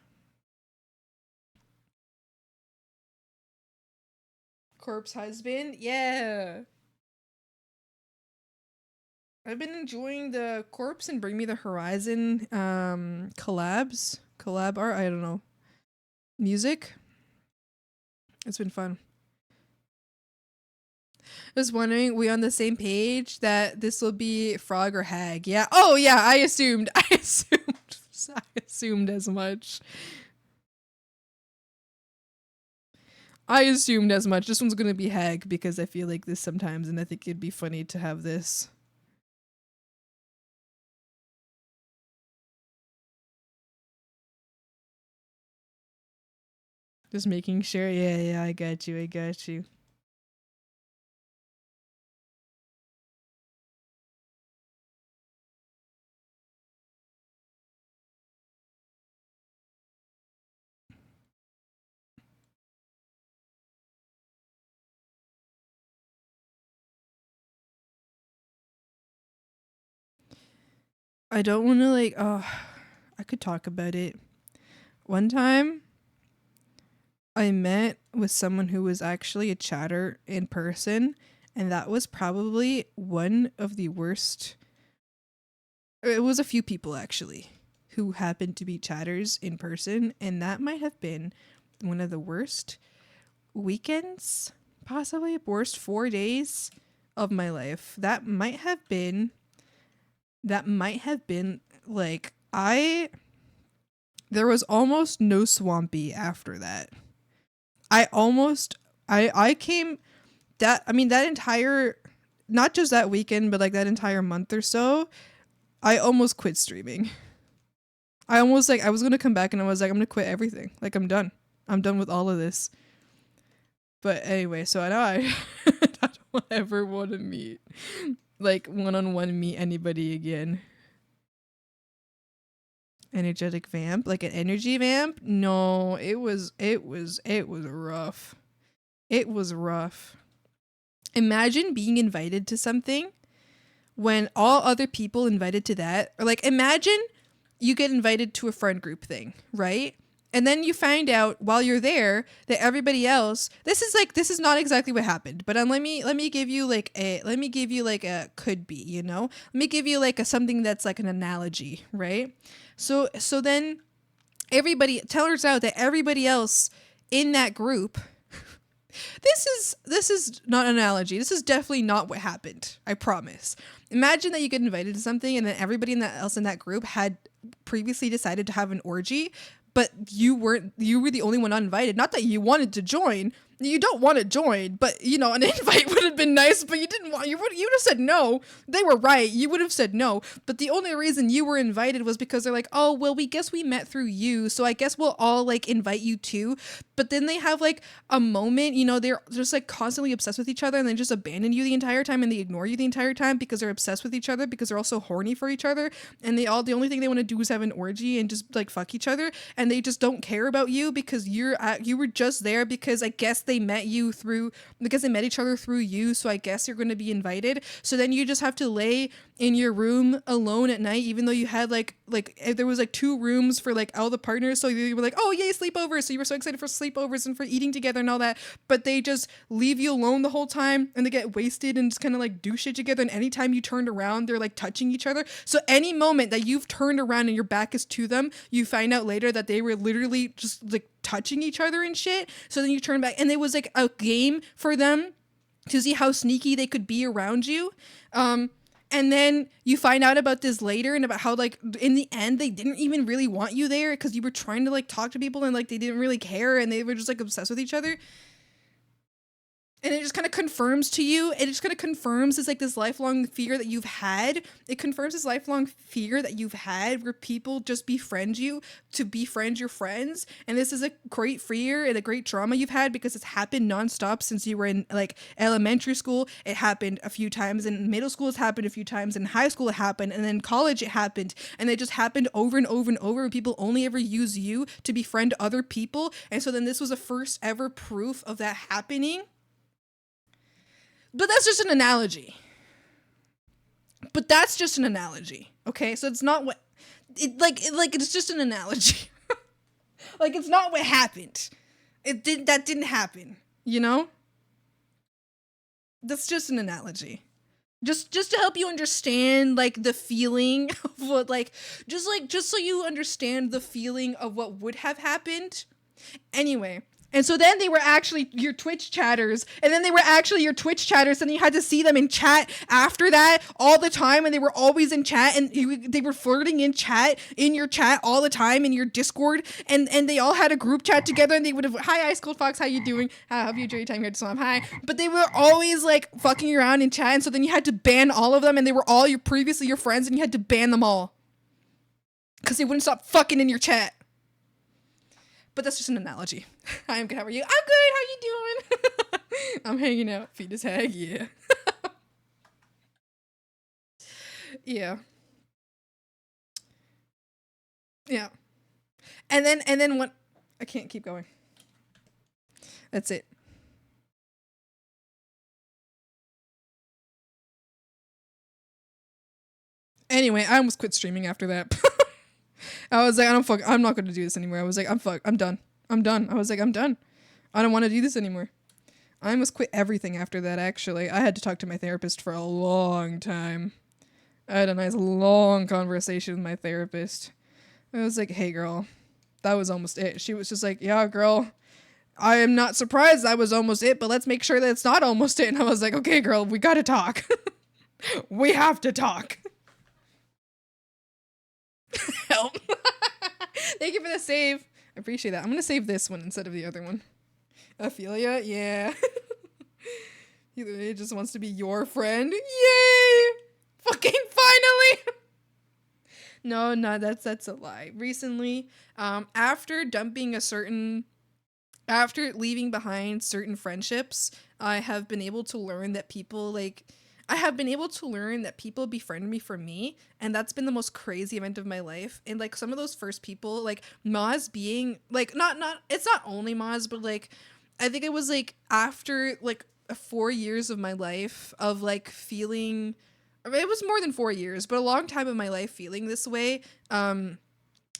Corpse husband? Yeah. I've been enjoying the Corpse and Bring Me the Horizon collab art, I don't know. Music. It's been fun. I was wondering, we on the same page that this will be frog or hag? Yeah. Oh yeah, I assumed as much. I assumed as much. This one's gonna be hag because I feel like this sometimes, and I think it'd be funny to have this. Just making sure. Yeah, I got you. I don't want to like, oh, I could talk about it. One time, I met with someone who was actually a chatter in person, and that was probably one of the worst. It was a few people actually who happened to be chatters in person, and that might have been one of the worst weekends, possibly worst 4 days of my life. That might have been like there was almost no Swampy after that. I came that entire, not just that weekend, but like that entire month or so, I almost quit streaming. I was gonna come back and I was like, I'm gonna quit everything. Like I'm done with all of this. But anyway, so I know I don't ever want to meet, like one-on-one meet anybody again. Energetic vamp, like an energy vamp? No, it was rough. It was rough. Imagine being invited to something when all other people invited to that, or like imagine you get invited to a friend group thing, right? And then you find out while you're there that everybody else, this is not exactly what happened, but let me give you like a could be, you know? Let me give you like something that's like an analogy, right? So then turns out that everybody else in that group, this is not an analogy. This is definitely not what happened. I promise. Imagine that you get invited to something and then everybody else in that group had previously decided to have an orgy, but you were the only one uninvited. Not that you wanted to join. You don't want to join, but you know, an invite would have been nice, but you didn't want, you would have said no. They were right. You would have said no. But the only reason you were invited was because they're like, oh, well, we guess we met through you, so I guess we'll all like invite you too. But then they have like a moment, you know, they're just like constantly obsessed with each other and they just abandon you the entire time and they ignore you the entire time because they're obsessed with each other because they're also horny for each other. And the only thing they want to do is have an orgy and just like fuck each other. And they just don't care about you because you were just there because I guess they met you because they met each other through you, so I guess you're going to be invited. So then you just have to lay in your room alone at night, even though you had like there was like 2 rooms for like all the partners, so you were like, oh yay, sleepovers, so you were so excited for sleepovers and for eating together and all that, but they just leave you alone the whole time and they get wasted and just kind of like do shit together, and anytime you turned around they're like touching each other. So any moment that you've turned around and your back is to them, you find out later that they were literally just like touching each other and shit. So then you turn back and it was like a game for them to see how sneaky they could be around you. And then you find out about this later and about how like in the end they didn't even really want you there because you were trying to like talk to people and like they didn't really care and they were just like obsessed with each other. And it just kind of confirms to you, it just kind of confirms it's like this lifelong fear that you've had. It confirms this lifelong fear that you've had where people just befriend you to befriend your friends. And this is a great fear and a great trauma you've had because it's happened nonstop since you were in like elementary school. It happened a few times in middle school. It's happened a few times in high school. It happened. And then college it happened. And it just happened over and over and over. People only ever use you to befriend other people. And so then this was the first ever proof of that happening. But that's just an analogy. Okay? So it's not what it's just an analogy. Like it's not what happened. That didn't happen, you know? That's just an analogy. Just to help you understand like the feeling of what just so you understand the feeling of what would have happened. Anyway, and so then they were actually your Twitch chatters, and then you had to see them in chat after that all the time, and they were always in chat, and they were flirting in your chat all the time in your Discord, and they all had a group chat together, and they would have, hi Ice Cold Fox, how you doing? I hope you enjoy your time here at Slam. Hi. But they were always like fucking around in chat, and so then you had to ban all of them, and they were all previously your friends, and you had to ban them all because they wouldn't stop fucking in your chat. But that's just an analogy. Hi, I'm good. How are you? I'm good. How you doing? I'm hanging out. Fetus hag. Yeah. Yeah. Yeah. And then what? I can't keep going. That's it. Anyway, I almost quit streaming after that. I was like, I'm not going to do this anymore. I was like, I'm done. I was like, I'm done. I don't want to do this anymore. I almost quit everything after that, actually. I had to talk to my therapist for a long time. I had a nice long conversation with my therapist. I was like, hey girl, that was almost it. She was just like, yeah girl, I am not surprised that was almost it, but let's make sure that it's not almost it. And I was like, okay girl, we gotta talk. We have to talk. Help. Thank you for the save. I appreciate that. I'm gonna save this one instead of the other one. Ophelia, yeah. He just wants to be your friend. Yay! Fucking finally! No, that's a lie. Recently, after leaving behind certain friendships, I have been able to learn that people befriend me for me, and that's been the most crazy event of my life. And like some of those first people, like Maz being like not it's not only Maz, but like I think it was like after like 4 years of my life of like feeling, it was more than 4 years, but a long time of my life feeling this way.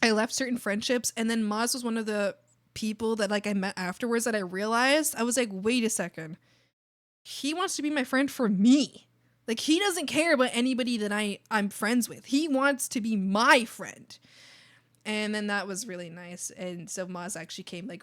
I left certain friendships, and then Maz was one of the people that like I met afterwards that I realized I was like, wait a second, he wants to be my friend for me. Like, he doesn't care about anybody that I'm friends with. He wants to be my friend. And then that was really nice. And so Maz actually came like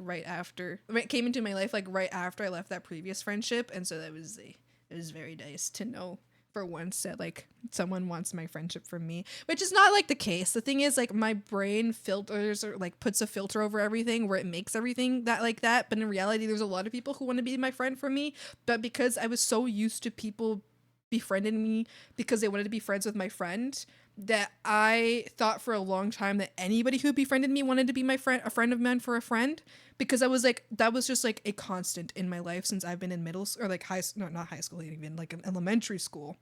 came into my life like right after I left that previous friendship. And so it was very nice to know for once that like someone wants my friendship from me, which is not like the case. The thing is, like, my brain filters or like puts a filter over everything where it makes everything that like that. But in reality, there's a lot of people who want to be my friend for me. But because I was so used to people befriending me because they wanted to be friends with my friend, that I thought for a long time that anybody who befriended me wanted to be my friend, a friend of mine for a friend, because I was like, that was just like a constant in my life since I've been in middle or like not high school, even like in elementary school.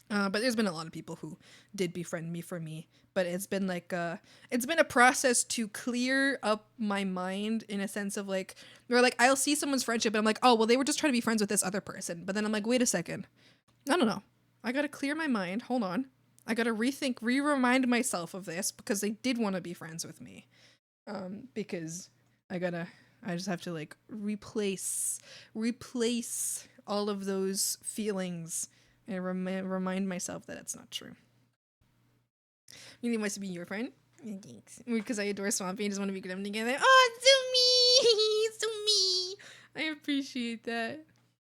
But there's been a lot of people who did befriend me for me, but it's been like it's been a process to clear up my mind in a sense of like, where like I'll see someone's friendship and I'm like, oh well, they were just trying to be friends with this other person, but then I'm like, wait a second, I don't know, I gotta clear my mind. Hold on. I gotta remind myself of this because they did want to be friends with me. Because I just have to like replace all of those feelings and remind myself that it's not true. Really wants to be your friend? Thanks. Because I adore Swampy and just want to be good together. Oh, it's so me! I appreciate that.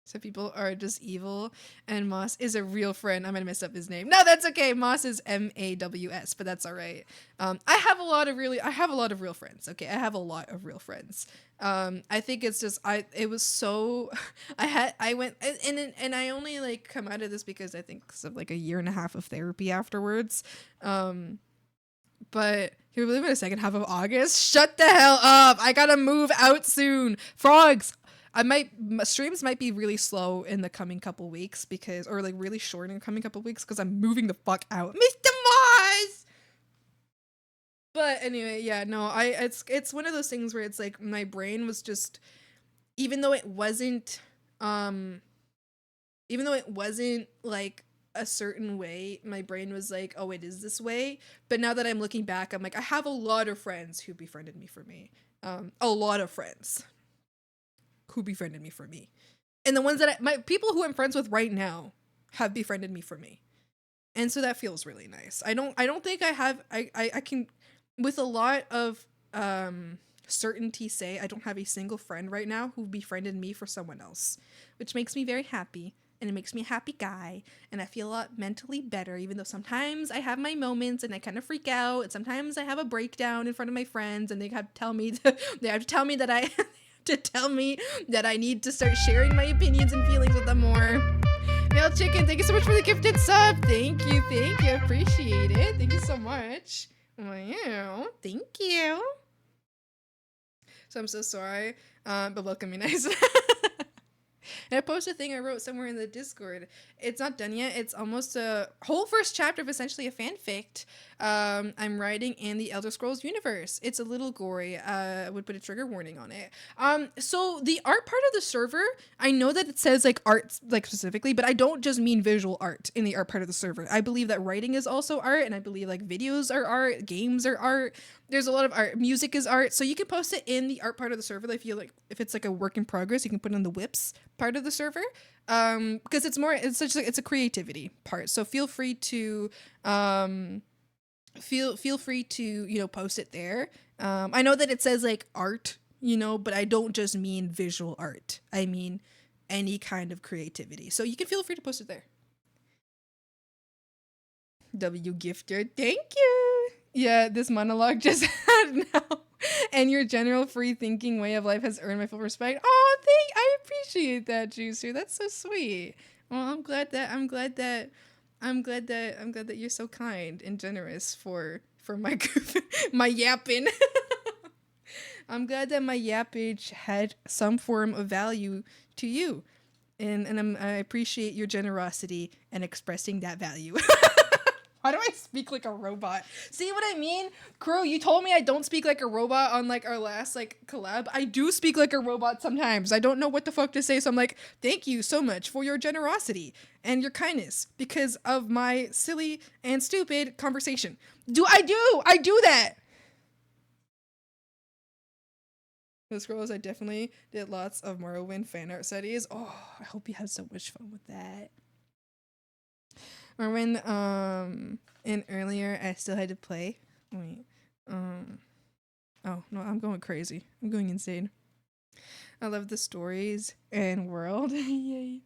So people are just evil, and Moss is a real friend. I'm gonna mess up his name. No, that's okay. Moss is Maws, but that's all right. I have a lot of real friends. Okay, I have a lot of real friends. I think it's just it was so I went and I only like come out of this because I think of like a year and a half of therapy afterwards. But can we believe in the second half of August? Shut the hell up! I gotta move out soon. Frogs. My streams might be really slow in the coming couple weeks or like really short in the coming couple weeks because I'm moving the fuck out, Mr. Mars. But anyway, yeah, no, it's one of those things where it's like my brain was just, even though it wasn't like a certain way, my brain was like, oh, it is this way. But now that I'm looking back, I'm like, I have a lot of friends who befriended me for me. A lot of friends who befriended me for me, and the ones that my people who I'm friends with right now have befriended me for me, and so that feels really nice. I don't think I can with a lot of certainty say I don't have a single friend right now who befriended me for someone else, which makes me very happy, and it makes me a happy guy, and I feel a lot mentally better, even though sometimes I have my moments and I kind of freak out, and sometimes I have a breakdown in front of my friends and they have to tell me that I need to start sharing my opinions and feelings with them more. Male Chicken, thank you so much for the gifted sub. Thank you. Appreciate it. Thank you so much. Wow. Thank you. So I'm so sorry. But welcome me nice. And I posted a thing I wrote somewhere in the Discord. It's not done yet. It's almost a whole first chapter of essentially a fanfic I'm writing in the Elder Scrolls universe. It's a little gory. I would put a trigger warning on it. So the art part of the server, I know that it says like art like specifically, but I don't just mean visual art in the art part of the server. I believe that writing is also art, and I believe like videos are art, games are art. There's a lot of art. Music is art. So you can post it in the art part of the server. If it's like a work in progress, you can put it in the whips part of the server. Because it's a creativity part. So feel free to post it there. I know that it says like art, but I don't just mean visual art. I mean any kind of creativity. So you can feel free to post it there. W Gifter, thank you. Yeah, this monologue just had now. And your general free thinking way of life has earned my full respect. Oh, I appreciate that, Juicer. That's so sweet. Well, I'm glad that you're so kind and generous for my my yapping. I'm glad that my yappage had some form of value to you, and I appreciate your generosity and expressing that value. Why do I speak like a robot? See what I mean? Crue, you told me I don't speak like a robot on like our last like collab. I do speak like a robot sometimes. I don't know what the fuck to say, so I'm like, thank you so much for your generosity and your kindness because of my silly and stupid conversation. I do that. The scrolls, I definitely did lots of Morrowind fan art studies. Oh, I hope you had so much fun with that. Or when in earlier I still had to play. Wait. Oh no, I'm going crazy. I'm going insane. I love the stories and world. Yay.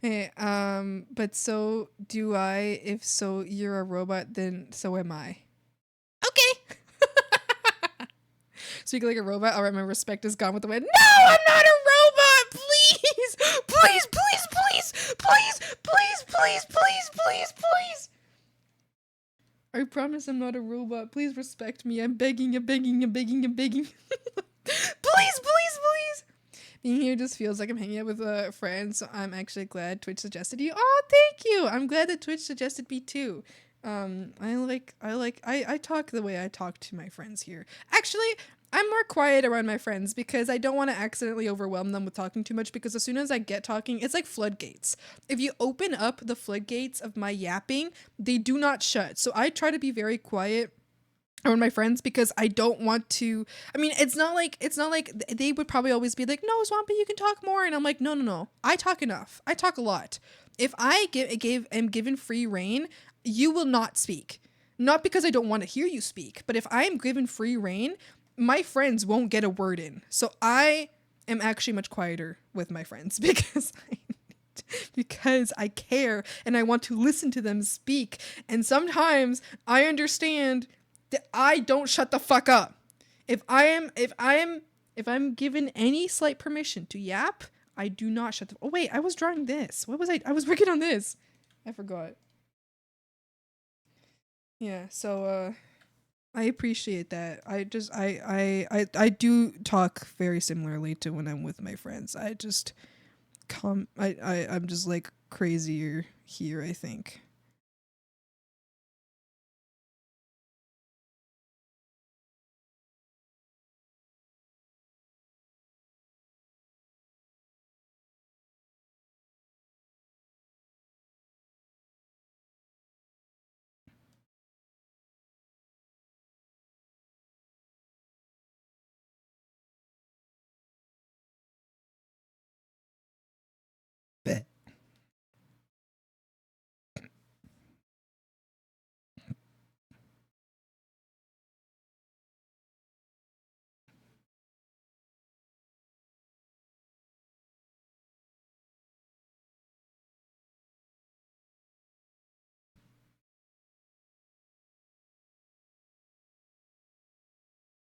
Hey, but so do I. If so you're a robot, then so am I. Okay. Speak like a robot. All right, my respect is gone with the wind. No, I'm not a robot. Please, please, please, please, please, please, please, please, please, please. I promise I'm not a robot. Please respect me. I'm begging, I'm begging, I'm begging, I'm begging. Please, please, please. Being here just feels like I'm hanging out with a friend, so I'm actually glad Twitch suggested you. Oh, thank you. I'm glad that Twitch suggested me too. I talk the way I talk to my friends here. Actually, I'm more quiet around my friends because I don't want to accidentally overwhelm them with talking too much, because as soon as I get talking, it's like floodgates. If you open up the floodgates of my yapping, they do not shut. So I try to be very quiet around my friends because I don't want to. I mean, it's not like they would probably always be like, no, Swampy, you can talk more, and I'm like, no, I talk enough. I talk a lot. If I am given free reign, you will not speak. Not because I don't want to hear you speak, but if I am given free reign, my friends won't get a word in. So I am actually much quieter with my friends because I care and I want to listen to them speak. And sometimes I understand that I don't shut the fuck up. If I'm given any slight permission to yap, I do not shut the. Oh wait, I was drawing this. What was I? I was working on this. I forgot. Yeah. So I appreciate that. I do talk very similarly to when I'm with my friends. I just I'm just like crazier here, I think.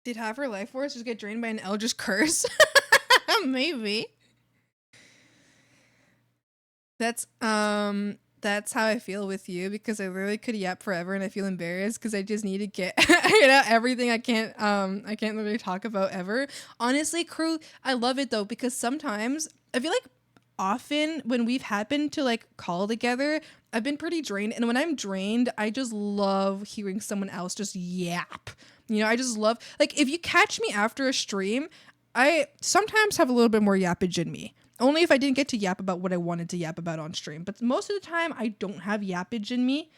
Did half her life force just get drained by an Eldritch curse? Maybe. That's how I feel with you, because I literally could yap forever and I feel embarrassed because I just need to get everything I can't literally talk about ever. Honestly, Crue, I love it though, because sometimes I feel like often when we've happened to like call together, I've been pretty drained, and when I'm drained, I just love hearing someone else just yap. I just love, like, if you catch me after a stream, I sometimes have a little bit more yappage in me. Only if I didn't get to yap about what I wanted to yap about on stream. But most of the time, I don't have yappage in me.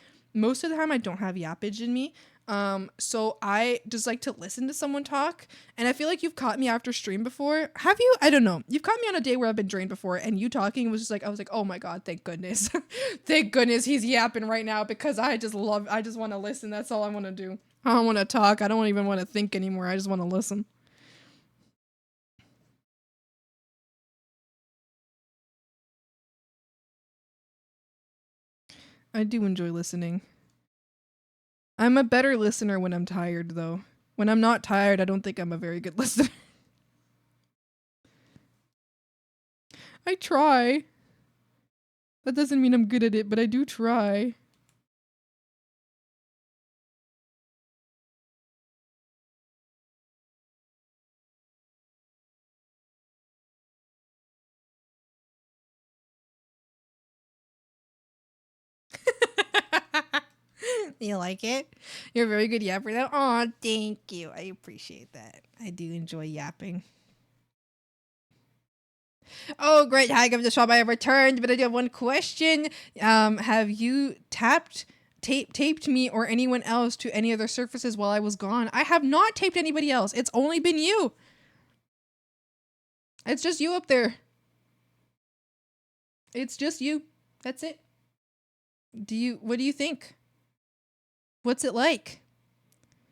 So I just like to listen to someone talk. And I feel like you've caught me after stream before. Have you? I don't know. You've caught me on a day where I've been drained before, and you talking was just like, I was like, oh my God, thank goodness. Thank goodness he's yapping right now, because I just want to listen. That's all I want to do. I don't want to talk. I don't even want to think anymore. I just want to listen. I do enjoy listening. I'm a better listener when I'm tired, though. When I'm not tired, I don't think I'm a very good listener. I try. That doesn't mean I'm good at it, but I do try. You like it? You're a very good yapper though. Aw, thank you. I appreciate that. I do enjoy yapping. Oh, great. Hi, I'm the shop. I have returned, but I do have one question. Have you taped me or anyone else to any other surfaces while I was gone? I have not taped anybody else. It's only been you. It's just you up there. It's just you. That's it. What do you think? What's it like?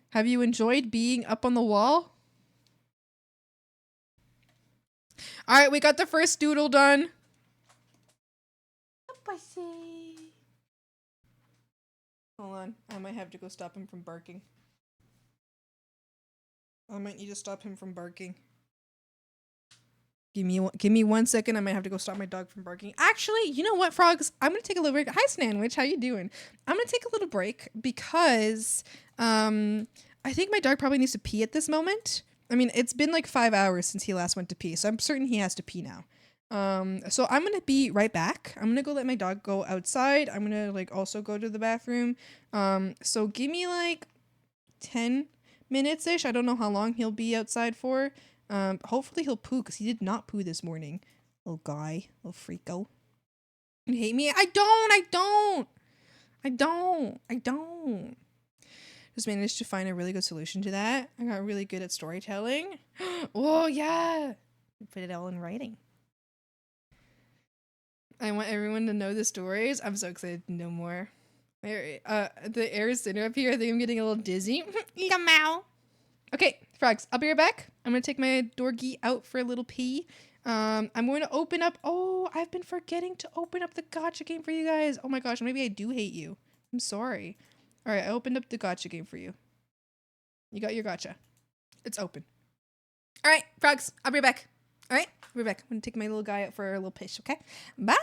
Have you enjoyed being up on the wall? All right, we got the first doodle done. Hold on, I might have to go stop him from barking. I might need to stop him from barking. Give me 1 second. I might have to go stop my dog from barking. Actually, you know what, frogs? I'm gonna take a little break. Hi, Sandwich. How you doing? I'm gonna take a little break because I think my dog probably needs to pee at this moment. I mean, it's been like 5 hours since he last went to pee, so I'm certain he has to pee now. So I'm gonna be right back. I'm gonna go let my dog go outside. I'm gonna like also go to the bathroom. So give me like 10 minutes ish. I don't know how long he'll be outside for. Hopefully he'll poo because he did not poo this morning. Little guy, little freako. You hate me? I don't. Just managed to find a really good solution to that. I got really good at storytelling. Oh yeah. Put it all in writing. I want everyone to know the stories. I'm so excited to know more. The air is thinner up here. I think I'm getting a little dizzy. Meow. Okay, frogs, I'll be right back. I'm gonna take my dorky out for a little pee. I'm going to open up. Oh, I've been forgetting to open up the gotcha game for you guys. Oh my gosh, maybe I do hate you. I'm sorry. All right, I opened up the gotcha game for you. You got your gotcha. It's open. All right, frogs, I'll be right back. All right, I'll be back. I'm gonna take my little guy out for a little piss, okay? Bye!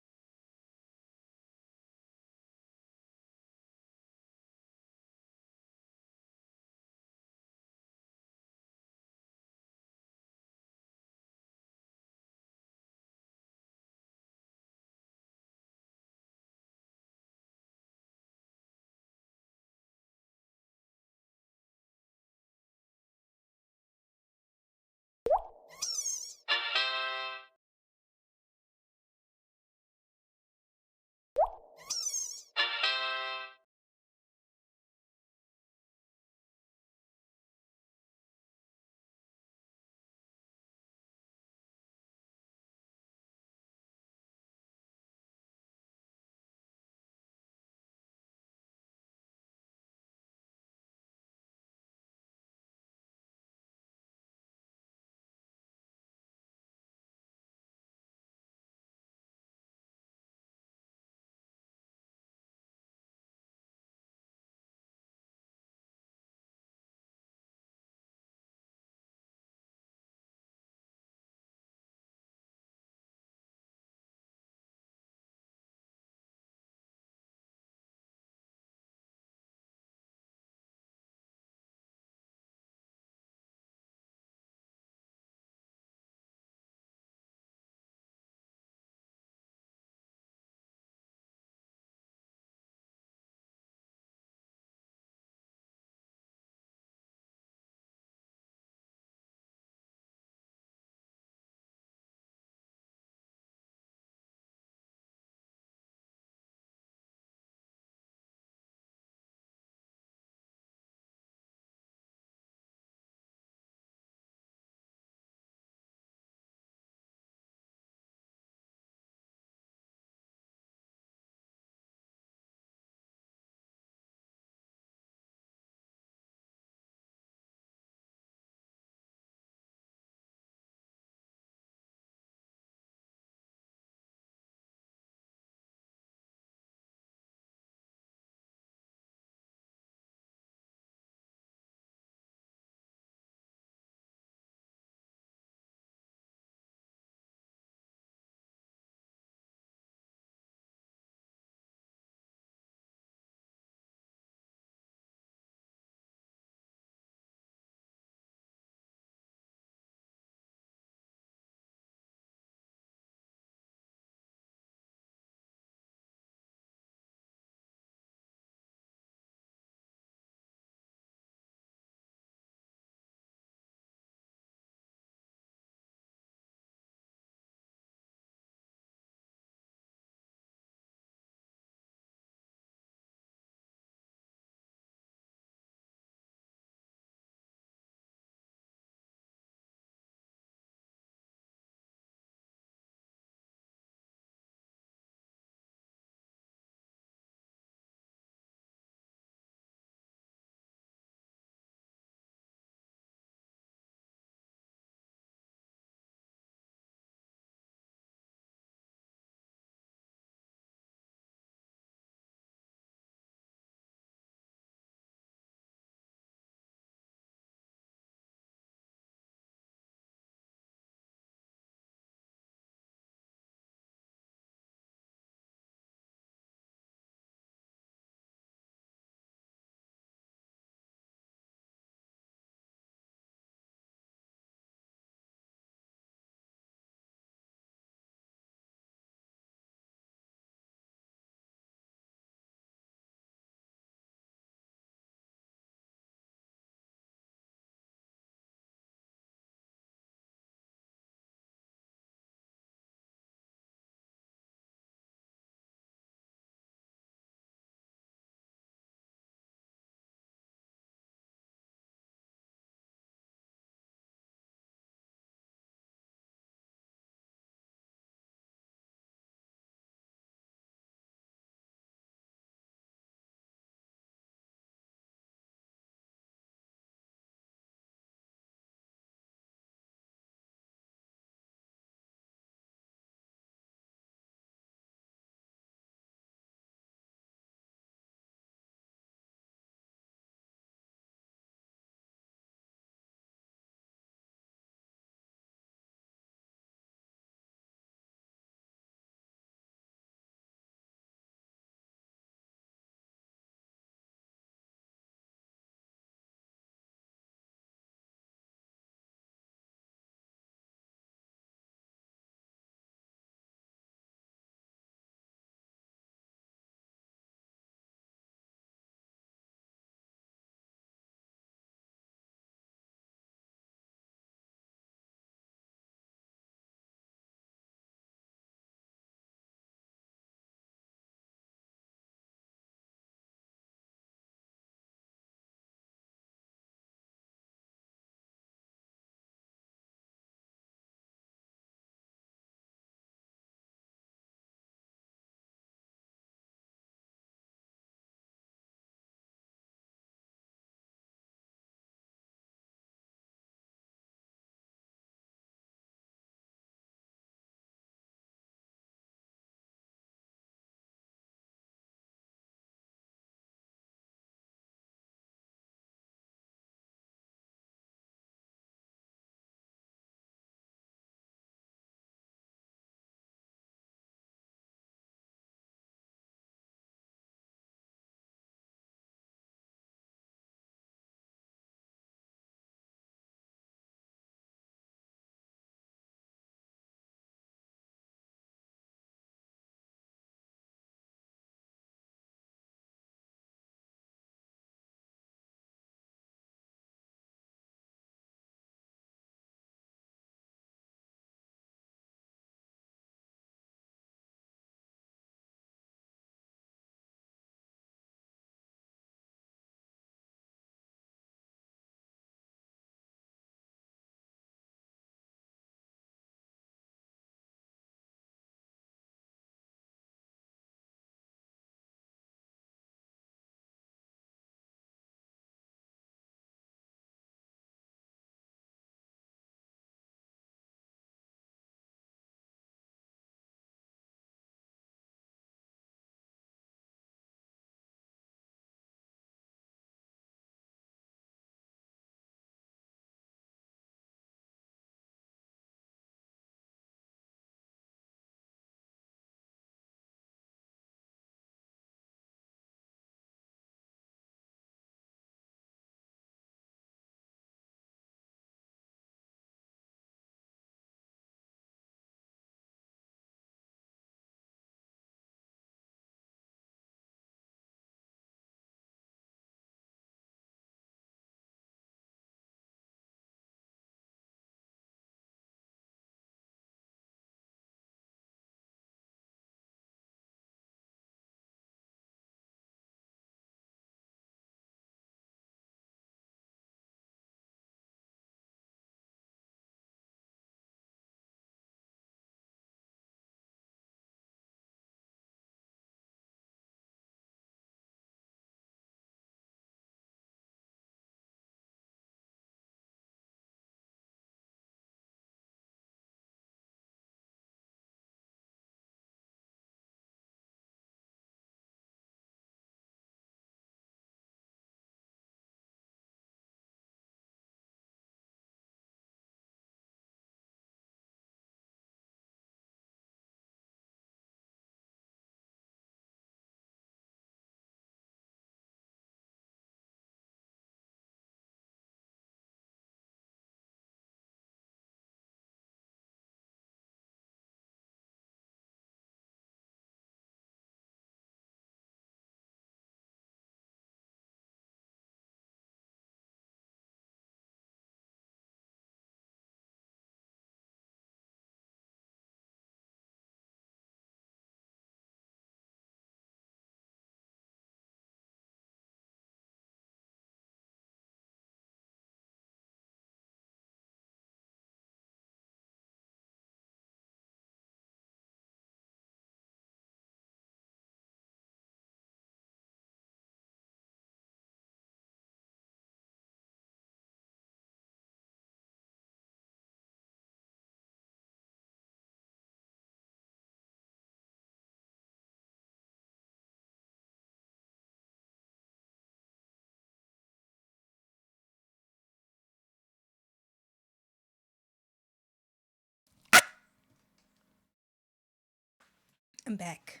I'm back.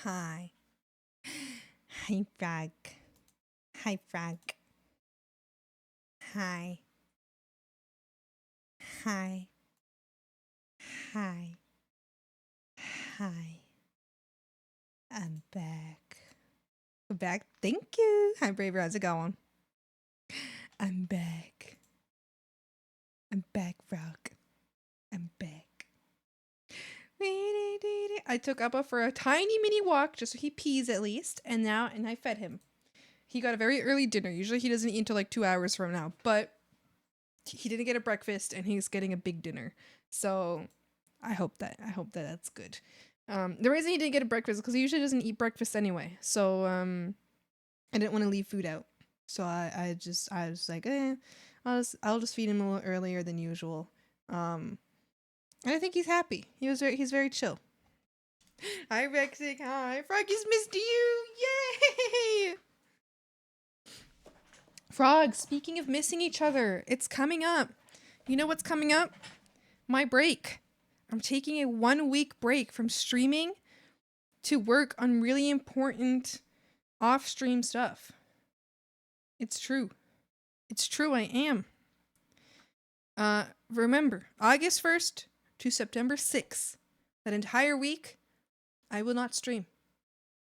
Hi. Hi, Frog. Hi, Frog. Hi. Hi. Hi. Hi. I'm back. I'm back. Thank you. Hi, Braver. How's it going? I'm back. I'm back, Frog. I'm back. I took Appa for a tiny mini walk just so he pees at least, and I fed him. He got a very early dinner. Usually he doesn't eat until like 2 hours from now, but he didn't get a breakfast and he's getting a big dinner. So I hope that's good. The reason he didn't get a breakfast is because he usually doesn't eat breakfast anyway. So I didn't want to leave food out. So I was like, I'll just feed him a little earlier than usual. And I think he's happy. He's very chill. Hi, Rexic. Hi. Froggy's missed you. Yay! Frog, speaking of missing each other, it's coming up. You know what's coming up? My break. I'm taking a 1-week break from streaming to work on really important off-stream stuff. It's true. It's true, I am. Remember, August 1st to September 6th, that entire week, I will not stream.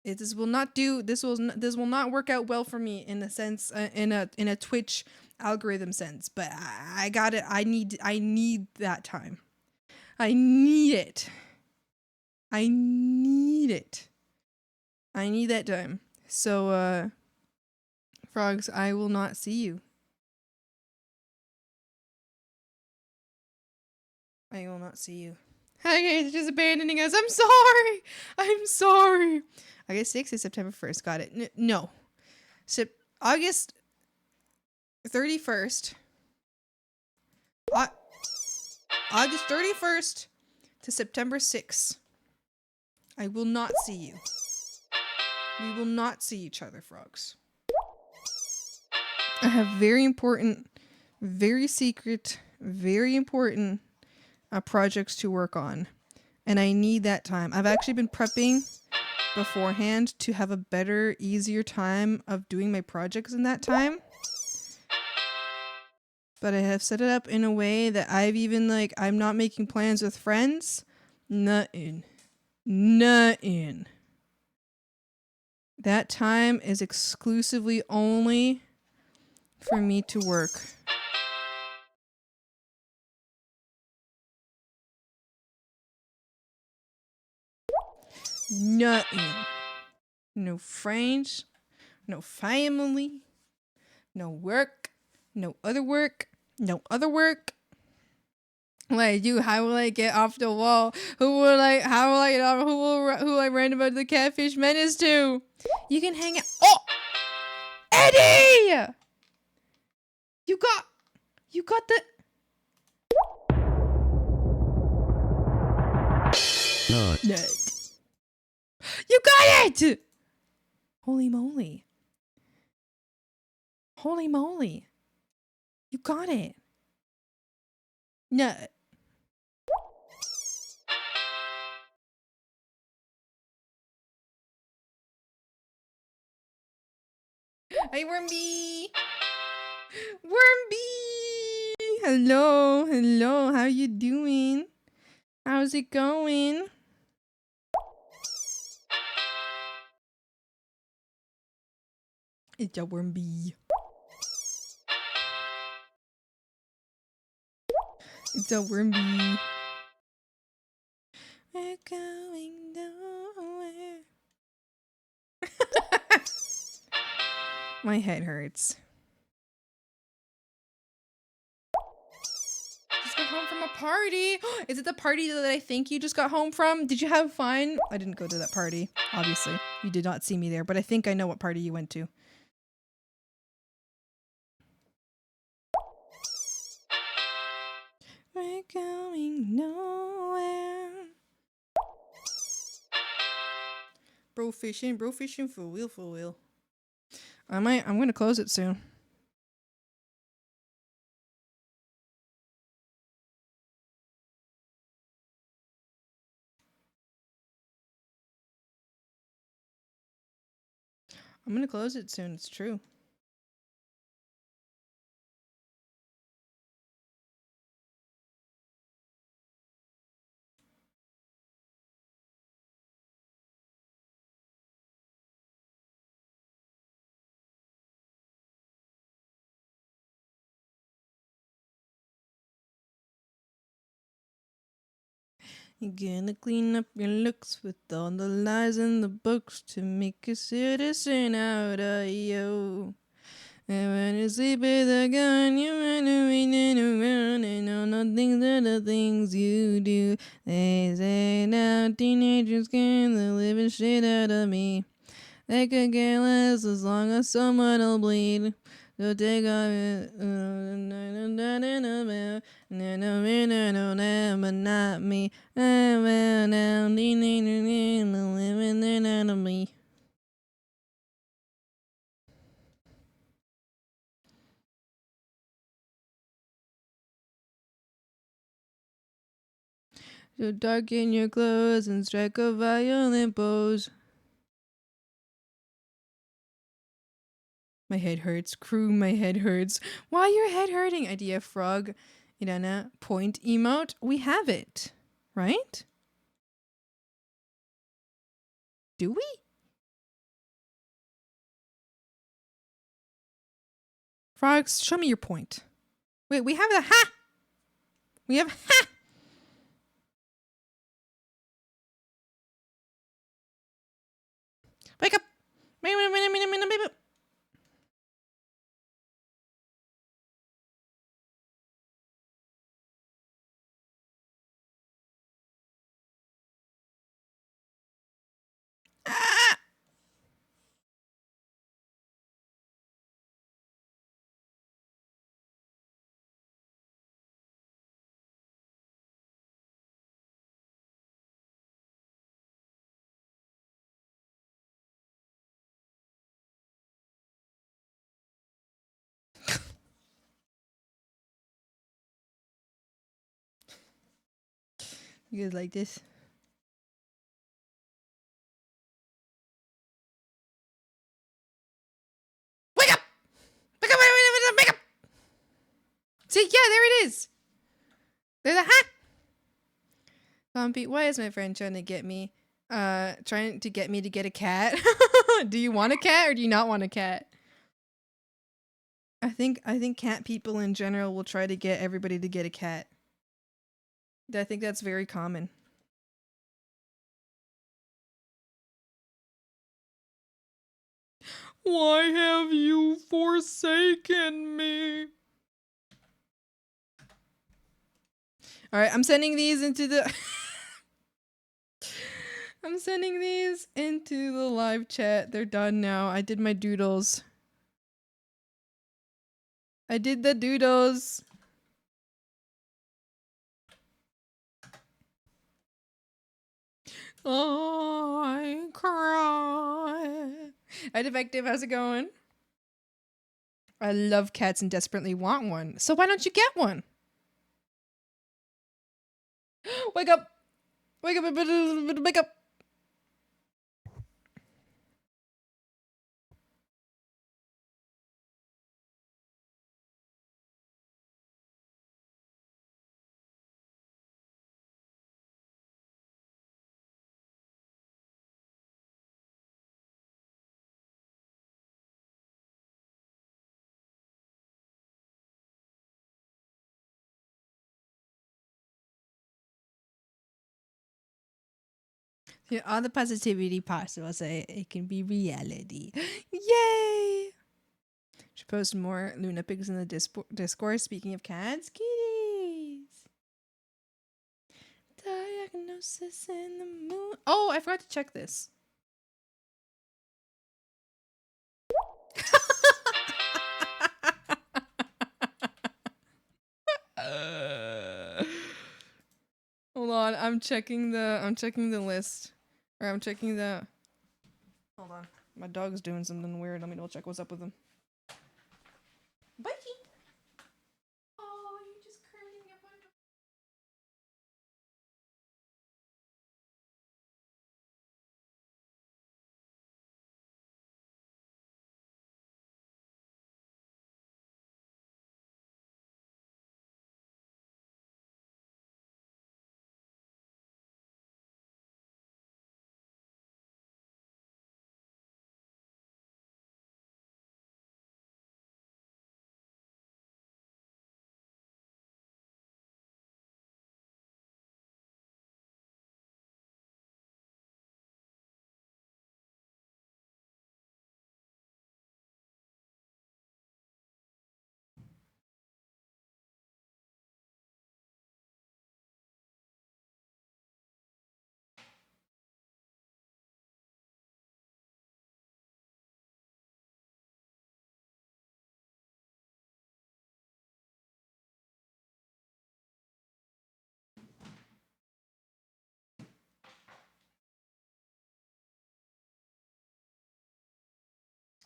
This will not work out well for me in the sense in a Twitch algorithm sense, but I got it. I need that time. I need it. I need it. I need that time. So Frogs, I will not see you. I will not see you. Hi guys, just abandoning us. I'm sorry. I'm sorry. August 6th is September 1st. Got it. No. August 31st. August 31st to September 6th. I will not see you. We will not see each other, Frogs. I have very important, very secret, very important projects to work on. And I need that time. I've actually been prepping beforehand to have a better, easier time of doing my projects in that time. But I have set it up in a way that I've even, like, I'm not making plans with friends. Nothing. That time is exclusively only for me to work. Nothing. No friends. No family. No work. No other work. No other work. Like you, how will I get off the wall? Who will I rant about the catfish menace to? You can hang out. Oh, Eddie! You got the. Nut. You got it! Holy moly! Holy moly! You got it. Nut. Hi, Wormby! Wormby! Hello. How you doing? How's it going? It's a Wormby. It's a Wormby. We're going nowhere. My head hurts. Just got home from a party. Is it the party that I think you just got home from? Did you have fun? I didn't go to that party, obviously. You did not see me there, but I think I know what party you went to. We're going nowhere. Bro fishing for real. I'm gonna close it soon. I'm gonna close it soon. It's true. You're gonna clean up your looks with all the lies in the books to make a citizen out of you. And when you sleep with a gun, you run around and all the things are the things you do. They say now teenagers can the living shit out of me. They could care less as long as someone will bleed. So take off it, but not me. I'm now teenagers can the living shit out of me. So darken your clothes and strike a violent pose. My head hurts. Crue, my head hurts. Why your head hurting? Idea frog. Irana. Point emote. We have it. Right? Do we? Frogs, show me your point. Wait, we have the ha! We have ha! Wake up! Ah! You guys like this? Wake up! Wake up! Wake up! See, yeah, there it is. There's a ha! Compy, why is my friend trying to get me? Trying to get me to get a cat. Do you want a cat or do you not want a cat? I think cat people in general will try to get everybody to get a cat. I think that's very common. Why have you forsaken me? All right, I'm sending these into the I'm sending these into the live chat. They're done now. I did my doodles. I did the doodles. I cry. Hi, Defective. How's it going? I love cats and desperately want one. So why don't you get one? Wake up! Wake up! Wake up! Yeah, all the positivity possible so it can be reality. Yay! Should post more Luna pics in the Discord. Speaking of cats, kitties. Diagnosis in the moon. Oh, I forgot to check this. Hold on, I'm checking the list. Or I'm checking the Hold on. My dog's doing something weird. Let me double check what's up with him. Mikey! Oh, you just curling up on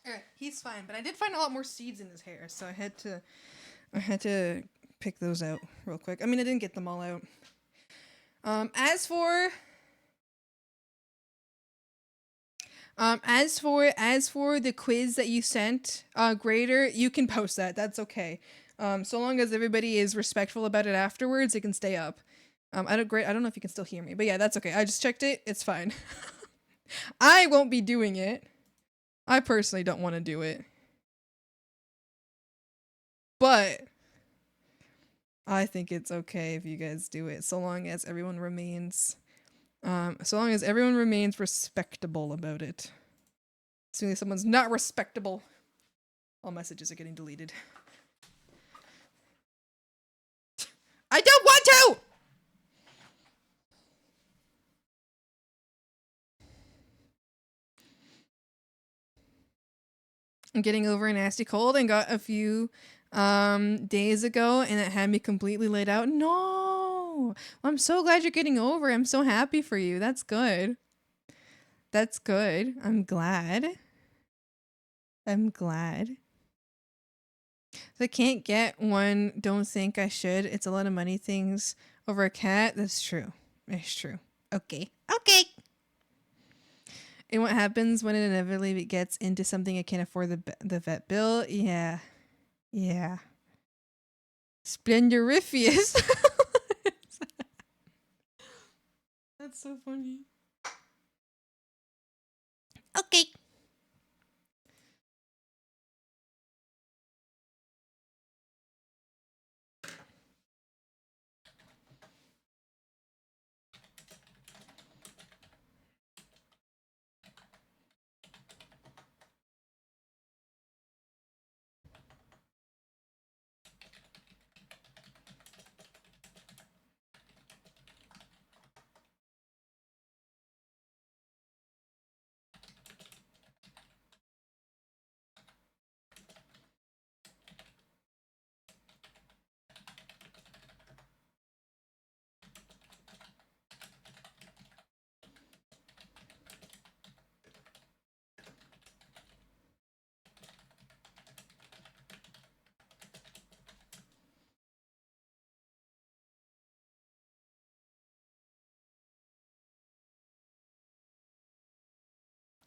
Alright, he's fine, but I did find a lot more seeds in his hair, so I had to pick those out real quick. I mean, I didn't get them all out. As for the quiz that you sent, grader, you can post that. That's okay. So long as everybody is respectful about it afterwards, it can stay up. I don't know if you can still hear me, but yeah, that's okay. I just checked it. It's fine. I won't be doing it. I personally don't want to do it. But I think it's okay if you guys do it, so long as everyone remains respectable about it. As soon as someone's not respectable, all messages are getting deleted. I don't want to! I'm getting over a nasty cold and got a few days ago, and it had me completely laid out. No! I'm so glad you're getting over it. I'm so happy for you. That's good. That's good. I'm glad. I'm glad. I can't get one. Don't think I should. It's a lot of money things over a cat. That's true. It's true. Okay. Okay. And what happens when it inevitably gets into something I can't afford the vet bill? Yeah. Yeah. Splendorifious. That's so funny. Okay.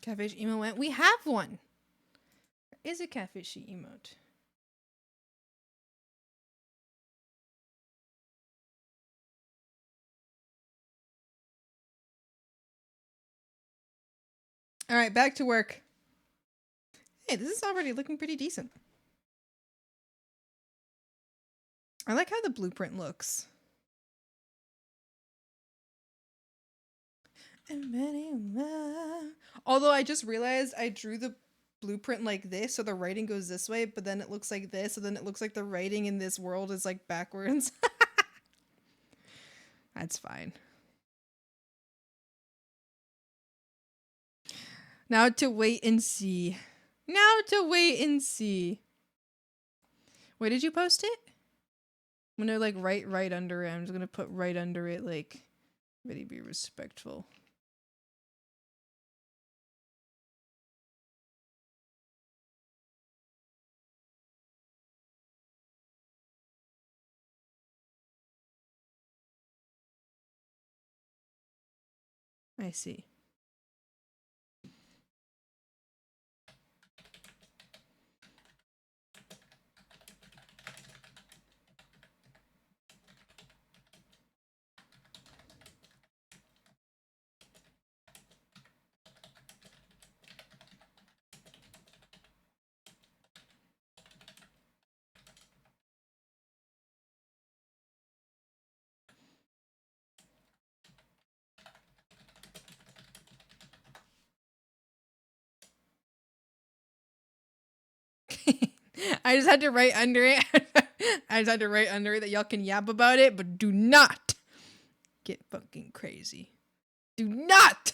Catfish emote went. We have one. There is a catfishy emote. All right, back to work. Hey, this is already looking pretty decent. I like how the blueprint looks. Although I just realized I drew the blueprint like this, so the writing goes this way, but then it looks like this, so then it looks like the writing in this world is like backwards. That's fine. Now to wait and see. Now to wait and see. Where did you post it? I'm gonna like write right under it. I'm just gonna put right under it like, really be respectful. I see. I just had to write under it. I just had to write under it that y'all can yap about it, but do not get fucking crazy. Do not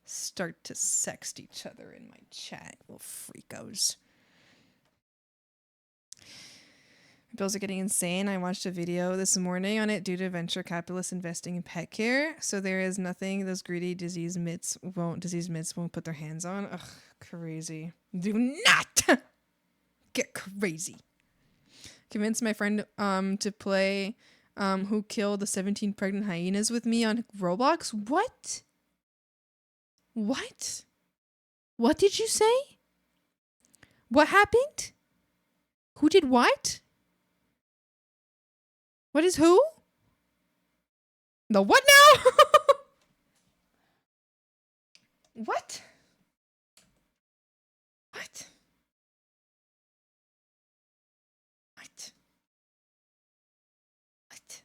start to sext each other in my chat, little freakos. Bills are getting insane. I watched a video this morning on it due to venture capitalists investing in pet care. So there is nothing those greedy diseased mitts won't put their hands on. Ugh, crazy. Do not get crazy. Convinced my friend to play Who Killed the 17 Pregnant Hyenas with me on Roblox. What? What? What did you say? What happened? Who did what? What is who? The what now? What? What? What? What?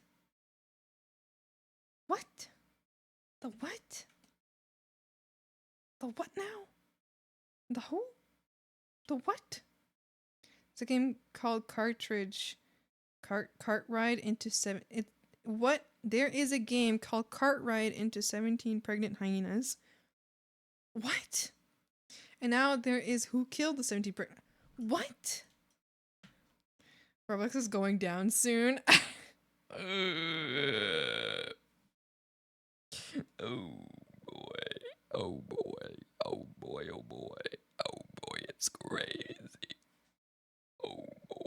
What? The what? The what now? The who? The what? It's a game called Cart Ride into what? There is a game called Cart Ride into 17 Pregnant Hyenas. What? And now there is Who Killed the 17 Pregnant... What? Roblox is going down soon. Oh boy. Oh boy. Oh boy. Oh boy. Oh boy. It's crazy. Oh boy.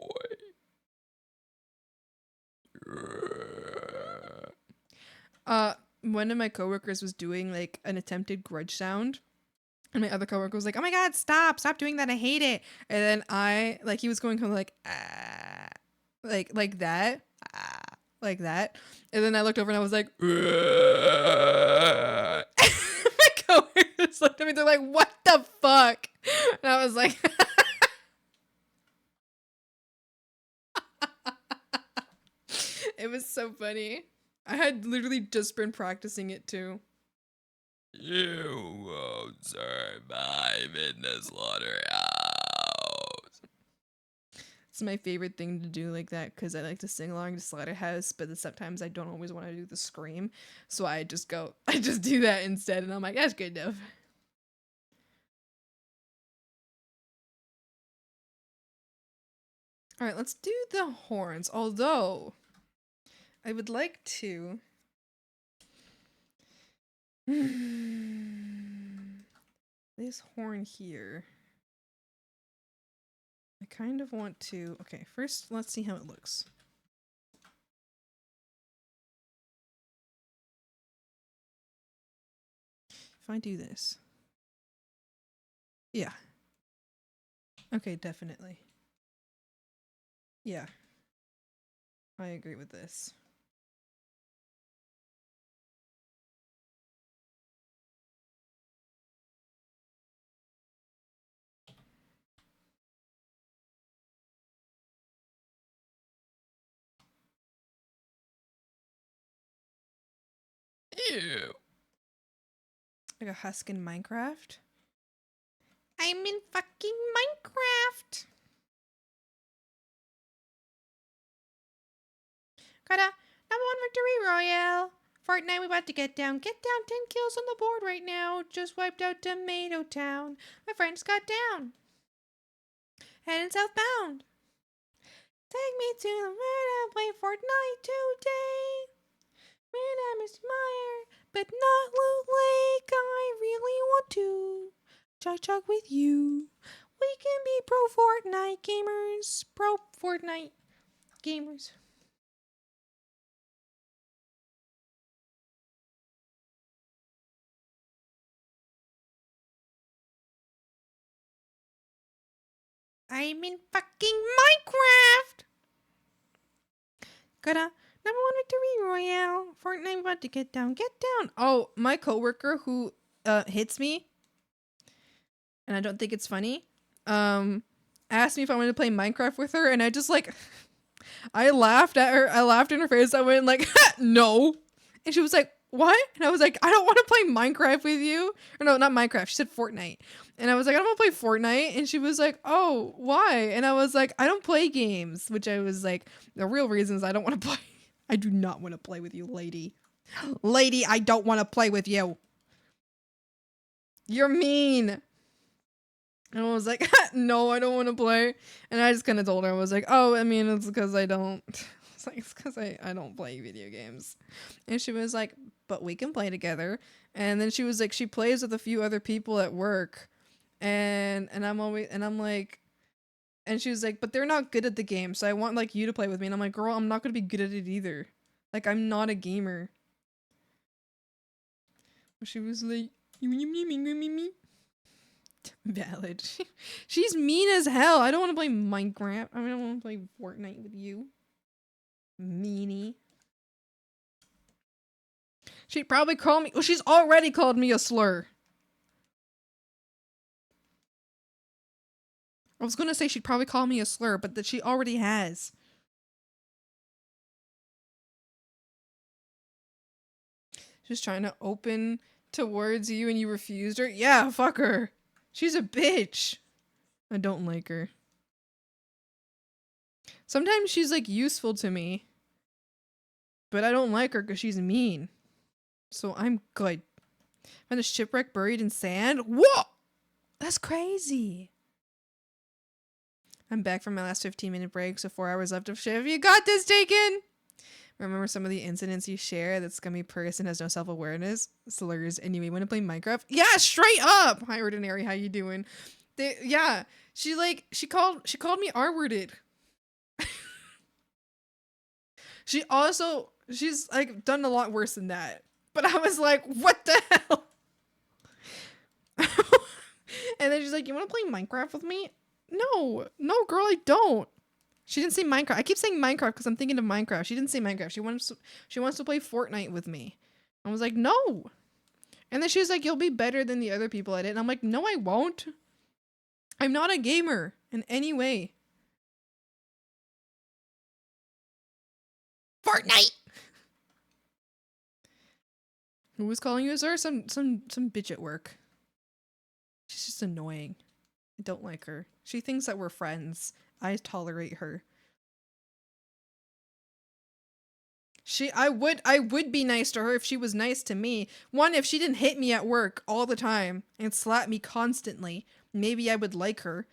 One of my coworkers was doing like an attempted grudge sound. And my other coworker was like, "Oh my god, stop doing that. I hate it." And then he was going kind of like, ah, like that, ah, like that. And then I looked over and I was like, my coworkers looked at me. They're like, "What the fuck?" And I was like, it was so funny. I had literally just been practicing it too. You won't survive in the slaughterhouse. It's my favorite thing to do like that because I like to sing along to Slaughterhouse, but then sometimes I don't always want to do the scream. So I just do that instead, and I'm like, that's good enough. All right, let's do the horns. Although, I would like to... this horn here. I kind of want to... Okay, first, let's see how it looks. If I do this. Yeah. Okay, definitely. Yeah. I agree with this. Ew. Like a husk in Minecraft. I'm in fucking Minecraft. Got a #1 victory royale. Fortnite, we about to get down. Get down, 10 kills on the board right now. Just wiped out Tomato Town. My friends got down. Heading southbound. Take me to the where to play Fortnite today. When I'm Miss Meyer, but not Loot Lake. I really want to chug with you. We can be pro Fortnite gamers. Pro Fortnite gamers. I'm in fucking Minecraft. Got a #1 victory royale. Fortnite about to get down. Get down. Oh, my coworker who hits me, and I don't think it's funny, asked me if I wanted to play Minecraft with her, and I just like, I laughed at her. I laughed in her face. I went like, no. And she was like, what? And I was like, I don't want to play Minecraft with you. Or no, not Minecraft. She said Fortnite. And I was like, I don't want to play Fortnite. And she was like, oh, why? And I was like, I don't play games. Which I was like, the real reason is I don't want to play. I do not want to play with you, lady. Lady, I don't want to play with you. You're mean. And I was like, no, I don't want to play. And I just kind of told her, I was like, oh, I mean, it's because I don't. It's like, it's because I don't play video games. And she was like, but we can play together. And then she was like, she plays with a few other people at work. And I'm like, and she was like, but they're not good at the game. So I want like you to play with me. And I'm like, girl, I'm not going to be good at it either. Like, I'm not a gamer. She was like, me. Valid. She's mean as hell. I don't want to play Minecraft. I don't want to play Fortnite with you. Meanie. She'd probably call me. Well, she's already called me a slur. I was gonna say she'd probably call me a slur, but that she already has. She's trying to open towards you and you refused her? Yeah, fuck her. She's a bitch. I don't like her. Sometimes she's like useful to me. But I don't like her because she's mean. So I'm good. Find a shipwreck buried in sand? Whoa! That's crazy. I'm back from my last 15-minute break, so 4 hours left of shift. You got this, Taken! Remember some of the incidents you share? That scummy person has no self-awareness. Slurs. Anyway, want to play Minecraft? Yeah, straight up! Hi, Ordinary, how you doing? Yeah, she called me R-worded. She's like done a lot worse than that. But I was like, what the hell? And then she's like, you want to play Minecraft with me? No, girl, I don't. She didn't say Minecraft. I keep saying Minecraft because I'm thinking of Minecraft. She didn't say Minecraft. She wants to play Fortnite with me. I was like, no. And then she was like, you'll be better than the other people at it. And I'm like, no, I won't. I'm not a gamer in any way. Fortnite. Who was calling you a sir? Some bitch at work. She's just annoying. I don't like her. She thinks that we're friends. I tolerate her. I would be nice to her if she was nice to me. One, if she didn't hit me at work all the time and slap me constantly, maybe I would like her.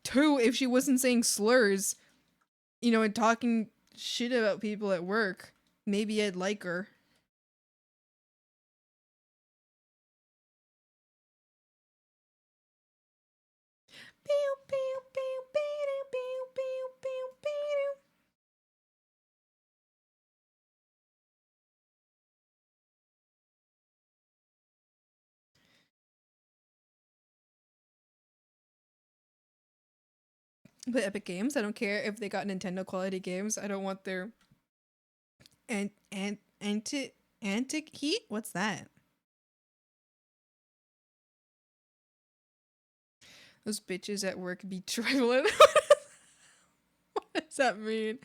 Two, if she wasn't saying slurs, you know, and talking shit about people at work, maybe I'd like her. But Epic Games, I don't care if they got Nintendo quality games. I don't want their antic heat. What's that? Those bitches at work be tribulent. What does that mean?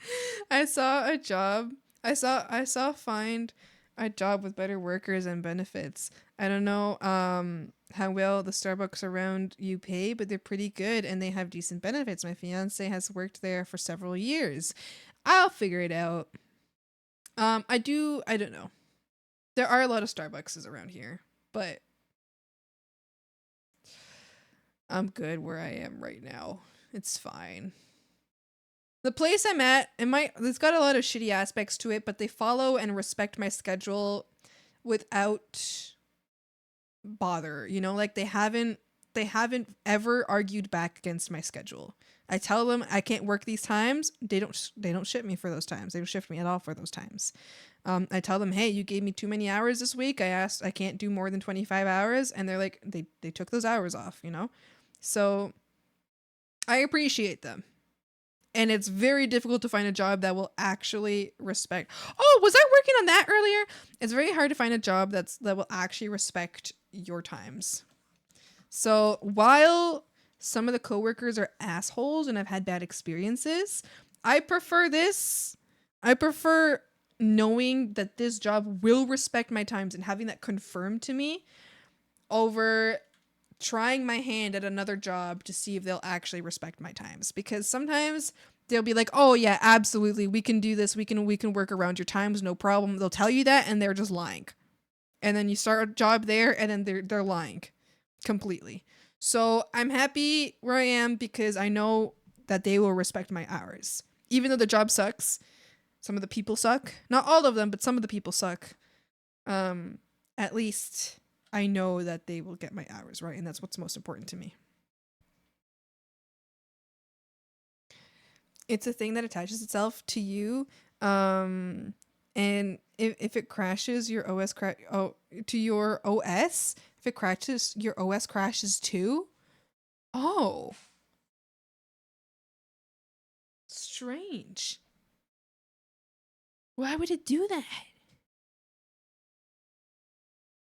I saw a job. I saw find a job with better workers and benefits. I don't know how well the Starbucks around you pay, but they're pretty good and they have decent benefits. My fiance has worked there for several years. I'll figure it out. I don't know. There are a lot of Starbucks around here, but I'm good where I am right now. It's fine. The place I'm at, it's got a lot of shitty aspects to it, but they follow and respect my schedule without bother. You know, like they haven't ever argued back against my schedule. I tell them I can't work these times. They don't ship me for those times. They don't shift me at all for those times. I tell them, hey, you gave me too many hours this week. I can't do more than 25 hours. And they're like, they took those hours off, you know? So I appreciate them. And it's very difficult to find a job that will actually respect. Oh, was I working on that earlier? It's very hard to find a job that will actually respect your times. So while some of the coworkers are assholes and I've had bad experiences, I prefer this. I prefer knowing that this job will respect my times and having that confirmed to me over trying my hand at another job to see if they'll actually respect my times. Because sometimes they'll be like, oh yeah, absolutely, we can do this, we can work around your times, no problem. They'll tell you that and they're just lying. And then you start a job there and then they're lying completely. So I'm happy where I am because I know that they will respect my hours. Even though the job sucks, some of the people suck. Not all of them, but some of the people suck. At least I know that they will get my hours right, and that's what's most important to me. It's a thing that attaches itself to you. And if it crashes, your OS to your OS. If it crashes, your OS crashes too. Oh, strange. Why would it do that?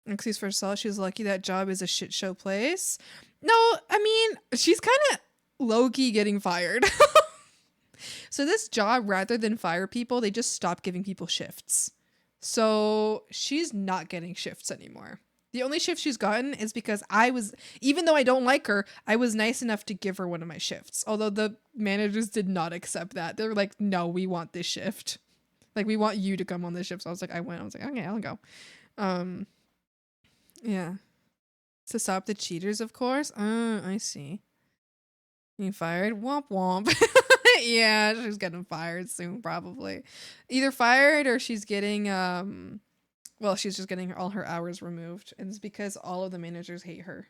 Excuse for herself. She's lucky that job is a shit show place. No, I mean, she's kind of low-key getting fired. So this job, rather than fire people, they just stop giving people shifts. So she's not getting shifts anymore. The only shift she's gotten is because even though I don't like her, I was nice enough to give her one of my shifts. Although the managers did not accept that. They were like, no, we want this shift. Like, we want you to come on this shift. So I was like, okay, I'll go. Yeah. To stop the cheaters, of course. I see. Being fired? Womp womp. Yeah, she's getting fired soon, probably. Either fired or she's getting, well, she's just getting all her hours removed. And it's because all of the managers hate her.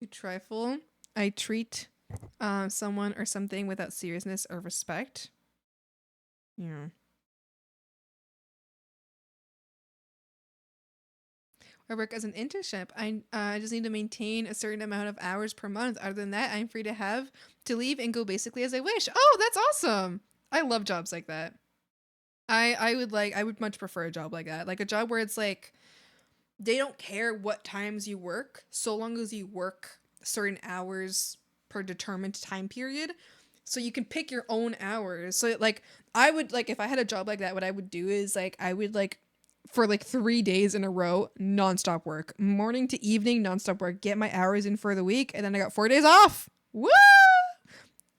You trifle. I treat someone or something without seriousness or respect. Yeah. I work as an internship. I just need to maintain a certain amount of hours per month. Other than that, I'm free to leave and go basically as I wish. Oh, that's awesome. I love jobs like that. I would much prefer a job like that. Like a job where it's like they don't care what times you work, so long as you work certain hours per determined time period. So you can pick your own hours. So like I would like if I had a job like that, what I would do is like I would like for like 3 days in a row, nonstop work. Morning to evening, nonstop work. Get my hours in for the week, and then I got 4 days off. Woo!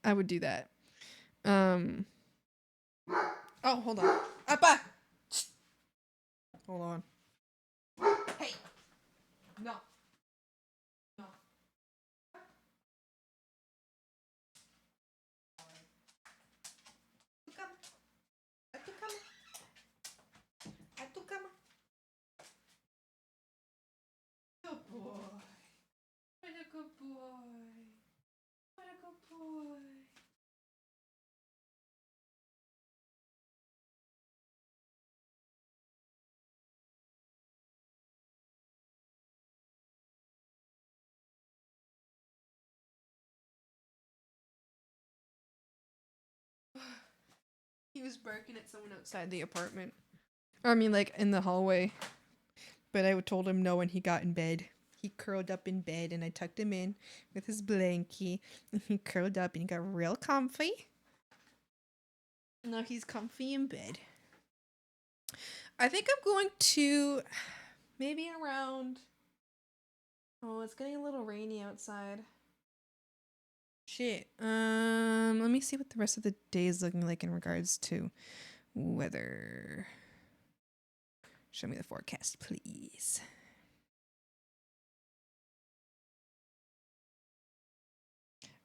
I would do that. Oh, hold on. Appa! Hold on. Hey! No. No. Good boy. What a good boy. What a good boy. He was barking at someone outside the apartment. Or I mean, like, in the hallway. But I told him no when he got in bed. He curled up in bed and I tucked him in with his blankie. And he curled up and he got real comfy. Now he's comfy in bed. I think I'm going to maybe around... Oh, it's getting a little rainy outside. Shit. Let me see what the rest of the day is looking like in regards to weather. Show me the forecast, please.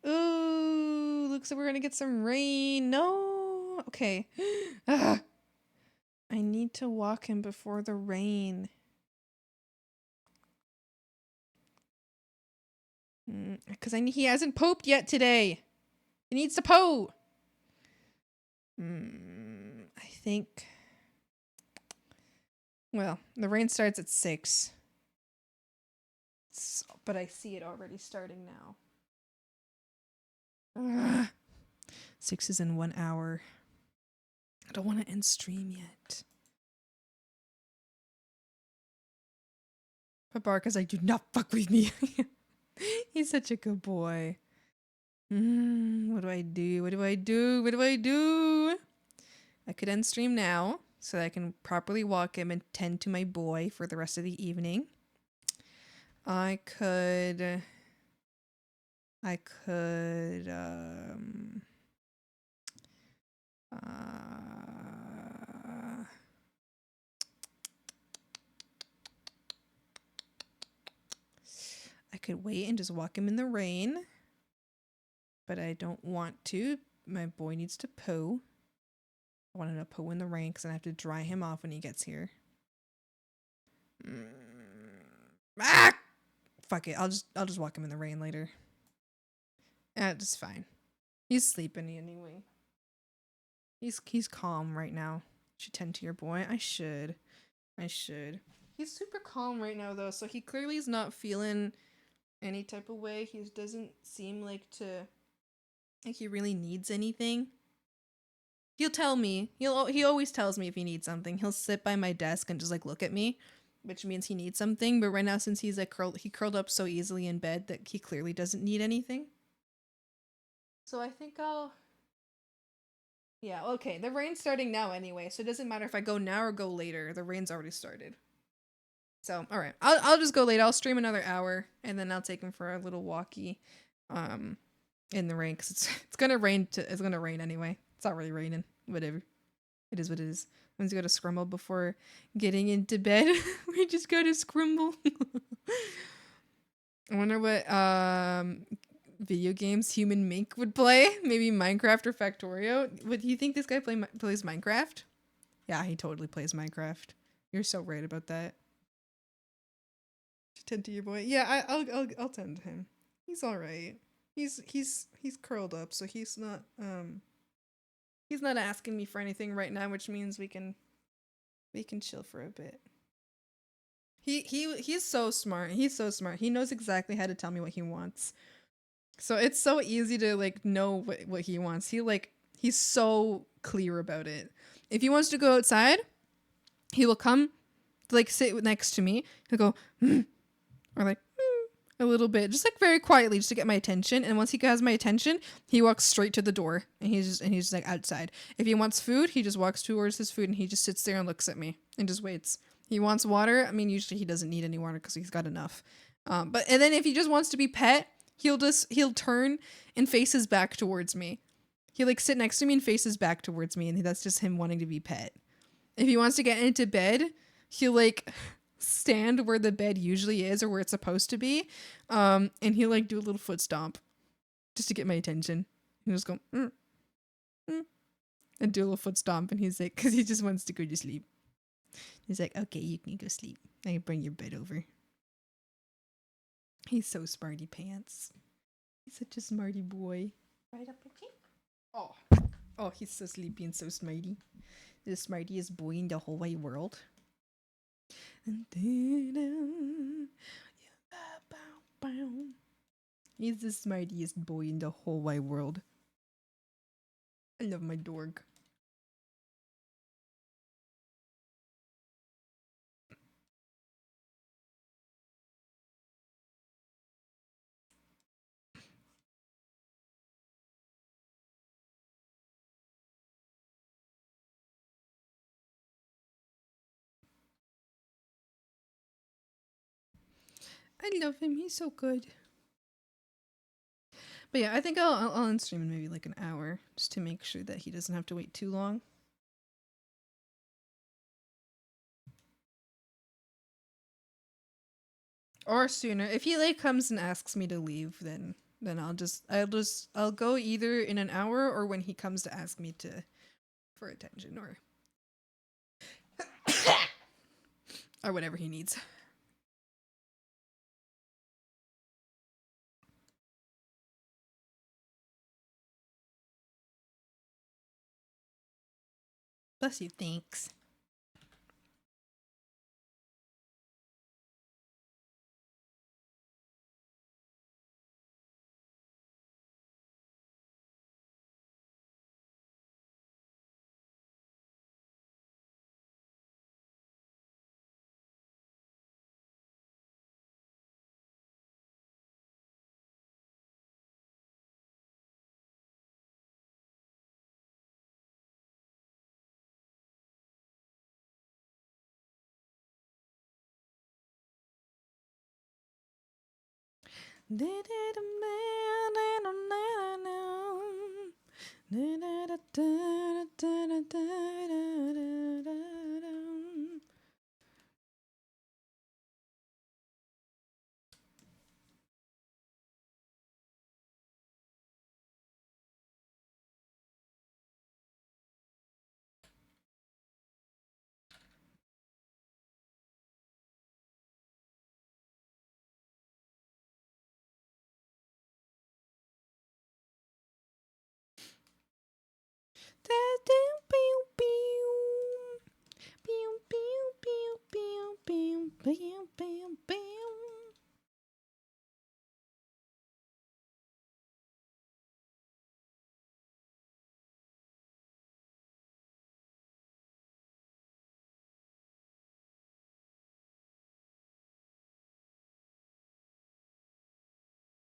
Ooh, looks like we're gonna get some rain. No. Okay. I need to walk him before the rain. Because he hasn't pooped yet today. He needs to poo. I think. Well, the rain starts at 6. But I see it already starting now. Ugh. 6 is in 1 hour. I don't want to end stream yet. Pabarka's like, do not fuck with me. He's such a good boy. What do I do? What do I do? What do I do? I could end stream now. so that I can properly walk him and tend to my boy for the rest of the evening. I could I could wait and just walk him in the rain, but I don't want to. My boy needs to poo. I want him to poo in the rain because I have to dry him off when he gets here. Ah! Fuck it. I'll just walk him in the rain later. It's fine. He's sleeping anyway. He's calm right now. Should tend to your boy. I should. He's super calm right now though, so he clearly is not feeling any type of way. He doesn't seem like he really needs anything. He'll tell me. He always tells me if he needs something. He'll sit by my desk and just like look at me, which means he needs something. But right now, since he's like curled up so easily in bed that he clearly doesn't need anything. So I think yeah, okay. The rain's starting now anyway, so it doesn't matter if I go now or go later. The rain's already started. So all right, I'll just go later. I'll stream another hour and then I'll take him for a little walkie, in the rain because it's gonna rain. It's gonna rain anyway. It's not really raining. Whatever. It is what it is. I'm gonna go to Scrumble before getting into bed. We just go to Scrumble. I wonder what video games human Mink would play. Maybe Minecraft or Factorio. What do you think this guy plays Minecraft? Yeah, he totally plays Minecraft. You're so right about that. Tend to your boy. Yeah, I'll tend to him. He's all right. He's curled up, so he's not asking me for anything right now, which means we can chill for a bit. He's so smart. He's so smart. He knows exactly how to tell me what he wants. So it's so easy to like know what he wants. He's so clear about it. If he wants to go outside, he will come like sit next to me. He'll go or like a little bit, just like very quietly, just to get my attention. And once he has my attention, he walks straight to the door, and he's just like outside. If he wants food, he just walks towards his food, and he just sits there and looks at me and just waits. He wants water. I mean, usually he doesn't need any water because he's got enough. And then if he just wants to be pet, he'll turn and face his back towards me. He'll like sit next to me and face his back towards me, and that's just him wanting to be pet. If he wants to get into bed, he'll like stand where the bed usually is or where it's supposed to be, and he'll like do a little foot stomp just to get my attention. He'll just go and do a little foot stomp, and he's like, because he just wants to go to sleep. He's like, okay, you can go sleep. I can bring your bed over. He's so smarty pants. He's such a smarty boy. Right up your cheek. Oh, he's so sleepy and so smarty. The smartiest boy in the whole wide world. He's the smartiest boy in the whole wide world. I love my dog. I love him. He's so good. But yeah, I think I'll end stream in maybe like an hour just to make sure that he doesn't have to wait too long. Or sooner. If he like comes and asks me to leave, then I'll go either in an hour or when he comes to ask me for attention or whatever he needs. Bless you, thanks.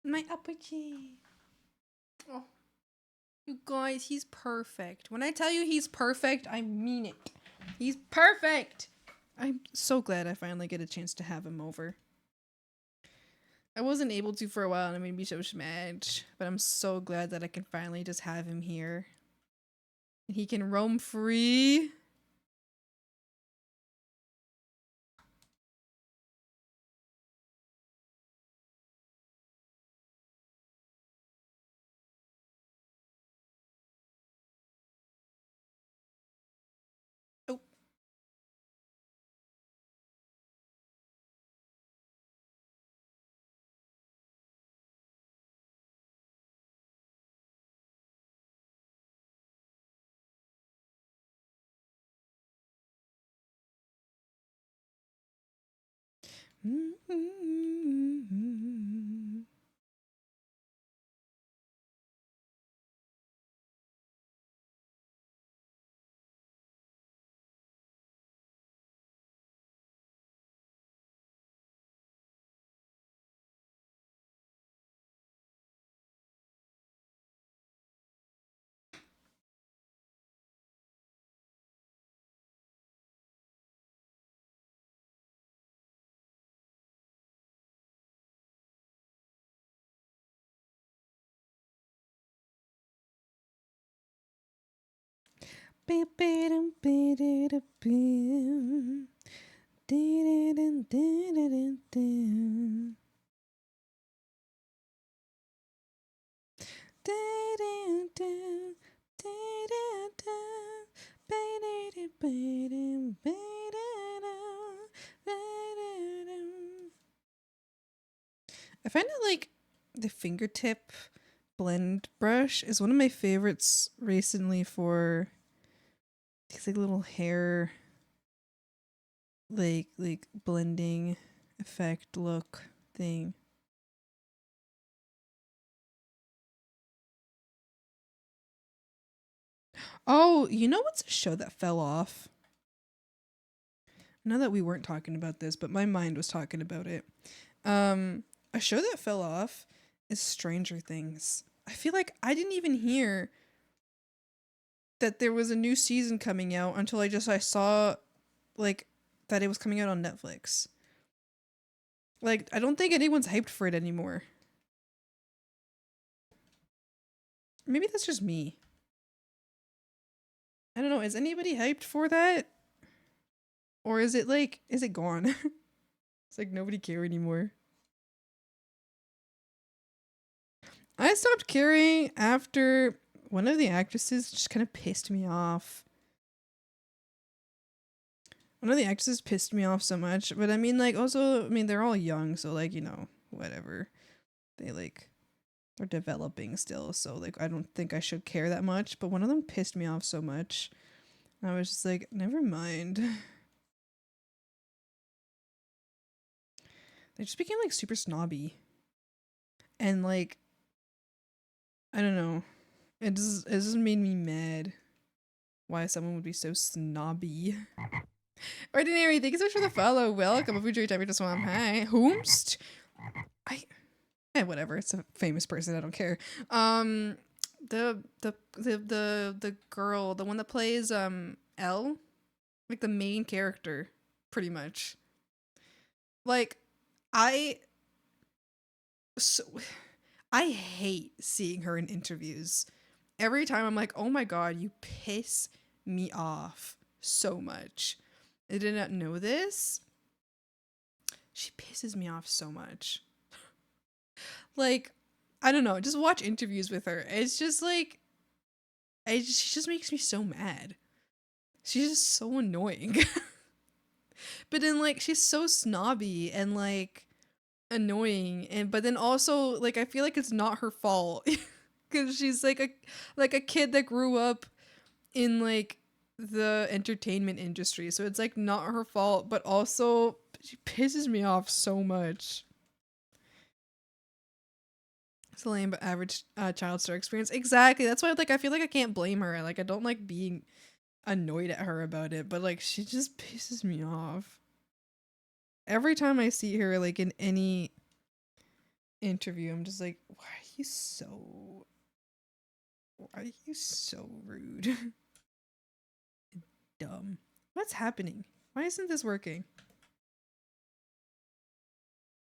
My apogee. Oh, you guys, he's perfect. When I tell you he's perfect, I mean it. He's perfect. I'm so glad I finally get a chance to have him over. I wasn't able to for a while and it made me so mad, but I'm so glad that I can finally just have him here. And he can roam free. Oh. I find it like the fingertip blend brush is one of my favorites recently for these like little hair like blending effect look thing. Oh, you know what's a show that fell off? I know that we weren't talking about this, but my mind was talking about it. A show that fell off is Stranger Things. I feel like I didn't even hear that there was a new season coming out until I saw like that it was coming out on Netflix. Like I don't think anyone's hyped for it anymore. Maybe that's just me. I don't know. Is anybody hyped for that? Or is it gone? It's like nobody care anymore. I stopped caring after one of the actresses just kind of pissed me off. One of the actresses pissed me off so much, but I mean, like, also, I mean, they're all young, so, like, you know, whatever. They, like, are developing still, so, like, I don't think I should care that much, but one of them pissed me off so much. I was just like, never mind. They just became, like, super snobby. And, like, I don't know. It just made me mad. Why someone would be so snobby. Ordinary, thank you so much for the follow. Welcome. If we enjoy time, just swamp. Hi. Whomst? Whatever. It's a famous person. I don't care. The girl, the one that plays Elle, like the main character, pretty much. Like, so I hate seeing her in interviews. Every time I'm like, oh my god, you piss me off so much. I did not know this. She pisses me off so much. Like, I don't know, just watch interviews with her. It's just like, she just makes me so mad. She's just so annoying. But then, like, she's so snobby and, like, annoying. But then also, like, I feel like it's not her fault. Because she's, like a kid that grew up in, like, the entertainment industry. So it's, like, not her fault. But also, she pisses me off so much. It's a lame but average child star experience. Exactly. That's why, like, I feel like I can't blame her. Like, I don't like being annoyed at her about it, but, like, she just pisses me off. Every time I see her, like, in any interview, I'm just like, why are you so rude? Dumb. What's happening? Why isn't this working?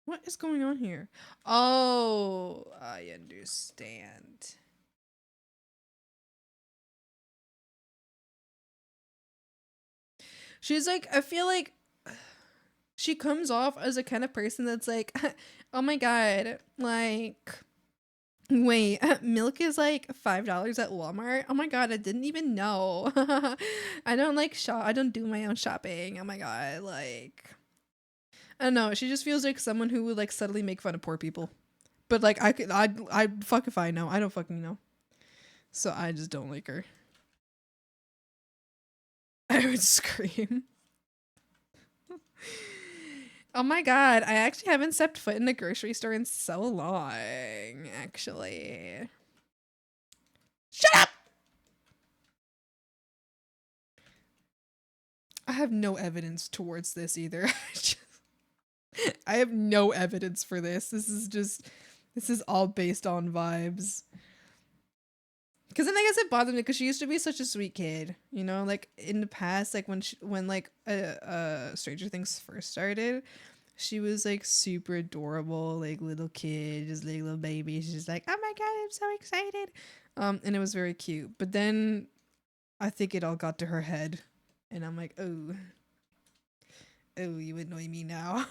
What is going on here? Oh, I understand. She's like, I feel like she comes off as a kind of person that's like, oh my god, like, wait, milk is like $5 at Walmart. Oh my god, I didn't even know. I don't like shop. I don't do my own shopping. Oh my god, like, I don't know. She just feels like someone who would like subtly make fun of poor people. But like, I'd fuck if I know. I don't fucking know. So I just don't like her. I would scream. Oh my god, I actually haven't stepped foot in a grocery store in so long, actually. Shut up! I have no evidence towards this either. I have no evidence for this. This is all based on vibes. Because then I guess it bothered me because she used to be such a sweet kid, you know, like in the past, like when like Stranger Things first started, she was like super adorable, like little kid, just like little baby. She's just like, oh my god, I'm so excited, and it was very cute. But then I think it all got to her head, and I'm like, oh, you annoy me now.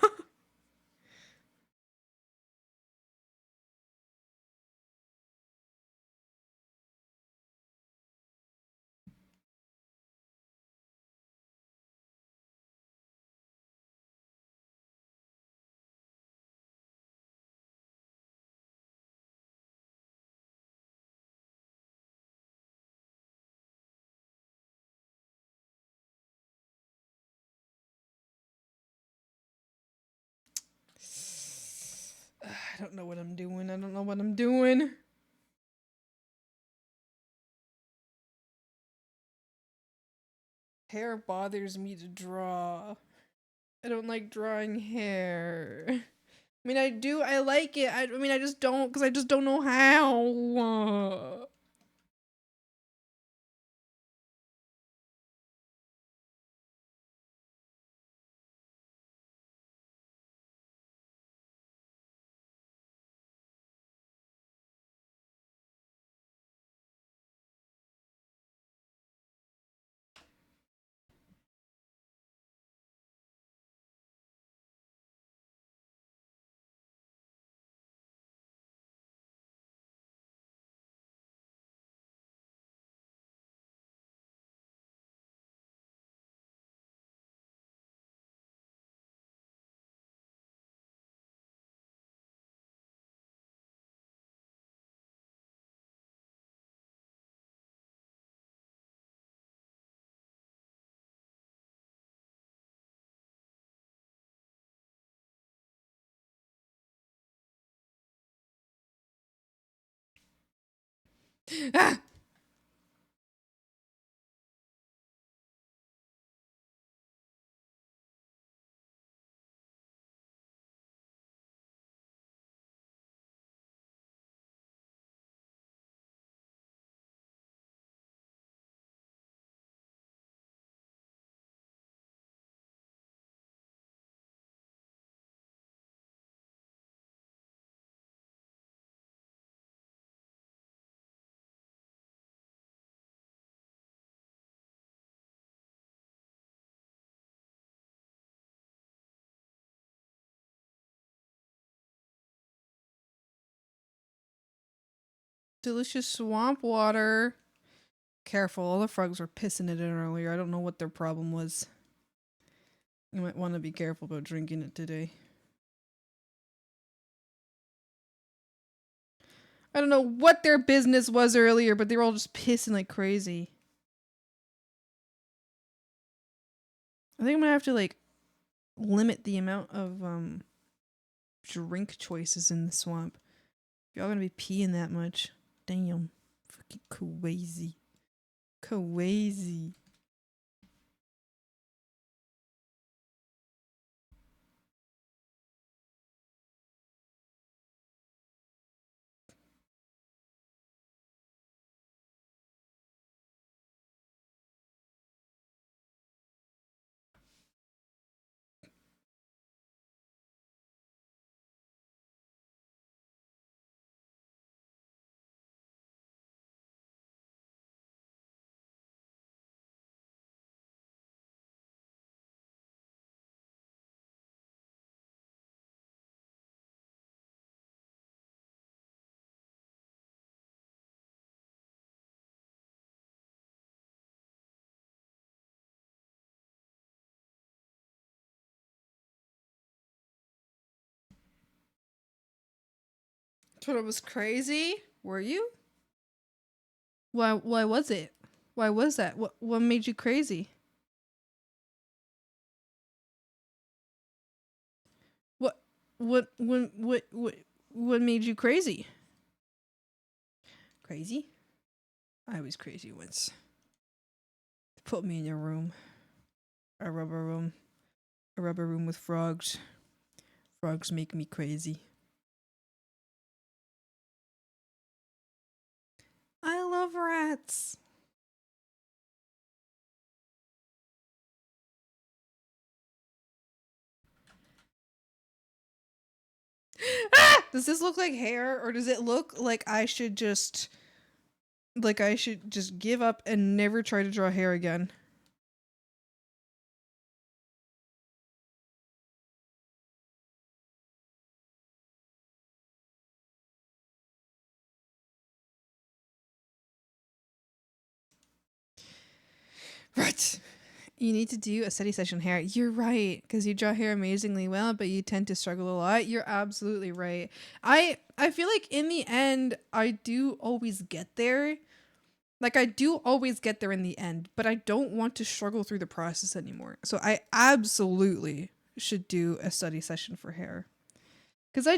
I don't know what I'm doing. I don't know what I'm doing. Hair bothers me to draw. I don't like drawing hair. I mean, I do. I like it. I mean, I just don't because I just don't know how. Ah! Delicious swamp water. Careful, all the frogs were pissing it in earlier. I don't know what their problem was. You might want to be careful about drinking it today. I don't know what their business was earlier, but they were all just pissing like crazy. I think I'm gonna have to like limit the amount of drink choices in the swamp. If y'all gonna be peeing that much, damn, fucking crazy, crazy. Thought it was crazy. Were you? Why was it? Why was that? What made you crazy? What what made you crazy? Crazy? I was crazy once. Put me in your room. A rubber room. A rubber room with frogs. Frogs make me crazy. I love rats. Ah! Does this look like hair, or does it look like I should just give up and never try to draw hair again? Right. You need to do a study session hair. You're right, because you draw hair amazingly well, but you tend to struggle a lot. You're absolutely right. I feel like in the end, I do always get there. Like, I do always get there in the end, but I don't want to struggle through the process anymore. So I absolutely should do a study session for hair. Because I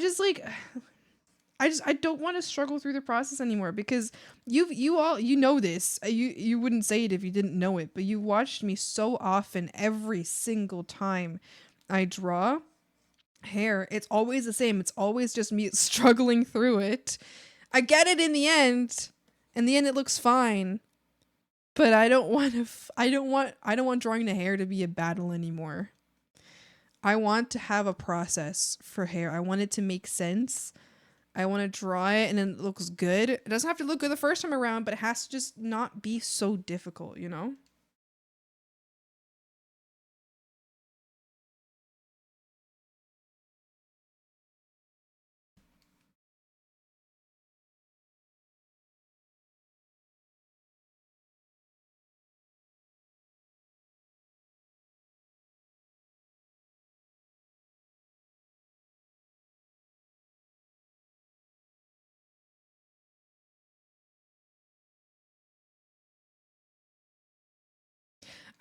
don't want to struggle through the process anymore, because you know this. You wouldn't say it if you didn't know it, but you watched me so often every single time I draw hair. It's always the same. It's always just me struggling through it. I get it in the end. In the end it looks fine. But I don't want drawing the hair to be a battle anymore. I want to have a process for hair. I want it to make sense. I want to draw it and then it looks good. It doesn't have to look good the first time around, but it has to just not be so difficult, you know?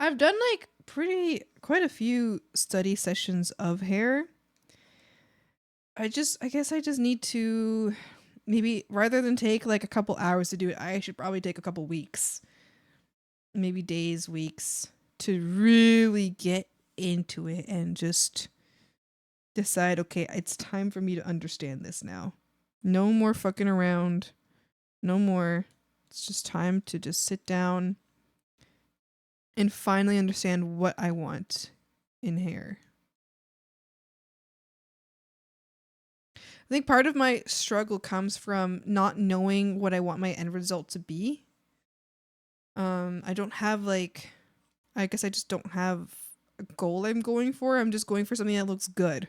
I've done like quite a few study sessions of hair. I guess I just need to, maybe rather than take like a couple hours to do it, I should probably take a couple weeks, maybe days, weeks, to really get into it and just decide, okay, it's time for me to understand this now. No more fucking around. No more. It's just time to just sit down and finally understand what I want in hair. I think part of my struggle comes from not knowing what I want my end result to be. I don't have like, I guess I just don't have a goal I'm going for. I'm just going for something that looks good,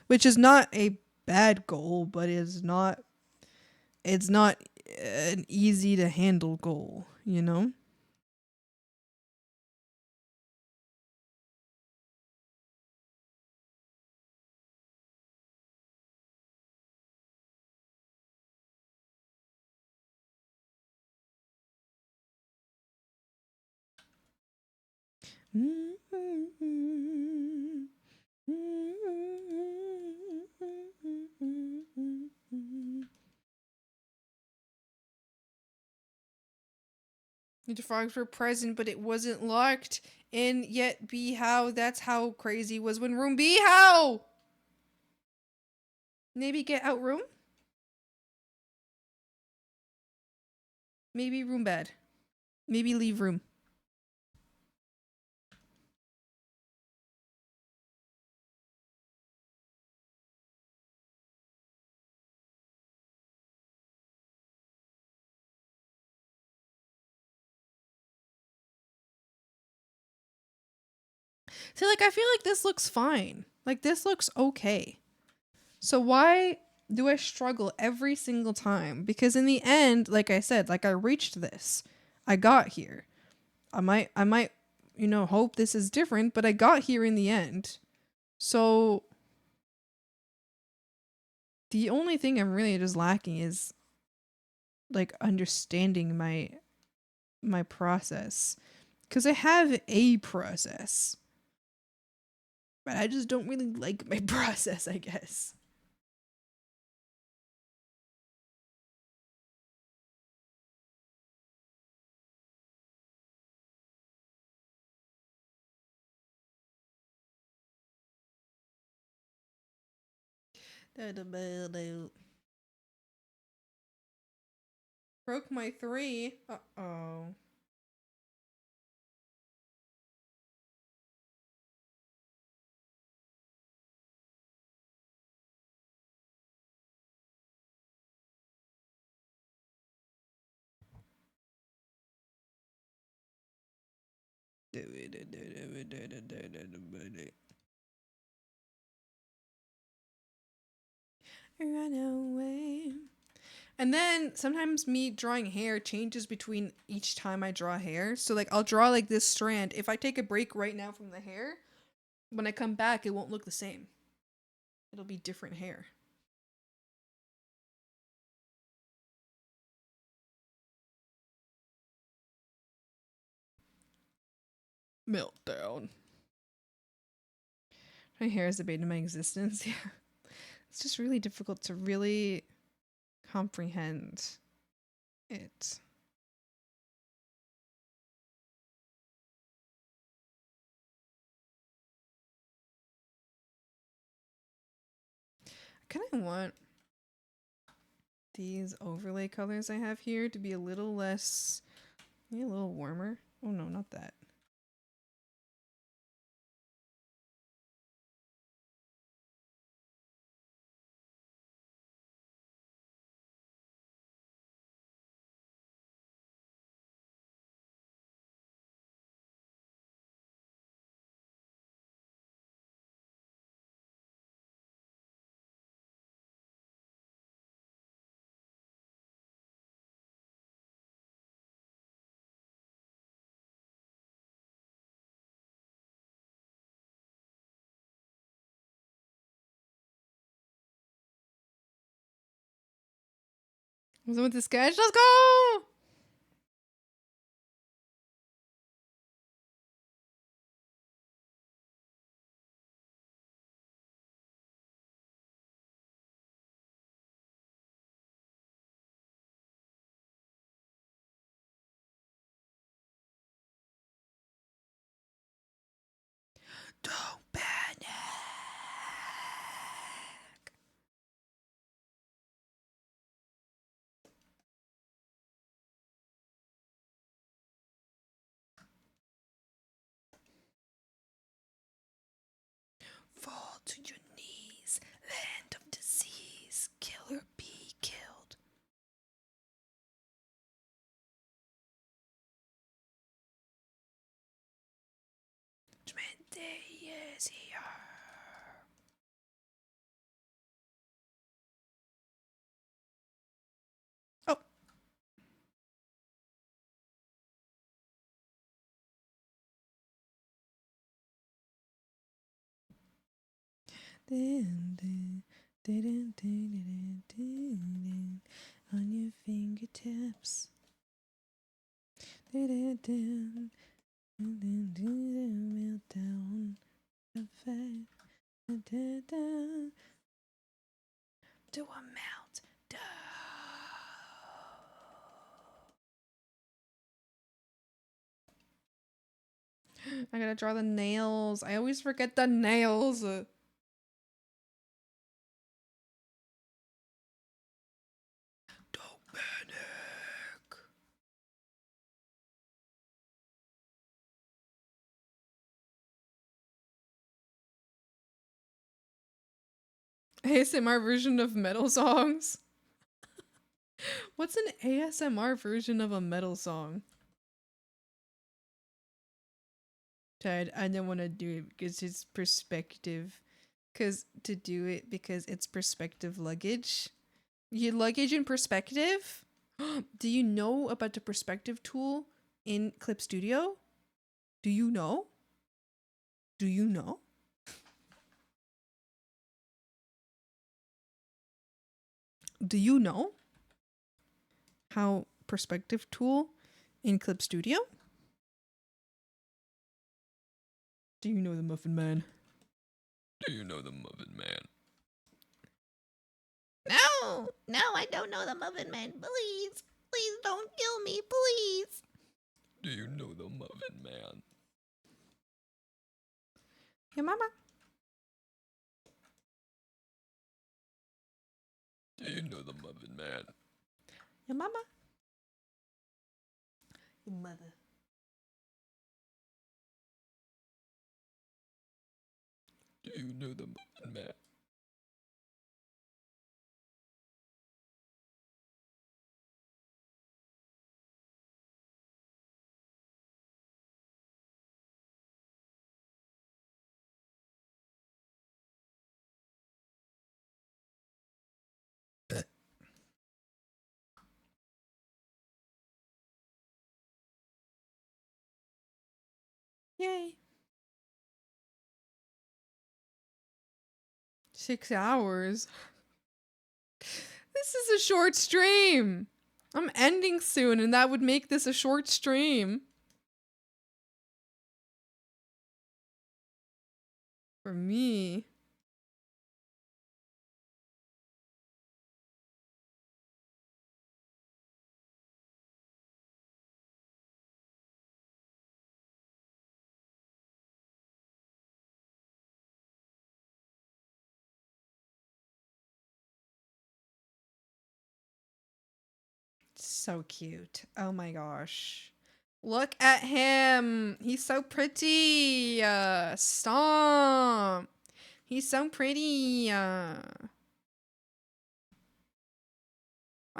which is not a bad goal, but it's not an easy to handle goal, you know? The frogs were present, but it wasn't locked. And yet, B how? That's how crazy was when room B how? Maybe get out room? Maybe room bed. Maybe leave room. See, like, I feel like this looks fine. Like, this looks okay. So why do I struggle every single time? Because in the end, like I said, like I reached this. I got here. I might, you know, hope this is different, but I got here in the end. So the only thing I'm really just lacking is like understanding my process. Cuz I have a process. But I just don't really like my process, I guess. Broke my 3. Uh-oh. Run away. And then sometimes me drawing hair changes between each time I draw hair. So like I'll draw like this strand. If I take a break right now from the hair, when I come back it won't look the same. It'll be different hair. Meltdown. My hair is the bane of my existence. Yeah. It's just really difficult to really comprehend it. I kind of want these overlay colors I have here to be a little less, maybe a little warmer. Oh no, not that. Was it with the sketch? Let's go! Don't panic. Fall to your knees, land of disease, killer bee killed. Judgment Day is here. Oh, On your fingertips. Meltdown. Do a meltdown. I gotta draw the nails. I always forget the nails. Don't panic. ASMR version of metal songs. What's an ASMR version of a metal song? Ted, I don't want to do it because it's perspective. Because it's perspective luggage. You luggage in perspective? Do you know about the perspective tool in Clip Studio? Do you know? Do you know? Do you know how perspective tool in Clip Studio? Do you know the Muffin Man? Do you know the Muffin Man? No, no, I don't know the Muffin Man. Please, please don't kill me, please. Do you know the Muffin Man? Your mama. Do you know the Muffin Man? Your mama. Your mother. Do you know the Muffin Man? Yay. 6 hours. This is a short stream. I'm ending soon, and that would make this a short stream. For me. So cute. Oh my gosh. Look at him. He's so pretty. Stop. He's so pretty. Why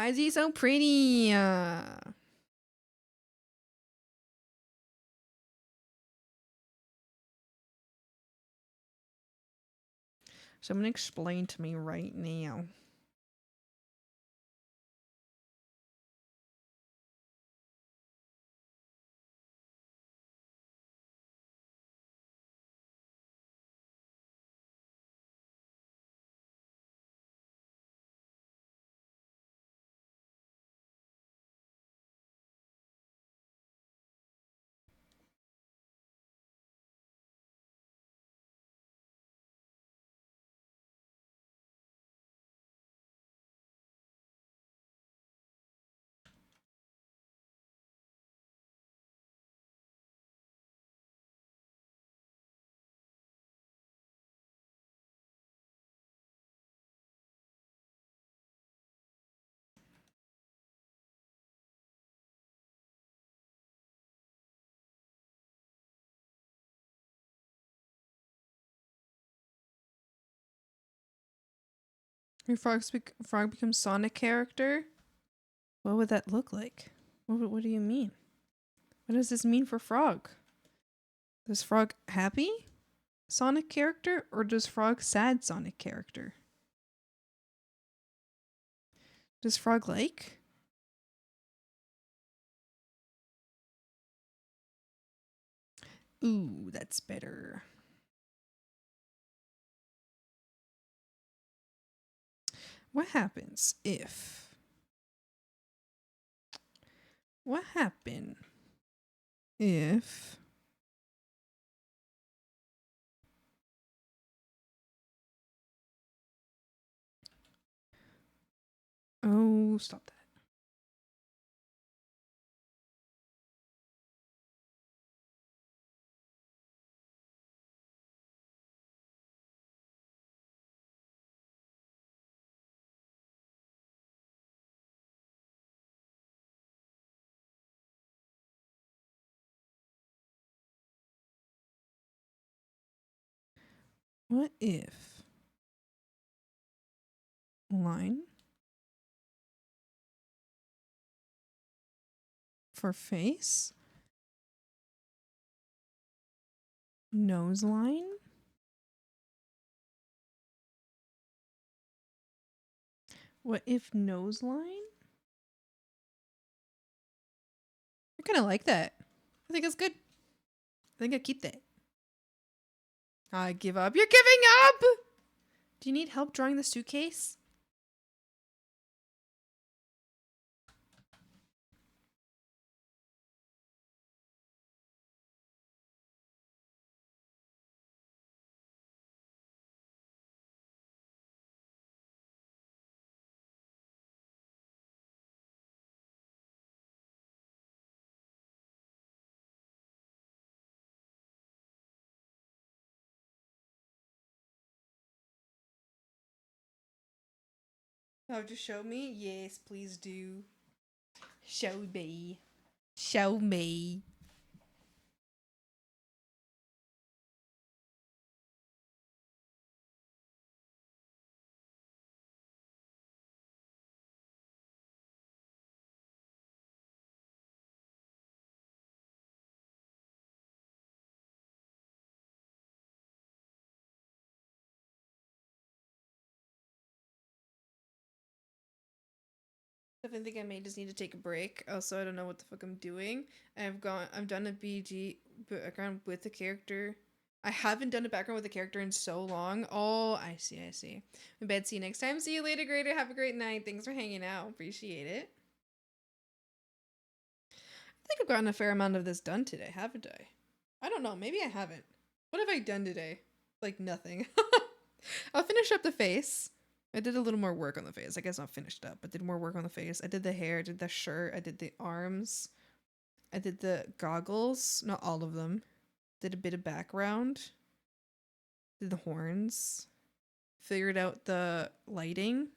is he so pretty? Someone explain to me right now. Your frog becomes Sonic character? What would that look like? What do you mean? What does this mean for Frog? Does Frog happy Sonic character or does Frog sad Sonic character? Does Frog like? Ooh, that's better. What happens if... What happened if... Oh, stop that. What if line for face, nose line, what if nose line? I kind of like that. I think it's good. I think I keep that. I give up. You're giving up! Do you need help drawing the suitcase? Oh, just show me? Yes, please do. Show me. Show me. I think I may just need to take a break. Also, I don't know what the fuck I'm doing. I've done a BG background with the character. I haven't done a background with the character in so long. Oh, I see, I see. In bed, see you next time. See you later, Grader. Have a great night. Thanks for hanging out. Appreciate it. I think I've gotten a fair amount of this done today, haven't I? I don't know. Maybe I haven't. What have I done today? Like nothing. I'll finish up the face. I did a little more work on the face. I guess not finished up, but did more work on the face. I did the hair, I did the shirt, I did the arms. I did the goggles, not all of them. Did a bit of background. Did the horns. Figured out the lighting.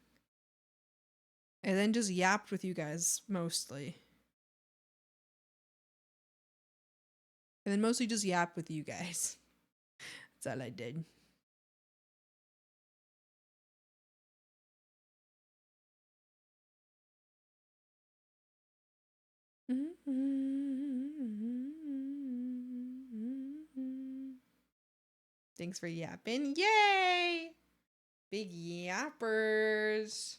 And then just yapped with you guys mostly. And then mostly just yapped with you guys. That's all I did. Thanks for yapping. Yay! Big yappers.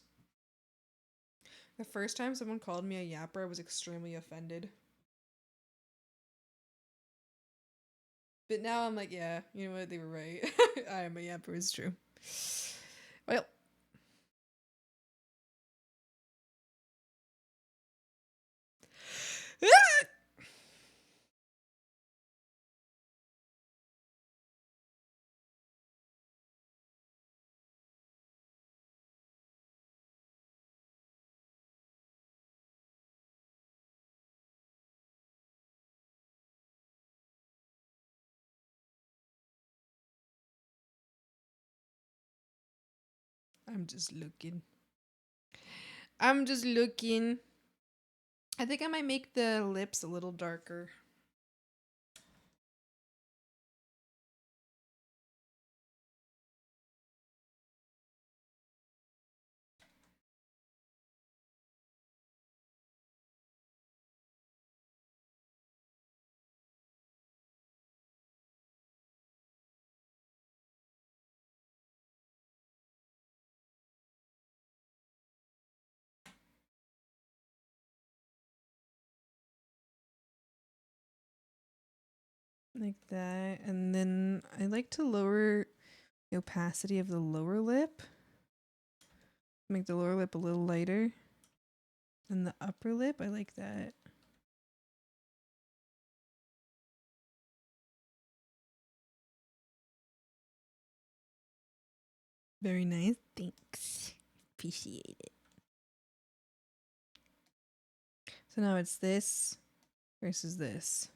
The first time someone called me a yapper, I was extremely offended. But now I'm like, yeah, you know what? They were right. I am a yapper, it's true. Well. I'm just looking. I'm just looking. I think I might make the lips a little darker. Like that. And then I like to lower the opacity of the lower lip. Make the lower lip a little lighter. And the upper lip, I like that. Very nice. Thanks. Appreciate it. So now it's this versus this.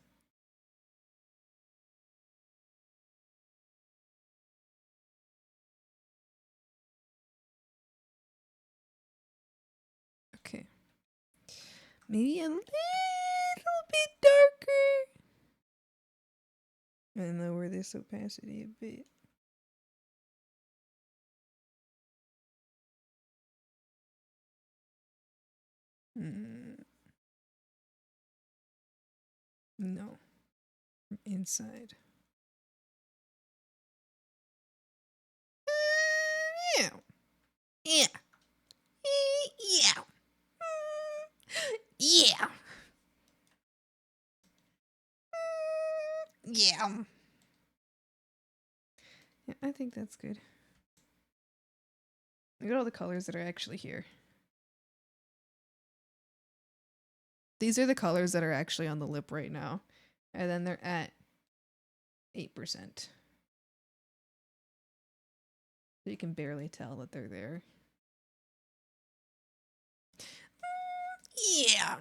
Okay. Maybe a little bit darker. And lower this opacity a bit. No. From inside. Yeah. Yeah. Yeah. Yeah. Yeah. Yeah, I think that's good. Look at all the colors that are actually here. These are the colors that are actually on the lip right now. And then they're at 8%. So you can barely tell that they're there. Yeah.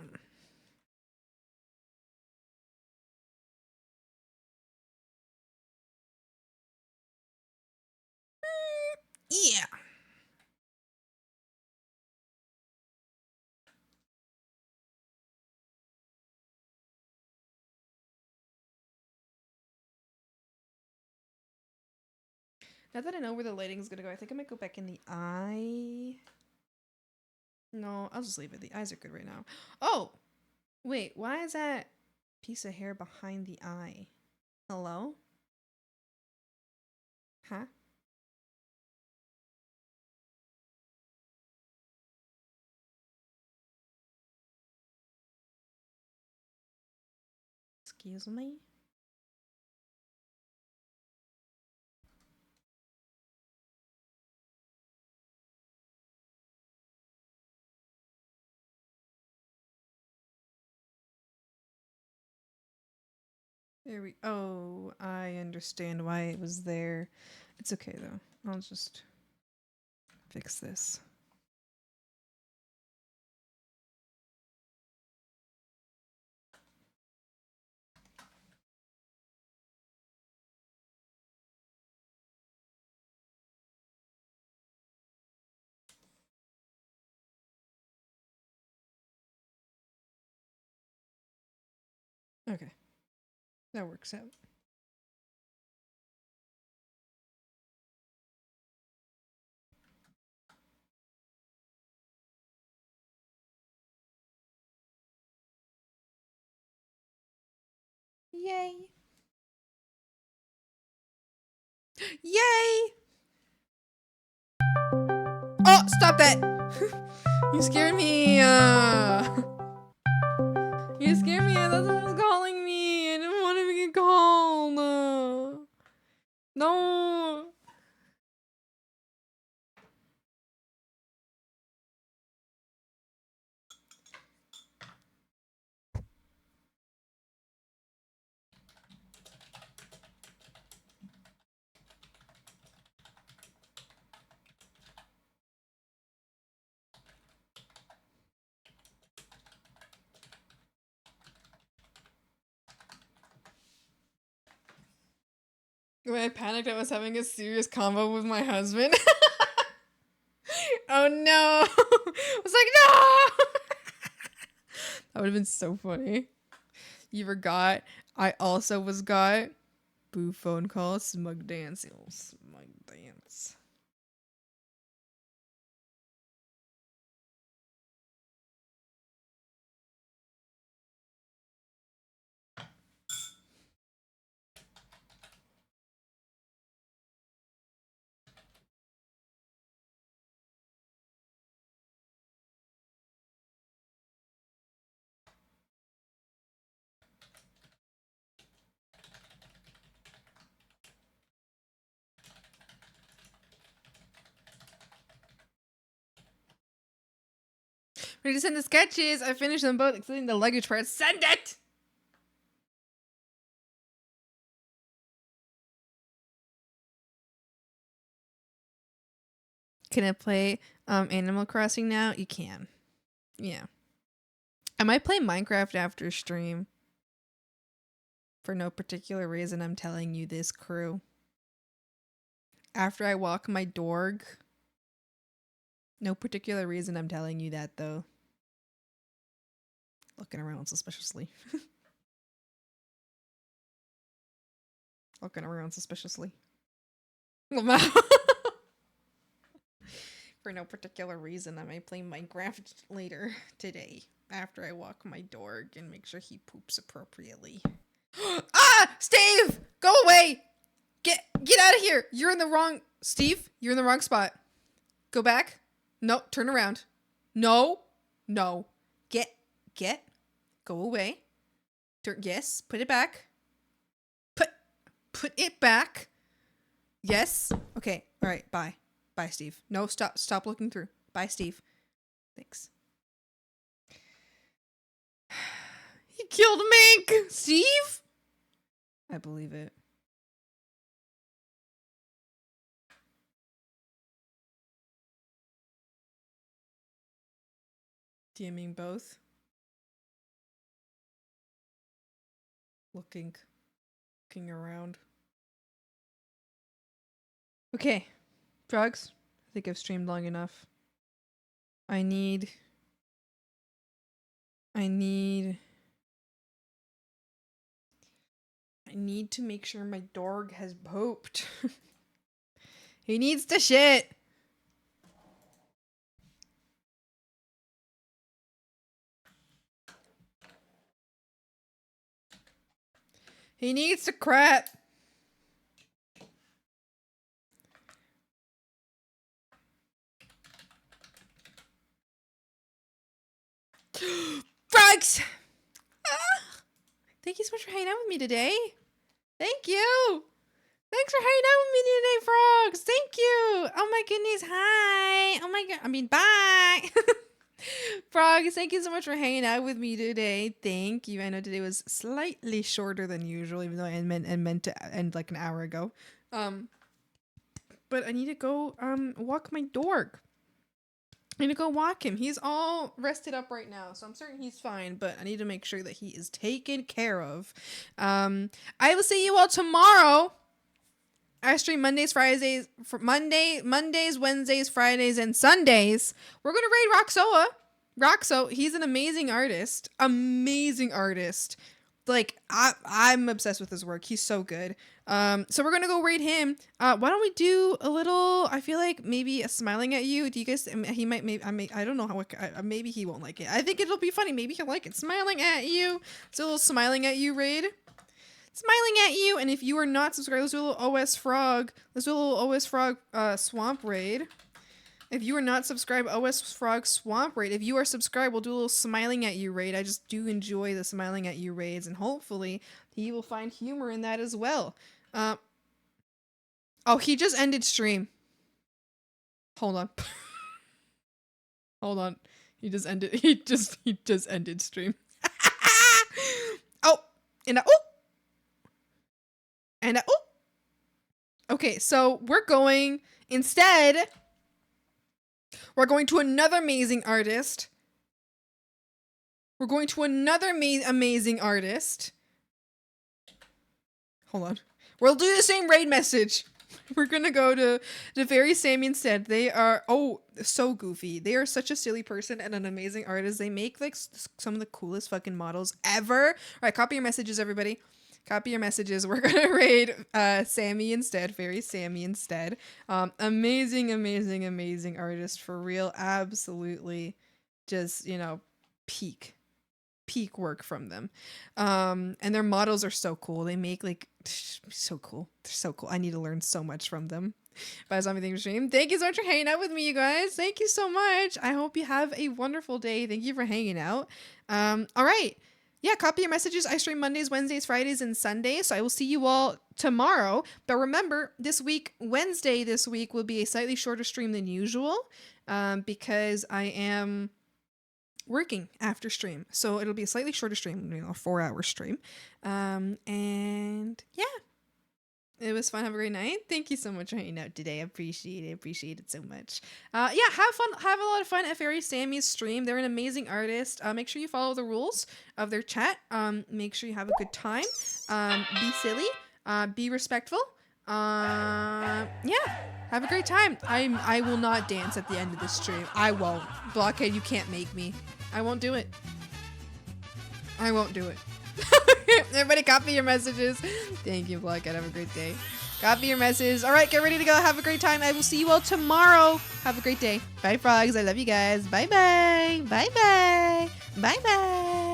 Yeah. Now that I know where the lighting is going to go, I think I might go back in the eye. No, I'll just leave it. The eyes are good right now. Oh! Wait, why is that piece of hair behind the eye? Hello? Huh? Excuse me? There we... Oh, I understand why it was there. It's okay, though. I'll just fix this. Okay. That works out. Yay! Yay! Oh, stop that! You scared me! You scared me! I thought someone was calling me! I didn't want to get called! No! When I panicked, I was having a serious convo with my husband. Oh no! I was like, no! That would have been so funny. You forgot. I also was got. Boo phone call, smug dance. Smug dance. Ready to send the sketches. I finished them both, including the luggage part. Send it! Can I play Animal Crossing now? You can. Yeah. I might play Minecraft after stream. For no particular reason, I'm telling you this, crew. After I walk my dog. No particular reason, I'm telling you that, though. Looking around suspiciously. Looking around suspiciously. For no particular reason, I might play Minecraft later today. After I walk my dog and make sure he poops appropriately. Ah! Steve! Go away! Get out of here! You're in the wrong... Steve, you're in the wrong spot. Go back. No, turn around. No. No. Get. Go away. Yes, put it back. Put it back. Yes. Okay. All right. Bye. Bye, Steve. No, stop looking through. Bye, Steve. Thanks. He killed Mink! Steve? I believe it. DMing both. Looking around. Okay. Frogs, I think I've streamed long enough. I need to make sure my dog has pooped. He needs to shit. He needs to crap. Frogs! Thank you so much for hanging out with me today. Thank you. Thanks for hanging out with me today, Frogs. Thank you. Oh my goodness. Hi. Oh my god. I mean, bye. Frogs, thank you so much for hanging out with me today. Thank you. I know today was slightly shorter than usual, even though I meant to end like an hour ago. But I need to go walk my dog. I need to go walk him. He's all rested up right now, so I'm certain he's fine, but I need to make sure that he is taken care of. I will see you all tomorrow. I stream Mondays, Wednesdays, Fridays, and Sundays. We're gonna raid Roxoa. Roxo, he's an amazing artist. Amazing artist. Like, I'm obsessed with his work. He's so good. So we're gonna go raid him. Why don't we do a little, I feel like maybe a smiling at you. Do you guys, he might, I don't know how, maybe he won't like it. I think it'll be funny. Maybe he'll like it. Smiling at you. It's a little smiling at you raid. Smiling at you. And if you are not subscribed, let's do a little OS Frog. Let's do a little OS Frog swamp raid. If you are not subscribed, OS Frog swamp raid. If you are subscribed, we'll do a little smiling at you raid. I just do enjoy the smiling at you raids, and hopefully he will find humor in that as well. Oh, he just ended stream. Hold on. Hold on. He just ended stream. Oh, okay, so we're going to another amazing artist. Amazing artist. Hold on. We'll do the same raid message. We're gonna go to Very Sammy instead. They are, so goofy. They are such a silly person and an amazing artist. They make like some of the coolest fucking models ever. All right, copy your messages, everybody. Copy your messages. We're gonna raid Sammy instead. Very Sammy instead. Amazing artist for real. Absolutely, just peak work from them. And their models are so cool. They make like so cool. They're so cool. I need to learn so much from them. By Zombie Thing Stream. Thank you so much for hanging out with me, you guys. Thank you so much. I hope you have a wonderful day. Thank you for hanging out. All right. Yeah, copy your messages. I stream Mondays, Wednesdays, Fridays, and Sundays. So I will see you all tomorrow. But remember, Wednesday this week will be a slightly shorter stream than usual. Because I am working after stream. So it'll be a slightly shorter stream, a 4-hour stream. And yeah, it was fun. Have a great night. Thank you so much for hanging out today. I appreciate it. Appreciate it so much. Yeah, have fun. Have a lot of fun at Fairy Sammy's stream. They're an amazing artist. Make sure you follow the rules of their chat. Make sure you have a good time. Be silly. Be respectful. Yeah, have a great time. I will not dance at the end of this stream. I won't. Blockhead, you can't make me. I won't do it. I won't do it. Everybody copy your messages. Thank you, Blockhead. Have a great day. Copy your messages. All right, get ready to go. Have a great time. I will see you all tomorrow. Have a great day. Bye, frogs. I love you guys. Bye-bye. Bye-bye. Bye-bye.